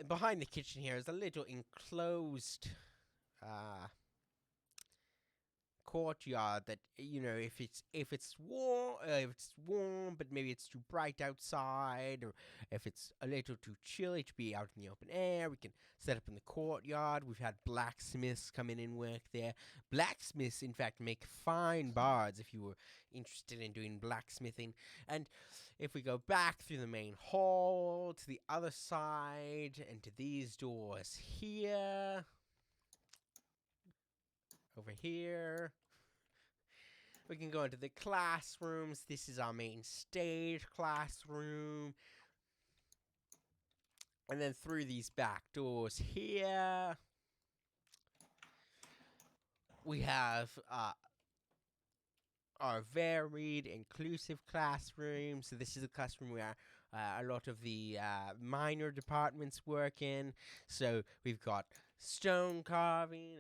A: Behind the kitchen here is a little enclosed... courtyard that, you know, if it's warm but maybe it's too bright outside, or if it's a little too chilly to be out in the open air, we can set up in the courtyard. We've had blacksmiths come in and work there. Blacksmiths, in fact, make fine bards if you were interested in doing blacksmithing. And if we go back through the main hall to the other side and to these doors here, over here, we can go into the classrooms. This is our main stage classroom. And then through these back doors here, we have our varied, inclusive classroom. So this is a classroom where a lot of the minor departments work in. So we've got stone carving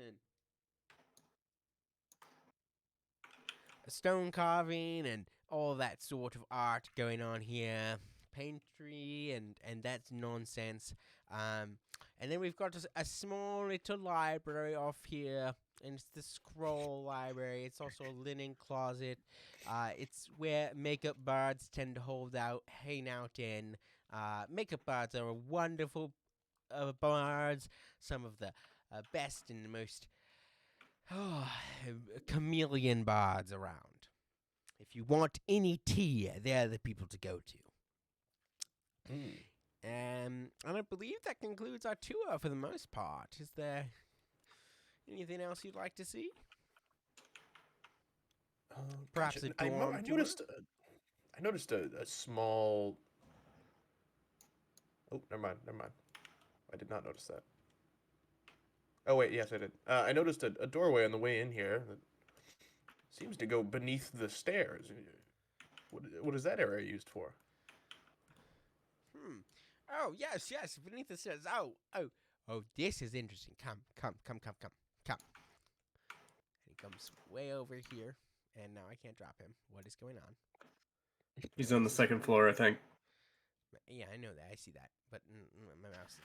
A: and all that sort of art going on here. Painterly and that's nonsense. And then we've got a small little library off here, and it's the scroll library. It's also a linen closet. It's where makeup bards tend to hang out in. Makeup bards are wonderful bards, some of the best and the most chameleon bards around. If you want any tea, they're the people to go to. And I believe that concludes our tour for the most part. Is there anything else you'd like to see? Perhaps
G: gotcha.
A: a dorm tour?
G: I noticed a small... Oh, never mind. I did not notice that. Oh, wait, yes, I did. I noticed a doorway on the way in here that seems to go beneath the stairs. What is that area used for?
A: Oh, yes, beneath the stairs. Oh, this is interesting. Come. And he comes way over here, and now I can't drop him. What is going on?
F: He's on the second floor, I think.
A: Yeah, I know that. I see that. But my mouse is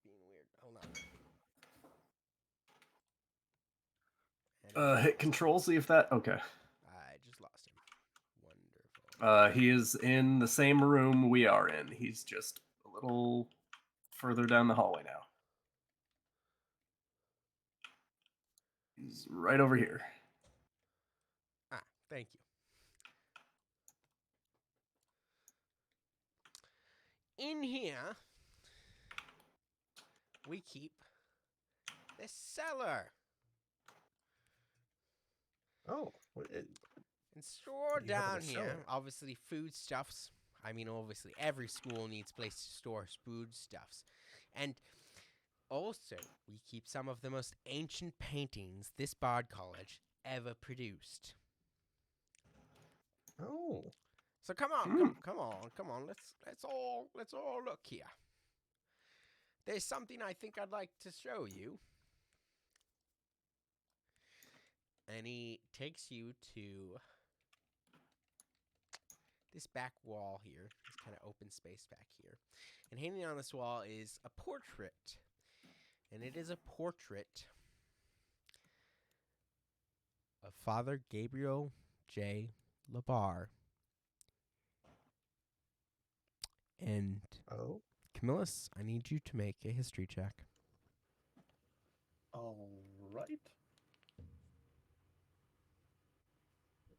A: being weird. Hold on.
F: Hit control, see if that... Okay.
A: I just lost him. Wonderful.
F: He is in the same room we are in. He's just a little further down the hallway now. He's right over here.
A: Thank you. In here, we keep the cellar.
G: Oh,
A: And stored
G: What do you have in
A: down
G: the
A: here,
G: cellar?
A: obviously, foodstuffs. I mean, obviously, every school needs a place to store foodstuffs. And also, we keep some of the most ancient paintings this Bard College ever produced.
G: Oh.
A: So come on. Let's all look here. There's something I think I'd like to show you. And he takes you to this back wall here, this kind of open space back here. And hanging on this wall is a portrait. And it is a portrait of Father Gabriel J. Labar. And
G: Oh.
A: Camillus, I need you to make a history check.
G: All right.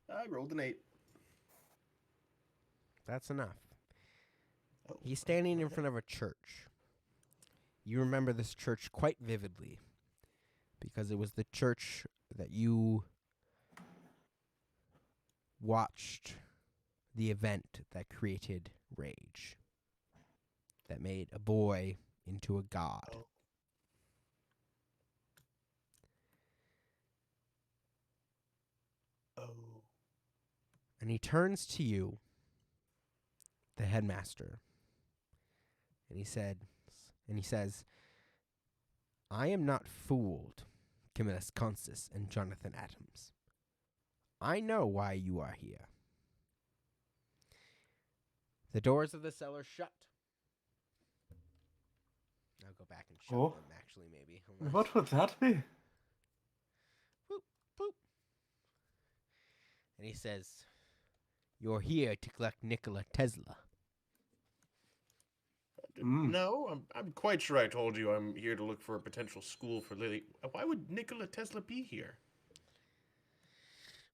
G: I rolled an 8.
A: That's enough.
G: Oh,
A: He's standing in
G: okay.
A: front of a church. You remember this church quite vividly because it was the church that you watched the event that created rage, that made a boy into a god.
G: Oh. Oh.
A: And he turns to you, the headmaster, and he says, I am not fooled, Camillus Consus and Jonathan Adams. I know why you are here. The doors of the cellar shut. I'll go back and shut
F: Oh.
A: them, actually, maybe. Hold on.
F: What would that be?
A: Boop, boop. And he says, you're here to collect Nikola Tesla.
G: No, I'm quite sure I told you I'm here to look for a potential school for Lily. Why would Nikola Tesla be here?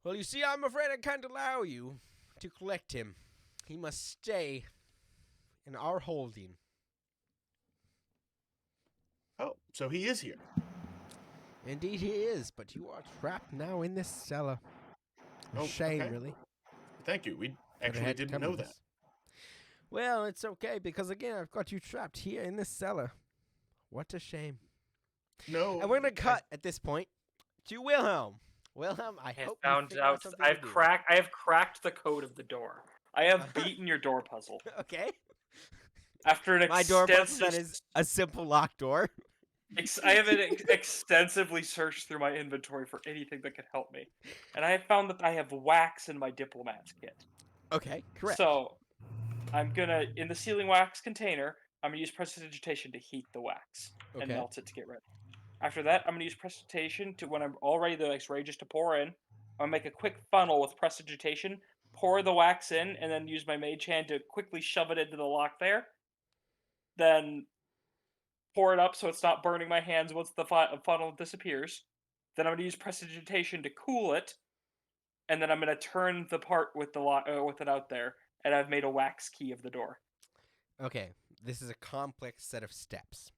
A: Well, you see, I'm afraid I can't allow you to collect him. He must stay in our holding.
G: Oh, so he is here.
A: Indeed he is, but you are trapped now in this cellar. A
G: Oh,
A: shame,
G: okay.
A: really.
G: Thank you. We
A: that I
G: actually
A: had to
G: didn't
A: come
G: know
A: to
G: that.
A: this. Well, it's okay, because again, I've got you trapped here in this cellar. What a shame.
G: No.
A: And we're going to cut at this point to Wilhelm. Wilhelm, I
C: I
A: hope you
C: found
A: figure
C: out.
A: something to do.
C: I have cracked the code of the door. I have beaten your door puzzle.
A: Okay.
C: After an
A: My door puzzle
C: extensive,
A: then is a simple locked door.
C: I have extensively searched through my inventory for anything that could help me, and I have found that I have wax in my diplomat's kit.
A: Okay, correct.
C: So, I'm gonna in the sealing wax container. I'm gonna use prestidigitation to heat the wax and
A: Okay.
C: melt it to get ready. After that, I'm gonna use prestidigitation to when I'm all ready, the X-ray just to pour in. I'm gonna make a quick funnel with prestidigitation, pour the wax in, and then use my mage hand to quickly shove it into the lock there. Then pour it up so it's not burning my hands once the funnel disappears. Then I'm gonna use prestidigitation to cool it, and then I'm gonna turn the part with the with it out there, and I've made a wax key of the door.
A: Okay, this is a complex set of steps.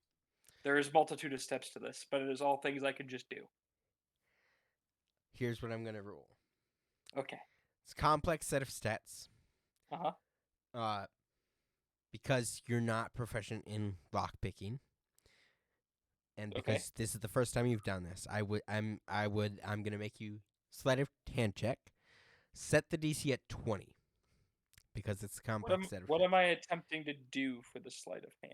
C: There is multitude of steps to this, but it is all things I can just do.
A: Here's what I'm going to rule.
C: Okay.
A: It's a complex set of steps.
C: Uh-huh.
A: Because you're not proficient in lockpicking, and because this is the first time you've done this, I'm gonna make you sleight of hand check. Set the DC at 20, because it's a complex set of.
C: What am I attempting to do for the sleight of hand?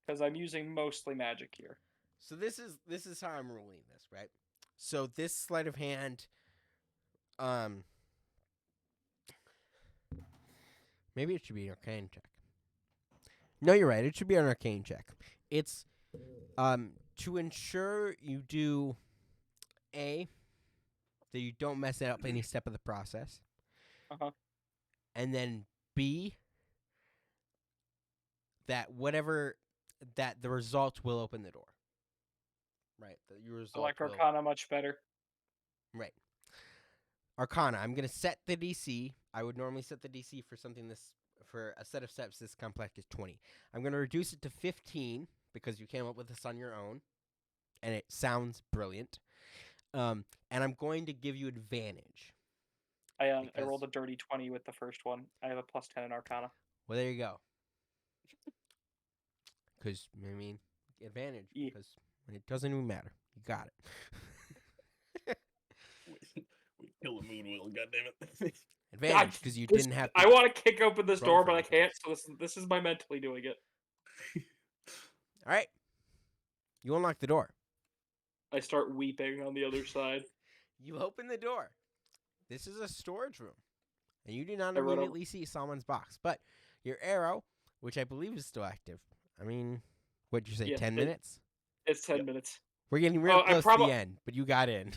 C: Because I'm using mostly magic here.
A: So this is how I'm ruling this, right? So this sleight of hand, maybe it should be an arcane check. No, you're right. It should be an arcane check. It's to ensure you do A, that you don't mess up any step of the process.
C: Uh-huh.
A: And then B, that the result will open the door. Right. Your result
C: I like
A: will,
C: Arcana much better.
A: right. Arcana, I'm going to set the DC. I would normally set the DC for a set of steps this complex is 20. I'm going to reduce it to 15 because you came up with this on your own, and it sounds brilliant. And I'm going to give you advantage.
C: I rolled a dirty 20 with the first one. I have a plus 10 in Arcana.
A: Well, there you go. Because, advantage,
C: Yeah.
A: because it doesn't even matter. You got it.
G: We kill a moon wheel, goddammit.
A: Advantage, because you didn't have to.
C: I want to kick open this
A: roll
C: door,
A: for
C: but I
A: anything.
C: can't, so this is my mentally doing it.
A: All right. You unlock the door.
C: I start weeping on the other side.
A: You open the door. This is a storage room. And you do not
C: I wrote
A: immediately see someone's box. But your arrow, which I believe is still active. What'd you say,
C: Yeah,
A: 10 minutes?
C: It's 10 minutes.
A: We're getting real
C: I
A: close to the end, but you got in.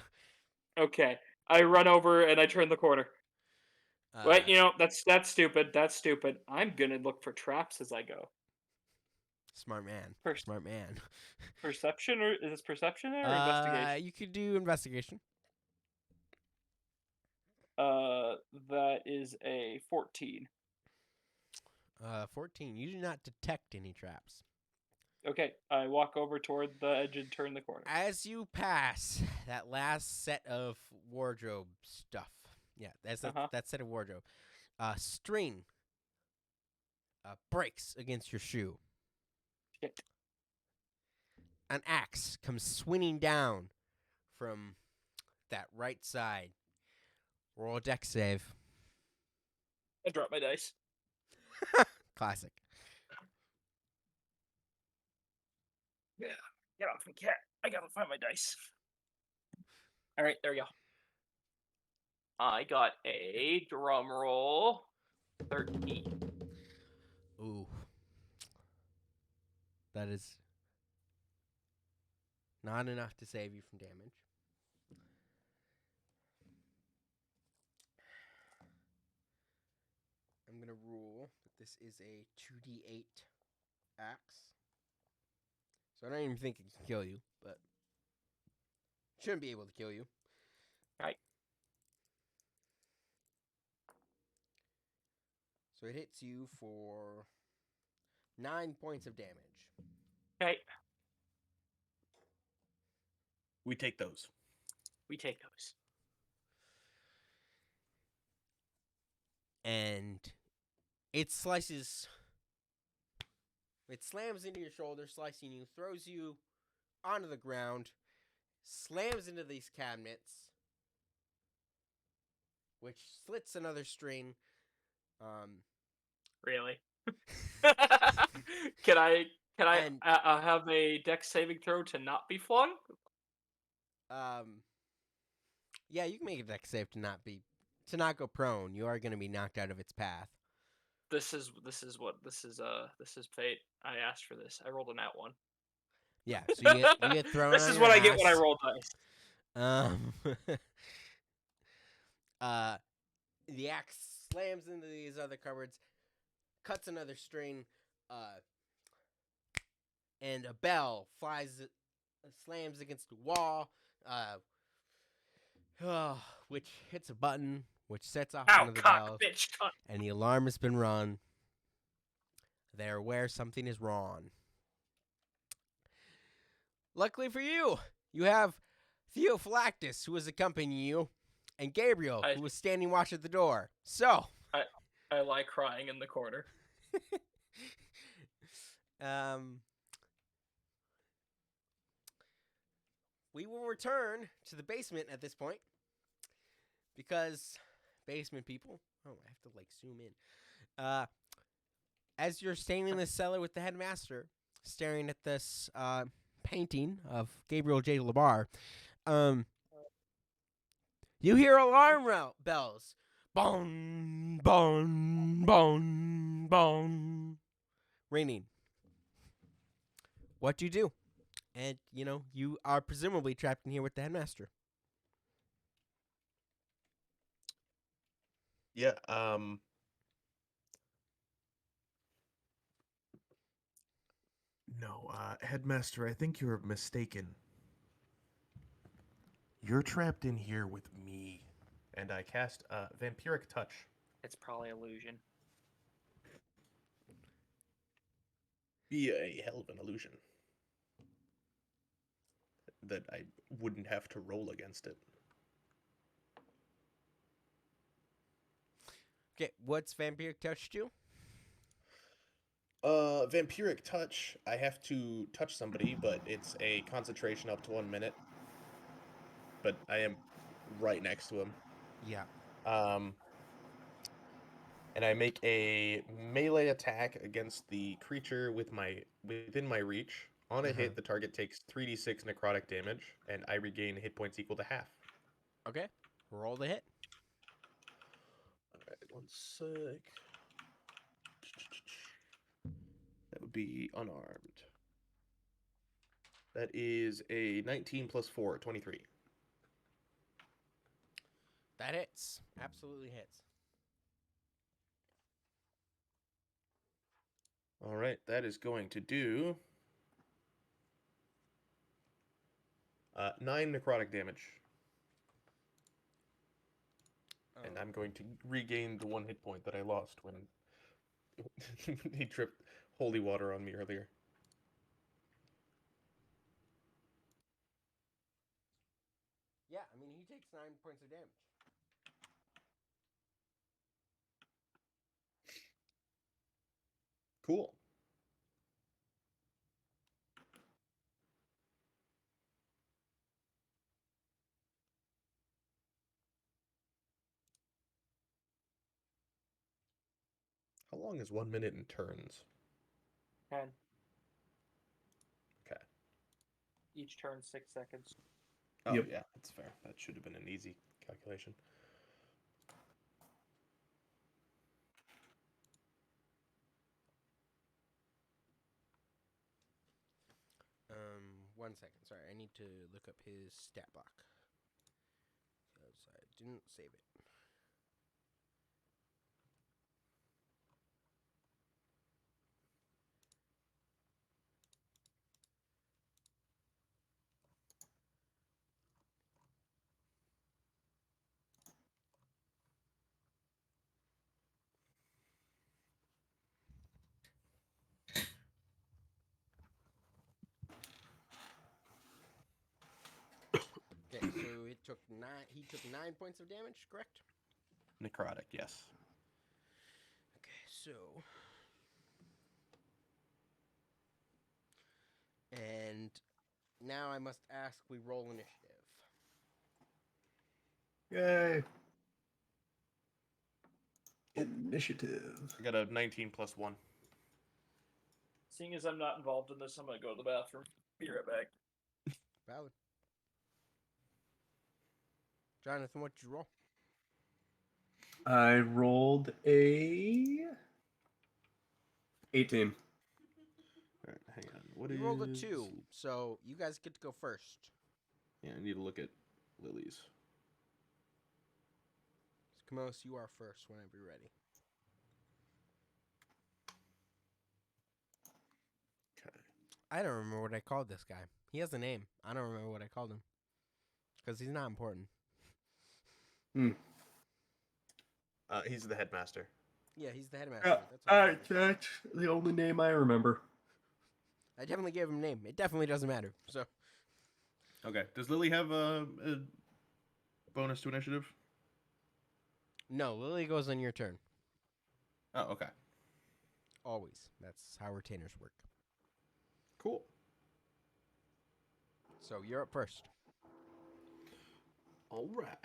C: Okay. I run over and I turn the corner. Wait,
A: Uh,
C: that's stupid. That's stupid. I'm gonna look for traps as I go.
A: Smart man.
C: Per-
A: Smart man.
C: Perception, or is this perception or investigation?
A: You could do investigation.
C: That is a 14.
A: 14. You do not detect any traps.
C: Okay, I walk over toward the edge and turn the corner.
A: As you pass that last set of wardrobe stuff, that set of wardrobe, string breaks against your shoe.
C: Shit.
A: An axe comes swinging down from that right side. Roll a dex save.
C: I drop my dice.
A: Classic.
C: Yeah, get off me, cat. I gotta find my dice. All right, there we go. I got a drum roll 13.
A: Ooh. That is not enough to save you from damage. I'm going to rule that this is a 2d8 axe. So I don't even think it can kill you, but shouldn't be able to kill you.
C: Right.
A: So it hits you for 9 points of damage.
C: Okay,
G: We take those.
C: we take those.
A: And it slices. It slams into your shoulder, slicing you, throws you onto the ground, slams into these cabinets, which slits another string.
C: Really? Can I
A: And-
C: have a dex saving throw to not be flung?
A: Yeah, you can make a dex save to not go prone. You are going to be knocked out of its path.
C: This is fate. I asked for this. I rolled a nat 1.
A: Yeah, so you get thrown.
C: This
A: on
C: is
A: your
C: what I get when I
A: ass.
C: roll dice.
A: The axe slams into these other cupboards, cuts another string, and a bell slams against the wall, which hits a button, which sets off one
C: Ow,
A: of the
C: cock,
A: bells,
C: bitch, cunt.
A: and the alarm has been rung. They're aware something is wrong. Luckily for you, you have Theophylactus, who is accompanying you, and Gabriel, who was standing watch at the door. So,
C: I lie crying in the corner.
A: We will return to the basement at this point, because basement people. Oh, I have to zoom in. As you're standing in the cellar with the headmaster, staring at this painting of Gabriel J. Labar, you hear alarm bells. Bong, bong, bong, bong. Ringing. What do you do? And, you are presumably trapped in here with the headmaster.
G: Yeah, No, Headmaster, I think you're mistaken. You're trapped in here with me. And I cast Vampiric Touch.
C: It's probably illusion.
G: Be a hell of an illusion. That I wouldn't have to roll against it.
A: Okay, what's Vampiric Touch do?
G: Vampiric Touch, I have to touch somebody, but it's a concentration up to 1 minute. But I am right next to him.
A: Yeah.
G: And I make a melee attack against the creature within my reach. On a hit, the target takes 3d6 necrotic damage, and I regain hit points equal to half.
A: Okay. Roll the hit.
G: Alright, 1 sec. That would be unarmed. That is a 19 plus 4, 23.
A: That hits. Absolutely hits.
G: All right, that is going to do 9 necrotic damage. And I'm going to regain the 1 hit point that I lost when he tripped holy water on me earlier.
A: Yeah, I mean, he takes 9 points of damage.
G: Cool. How long is 1 minute in turns?
C: 10.
G: Okay.
C: Each turn 6 seconds.
G: Oh,
F: Yep.
G: yeah, that's fair. That should have been an easy calculation.
A: One second. Sorry, I need to look up his stat block. Because I didn't save it. Okay, so it took 9. He took 9 points of damage, correct?
G: Necrotic, yes.
A: Okay, so. And now I must ask we roll initiative.
F: Yay. Initiative.
G: I got a 19 plus 1.
C: Seeing as I'm not involved in this, I'm gonna go to the bathroom. Be right back.
A: Valid. Jonathan, what did you roll?
F: I rolled a 18.
G: All right, hang on. What
A: You rolled a 2, so you guys get to go first.
G: Yeah, I need to look at Lily's.
A: Kamos, you are first whenever you're ready.
G: Okay.
A: I don't remember what I called this guy. He has a name. I don't remember what I called him. Because he's not important.
G: He's the headmaster.
A: Yeah, he's the headmaster. That's all that matters.
F: That's the only name I remember.
A: I definitely gave him a name. It definitely doesn't matter. So
G: Okay. Does Lily have a bonus to initiative?
A: no, Lily goes on your turn.
G: Oh, okay.
A: Always. That's how retainers work.
G: Cool.
A: So you're up first.
G: All right.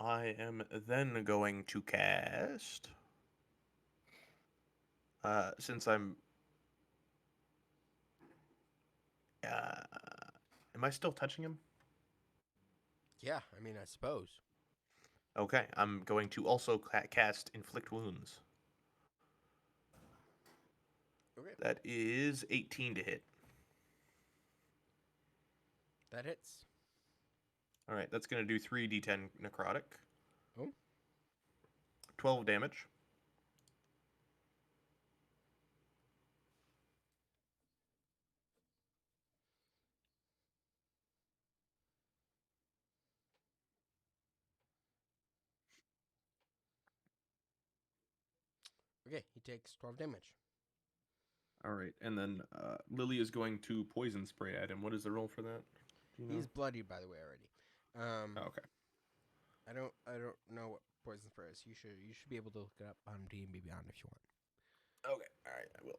G: I am then going to cast. Since I'm. Am I still touching him?
A: Yeah, I mean, I suppose.
G: Okay, I'm going to also cast Inflict Wounds.
A: Okay.
G: That is 18 to hit.
A: That hits.
G: All right, that's going to do 3d10 necrotic.
A: Oh.
G: 12 damage.
A: Okay, he takes 12 damage.
G: All right, and then Lily is going to poison spray at him. What is the roll for that? Do you know?
A: He's bloodied, by the way, already.
G: Oh, okay.
A: I don't know what poison spray is. You should be able to look it up on D&B Beyond if you want.
G: Okay, all right, I will.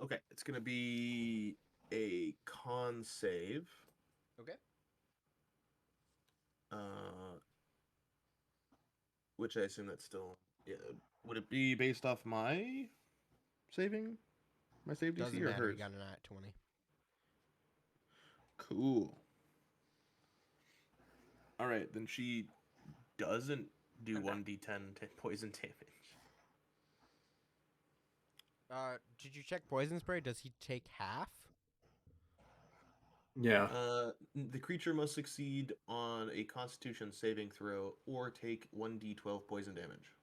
G: Okay, it's gonna be a con save.
A: Okay.
G: Which I assume that's still. Yeah. Would it be based off my saving? My save DC
A: Doesn't
G: or
A: matter.
G: hers?
A: You got an at 20.
G: Cool. All right, then she doesn't do 1d10 poison damage.
A: Did you check poison spray? Does he take half?
F: Yeah.
G: The creature must succeed on a Constitution saving throw or take 1d12 poison damage.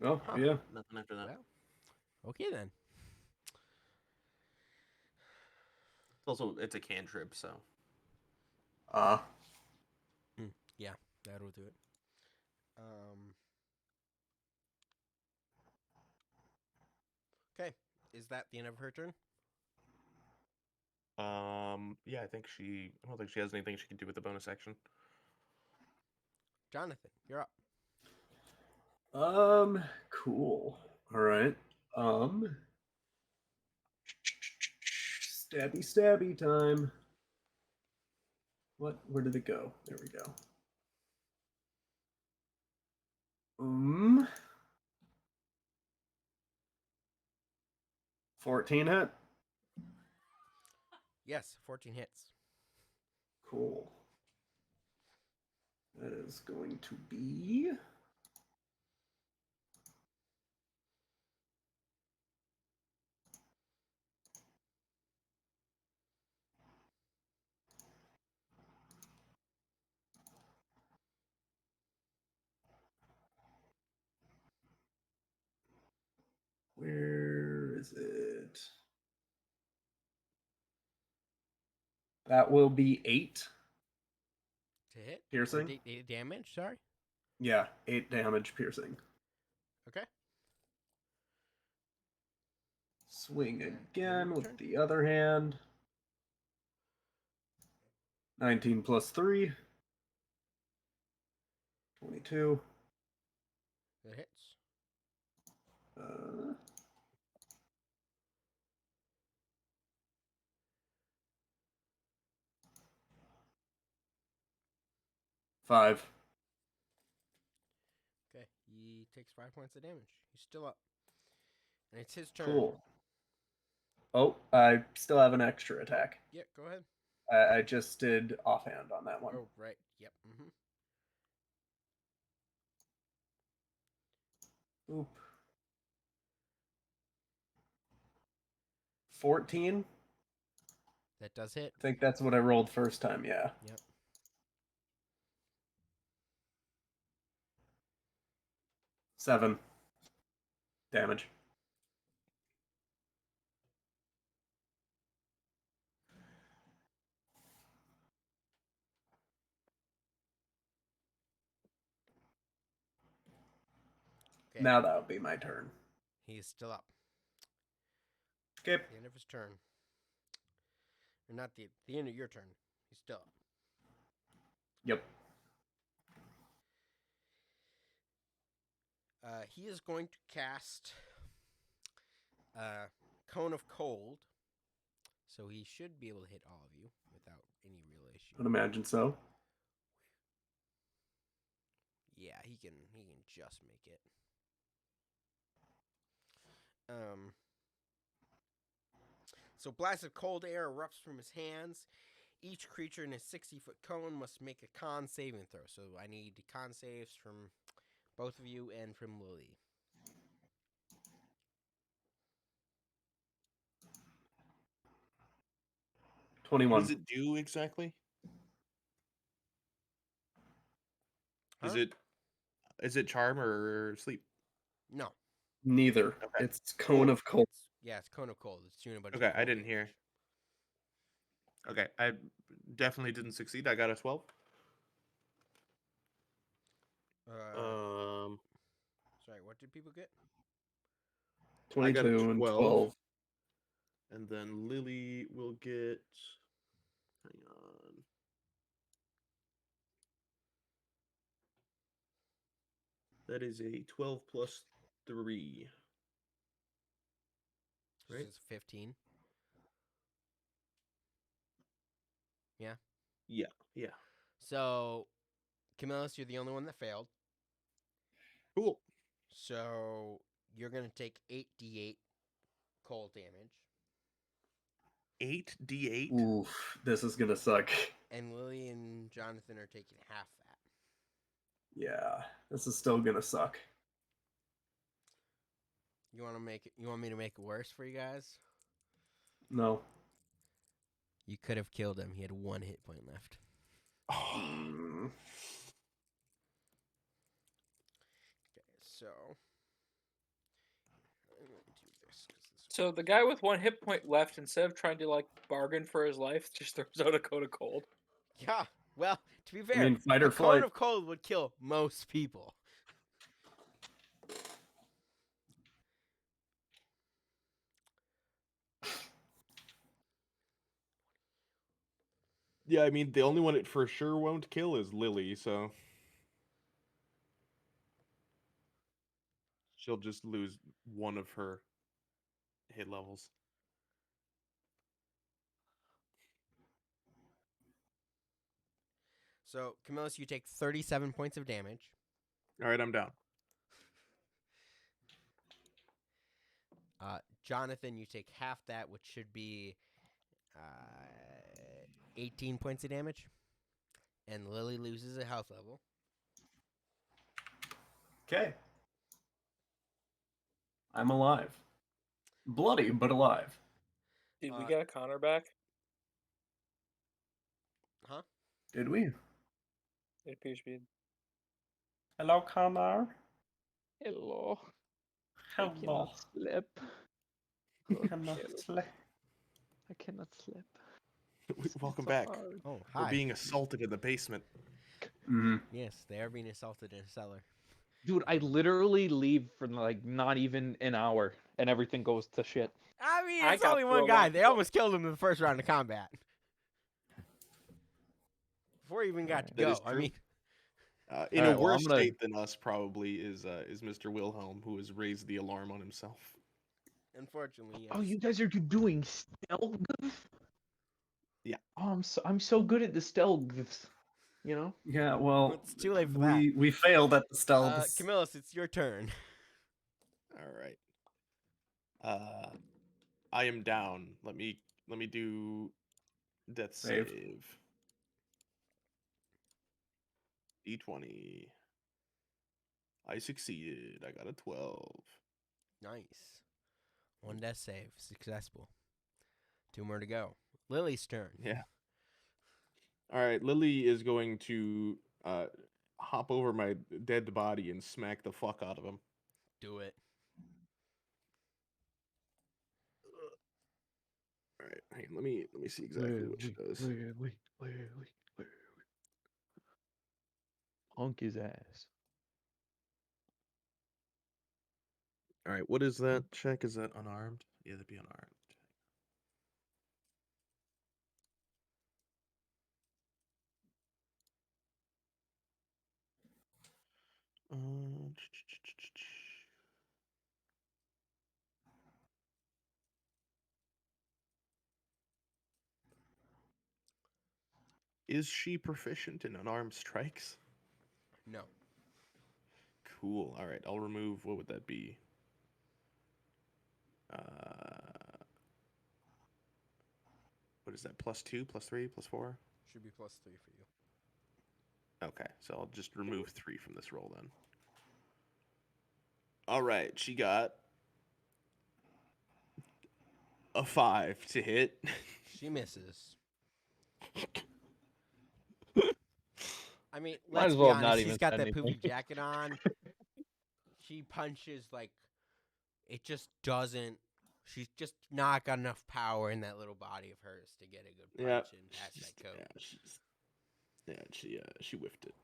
F: Oh,
A: Huh.
F: yeah.
G: Nothing after that.
A: Well, okay then.
G: It's a cantrip, so.
A: Yeah, that'll do it. Okay. Is that the end of her turn?
G: Yeah, I don't think she has anything she can do with the bonus action.
A: Jonathan, you're up.
F: Cool. All right. Stabby time. Where did it go? There we go. 14 hit.
A: Yes, 14 hits.
F: Cool. That is going to be where is it? That will be 8
A: To hit?
F: piercing.
A: 8 damage, sorry?
F: Yeah, 8 damage piercing.
A: Okay.
F: Swing
A: Yeah,
F: again
A: your
F: with
A: turn.
F: the other hand. 19 plus 3. 22.
A: That hits.
F: 5.
A: Okay, he takes 5 points of damage. He's still up. And it's his turn.
F: Cool. Oh, I still have an extra attack.
A: Yeah, go ahead.
F: I just did offhand on that one.
A: Oh, right. Yep.
F: Oop. 14.
A: That does hit.
F: I think that's what I rolled first time, yeah.
A: Yep.
F: 7 damage.
A: Okay.
F: Now that would be my turn.
A: He is still up.
F: Skip.
A: The end of his turn. Or not the end of your turn. He's still up.
F: Yep.
A: He is going to cast Cone of Cold. So he should be able to hit all of you without any real issue.
F: I'd imagine so.
A: Yeah, he can just make it. So blast of cold air erupts from his hands. Each creature in a 60-foot cone must make a con saving throw. So I need con saves from both of you and from Lily.
G: What
F: 21.
G: does it do exactly?
A: Huh?
G: Is it charm or sleep?
A: No.
F: Neither.
G: Okay.
F: It's Cone of Cold.
A: It's Cone of Cold. It's doing a bunch
G: Okay,
A: of
G: I
A: cold
G: didn't hear. Okay, I definitely didn't succeed. I got a 12.
A: Sorry, what did people get?
F: 22
G: I got a
F: and
G: 12.
F: 12.
G: And then Lily will get. Hang on. That is a 12 plus 3.
A: which
G: Right.
A: is 15.
G: Yeah.
A: So, Camillus, you're the only one that failed.
G: Cool.
A: So, you're going to take 8d8 cold damage.
G: 8d8.
F: Oof, this is gonna suck.
A: And Lily and Jonathan are taking half that.
F: Yeah, this is still gonna suck.
A: You want me to make it worse for you guys?
F: No.
A: You could have killed him. He had 1 hit point left.
F: Mm,
A: Okay, so I'm going to do this. 'Cause this
C: So the guy with 1 hit point left, instead of trying to like bargain for his life, just throws out a cone of cold.
A: yeah. Well, to be
F: I
A: fair,
F: mean, fight
A: a
F: or
A: cone
F: flight.
A: of cold would kill most people.
G: Yeah, I mean, the only one it for sure won't kill is Lily, so she'll just lose one of her hit levels.
A: So, Camillus, you take 37 points of damage.
G: All right, I'm down.
A: Jonathan, you take half that, which should be 18 points of damage. And Lily loses a health level.
F: Okay. I'm alive. Bloody, but alive.
C: Did we
A: Uh,
C: get a Connor back?
A: Huh?
F: Did we?
C: It appears we did.
F: Hello, Connor.
D: Hello. I
F: Hello.
D: cannot sleep.
F: Cannot
D: Hello.
F: sleep.
D: I cannot sleep. It's
G: Welcome
D: so
G: back.
D: hard.
A: Oh,
G: We're
A: hi.
G: being assaulted in the basement.
F: Mm-hmm.
A: Yes, they are being assaulted in a cellar.
D: Dude, I literally leave for like not even an hour, and everything goes to shit.
A: I mean,
C: I
A: it's
C: got
A: only
C: through
A: one
C: a
A: guy.
C: lot
A: They
C: more.
A: almost killed him in the first round of combat. Before he even got to
G: That
A: go.
G: is
A: I
G: true.
A: mean,
G: In
D: Alright,
G: a
D: well, I'm
G: worse
D: gonna-
G: state than us, probably is Mr. Wilhelm, who has raised the alarm on himself.
A: unfortunately, yes.
D: Oh, you guys are doing stealth?
G: Yeah.
D: Oh, I'm so good at the stealth. You know?
F: Yeah, well,
A: It's too late for that.
F: we failed at the stealth.
A: Camillus, it's your turn.
G: All right. I am down. Let me do death
F: Save.
G: save. D20. I succeeded. I got a 12.
A: Nice. 1 death save. Successful. 2 more to go. Lily's turn.
G: Yeah. All right, Lily is going to hop over my dead body and smack the fuck out of him.
A: Do it.
G: All right, hey, let me see exactly what she does.
D: Punk his ass.
G: All right, what is that check? Is that unarmed? Yeah, that'd be unarmed. Is she proficient in unarmed strikes?
A: No.
G: Cool. All right, I'll remove. What would that be? What is that? +2, +3, +4?
A: Should be +3 for you.
G: Okay, so I'll just remove 3 from this roll then. All right, she got a 5 to hit.
A: She misses. I mean,
D: Might
A: let's
D: as
A: be
D: well not
A: honest.
D: even
A: She's got
D: said
A: that poopy
D: anything.
A: jacket on. She punches like it just doesn't. She's just not got enough power in that little body of hers to get a good
G: Yeah,
A: punch and pass that code.
G: She whiffed it.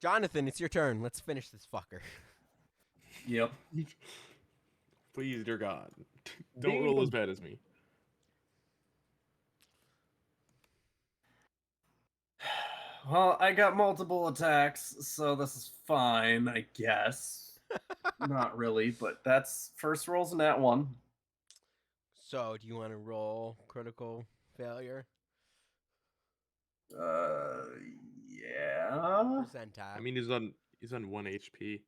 A: Jonathan, it's your turn. Let's finish this fucker.
F: Yep.
G: Please, dear God, don't roll as bad as me.
F: Well, I got multiple attacks, so this is fine, I guess. Not really, but that's first roll's in that one.
A: So, do you want to roll critical failure?
F: Yeah.
A: Percentile.
G: I mean, he's on 1 HP.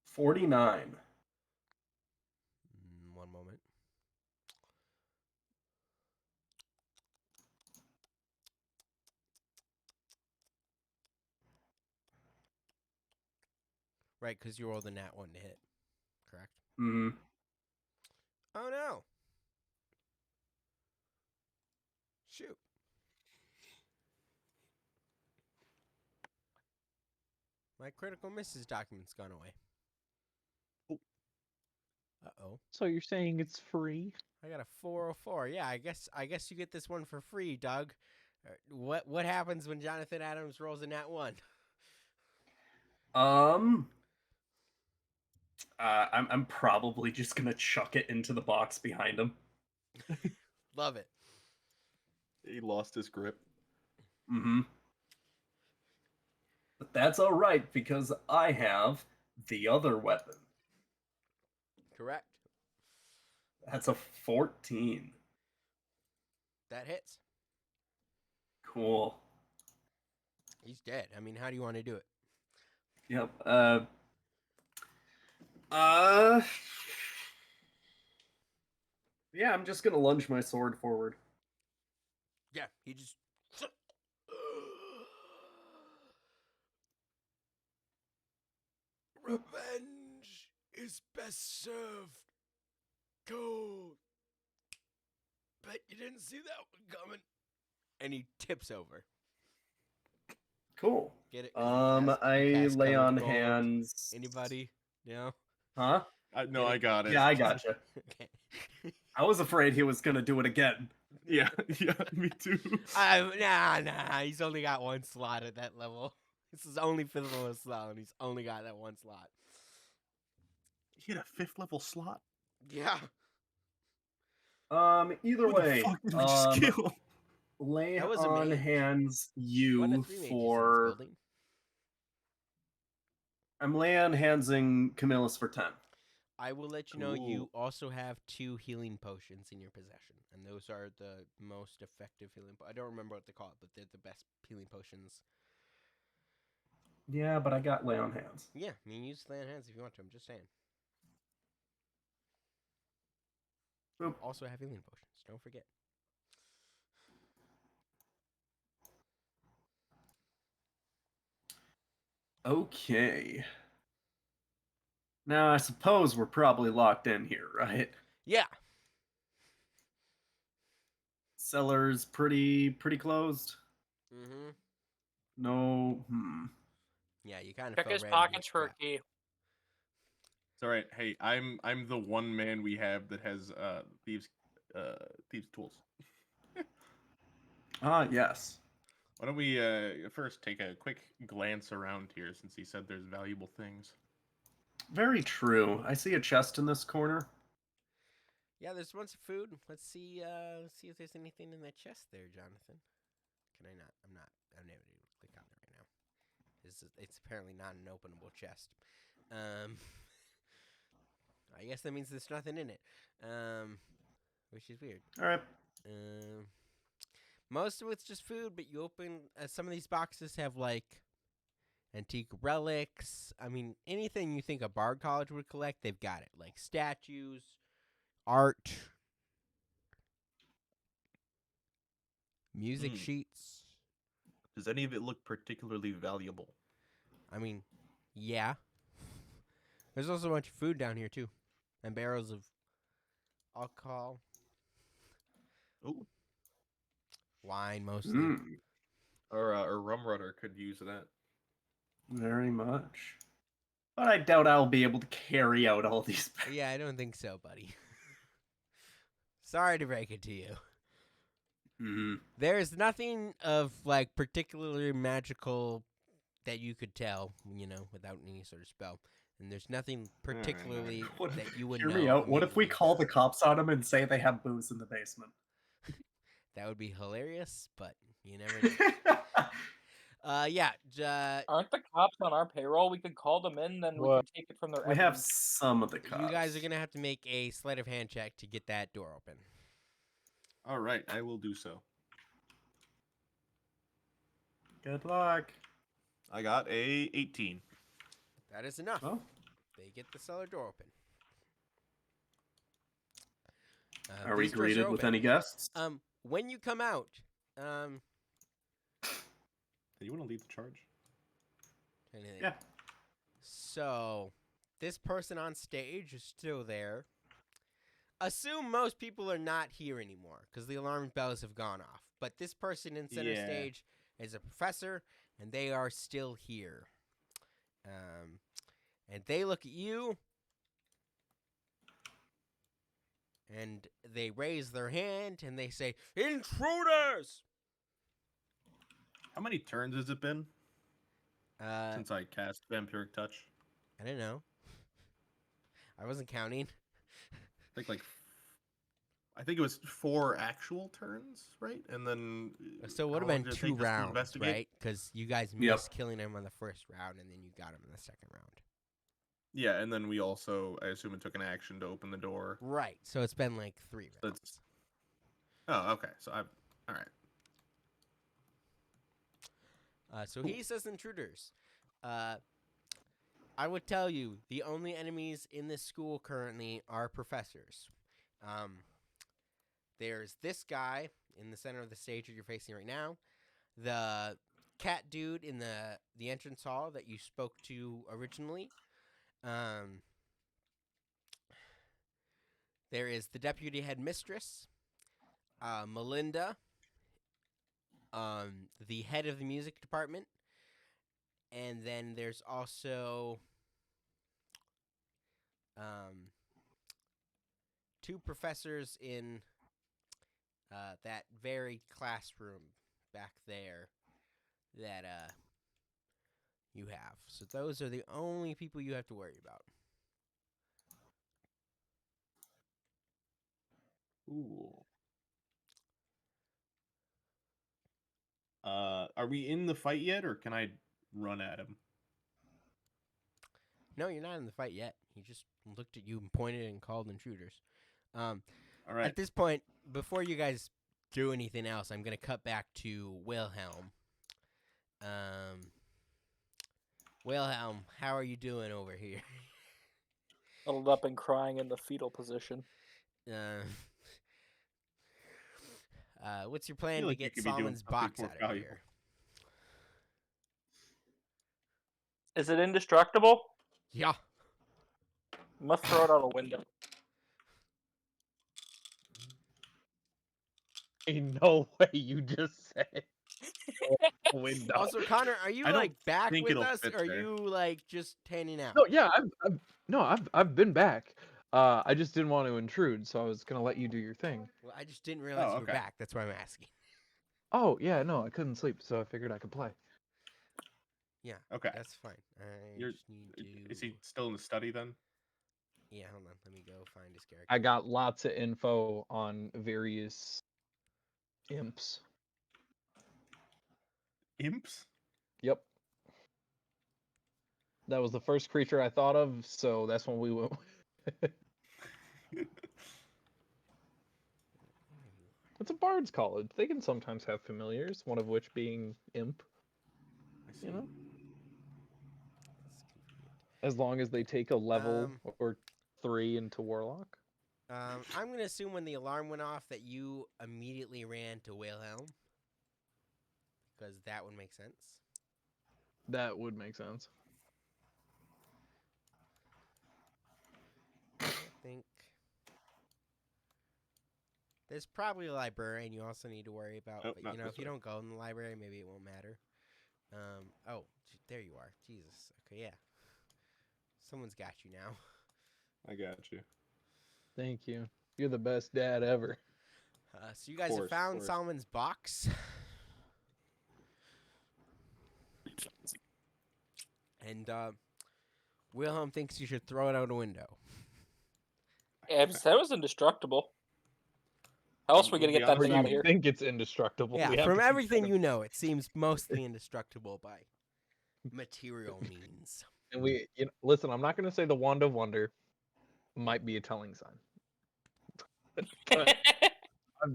F: 49.
A: One moment. Right, because you rolled a nat 1 to hit. Correct?
F: Mm-hmm.
A: Oh, no. Shoot. My critical misses document's gone away. Uh-oh.
D: So you're saying it's free?
A: I got a 404. Yeah, I guess you get this one for free, Doug. What happens when Jonathan Adams rolls a nat 1?
F: I'm probably just gonna chuck it into the box behind him.
A: Love it.
B: He lost his grip.
F: Mm-hmm. But that's all right because I have the other weapon.
A: Correct.
F: That's a 14.
A: That hits.
F: Cool.
A: He's dead. I mean, how do you want to do it?
F: Yep. Yeah, I'm just gonna lunge my sword forward.
A: Yeah, he just. Revenge is best served cold. Bet you didn't see that one coming. And he tips over.
F: Cool.
A: Get it?
F: I lay on hands.
A: Anybody? No?
F: Huh?
B: No, I got it.
F: Yeah, I gotcha.
A: Okay.
F: I was afraid he was gonna do it again.
B: Yeah, me too.
A: Nah. He's only got one slot at that level. This is only 5th level slot, and he's only got that one slot.
B: He had a 5th level slot.
A: Yeah.
F: Either
B: Who
F: way,
B: the fuck did we just kill?
F: lay
A: That was a
F: on
A: mage.
F: hands
A: One
F: you
A: of 3 mages in this
F: for.
A: building.
F: I'm laying on handsing Camillus for 10.
A: I will let you know
B: Cool.
A: you also have 2 healing potions in your possession, and those are the most effective healing. I don't remember what they call it, but they're the best healing potions.
F: Yeah, but I got lay on hands.
A: Yeah, I mean, use lay on hands if you want to. I'm just saying.
F: Boop.
A: Also have healing potions. Don't forget.
F: Okay. Now I suppose we're probably locked in here, right?
A: Yeah.
F: Cellar's pretty closed.
A: Mm-hmm.
F: No.
A: Yeah, you kind of
C: Check
A: fell
C: his
A: right into
C: pockets
A: the
C: for a
A: trap.
C: key.
B: It's all right. Hey, I'm the one man we have that has thieves tools.
F: Yes.
B: Why don't we first take a quick glance around here since he said there's valuable things.
F: Very true. I see a chest in this corner.
A: Yeah, there's a bunch of food. Let's see if there's anything in that chest there, Jonathan. Can I not? I'm never able to click on it right now. It's apparently not an openable chest. I guess that means there's nothing in it. Which is weird.
F: All right.
A: Most of it's just food, but you open some of these boxes have like antique relics. I mean, anything you think a Bard College would collect, they've got it. Like statues, art, music sheets.
B: Does any of it look particularly valuable?
A: I mean, yeah. There's also a bunch of food down here too, and barrels of alcohol,
B: Oh,
A: wine mostly.
B: our rum runner could use that.
F: Very much. But I doubt I'll be able to carry out all these.
A: Yeah, I don't think so, buddy. Sorry to break it to you. There's nothing of like particularly magical that you could tell, without any sort of spell. And there's nothing particularly that you would know.
F: Hear me out. What if we
A: immediately.
F: call the cops on them and say they have booze in the basement?
A: That would be hilarious, but you never know. Yeah.
C: Aren't the cops on our payroll? We could call them in, then we
D: What?
C: can take it from their
F: We have
C: evidence.
F: some of the cops.
A: You guys are gonna have to make a sleight of hand check to get that door open.
B: All right, I will do so.
F: Good luck.
B: I got a 18.
A: That is enough.
F: Well,
A: They get the cellar door open.
F: are we
A: these doors
F: greeted with
A: open.
F: any guests?
A: When you come out,
B: Do you want to lead the charge?
A: anything.
F: Yeah.
A: So, this person on stage is still there. Assume most people are not here anymore because the alarm bells have gone off. But this person in center
B: Yeah.
A: stage is a professor, and they are still here. And they look at you, and they raise their hand, and they say, "Intruders!"
B: How many turns has it been since I cast Vampiric Touch?
A: I don't know. I wasn't counting.
B: I think it was 4 actual turns, right? And then
A: So it would
B: how
A: have
B: long
A: been
B: did it
A: 2
B: take us to
A: rounds,
B: investigate?
A: right? Because you guys
F: Yep.
A: missed killing him on the first round, and then you got him in the second round.
B: Yeah, and then we also, I assume, it took an action to open the door.
A: Right. So it's been like 3 rounds.
B: That's- Oh, okay. So all right.
A: So he says intruders. I would tell you the only enemies in this school currently are professors. There's this guy in the center of the stage that you're facing right now. The cat dude in the entrance hall that you spoke to originally. There is the deputy headmistress, Melinda, the head of the music department, and then there's also 2 professors in that very classroom back there that you have. So those are the only people you have to worry about.
B: Ooh. Are we in the fight yet, or can I run at him?
A: No, you're not in the fight yet. He just looked at you and pointed and called intruders.
B: All right.
A: At this point, before you guys do anything else, I'm going to cut back to Wilhelm. Wilhelm, how are you doing over here?
C: Huddled up and crying in the fetal position.
A: What's your plan
B: feel
A: to
B: like you
A: get
B: could be doing
A: Solomon's
B: something
A: box
B: more
A: out of
B: valuable.
A: here?
C: Is it indestructible?
A: Yeah.
C: Must throw it out a window.
D: Ain't no way you just said window.
A: Also, Connor, are you
B: I don't
A: like back
B: think
A: with
B: it'll
A: us,
B: fit
A: or are
B: there.
A: you like just hanging out?
D: No, yeah, I've been back. I just didn't want to intrude, so I was gonna let you do your thing.
A: Well, I just didn't realize you were
B: okay.
A: back. That's why I'm asking.
D: Oh yeah, no, I couldn't sleep, so I figured I could play.
A: Yeah.
B: Okay.
A: That's fine. I
B: You're-
A: just need to.
B: Is he still in the study then?
A: Yeah, hold on. Let me go find his character.
D: I got lots of info on various imps.
B: Imps?
D: Yep. That was the first creature I thought of, so that's when we went. It's a bard's college. They can sometimes have familiars, one of which being imp.
B: I see.
D: You know,
A: That's convenient.
D: as long as they take a level
A: Um,
D: or 3 into warlock.
A: I'm gonna assume when the alarm went off that you immediately ran to Wilhelm, because that would make sense.
D: That would make sense.
A: I think there's probably a librarian you also need to worry about,
B: Oh,
A: but
B: not
A: you know,
B: this
A: if you
B: way.
A: don't go in the library, maybe it won't matter. There you are. Jesus. Okay, yeah. Someone's got you now.
B: I got you.
D: Thank you. You're the best dad ever.
A: So you guys
B: Course,
A: have found
B: course.
A: Solomon's box. And Wilhelm thinks you should throw it out a window.
C: It said it was indestructible. How else are we gonna
B: To be
C: get that
B: honest
C: thing
B: with
C: out of
B: you,
C: here?
D: I think it's indestructible.
A: Yeah,
D: We have
A: from
D: to keep
A: everything
D: kind
A: you know, it seems mostly indestructible by material means.
D: and listen. I'm not going to say the wand of wonder might be a telling sign. But I'm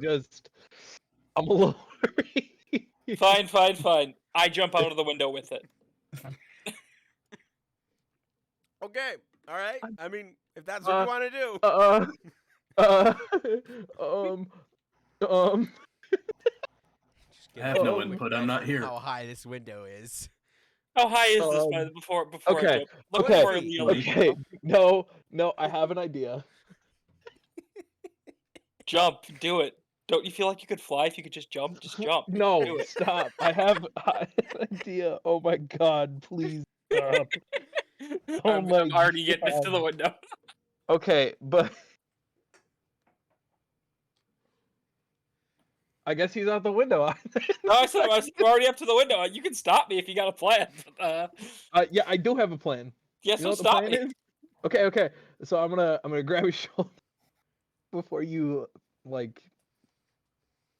D: a little worried.
C: Fine. I jump out of the window with it.
A: Okay, all right. I mean, if that's
D: Uh,
A: what you want to do. Just
E: I
A: get
E: have
A: a
E: no
A: quick
E: input, I'm
A: measure
E: not
A: of
E: here.
A: how high this window is.
C: How high is this before I
D: Okay,
C: jump? Look
D: okay,
C: before I leap.
D: okay. No, I have an idea.
C: Jump, do it. Don't you feel like you could fly if you could just jump? Just jump.
D: No,
C: Do it.
D: stop. I have an idea. Oh my god, please stop. Oh
C: I'm
D: my
C: already getting into
D: God.
C: the window.
D: Okay, but I guess he's out the window.
C: No, I said I'm already up to the window. You can stop me if you got a plan.
D: Yeah, I do have a plan.
C: Yeah,
D: You
C: so
D: know what the
C: stop
D: plan
C: me.
D: is? Okay. So I'm gonna grab his shoulder before you like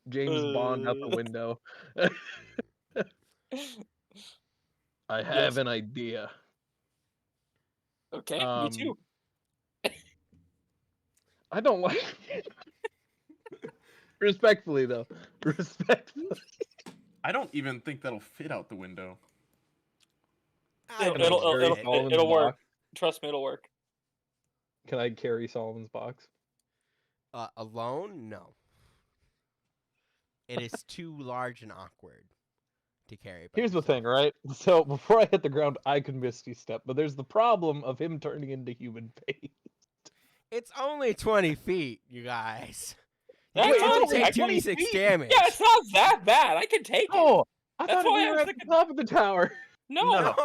D: James Bond out the window. I have
C: Yes.
D: an idea.
C: Okay, me too.
D: I don't like respectfully though. Respectfully.
G: I don't even think that'll fit out the window.
A: I
D: Can I
A: believe
D: carry
A: it.
D: Solomon's
C: it'll work.
D: box?
C: Trust me, it'll work.
D: Can I carry Solomon's box?
A: Alone? No. It is too large and awkward to carry. By
D: Here's the
A: yourself.
D: thing, right? So before I hit the ground, I can misty step, but there's the problem of him turning into human paste.
A: It's only 20 feet, you guys.
C: That's
A: You can
C: only
A: take
D: 20
A: 2d6
D: feet?
A: damage.
C: Yeah, it's not that bad. I can take it.
D: Oh, I
C: That's
D: thought
C: why
D: we
C: I
D: were
C: was
D: at
C: thinking-
D: the top of the tower.
C: No.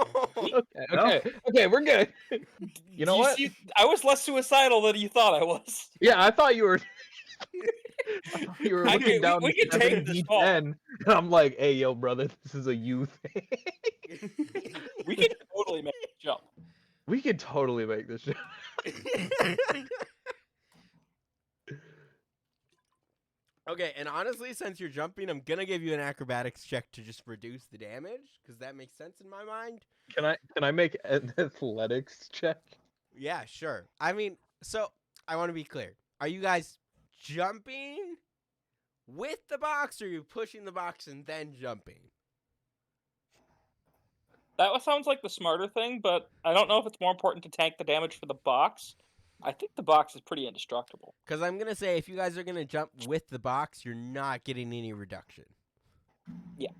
D: Okay, we're good. You know what?
C: I was less suicidal than you thought I was.
D: Yeah, I thought you were. You were
C: I
D: looking
C: can-
D: down
C: we
D: to
C: can take this fall.
D: 7d10, and I'm like, "Hey, yo, brother, this is a you thing."
C: We can totally make a jump.
D: We could totally make this jump.
A: Okay, and honestly, since you're jumping, I'm gonna give you an acrobatics check to just reduce the damage, because that makes sense in my mind.
D: Can I make an athletics check?
A: Yeah, sure. I mean, so I want to be clear. Are you guys jumping with the box, or are you pushing the box and then jumping?
C: That sounds like the smarter thing, but I don't know if it's more important to tank the damage for the box. I think the box is pretty indestructible.
A: Because I'm gonna say, if you guys are gonna jump with the box, you're not getting any reduction.
C: Yeah.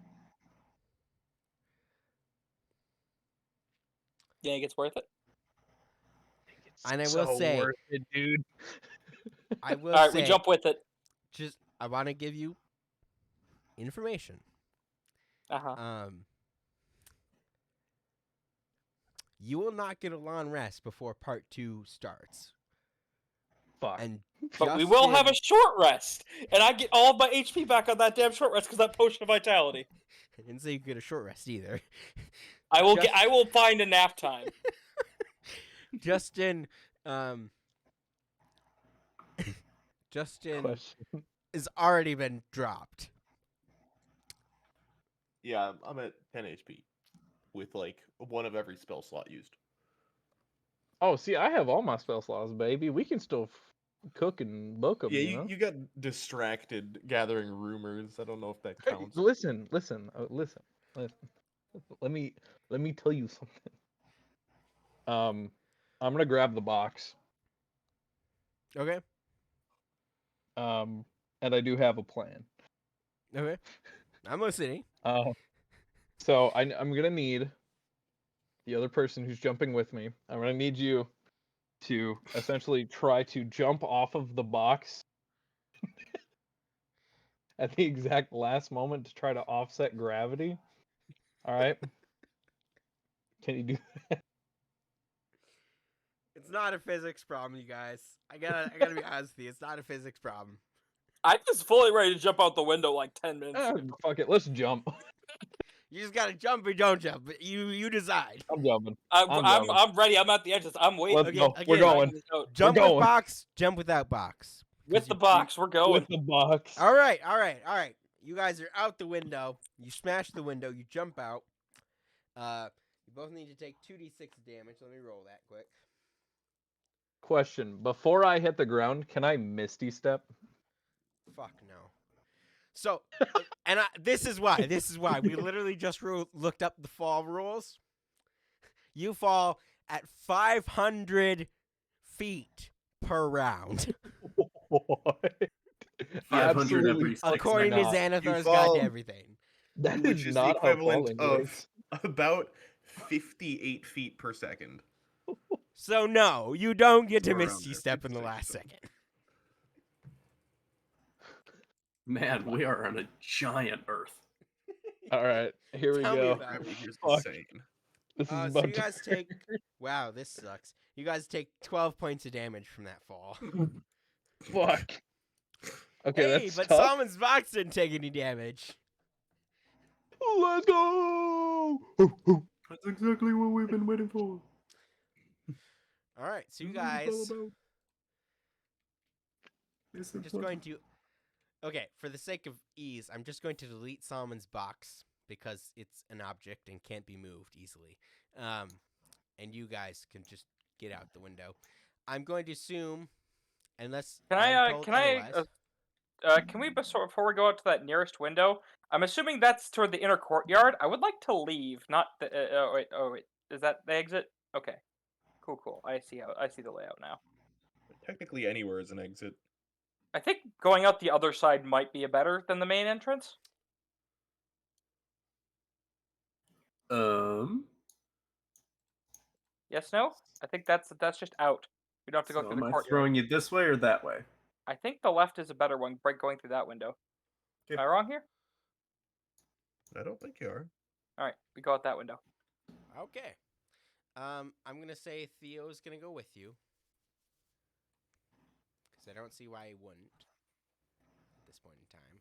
C: You think it's worth it?
A: And I will say,
D: worth it, dude.
A: I will
C: All right,
A: say,
C: we jump with it.
A: just I want to give you information.
C: Uh-huh.
A: You will not get a long rest before part 2 starts.
D: Fuck.
A: And
C: But we will have a short rest, and I get all of my HP back on that damn short rest because that potion of vitality.
A: I didn't say you get a short rest either.
C: I will find a nap time.
A: Justin
D: Question.
A: has already been dropped.
B: Yeah, I'm at 10 HP with like one of every spell slot used.
D: Oh, see, I have all my spell slots, baby. We can still cook and book them.
G: Yeah,
D: you know?
G: you got distracted gathering rumors. I don't know if that
D: Hey,
G: counts.
D: listen. Let me tell you something. I'm gonna grab the box.
A: Okay.
D: And I do have a plan.
A: Okay. I'm listening.
D: So I'm gonna need the other person who's jumping with me. I'm gonna need you to essentially try to jump off of the box at the exact last moment to try to offset gravity. All right. Can you do that?
A: It's not a physics problem, you guys. I gotta be honest with you. It's not a physics problem.
C: I'm just fully ready to jump out the window like 10 minutes.
D: Fuck it. Let's jump.
A: You just gotta jump or don't jump. But you decide.
D: I'm jumping.
C: I'm ready. I'm at the edges. I'm waiting.
D: Let's
A: Okay,
D: go.
A: again,
D: We're going.
A: Jump with
D: going.
A: box. Jump without box.
C: With the
A: you-
C: box, we're going.
D: With the box.
A: All right. You guys are out the window. You smash the window. You jump out. You both need to take 2d6 damage. Let me roll that quick.
D: Question: before I hit the ground, can I Misty Step?
A: Fuck no. So, this is why. This is why we literally just looked up the fall rules. You fall at 500 feet per round,
D: What?
F: 500
D: Absolutely
F: every 6
A: according to
F: minutes.
A: Xanathor's
G: fall-
A: Guide to Everything.
D: That
G: Which
D: is
G: is
D: not
G: the
D: how
G: equivalent
D: falling
G: of
D: works.
G: about 58 feet per second.
A: So no, you don't get to
B: Or around
A: Misty
B: there,
A: Step in the
B: 56
A: last
B: seconds.
A: second.
F: Man, we are on a giant Earth.
D: All right, here we
A: Tell me
D: go.
A: about it.
B: Gravity here's
D: Fuck.
B: insane.
D: This is
A: So
D: about
A: you
D: to
A: guys take. Wow, this sucks. You guys take 12 points of damage from that fall.
D: fuck. Okay,
A: Hey,
D: that's
A: but
D: tough.
A: Solomon's Box didn't take any damage.
D: Let's go.
F: That's exactly what we've been waiting for.
A: All right, so you
F: This is what it's all
A: guys.
F: about. This
A: I'm
F: is
A: just
F: what-
A: going to. Okay, for the sake of ease, I'm just going to delete Solomon's Box because it's an object and can't be moved easily. And you guys can just get out the window. I'm going to assume, unless
C: Can
A: I'm
C: I?
A: told
C: Can I?
A: otherwise.
C: Can we before we go out to that nearest window? I'm assuming that's toward the inner courtyard. I would like to leave, not the. Oh wait. Is that the exit? Okay. Cool. I see the layout now.
G: Technically, anywhere is an exit.
C: I think going out the other side might be better than the main entrance. Yes, no? I think that's just out. We don't have to go
F: So
C: through
F: am
C: the
F: I
C: courtyard.
F: throwing you this way or that way?
C: I think the left is a better one, going through that window. Am I wrong here?
G: I don't think you are.
C: All right, we go out that window.
A: Okay. I'm gonna say Theo's gonna go with you because I don't see why he wouldn't at this point in time.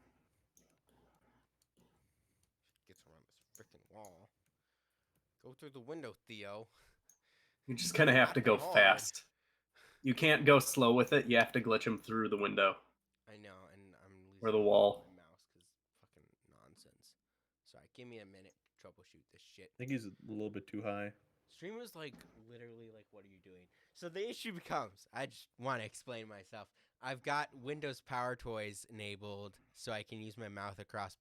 A: Gets around this freaking wall. Go through the window, Theo.
F: You just kind of have to go
A: Not hard.
F: fast. You can't go slow with it. You have to glitch him through the window.
A: I know, and I'm losing
F: Or the wall.
A: my mouse because fucking nonsense. Sorry, give me a minute to troubleshoot this shit.
G: I think he's a little bit too high.
A: Stream was like literally like, what are you doing? So the issue becomes, I just want to explain myself. I've got Windows Power Toys enabled so I can use my mouth across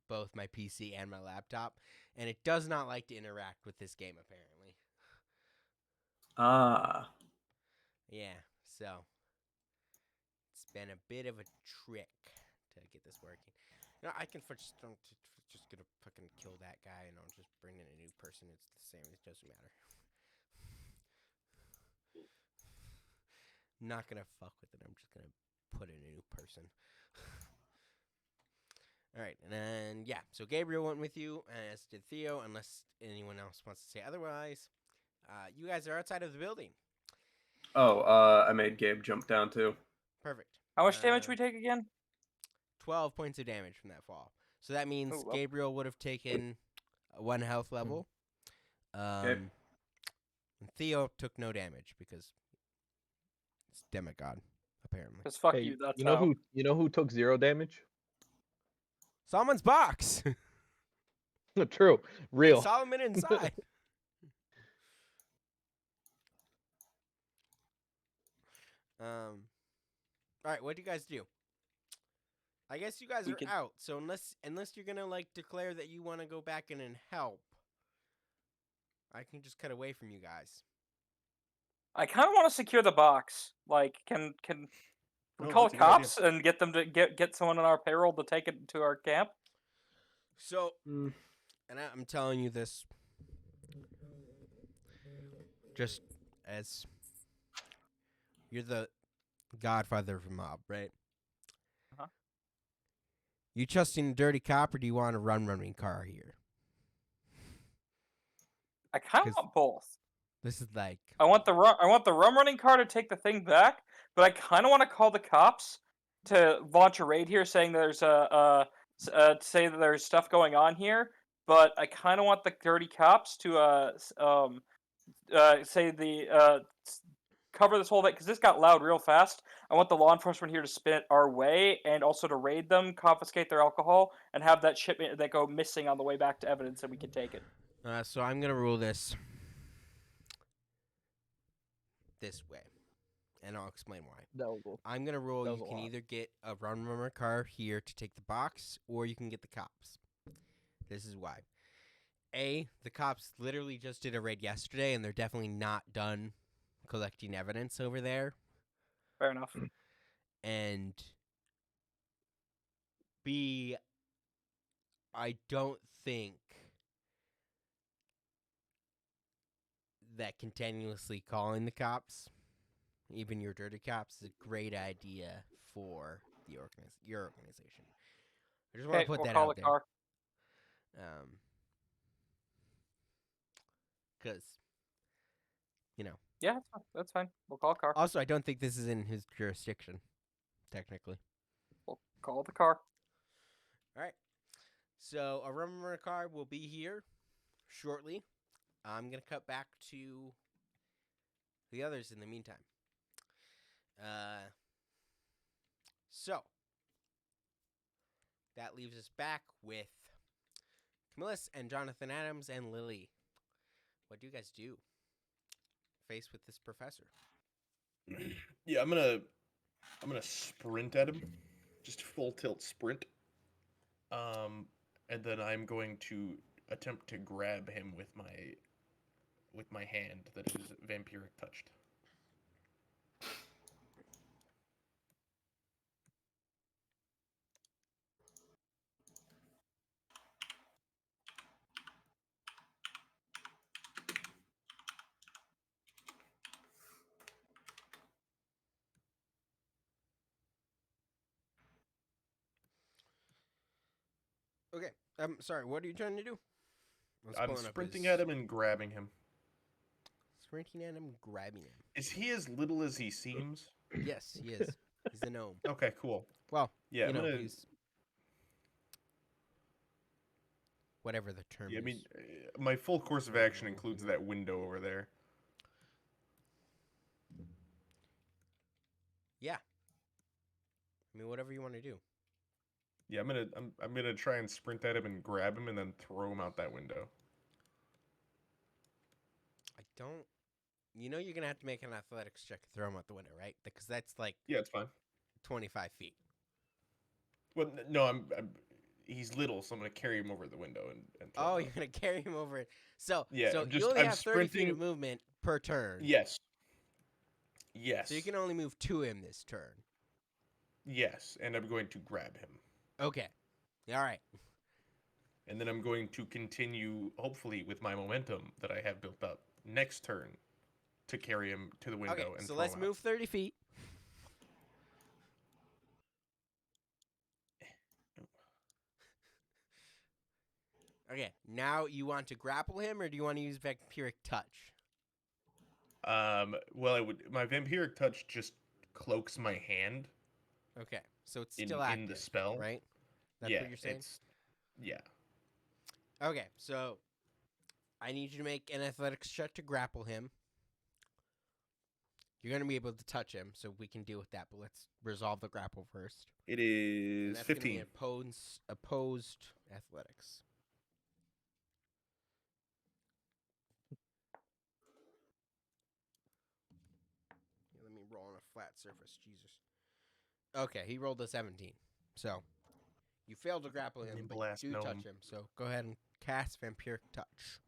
A: both my PC and my laptop, and it does not like to interact with this game apparently.
F: Ah.
A: Yeah, so it's been a bit of a trick to get this working. No, I can just gonna fucking kill that guy and I'll just bring in a new person. It's the same. It doesn't matter. I'm not gonna fuck with it. I'm just gonna put in a new person. All right, and then yeah. So Gabriel went with you, as did Theo, unless anyone else wants to say otherwise. You guys are outside of the building.
F: Oh, I made Gabe jump down too.
A: Perfect.
C: How much damage we take again?
A: 12 points of damage from that fall. So that means
C: Oh, well.
A: Gabriel would have taken 1 health level. And Theo took no damage because it's demigod, apparently.
C: Because fuck
D: Hey,
C: you. That's
D: you know
C: how.
D: who took 0 damage?
A: Solomon's Box.
D: True, real.
A: Solomon inside. All right, what do you guys do? I guess you guys
C: We
A: are
C: could-
A: out. So unless you're gonna like declare that you want to go back in and help, I can just cut away from you guys.
C: I kind of want to secure the box. Like, can we
G: Oh,
C: call
G: that's a good idea.
C: cops and get them to get someone on our payroll to take it to our camp?
A: So,
F: Mm.
A: and I'm telling you this just as you're the godfather of a mob, right?
C: Uh-huh.
A: You trusting a dirty cop, or do you want a running car here?
C: I kind of
A: 'Cause-
C: want both.
A: This is like
C: I want the rum running car to take the thing back, but I kind of want to call the cops to launch a raid here, saying there's say that there's stuff going on here. But I kind of want the dirty cops to say cover this whole thing because this got loud real fast. I want the law enforcement here to spin it our way and also to raid them, confiscate their alcohol, and have that shipment that go missing on the way back to evidence, and we can take it.
A: So I'm gonna rule this way, and I'll explain why. I'm gonna rule
D: That
A: you
D: was a
A: can
D: lot.
A: either get a run car here to take the box, or you can get the cops. This is why. The cops literally just did a raid yesterday, and they're definitely not done collecting evidence over there.
C: Fair enough.
A: And B, I don't think that continuously calling the cops, even your dirty cops, is a great idea for the your organization. I just want to
C: Okay,
A: put
C: we'll
A: that
C: call
A: out
C: the
A: there.
C: car.
A: Because,
C: Yeah, that's fine. We'll call a car.
A: also, I don't think this is in his jurisdiction, technically.
C: We'll call the car.
A: All right. So, a rumor car will be here shortly. I'm going to cut back to the others in the meantime. So, that leaves us back with Camillus and Jonathan Adams and Lily. What do you guys do? Faced with this professor.
G: Yeah, I'm gonna sprint at him, just full tilt sprint. And then I'm going to attempt to grab him with my hand that is vampiric touched.
A: Okay. Sorry, what are you trying to do?
G: I'm sprinting at him and grabbing him.
A: Sprinting at him, grabbing him.
G: Is he as little as he seems?
A: Yes, he is. He's a gnome.
G: Okay, cool.
A: Well,
G: Yeah, I'm gonna.
A: he's whatever the term
G: Yeah, I
A: is.
G: mean, my full course of action includes that window over there.
A: Yeah. I mean, whatever you want to do.
G: Yeah, I'm gonna try and sprint at him and grab him and then throw him out that window.
A: I don't. You're gonna have to make an athletics check to throw him out the window, right? Because that's like
G: Yeah, it's fine.
A: 25 feet.
G: Well, no, he's little, so I'm gonna carry him over the window and throw him
A: You're
G: out.
A: gonna carry him over it. So,
G: Yeah,
A: so you only have 30 feet of movement per turn.
G: Yes. Yes.
A: So you can only move to him this turn.
G: Yes, and I'm going to grab him.
A: Okay. All right.
G: And then I'm going to continue, hopefully, with my momentum that I have built up next turn to carry him to the window
A: Okay,
G: and
A: so
G: throw
A: let's
G: him
A: move 30 feet. Okay, now you want to grapple him, or do you want to use vampiric touch?
G: out. Well, my vampiric touch just cloaks my hand.
A: Okay, so it's still active,
G: in the spell,
A: right? That's
G: yeah,
A: what you're saying?
G: Yeah.
A: Okay, so I need you to make an athletics check to grapple him. You're going to be able to touch him, so we can deal with that, but let's resolve the grapple first.
G: It
A: And
G: is
A: that's gonna be
G: 15.
A: opposed athletics. Let me roll on a flat surface. Jesus. Okay, he rolled a 17. So, you failed to grapple him, but
G: Blast
A: you do touch
G: gnome.
A: him. So, go ahead and cast Vampiric Touch.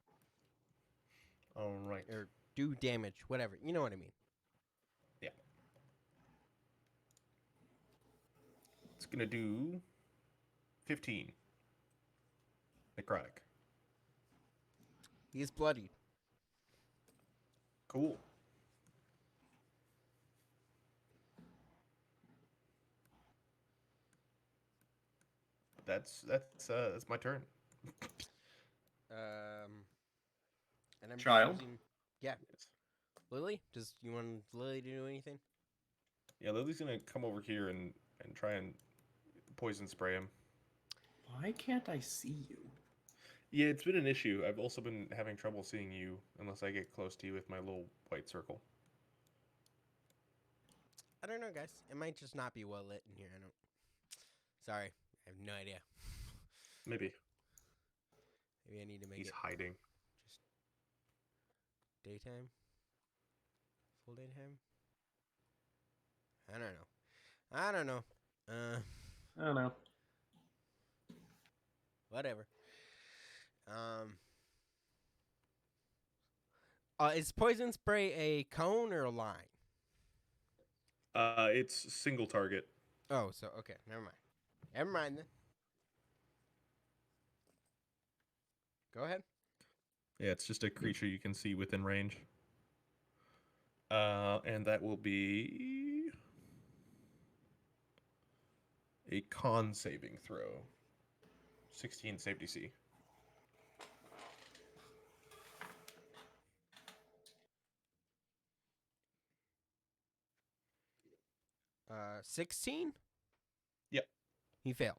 G: All right.
A: Or do damage, whatever. You know what I mean.
G: Yeah. It's going to do 15. Necrotic.
A: He is bloodied.
G: Cool. That's my turn.
A: And I'm
F: Child?
A: Using, yeah. Lily? Does you want Lily to do anything?
G: Yeah, Lily's gonna come over here and try and poison spray him.
F: Why can't I see you?
G: Yeah, it's been an issue. I've also been having trouble seeing you unless I get close to you with my little white circle.
A: I don't know, guys. It might just not be well lit in here. I don't. Sorry, I have no idea.
G: Maybe
A: Maybe I need to make
G: he's
A: it
G: hiding.
A: just daytime, full daytime. I don't know. I don't know.
F: I don't know.
A: Whatever. Is poison spray a cone or a line?
G: It's single target.
A: Oh, so okay, never mind. Never mind then. Go ahead.
G: Yeah, it's just a creature you can see within range. And that will be a con saving throw. 16 save DC.
A: Uh, 16.
G: Yep.
A: He failed.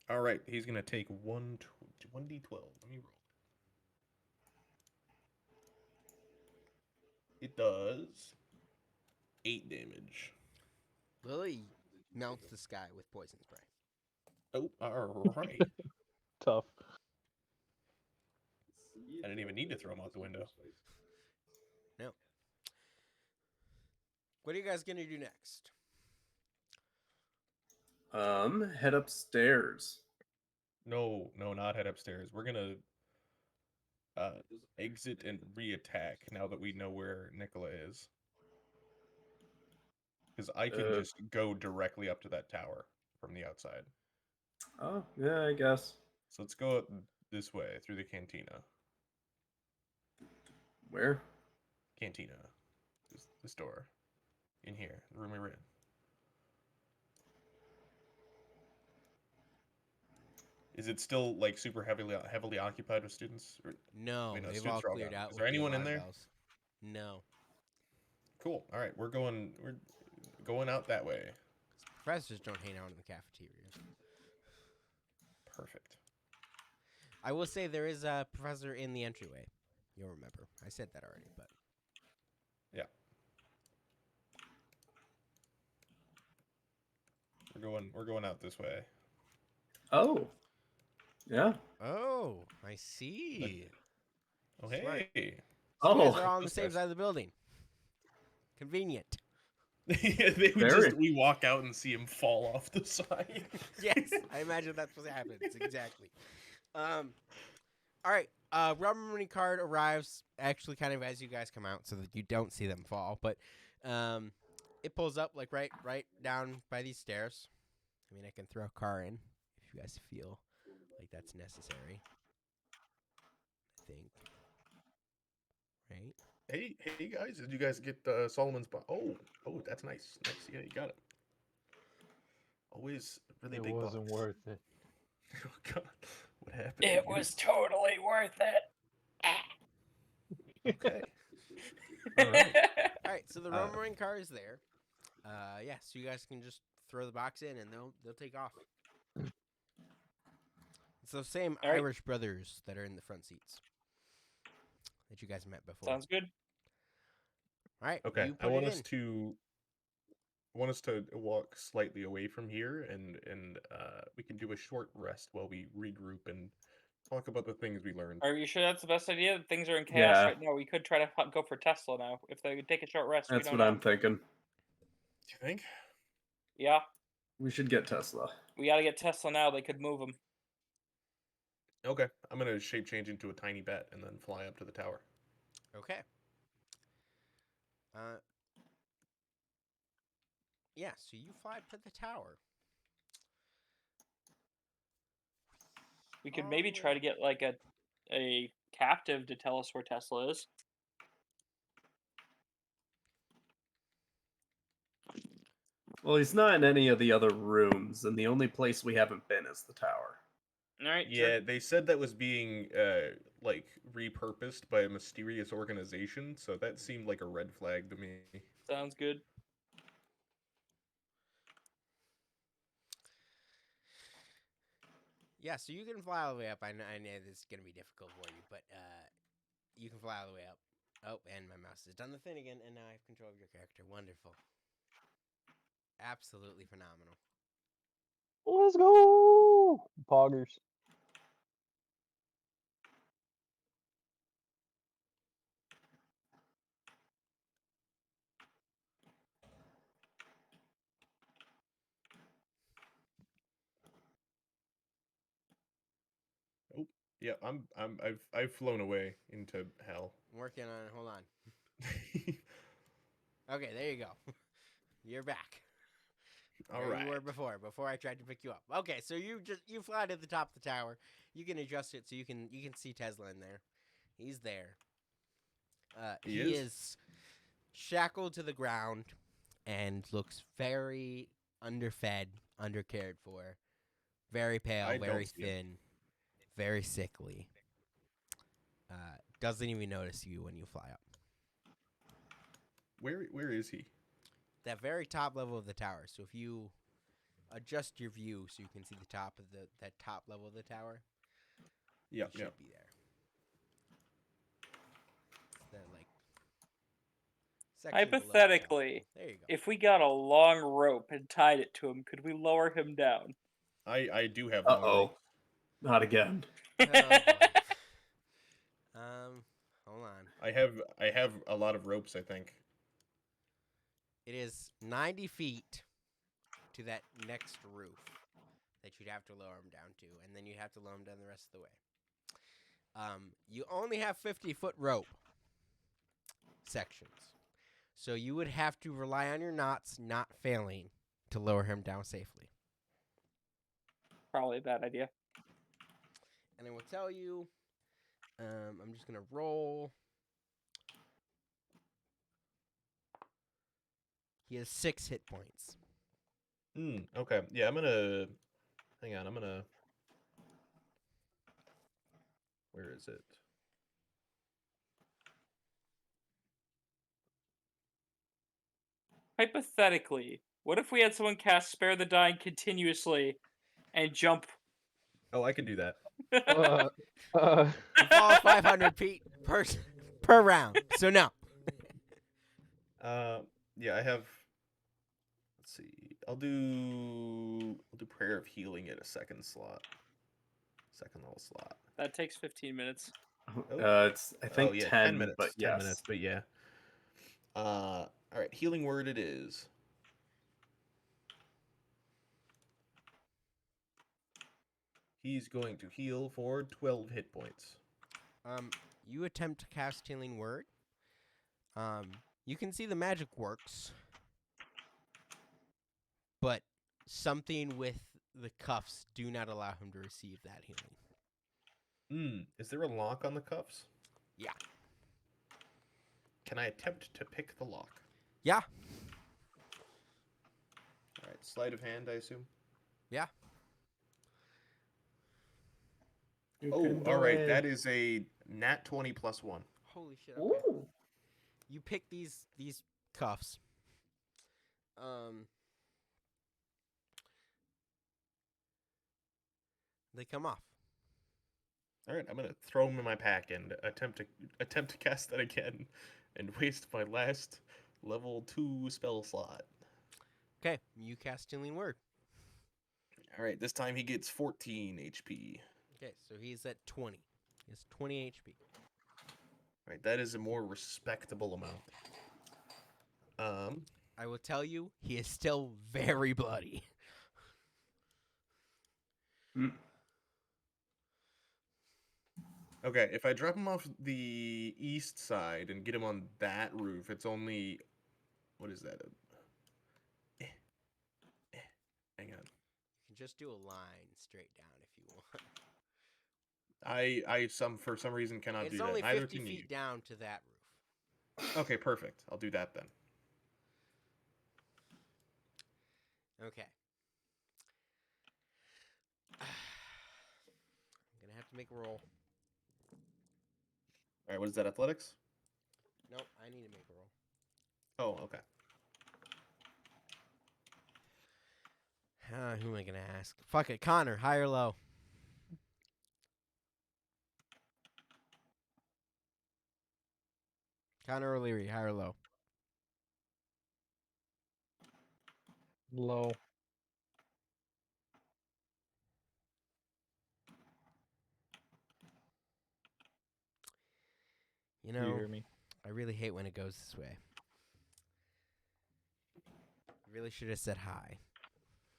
G: All right, he's gonna take 1d12. Let me roll. It does 8 damage.
A: Lily melts the sky with poison spray.
G: Oh, all right.
D: Tough.
G: I didn't even need to throw him out the window.
A: No. What are you guys gonna do next?
F: Head upstairs.
G: No, not head upstairs. We're gonna exit and re-attack now that we know where Nicola is. Because I can just go directly up to that tower from the outside.
F: Oh, yeah, I guess.
G: So let's go this way through the cantina.
F: Where?
G: Cantina. This door. In here, the room we were in. Is it still like super heavily occupied with students? Or,
A: No,
G: wait, no,
A: they've
G: students
A: all
G: are
A: cleared
G: gone.
A: out.
G: Is there
A: with the
G: anyone in
A: alarm
G: there?
A: bells. No.
G: Cool. All right, we're going out that way.
A: Professors don't hang out in the cafeterias.
G: Perfect.
A: I will say there is a professor in the entryway. You'll remember. I said that already, but
G: Yeah. We're going out this way.
F: Oh. Yeah.
A: oh, I see.
G: Oh,
A: Smart.
G: hey.
A: So you guys
F: Oh.
A: are all on the
G: Those
A: same
G: guys.
A: side of the building. Convenient.
G: Yeah, we walk out and see him fall off the side.
A: Yes, I imagine that's what happens. Exactly. All right. Rubber memory card arrives actually kind of as you guys come out, so that you don't see them fall. But it pulls up like right down by these stairs. I mean, I can throw a car in if you guys feel like that's necessary. I think. Right.
G: Hey guys, did you guys get Solomon's box? Oh, that's nice. Nice. Yeah, you got it. Always really
D: It
G: big
D: wasn't
G: box.
D: worth it.
G: Oh god, what happened?
C: It was totally worth it.
G: Okay. All right.
A: All right. So the rubber memory car is there. Yeah. So you guys can just throw the box in, and they'll take off. It's those same
C: All right.
A: Irish brothers that are in the front seats that you guys met before.
C: Sounds good.
A: All right.
G: Okay.
A: You
G: I
A: put
G: want
A: it
G: us
A: in.
G: to walk slightly away from here, and we can do a short rest while we regroup and talk about the things we learned.
C: Are you sure that's the best idea? Things are in chaos
F: Yeah.
C: right now. We could try to go for Tesla now. If they could take a short rest, we
F: That's
C: don't
F: what
C: know.
F: I'm thinking.
G: Do you think?
C: Yeah,
F: We should get Tesla.
C: we gotta get Tesla now. They could move them.
G: Okay. I'm gonna shape change into a tiny bat and then fly up to the tower.
A: Okay. Yeah, so you fly up to the tower.
C: We could maybe try to get like a captive to tell us where Tesla is.
F: Well, he's not in any of the other rooms, and the only place we haven't been is the tower.
C: All right.
G: Yeah, they said that was being like repurposed by a mysterious organization, so that seemed like a red flag to me.
C: Sounds good.
A: Yeah, so you can fly all the way up. I know this is going to be difficult for you, but you can fly all the way up. Oh, and my mouse has done the thing again, and now I have control of your character. Wonderful. Absolutely phenomenal.
D: Let's go, Poggers.
G: Oh, yeah. I've flown away into hell.
A: I'm working on it. Hold on. Okay, there you go. You're back.
G: All
A: Where
G: right.
A: you were before I tried to pick you up. Okay, so you fly to the top of the tower. You can adjust it so you can see Tesla in there. He's there.
G: He
A: He
G: is?
A: is shackled to the ground and looks very underfed, undercared for, very pale,
G: I
A: very
G: don't see him.
A: thin, very sickly. Doesn't even notice you when you fly up.
G: Where is he?
A: That very top level of the tower. So if you adjust your view so you can see the top of that top level of the tower,
G: Yep,
A: he
G: yep.
A: should be there. It's that like section below the tower.
C: Hypothetically,
A: There you go.
C: if we got a long rope and tied it to him, could we lower him down?
G: I do have
F: Uh
G: long
F: oh.
G: ropes.
F: Not again.
A: Oh boy. Hold on.
G: I have a lot of ropes, I think.
A: It is 90 feet to that next roof that you'd have to lower him down to, and then you'd have to lower him down the rest of the way. You only have 50-foot rope sections, so you would have to rely on your knots not failing to lower him down safely.
C: Probably a bad idea.
A: And I will tell you, I'm just gonna roll. He has 6 hit points.
G: Okay. Yeah, I'm gonna hang on, where is it?
C: Hypothetically, what if we had someone cast Spare the Dying continuously and jump?
G: Oh, I can do that.
A: You fall 500 feet per round, so no.
G: Yeah, I have. Let's see. I'll do Prayer of Healing at a second level slot.
C: That takes 15 minutes.
F: It's I think 10
G: minutes.
F: but
G: 10
F: yes.
G: minutes, but yeah. All right, Healing Word it is. He's going to heal for 12 hit points.
A: You attempt to cast Healing Word. You can see the magic works, but something with the cuffs do not allow him to receive that healing.
G: Is there a lock on the cuffs?
A: Yeah.
G: Can I attempt to pick the lock?
A: Yeah.
G: All right, sleight of hand, I assume.
A: Yeah.
G: Oh, all right. That is a nat 20 plus 1.
A: Holy shit. Okay.
F: Ooh.
A: You pick these cuffs. They come off.
G: All right, I'm gonna throw them in my pack and attempt to cast that again, and waste my last level 2 spell slot.
A: Okay, you cast Healing Word.
G: All right, this time he gets 14 HP.
A: Okay, so he's at 20. He has 20 HP.
G: All right, that is a more respectable amount.
A: I will tell you, he is still very bloody.
G: Okay, if I drop him off the east side and get him on that roof, it's only, what is that? Hang on.
A: You can just do a line straight down if you want.
G: I for some reason cannot do
A: It's
G: that.
A: only
G: Neither
A: 50
G: can you.
A: feet down to that roof.
G: Okay, perfect. I'll do that then.
A: Okay. I'm going to have to make a roll.
G: All right, what is that, athletics?
A: Nope, I need to make a roll.
G: Oh, okay.
A: Who am I going to ask? Fuck it, Connor, high or low? Connor O'Leary, high or low?
D: Low.
A: You
D: Do you
A: know,
D: hear me?
A: I really hate when it goes this way. Really should have said hi.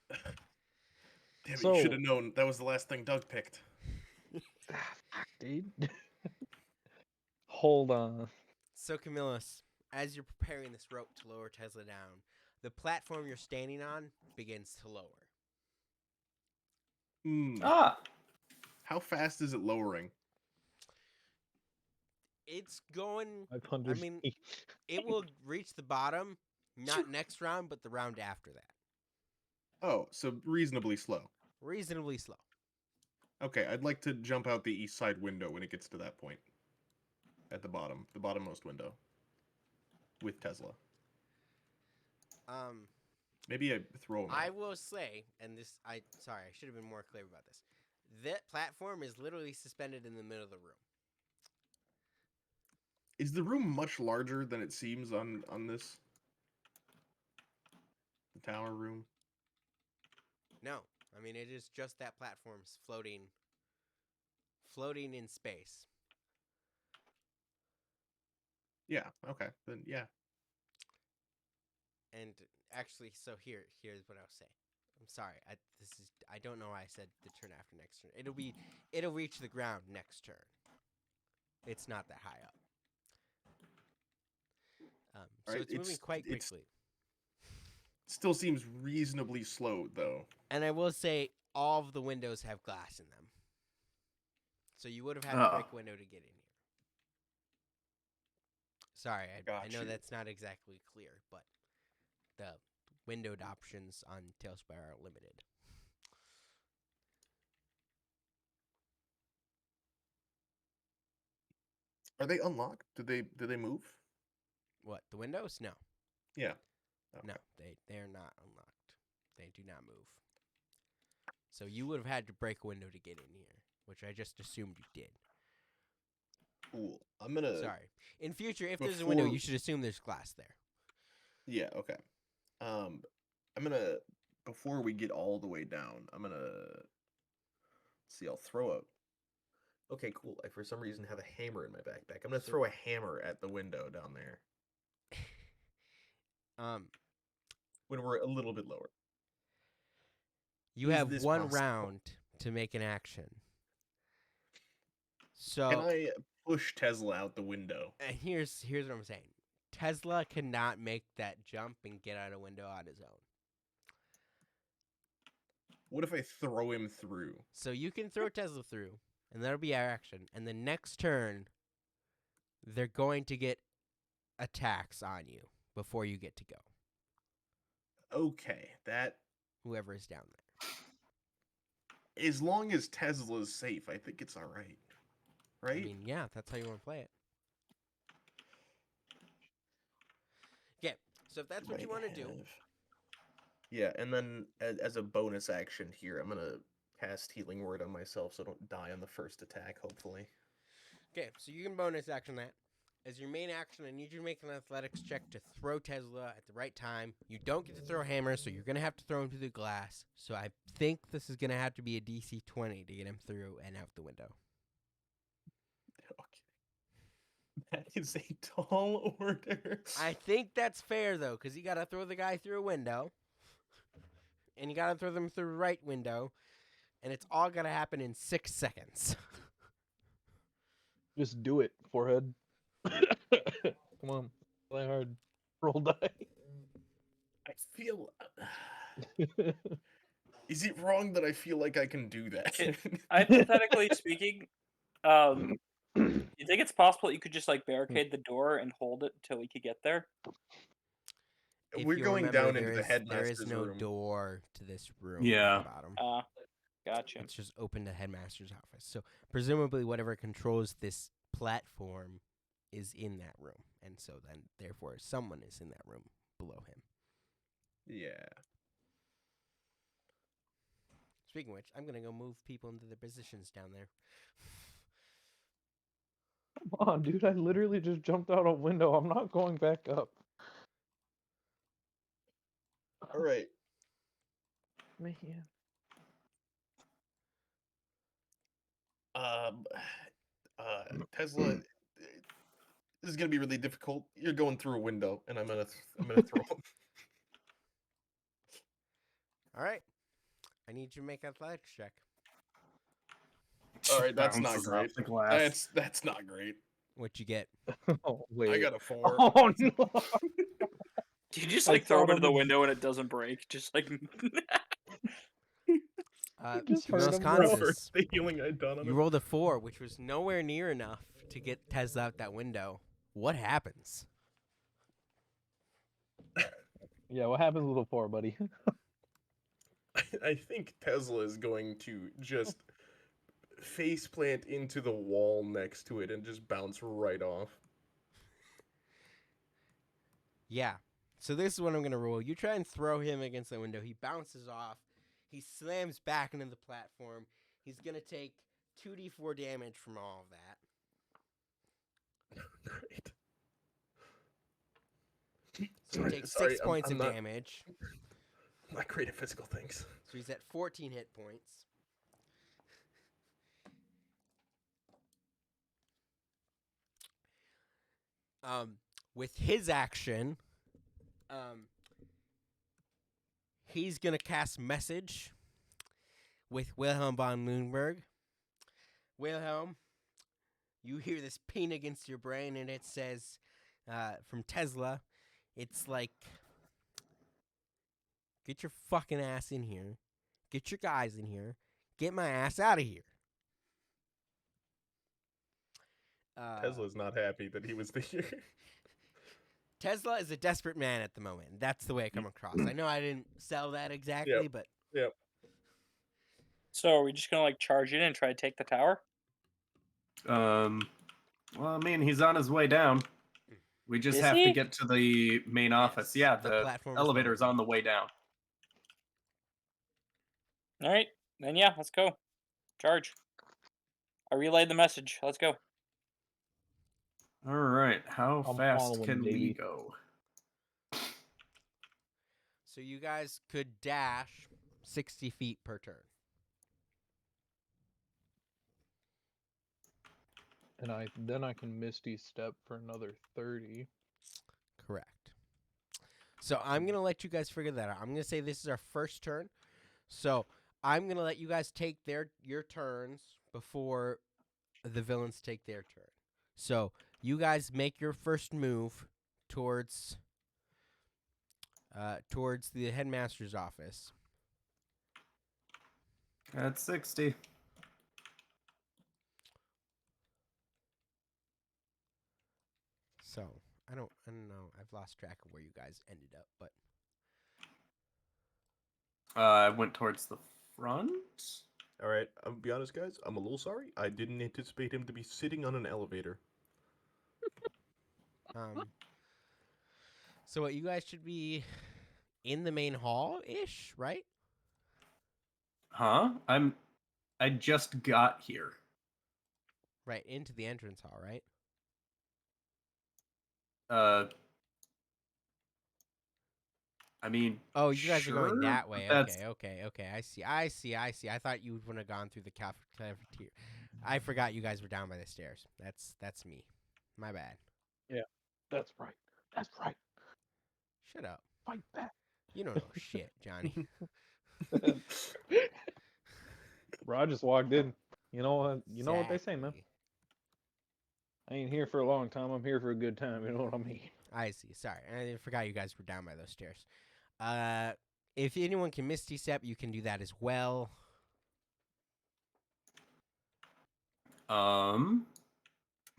G: Damn it, you
D: So-
G: should have known that was the last thing Doug picked.
D: Fuck, dude. Hold on.
A: So, Camillus, as you're preparing this rope to lower Tesla down, the platform you're standing on begins to lower.
F: Ah!
G: How fast is it lowering?
A: It's going.
D: 500
A: I mean,
D: feet.
A: it will reach the bottom, not next round, but the round after that.
G: Oh, so reasonably slow.
A: Reasonably slow.
G: Okay, I'd like to jump out the east side window when it gets to that point. At the bottommost window. With Tesla. Maybe I throw him
A: I
G: out.
A: will say, and sorry, I should have been more clear about this. That platform is literally suspended in the middle of the room.
G: Is the room much larger than it seems on this? The tower room?
A: No, I mean it is just that platform's floating in space.
G: Yeah, okay. Then yeah.
A: And actually, so here's what I'll say. I'm sorry. I don't know why I said the turn after next turn. It'll reach the ground next turn. It's not that high up. So
G: Alright,
A: it's moving quite quickly.
G: Still seems reasonably slow though.
A: And I will say all of the windows have glass in them. So you would have had to break a window to get in here. Sorry, I know
G: Gotcha.
A: that's not exactly clear, but the windowed options on Tailspire are limited.
G: Are they unlocked? Do they move?
A: What, the windows? No.
G: Yeah.
A: No, they are not unlocked. They do not move. So you would have had to break a window to get in here, which I just assumed you did.
G: Cool. I'm gonna
A: Sorry. In future, if there's a window,
G: before-
A: you should assume there's glass there.
G: Yeah, okay. I'm gonna before we get all the way down, I'm gonna see, I'll throw a Okay, cool. I for some reason have a hammer in my backpack. I'm gonna
A: So-
G: throw a hammer at the window down there when we're a little bit lower.
A: You
G: Is
A: have
G: this
A: one
G: possible?
A: round to make an action. So
G: Can I push Tesla out the window?
A: and here's what I'm saying. Tesla cannot make that jump and get out a window on his own.
G: What if I throw him through?
A: So you can throw Tesla through, and that'll be our action. And the next turn, they're going to get attacks on you before you get to go.
G: Okay, that
A: Whoever is down there.
G: as long as Tesla's safe, I think it's all right. Right?
A: I mean, yeah, that's how you want to play it. Okay, so if that's what you want to do,
G: Yeah, and then as a bonus action here, I'm gonna cast Healing Word on myself so I don't die on the first attack, hopefully.
A: okay, so you can bonus action that. As your main action, I need you to make an athletics check to throw Tesla at the right time. You don't get to throw hammer, so you're going to have to throw him through the glass. So I think this is going to have to be a DC 20 to get him through and out the window.
G: Okay. That is a tall order.
A: I think that's fair, though, because you got to throw the guy through a window. And you got to throw them through the right window. And it's all going to happen in 6 seconds.
D: Just do it, forehead. Come on. Play hard. Roll die.
G: I feel. Is it wrong that I feel like I can do that?
C: Hypothetically speaking, you think it's possible you could just like barricade the door and hold it until we could get there?
A: If
G: We're
A: you
G: going
A: remember,
G: down
A: there
G: into the
A: is-
G: headmaster's
A: There is no
G: room.
A: door to this room
F: Yeah.
A: at the bottom.
C: Gotcha.
A: It's just open to headmaster's office. So presumably whatever controls this platform is in that room. And so then therefore someone is in that room below him.
G: Yeah.
A: Speaking of which, I'm gonna go move people into their positions down there.
D: Come on, dude. I literally just jumped out a window. I'm not going back up.
G: All right.
D: Man.
G: Um, Tesla, this is gonna be really difficult. You're going through a window, and I'm gonna throw him.
A: All right. I need you to make athletics check.
G: All right, that's not
F: Bounces off
G: great.
F: the glass.
G: That's not great.
A: What you get?
D: Oh wait.
G: I got a 4.
D: Oh no.
C: Do you just
D: I
C: like throw
D: saw
C: him
D: it
C: into
D: on
C: the
D: the-
C: window and it doesn't break? Just like
D: just
A: Mr.
D: heard him grow.
A: Wisconsin,
G: The healing I'd done on
A: you
G: him.
A: rolled a 4, which was nowhere near enough to get Tesla out that window. What happens?
D: Yeah, what happens with a 4, buddy?
G: I think Tesla is going to just face plant into the wall next to it and just bounce right off.
A: Yeah. So this is what I'm going to roll. You try and throw him against the window. He bounces off. He slams back into the platform. He's going to take 2d4 damage from all of that.
G: Great.
A: So he takes
G: Sorry,
A: 6 points
G: I'm
A: of
G: not-
A: damage.
G: I'm not great at physical things.
A: So he's at 14 hit points. With his action, he's going to cast Message with Wilhelm von Loonberg. Wilhelm, you hear this ping against your brain, and it says, from Tesla, it's like, get your fucking ass in here. Get your guys in here. Get my ass out of here.
G: Tesla's not happy that he was there.
A: Tesla is a desperate man at the moment. That's the way I come across. I know I didn't sell that exactly, but
C: so. Are we just gonna like charge in and try to take the tower?
F: Well, I mean, he's on his way down. We just
C: Is
F: have to
C: he?
F: get to the main office.
A: Yes,
F: Yeah,
A: the
F: the
A: platform is
F: elevator's
A: fine.
F: on the way down.
C: All right, then yeah, let's go. Charge. I relayed the message. Let's go.
F: All right, how
D: I'm
F: fast
D: following,
F: can we
D: baby.
F: go?
A: So you guys could dash 60 feet per turn.
D: And then I can Misty Step for another 30.
A: Correct. So I'm going to let you guys figure that out. I'm going to say this is our first turn. So I'm going to let you guys take your turns before the villains take their turn. So you guys make your first move towards the headmaster's office.
F: At 60.
A: So I don't know. I've lost track of where you guys ended up, but
F: I went towards the front.
G: All right, I'll be honest, guys. I'm a little sorry. I didn't anticipate him to be sitting on an elevator.
A: so what you guys should be in the main hall ish, right?
F: Huh? I just got here.
A: Right into the entrance hall, right?
F: I mean,
A: Oh, you guys are going
F: sure,
A: that
F: but
A: way.
F: that's-
A: Okay. I see. I thought you would have gone through the cafeteria. I forgot you guys were down by the stairs. That's me. My bad.
D: That's right. That's right.
A: Shut up.
D: Fight back.
A: You don't know shit, Johnny.
D: Bro, I just walked in. You know what? You know what they say, man.
A: Exactly.
D: I ain't here for a long time. I'm here for a good time. You know what I mean?
A: I see. Sorry, I forgot you guys were down by those stairs. If anyone can Misty Step, you can do that as well.
F: I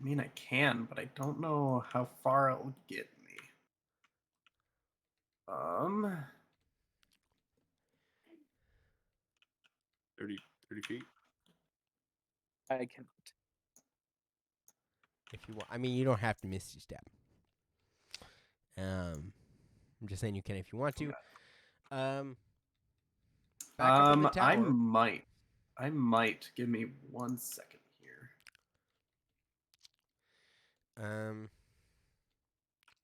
F: mean, I can, but I don't know how far it'll get me.
B: 30 feet.
C: I can.
A: If you want, I mean, you don't have to Misty Step. I'm just saying you can if you want to. Back up in the tower.
F: I might. Give me 1 second here.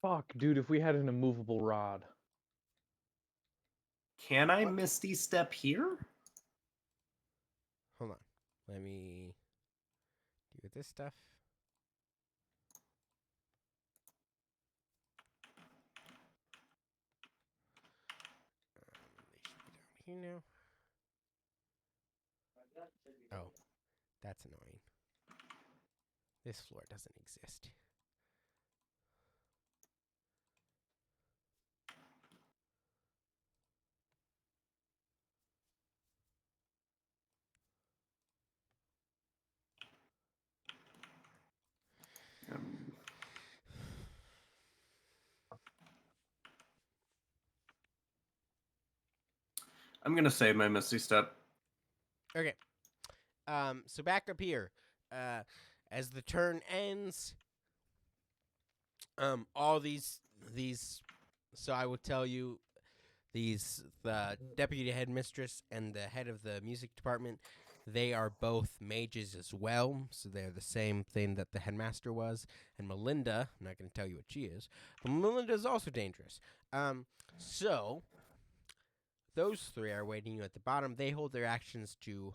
D: Fuck, dude, if we had an immovable rod.
F: Can I Misty Step here?
A: Hold on. Let me do this stuff. They should be down here now. Oh, that's annoying. This floor doesn't exist.
F: I'm gonna save my Misty Step.
A: Okay. So back up here. As the turn ends, all these so I will tell you the deputy headmistress and the head of the music department, they are both mages as well, so they're the same thing that the headmaster was. And Melinda, I'm not going to tell you what she is, but Melinda is also dangerous. So those three are waiting you at the bottom. They hold their actions to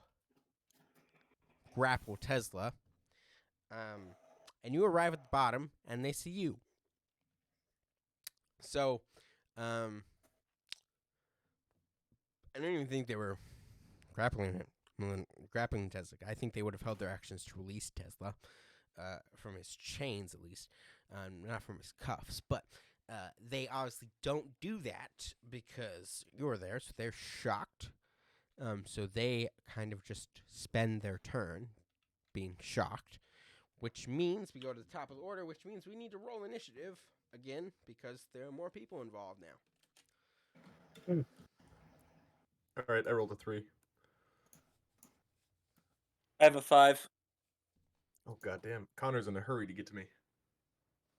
A: grapple Tesla. And you arrive at the bottom, and they see you. So, I don't even think they were grappling Tesla. I think they would have held their actions to release Tesla from his chains, at least, not from his cuffs. But they obviously don't do that because you're there, so they're shocked. So they kind of just spend their turn being shocked, which means we go to the top of the order, which means we need to roll initiative again because there are more people involved now.
G: All right, I rolled a 3.
C: I have a 5.
G: Oh goddamn! Connor's in a hurry to get to me.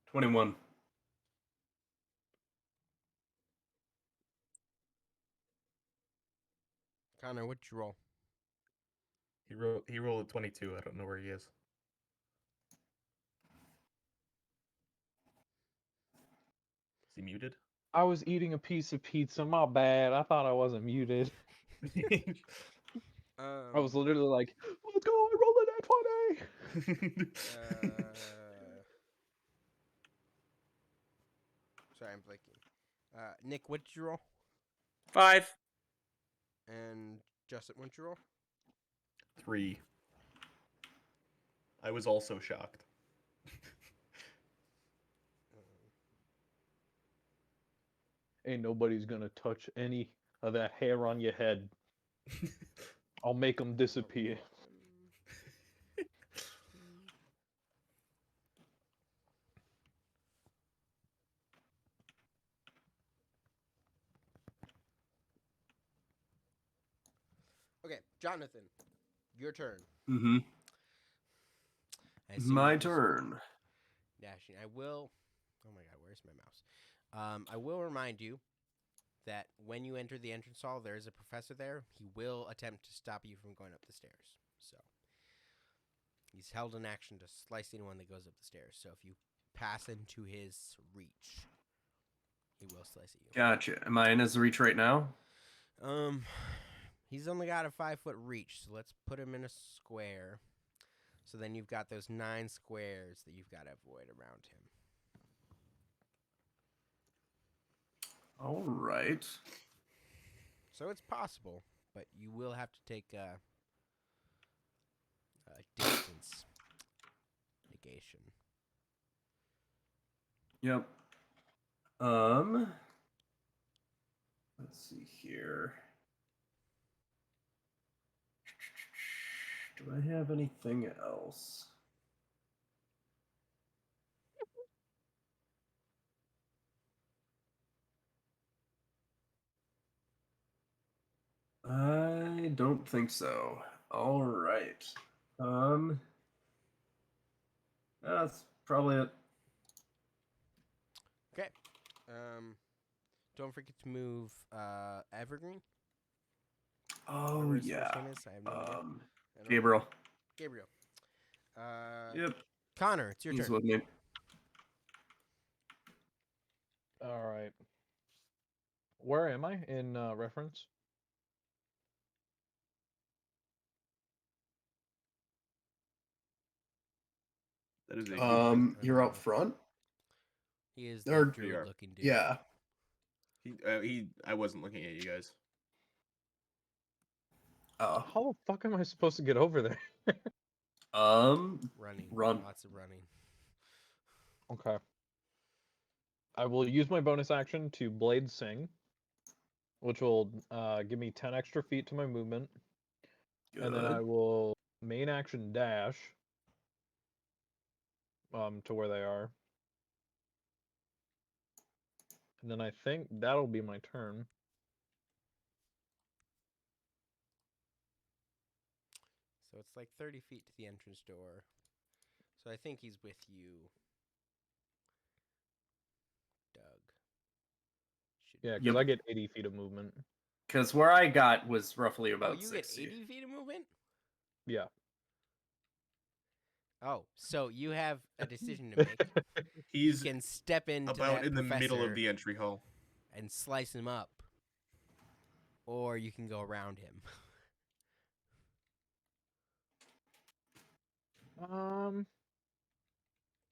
F: 21.
A: Connor, what'd you roll?
G: He rolled a 22. I don't know where he is. Is he muted?
D: I was eating a piece of pizza. My bad. I thought I wasn't muted. I was literally like, "Let's go! I rolled a nat 20."
A: Sorry, I'm blanking. Nick, what did you roll?
C: 5.
A: And Justin, what did you roll?
G: 3. I was also shocked.
D: Ain't nobody's gonna touch any of that hair on your head. I'll make them disappear.
A: Okay, Jonathan, your turn.
F: Mm-hmm.
A: I assume
F: My
A: you're just
F: turn.
A: Dashing. I will. Oh my God, where's my mouse? I will remind you that when you enter the entrance hall, there is a professor there. He will attempt to stop you from going up the stairs. So he's held in action to slice anyone that goes up the stairs. So if you pass into his reach, he will slice at you.
F: Gotcha. Am I in his reach right now?
A: He's only got a 5-foot reach, so let's put him in a square. So then you've got those 9 squares that you've got to avoid around him.
F: All right.
A: So it's possible, but you will have to take a distance negation.
F: Yep. Let's see here. Do I have anything else? I don't think so. All right. That's probably it.
A: Okay. Don't forget to move Evergreen.
F: Oh
A: Whatever his
F: yeah.
A: first name is, I have no idea. I don't know.
F: Gabriel.
A: Gabriel.
F: Yep.
A: Connor, it's your
F: He's
A: turn.
F: with me.
D: All right. Where am I in reference?
B: That is a good.
E: You're out front.
A: He is
E: Or-
A: the
B: There you are.
A: druid-looking dude.
E: Yeah.
B: I wasn't looking at you guys.
E: Oh.
D: How the fuck am I supposed to get over there?
A: Running.
E: Run.
A: Lots of running.
D: Okay. I will use my bonus action to Blade Sing, which will give me 10 extra feet to my movement.
E: Good.
D: And then I will main action dash to where they are. And then I think that'll be my turn.
A: So it's like 30 feet to the entrance door. So I think he's with you, Doug.
D: Yeah, because
E: Yep.
D: I get 80 feet of movement.
F: Because where I got was roughly
A: Oh,
F: about
A: you
F: 60.
A: get 80 feet of movement?
D: Yeah.
A: Oh, so you have a decision to make.
B: He's
A: You can step into
B: about
A: that
B: in the middle of
A: professor
B: the entry hall.
A: and slice him up, or you can go around him.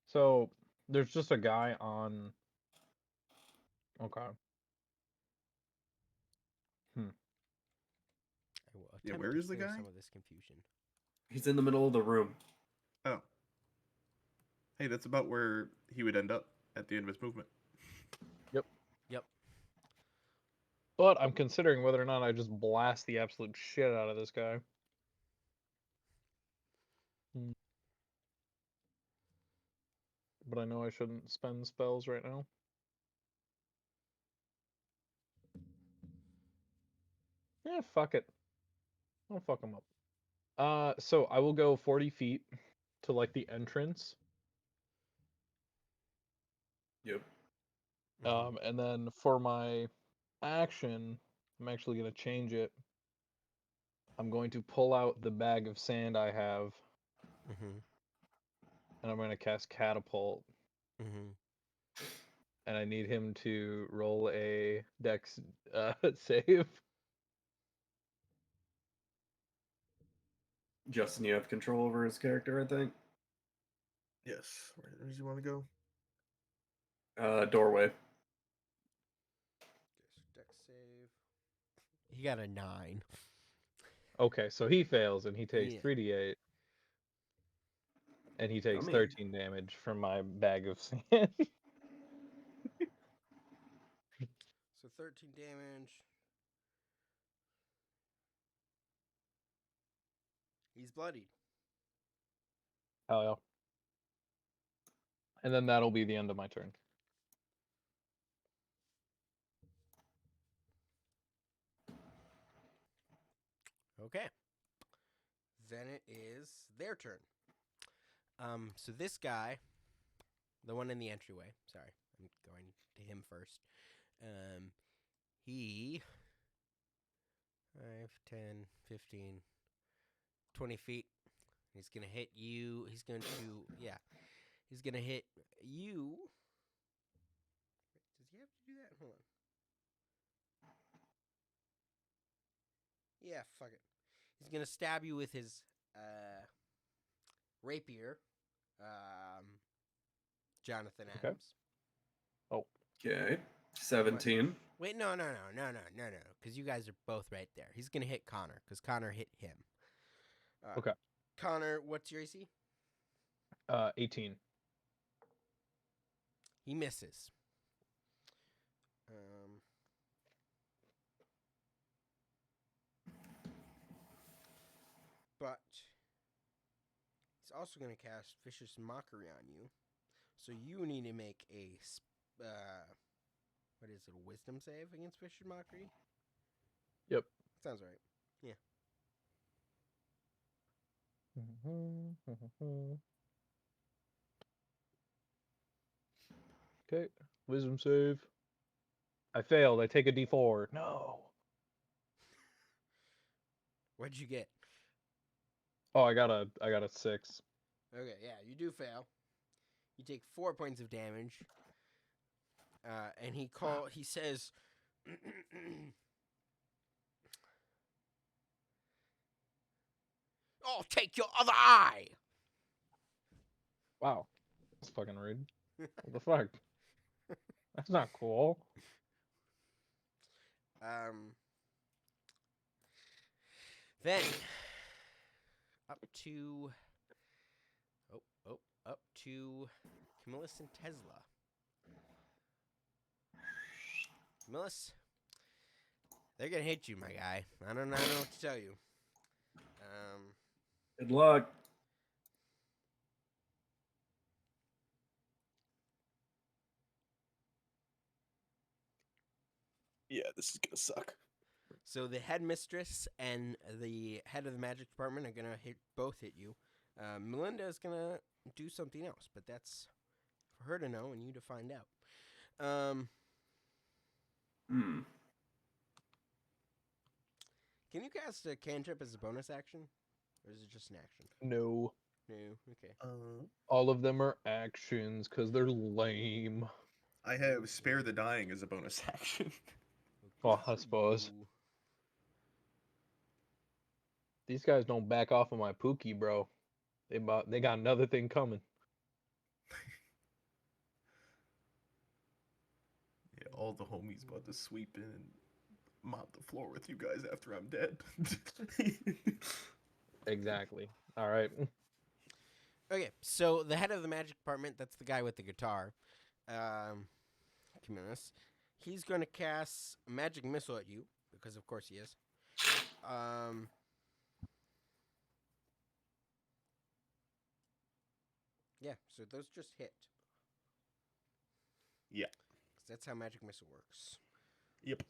D: So there's just a guy on. Okay.
A: I will
B: Yeah,
A: attempt
B: where
A: to
B: is the
A: clear
B: guy?
A: some of this confusion.
F: He's in the middle of the room.
B: Oh. Hey, that's about where he would end up at the end of his movement.
A: Yep.
D: But I'm considering whether or not I just blast the absolute shit out of this guy. But I know I shouldn't spend spells right now. Yeah, fuck it. I'll fuck him up. So I will go 40 feet to like the entrance.
E: Yep.
D: And then for my action, I'm actually gonna change it. I'm going to pull out the bag of sand I have,
A: Mm-hmm.
D: and I'm gonna cast catapult.
A: Mm-hmm.
D: And I need him to roll a dex save.
E: Justin, you have control over his character, I think.
B: Yes. Where does he want to go?
E: Doorway.
A: Dex save. He got a 9.
D: Okay, so he fails and he takes
A: Yeah.
D: 3d8. And he takes
E: Dummy.
D: 13 damage from my bag of sand.
A: So 13 damage. He's bloodied.
D: Hell yeah. And then that'll be the end of my turn.
A: Okay. Then it is their turn. So this guy, the one in the entryway, sorry, I'm going to him first. He 5, 10, 15, 20 feet. He's going to hit you. He's going to, yeah. He's going to hit you. Does he have to do that? Hold on. Yeah, fuck it. He's going to stab you with his rapier. Jonathan
D: Okay.
A: Adams.
E: Okay. 17.
A: Wait, no, because you guys are both right there. He's going to hit Connor, because Connor hit him.
D: Okay.
A: Connor, what's your AC?
D: 18.
A: He misses. But he's also going to cast Vicious Mockery on you. So you need to make a, what is it, a Wisdom save against Vicious Mockery?
D: Yep.
A: Sounds right. Yeah.
D: Okay. Wisdom save. I failed. I take a d4. No.
A: What'd you get?
D: Oh, I got a 6.
A: Okay, yeah, you do fail. You take 4 points of damage. And he says, I'll take your other eye.
D: Wow. That's fucking rude. What the fuck? That's not cool.
A: Then up to up to Camillus and Tesla. Camillus, they're gonna hit you, my guy. I don't know what to tell you.
F: Good luck.
G: Yeah, this is gonna suck.
A: So the headmistress and the head of the magic department are gonna both hit you. Melinda is gonna do something else, but that's for her to know and you to find out. Can you cast a cantrip as a bonus action, or is it just an action?
D: No.
A: No. Okay.
D: All of them are actions because they're lame.
G: I have spare the dying as a bonus action.
D: Well, I suppose.
A: Ooh.
D: These guys don't back off of my Pookie, bro. They got another thing coming.
G: Yeah, all the homies about to sweep in and mop the floor with you guys after I'm dead.
D: Exactly. All right.
A: Okay, so the head of the magic department, that's the guy with the guitar, Camillus, he's going to cast a magic missile at you, because of course he is. Yeah, so those just hit.
G: Yeah.
A: 'Cause that's how magic missile works.
G: Yep.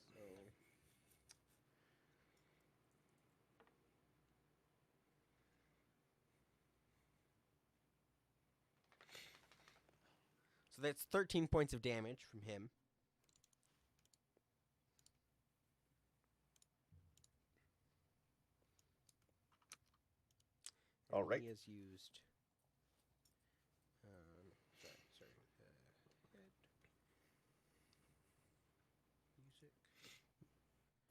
A: So that's 13 points of damage from him. And
G: All right.
A: He has used. Sorry. Head. Music.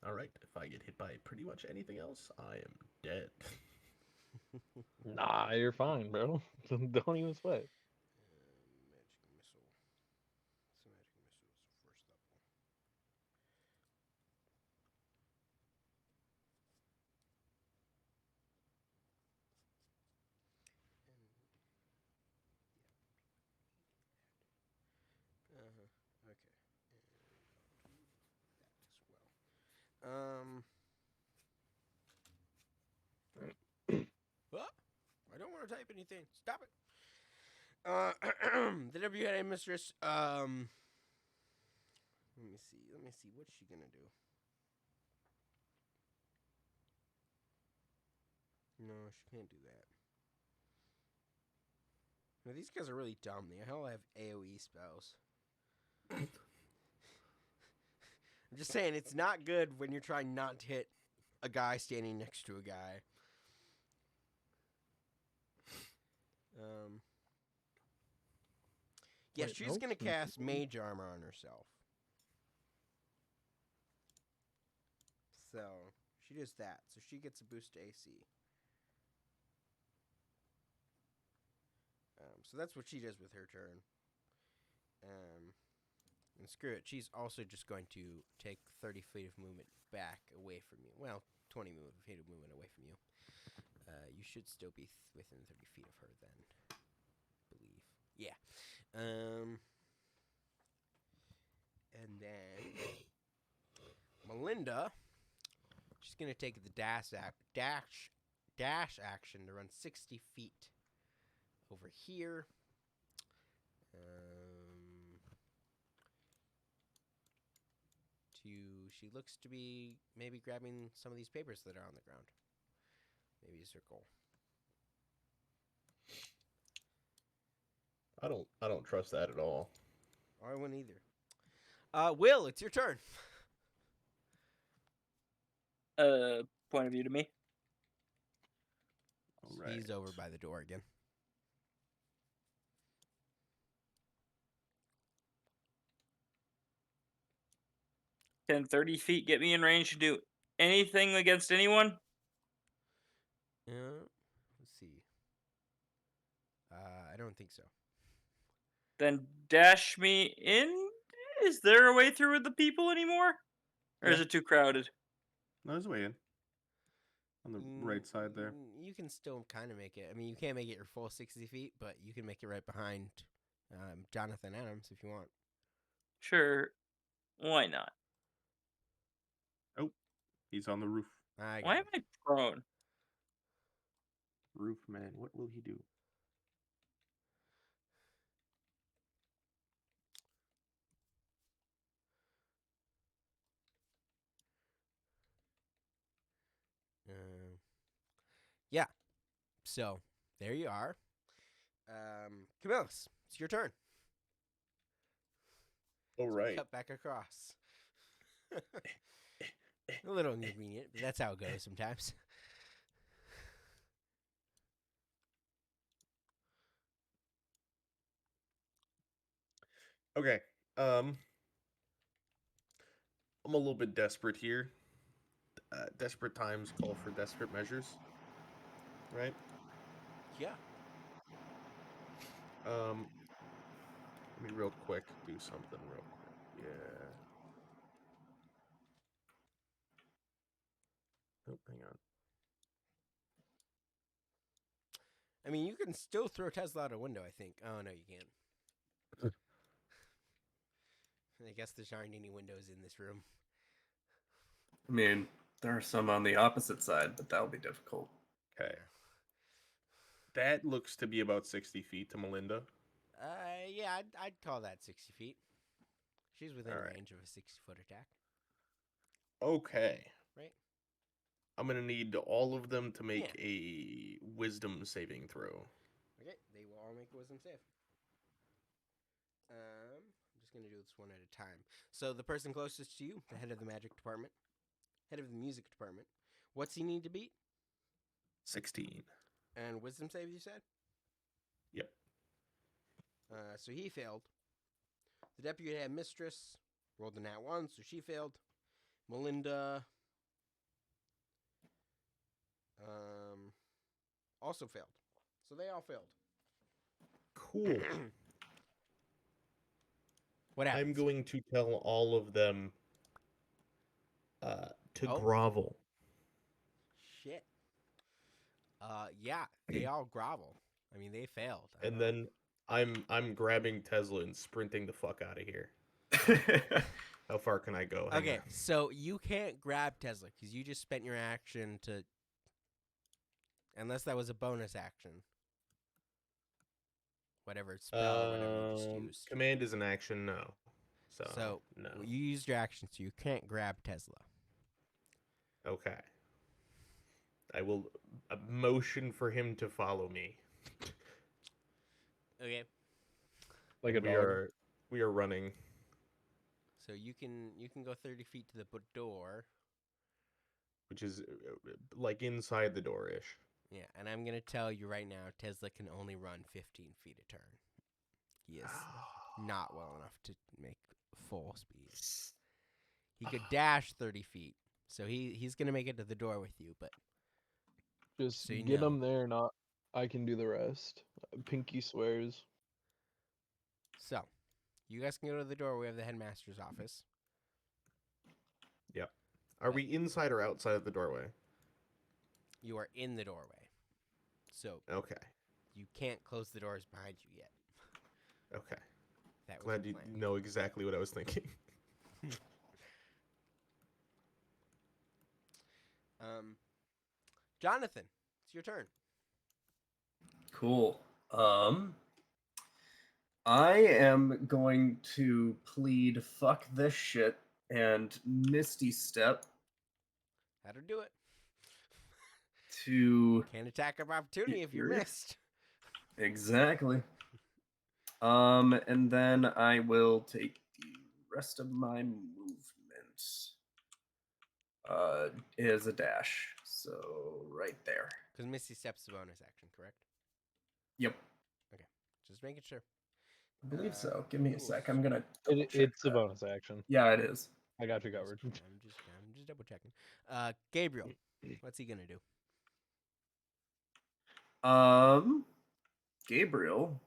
G: All right. If I get hit by pretty much anything else, I am dead.
D: Nah, you're fine, bro. Don't even sweat.
A: Magic missile. So magic missile is first level. Okay. And that as well. I don't want to type anything. Stop it. The WNA mistress. Let me see. What's she gonna do? No, she can't do that. No, these guys are really dumb. They hell have AoE spells. I'm just saying, it's not good when you're trying not to hit a guy standing next to a guy. Yes,
D: Wait,
A: she's
D: nope.
A: gonna cast mage armor on herself. So she does that. So she gets a boost to AC. So that's what she does with her turn. And screw it. She's also just going to take 30 feet of movement back away from you. Well, 20 feet of movement away from you. You should still be within 30 feet of her then. I believe. Yeah. And then Melinda, she's going to take the dash action to run 60 feet over here. She looks to be maybe grabbing some of these papers that are on the ground. Maybe a circle.
G: I don't trust that at all.
A: I wouldn't either. Will, it's your turn.
C: Point of view to me.
G: All
A: He's
G: right.
A: over by the door again.
C: Can 30 feet get me in range to do anything against anyone?
A: Let's see. I don't think so.
C: Then dash me in? Is there a way through with the people anymore? Or is
B: Yeah.
C: it too crowded?
B: No, there's a way in. On the right side there.
A: You can still kind of make it. I mean, you can't make it your full 60 feet, but you can make it right behind Jonathan Adams if you want.
C: Sure. Why not?
B: Oh, he's on the roof.
A: I
C: Why
A: got
C: am I prone?
B: Roof man, what will he do?
A: Yeah. So there you are. Camillus, it's your turn.
G: All
A: So
G: right.
A: cut back across. A little inconvenient, but that's how it goes sometimes.
G: Okay. I'm a little bit desperate here. Desperate times call for desperate measures, right?
A: Yeah.
G: Let me real quick do something real quick. Yeah. Oh, hang on.
A: I mean, you can still throw Tesla out a window, I think. Oh, no, you can't. I guess there aren't any windows in this room.
F: I mean, there are some on the opposite side, but that'll be difficult.
G: Okay. That looks to be about 60 feet to Melinda.
A: Yeah, I'd call that 60 feet. She's within
G: All right.
A: range of a 60-foot attack,
G: Okay.
A: right?
G: I'm gonna need all of them to make
A: Yeah.
G: a wisdom saving throw.
A: Okay, they will all make a wisdom save. I'm just going to do this one at a time. So the person closest to you, the head of the magic department, head of the music department, what's he need to beat?
G: 16.
A: And wisdom save, you said?
G: Yep.
A: So he failed. The deputy head mistress rolled a nat 1, so she failed. Melinda also failed. So they all failed.
G: Cool.
A: What happens?
G: I'm going to tell all of them to
A: Oh.
G: grovel.
A: Shit. Yeah, they all grovel. I mean, they failed.
G: And then I'm grabbing Tesla and sprinting the fuck out of here. How far can I go? Hang
A: Okay,
G: on.
A: so you can't grab Tesla because you just spent your action to... Unless that was a bonus action. Whatever spell or whatever you just used.
G: Command is an action, no. So no.
A: You used your action, so you can't grab Tesla.
G: Okay. I will motion for him to follow me.
A: Okay.
D: Like a
G: we
D: dog.
G: we are running.
A: So you can go 30 feet to the door.
G: Which is like inside the door-ish.
A: Yeah, and I'm going to tell you right now, Tesla can only run 15 feet a turn. He is not well enough to make full speed. He could dash 30 feet, so he's going to make it to the door with you, but...
D: Just
A: so you
D: get
A: know.
D: them there, not I can do the rest. Pinky swears.
A: So, you guys can go to the door. We have the headmaster's office.
G: Yep. Are we inside or outside of the doorway?
A: You are in the doorway. So,
G: Okay.
A: you can't close the doors behind you yet.
G: Okay.
A: That was
G: Glad
A: the
G: you
A: plan.
G: know exactly what I was thinking.
A: Jonathan, it's your turn.
F: Cool. I am going to plead fuck this shit and Misty Step
A: How to do it.
F: to
A: Can't attack of opportunity if you're
F: Furious?
A: missed.
F: exactly. And then I will take the rest of my movements. Is a dash. So right there.
A: Because Misty Step's a bonus action, correct?
F: Yep.
A: Just making sure.
F: I believe so. Give me a
A: Oof.
F: sec. I'm gonna.
D: It's a bonus action.
F: Yeah, it is.
D: I got you covered.
A: I'm just double checking. Gabriel, what's he gonna do?
F: Gabriel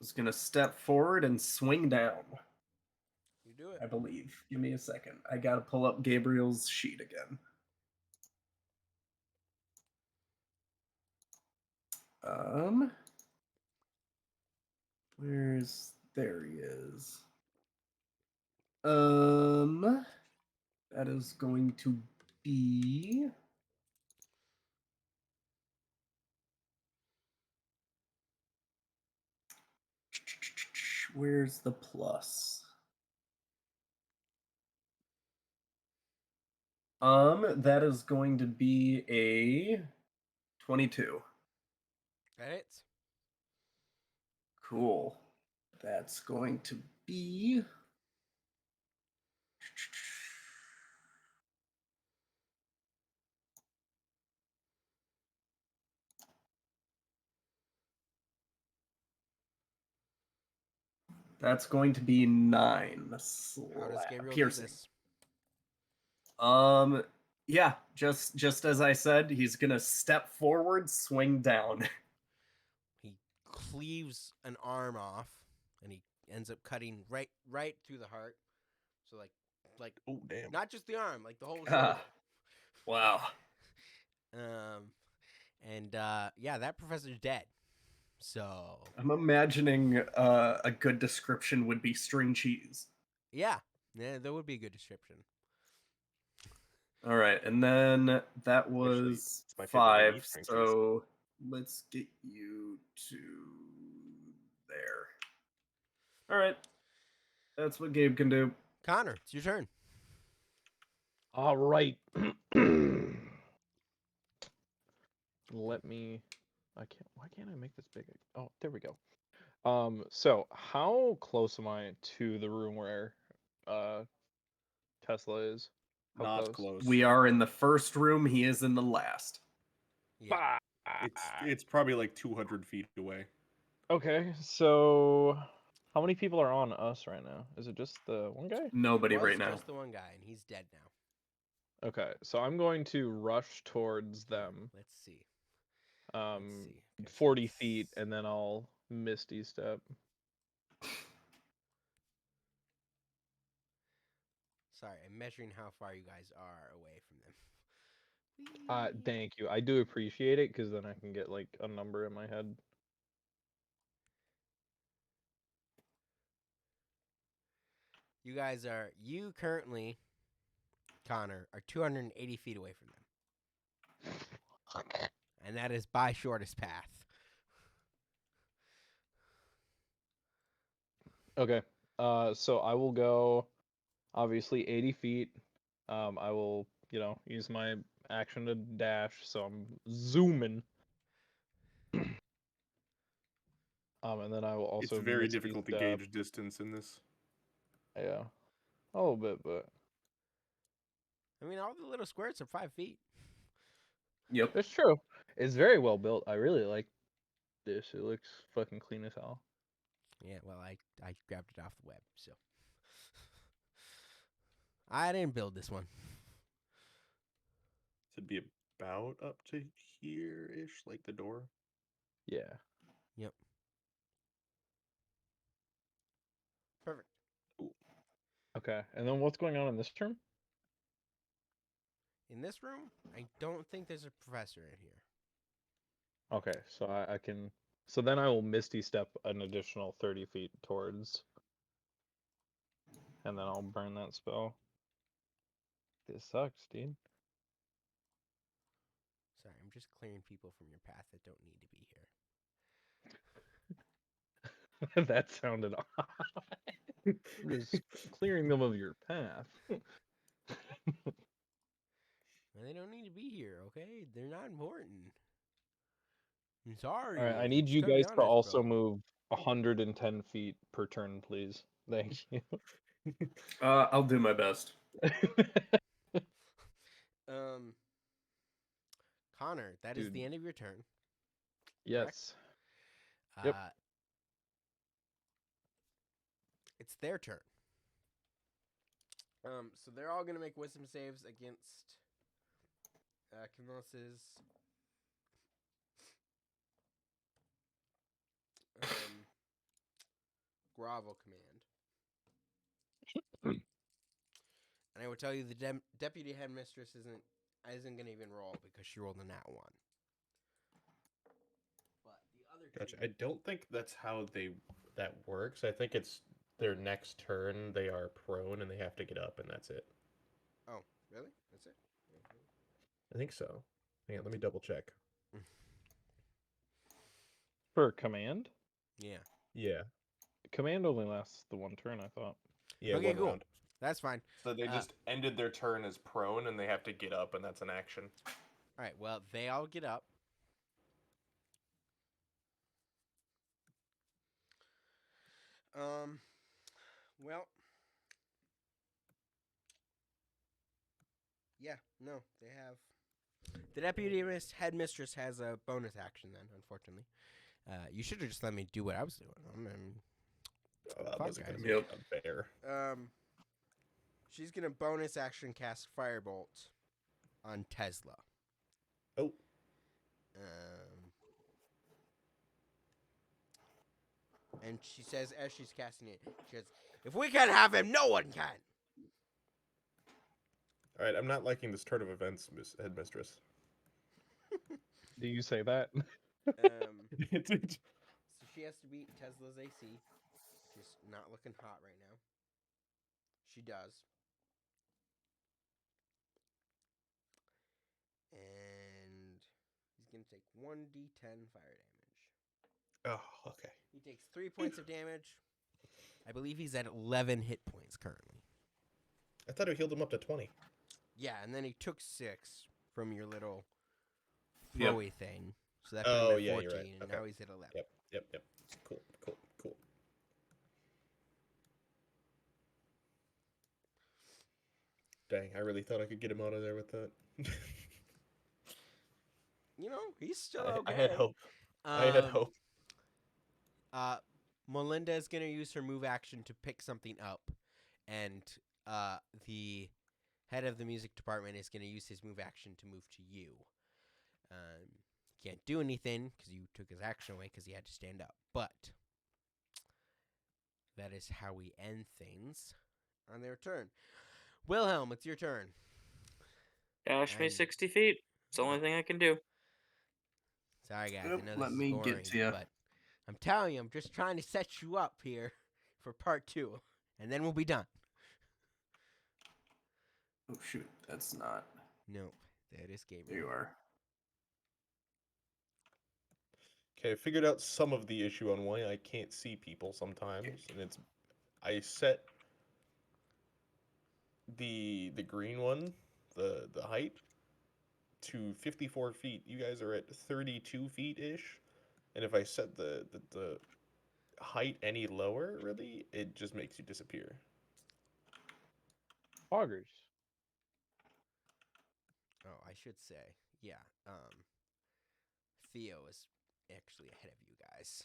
F: is gonna step forward and swing down.
A: You do it.
F: I believe. Give me a second. I gotta pull up Gabriel's sheet again. There he is. That is going to be. Where's the plus? That is going to be a 22.
A: That hits.
F: Cool. That's going to be. That's going to be 9.
A: How does Gabriel
F: Piercing.
A: do this?
F: Yeah, just as I said, he's gonna step forward, swing down.
A: He cleaves an arm off, and he ends up cutting right through the heart. So like
G: Oh damn!
A: not just the arm, like the whole shoulder.
F: Wow.
A: And yeah, that professor's dead. So
F: I'm imagining a good description would be string cheese.
A: yeah, that would be a good description.
F: All right, and then that was
G: it's my favorite way to eat
F: 5.
G: string cheese.
F: So let's get you to there. All right, that's what Gabe can do.
A: Connor, it's your turn.
D: All right. Let me. I can't. Why can't I make this big? Oh, there we go. So how close am I to the room where Tesla is? How
B: Not close.
F: We are in the first room. He is in the last.
A: Yeah.
B: It's probably like 200 feet away.
D: Okay, so how many people are on us right now? Is it just the one guy?
F: Nobody
A: Was
F: right now.
A: just the one guy, and he's dead now.
D: Okay, so I'm going to rush towards them.
A: Let's see.
D: 40 feet, and then I'll Misty Step.
A: Sorry, I'm measuring how far you guys are away from them.
D: Thank you. I do appreciate it, because then I can get like a number in my head.
A: You currently, Connor, are 280 feet away from them. And that is by shortest path.
D: Okay. So I will go, obviously 80 feet. I will, use my action to dash, so I'm zooming. And then I will also.
B: It's very
D: Misty
B: difficult to
D: Step.
B: gauge distance in this.
D: Yeah, a little bit, but
A: I mean, all the little squares are 5 feet.
F: Yep.
D: it's true. It's very well built. I really like this. It looks fucking clean as hell.
A: Yeah, well, I grabbed it off the web, so. I didn't build this one.
B: It'd be about up to here-ish, like the door.
D: Yeah.
A: Yep. Perfect.
D: Okay, and then what's going on in this room?
A: In this room, I don't think there's a professor in here.
D: Okay, so I can. So then I will Misty Step an additional 30 feet towards. And then I'll burn that spell. This sucks, dude.
A: Sorry, I'm just clearing people from your path that don't need to be here.
D: That sounded odd. Just clearing them of your path.
A: Well, they don't need to be here, okay? They're not important. I'm sorry.
D: All right, I need you
A: Gotta be
D: guys to
A: honest,
D: also
A: bro.
D: move 110 feet per turn, please. Thank you.
F: I'll do my best.
A: Connor, that is
D: Dude.
A: the end of your turn.
D: Yes. Yep.
A: It's their turn. So they're all gonna make wisdom saves against Camilus's grovel command. And I will tell you, the deputy headmistress isn't gonna even roll because she rolled a nat 1. But the other
G: Gotcha.
A: two,
G: I don't think that's how that works. I think it's their next turn. They are prone and they have to get up, and that's it.
A: oh, really? That's it?
G: I think so. Hang on, let me double check.
D: For command?
A: Yeah.
G: Yeah.
D: Command only lasts the one turn, I thought.
G: Yeah.
A: Okay,
G: one
A: cool.
G: round.
A: That's fine.
B: So they just ended their turn as prone, and they have to get up, and that's an action.
A: All right. Well, they all get up. Well. Yeah. No, they have. The deputy headmistress has a bonus action then. Unfortunately, you should have just let me do what I was doing. I mean,
G: That
A: fuck,
G: wasn't
A: guys.
G: gonna be unfair.
A: She's gonna bonus action cast Firebolt on Tesla.
G: Oh.
A: And she says, as she's casting it, she says, "If we can't have him, no one can."
G: All right. I'm not liking this turn of events, Miss Headmistress.
D: Do you say that?
A: So she has to beat Tesla's AC. She's not looking hot right now. She does. And he's going to take 1d10 fire damage.
G: Oh, okay.
A: He takes 3 points of damage. I believe he's at 11 hit points currently.
G: I thought it healed him up to 20.
A: Yeah, and then he took 6 from your little
F: Yep.
A: throwy thing. So that put him at 14,
G: you're right.
A: and
G: Okay.
A: now he's at 11.
G: Yep. Cool. Dang, I really thought I could get him out of there with that.
A: You know, he's still okay.
G: I had hope. I had hope.
A: Melinda is going to use her move action to pick something up, and the head of the music department is going to use his move action to move to you. He can't do anything because you took his action away because he had to stand up, but that is how we end things on their turn. Wilhelm, it's your turn.
C: Dash me
A: And-
C: 60 feet. It's the only thing I can do.
A: Sorry, guys.
F: Yep,
A: I know
F: let
A: this
F: me
A: is
F: get
A: boring,
F: to ya.
A: but I'm telling you, I'm just trying to set you up here for part 2, and then we'll be done.
F: Oh shoot, that's not.
A: Nope, that is game.
F: There you are.
G: Okay, I figured out some of the issue on why I can't see people sometimes, and it's I set the green one, the height, to 54 feet. You guys are at 32 feet ish, and if I set the height any lower, really, it just makes you disappear.
D: Augers.
A: Oh, I should say, yeah. Theo is actually ahead of you guys.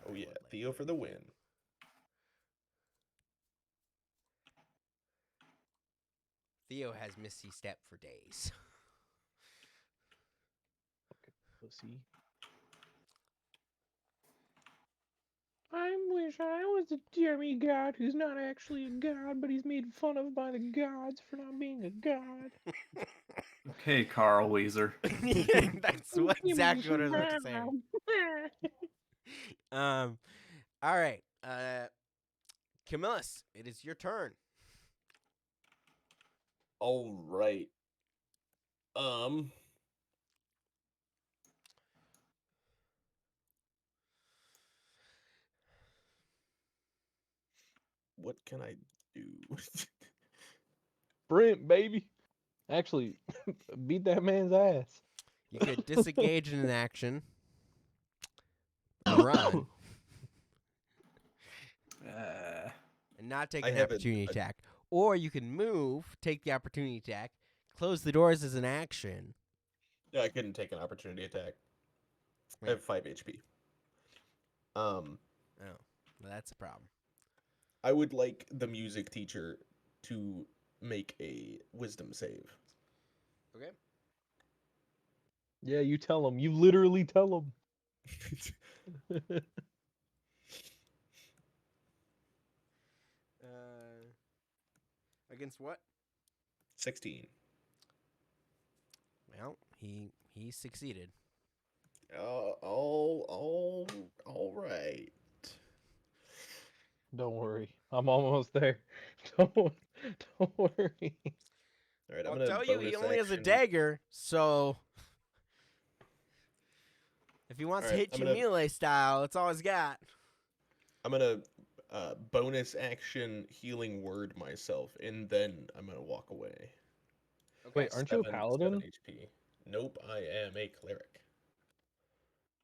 G: Oh yeah, Theo for the win.
A: Theo has Misty Step for days.
D: Pussy. I wish I was a demigod who's not actually a god, but he's made fun of by the gods for not being a god.
F: Okay, Carl Weezer.
A: That's exactly what I was about to say. All right. Camillus, it is your turn.
G: All right. What can I do?
D: Sprint, baby. Actually, beat that man's ass.
A: You could disengage in an action, run, and not take
G: I
A: an
G: have
A: opportunity attack. Or you can move, take the opportunity attack, close the doors as an action.
G: Yeah, I couldn't take an opportunity attack. I
A: Yeah.
G: have 5 HP.
A: Oh, well, that's a problem.
G: I would like the music teacher to make a wisdom save.
A: Okay.
D: Yeah, you tell him. You literally tell him.
A: Against what?
G: 16.
A: Well, he succeeded.
G: All right.
D: Don't worry. I'm almost there. Don't worry.
G: All right, I'm
A: I'll
G: gonna
A: tell you, he
G: bonus
A: only has a
G: action-
A: dagger, so if he wants to
G: Alright,
A: hit
G: I'm
A: you
G: gonna-
A: melee style, that's all he's got.
G: I'm gonna bonus action healing word myself, and then I'm gonna walk away.
A: Okay.
D: Wait, aren't you a
G: 7
D: paladin?
G: HP. Nope, I am a cleric.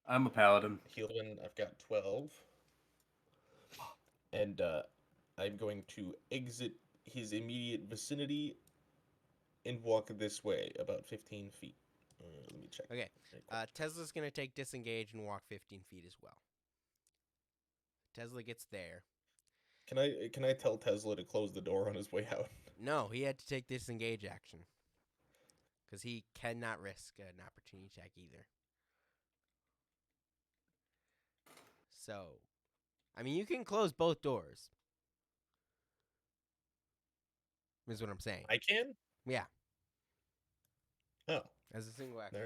F: I'm a paladin.
G: Healing, I've got 12. And I'm going to exit his immediate vicinity and walk this way, about 15 feet. Let me check.
A: Okay.
G: Right quick.
A: Tesla's gonna take disengage and walk 15 feet as well. Tesla gets there.
G: Can I tell Tesla to close the door on his way out?
A: No, he had to take disengage action because he cannot risk an opportunity attack either. So, I mean, you can close both doors. Is what I'm saying.
G: I can?
A: Yeah,
G: Oh,
A: as a single action.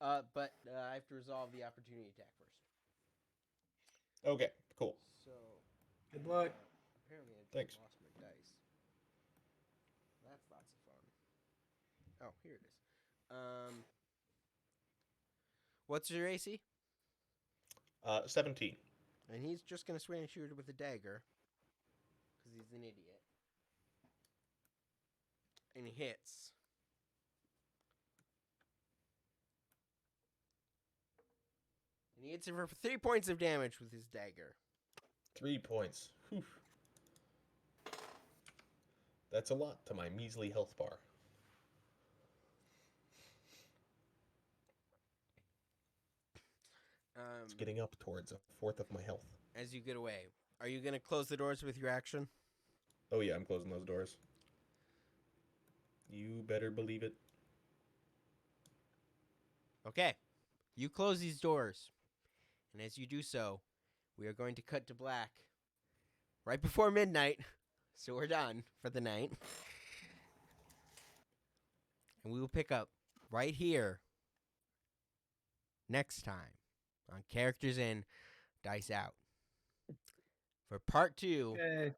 G: all right.
A: But I have to resolve the opportunity attack first.
G: Okay, cool.
A: So,
F: Good luck.
A: apparently I
G: Thanks.
A: lost my dice. That's lots of fun. Oh, here it is. What's your AC?
G: 17.
A: And he's just gonna swing and shoot it with a dagger, because he's an idiot. And he hits. And he hits it for 3 points of damage with his dagger.
G: 3 points. Whew. That's a lot to my measly health bar. It's getting up towards a fourth of my health.
A: As you get away, are you gonna close the doors with your action?
G: Oh yeah, I'm closing those doors. You better believe it.
A: Okay. You close these doors. And as you do so, we are going to cut to black right before midnight. So we're done for the night. And we will pick up right here next time on Characters In, Dice Out for part 2
F: Yay.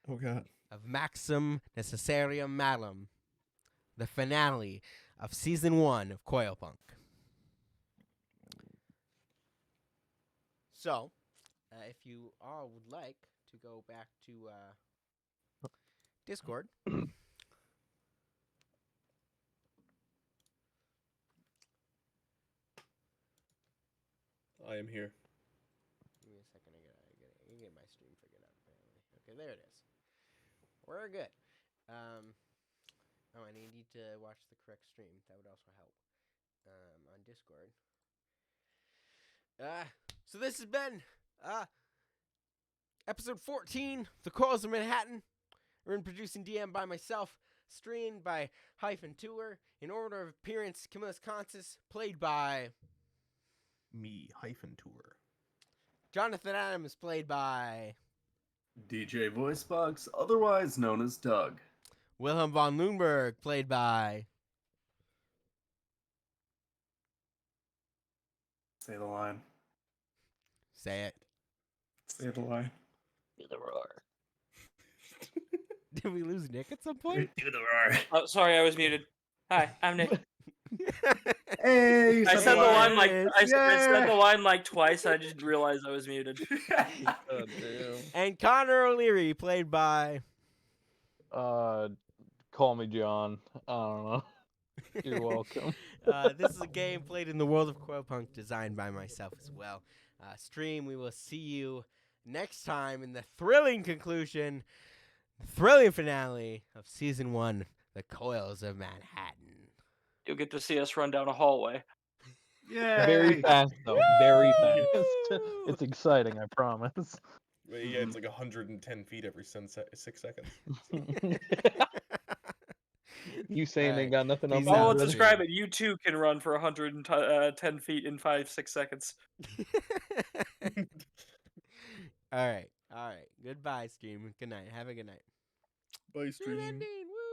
G: Oh god.
A: of Maxime, Necessarium, Malum, the finale of Season 1 of Coilpunk. So, if you all would like to go back to Discord.
G: I am here.
A: Give me a second. I gotta get my stream figured out. Apparently, okay, there it is. We're good. Oh, and you need to watch the correct stream. That would also help. On Discord. So this has been episode 14, The Coils of Manhattan. Written, produced, and DM by myself. Streamed by HyphenTour. In order of appearance, Camillus Consus, played by
G: Me, HyphenTour.
A: Jonathan Adams, played by
F: DJ Voicebox, otherwise known as Doug.
A: Wilhelm von Loonberg, played by
F: Say the line.
A: Say it.
F: Say the line.
C: Do the roar.
A: Did we lose Nick at some point?
F: Do the roar.
C: Oh, sorry, I was muted. Hi, I'm Nick.
F: Hey, you
C: I said the line like
A: Yes.
C: I said
F: Yay.
C: the line like twice. I just realized I was muted.
G: Oh damn.
A: And Connor O'Leary, played by
D: Call me John. I don't know. You're welcome.
A: This is a game played in the world of Coilpunk, designed by myself as well. Stream, we will see you next time in the thrilling conclusion, the thrilling finale of Season 1, The Coils of Manhattan.
C: You'll get to see us run down a hallway.
F: Yay.
D: Very fast though. Very fast.
A: Woo!
D: It's exciting, I promise.
G: Yeah, it's like 110 feet every 6 seconds.
D: You saying
A: Alright,
D: ain't got nothing on
A: peace
D: me,
C: Well,
A: out,
C: let's
D: brother.
A: stream.
C: describe it. You too can run for 110 feet in 5-6 seconds.
A: All right. Goodbye, stream. Good night. Have a good night.
G: Bye,
A: Stream ending. Woo!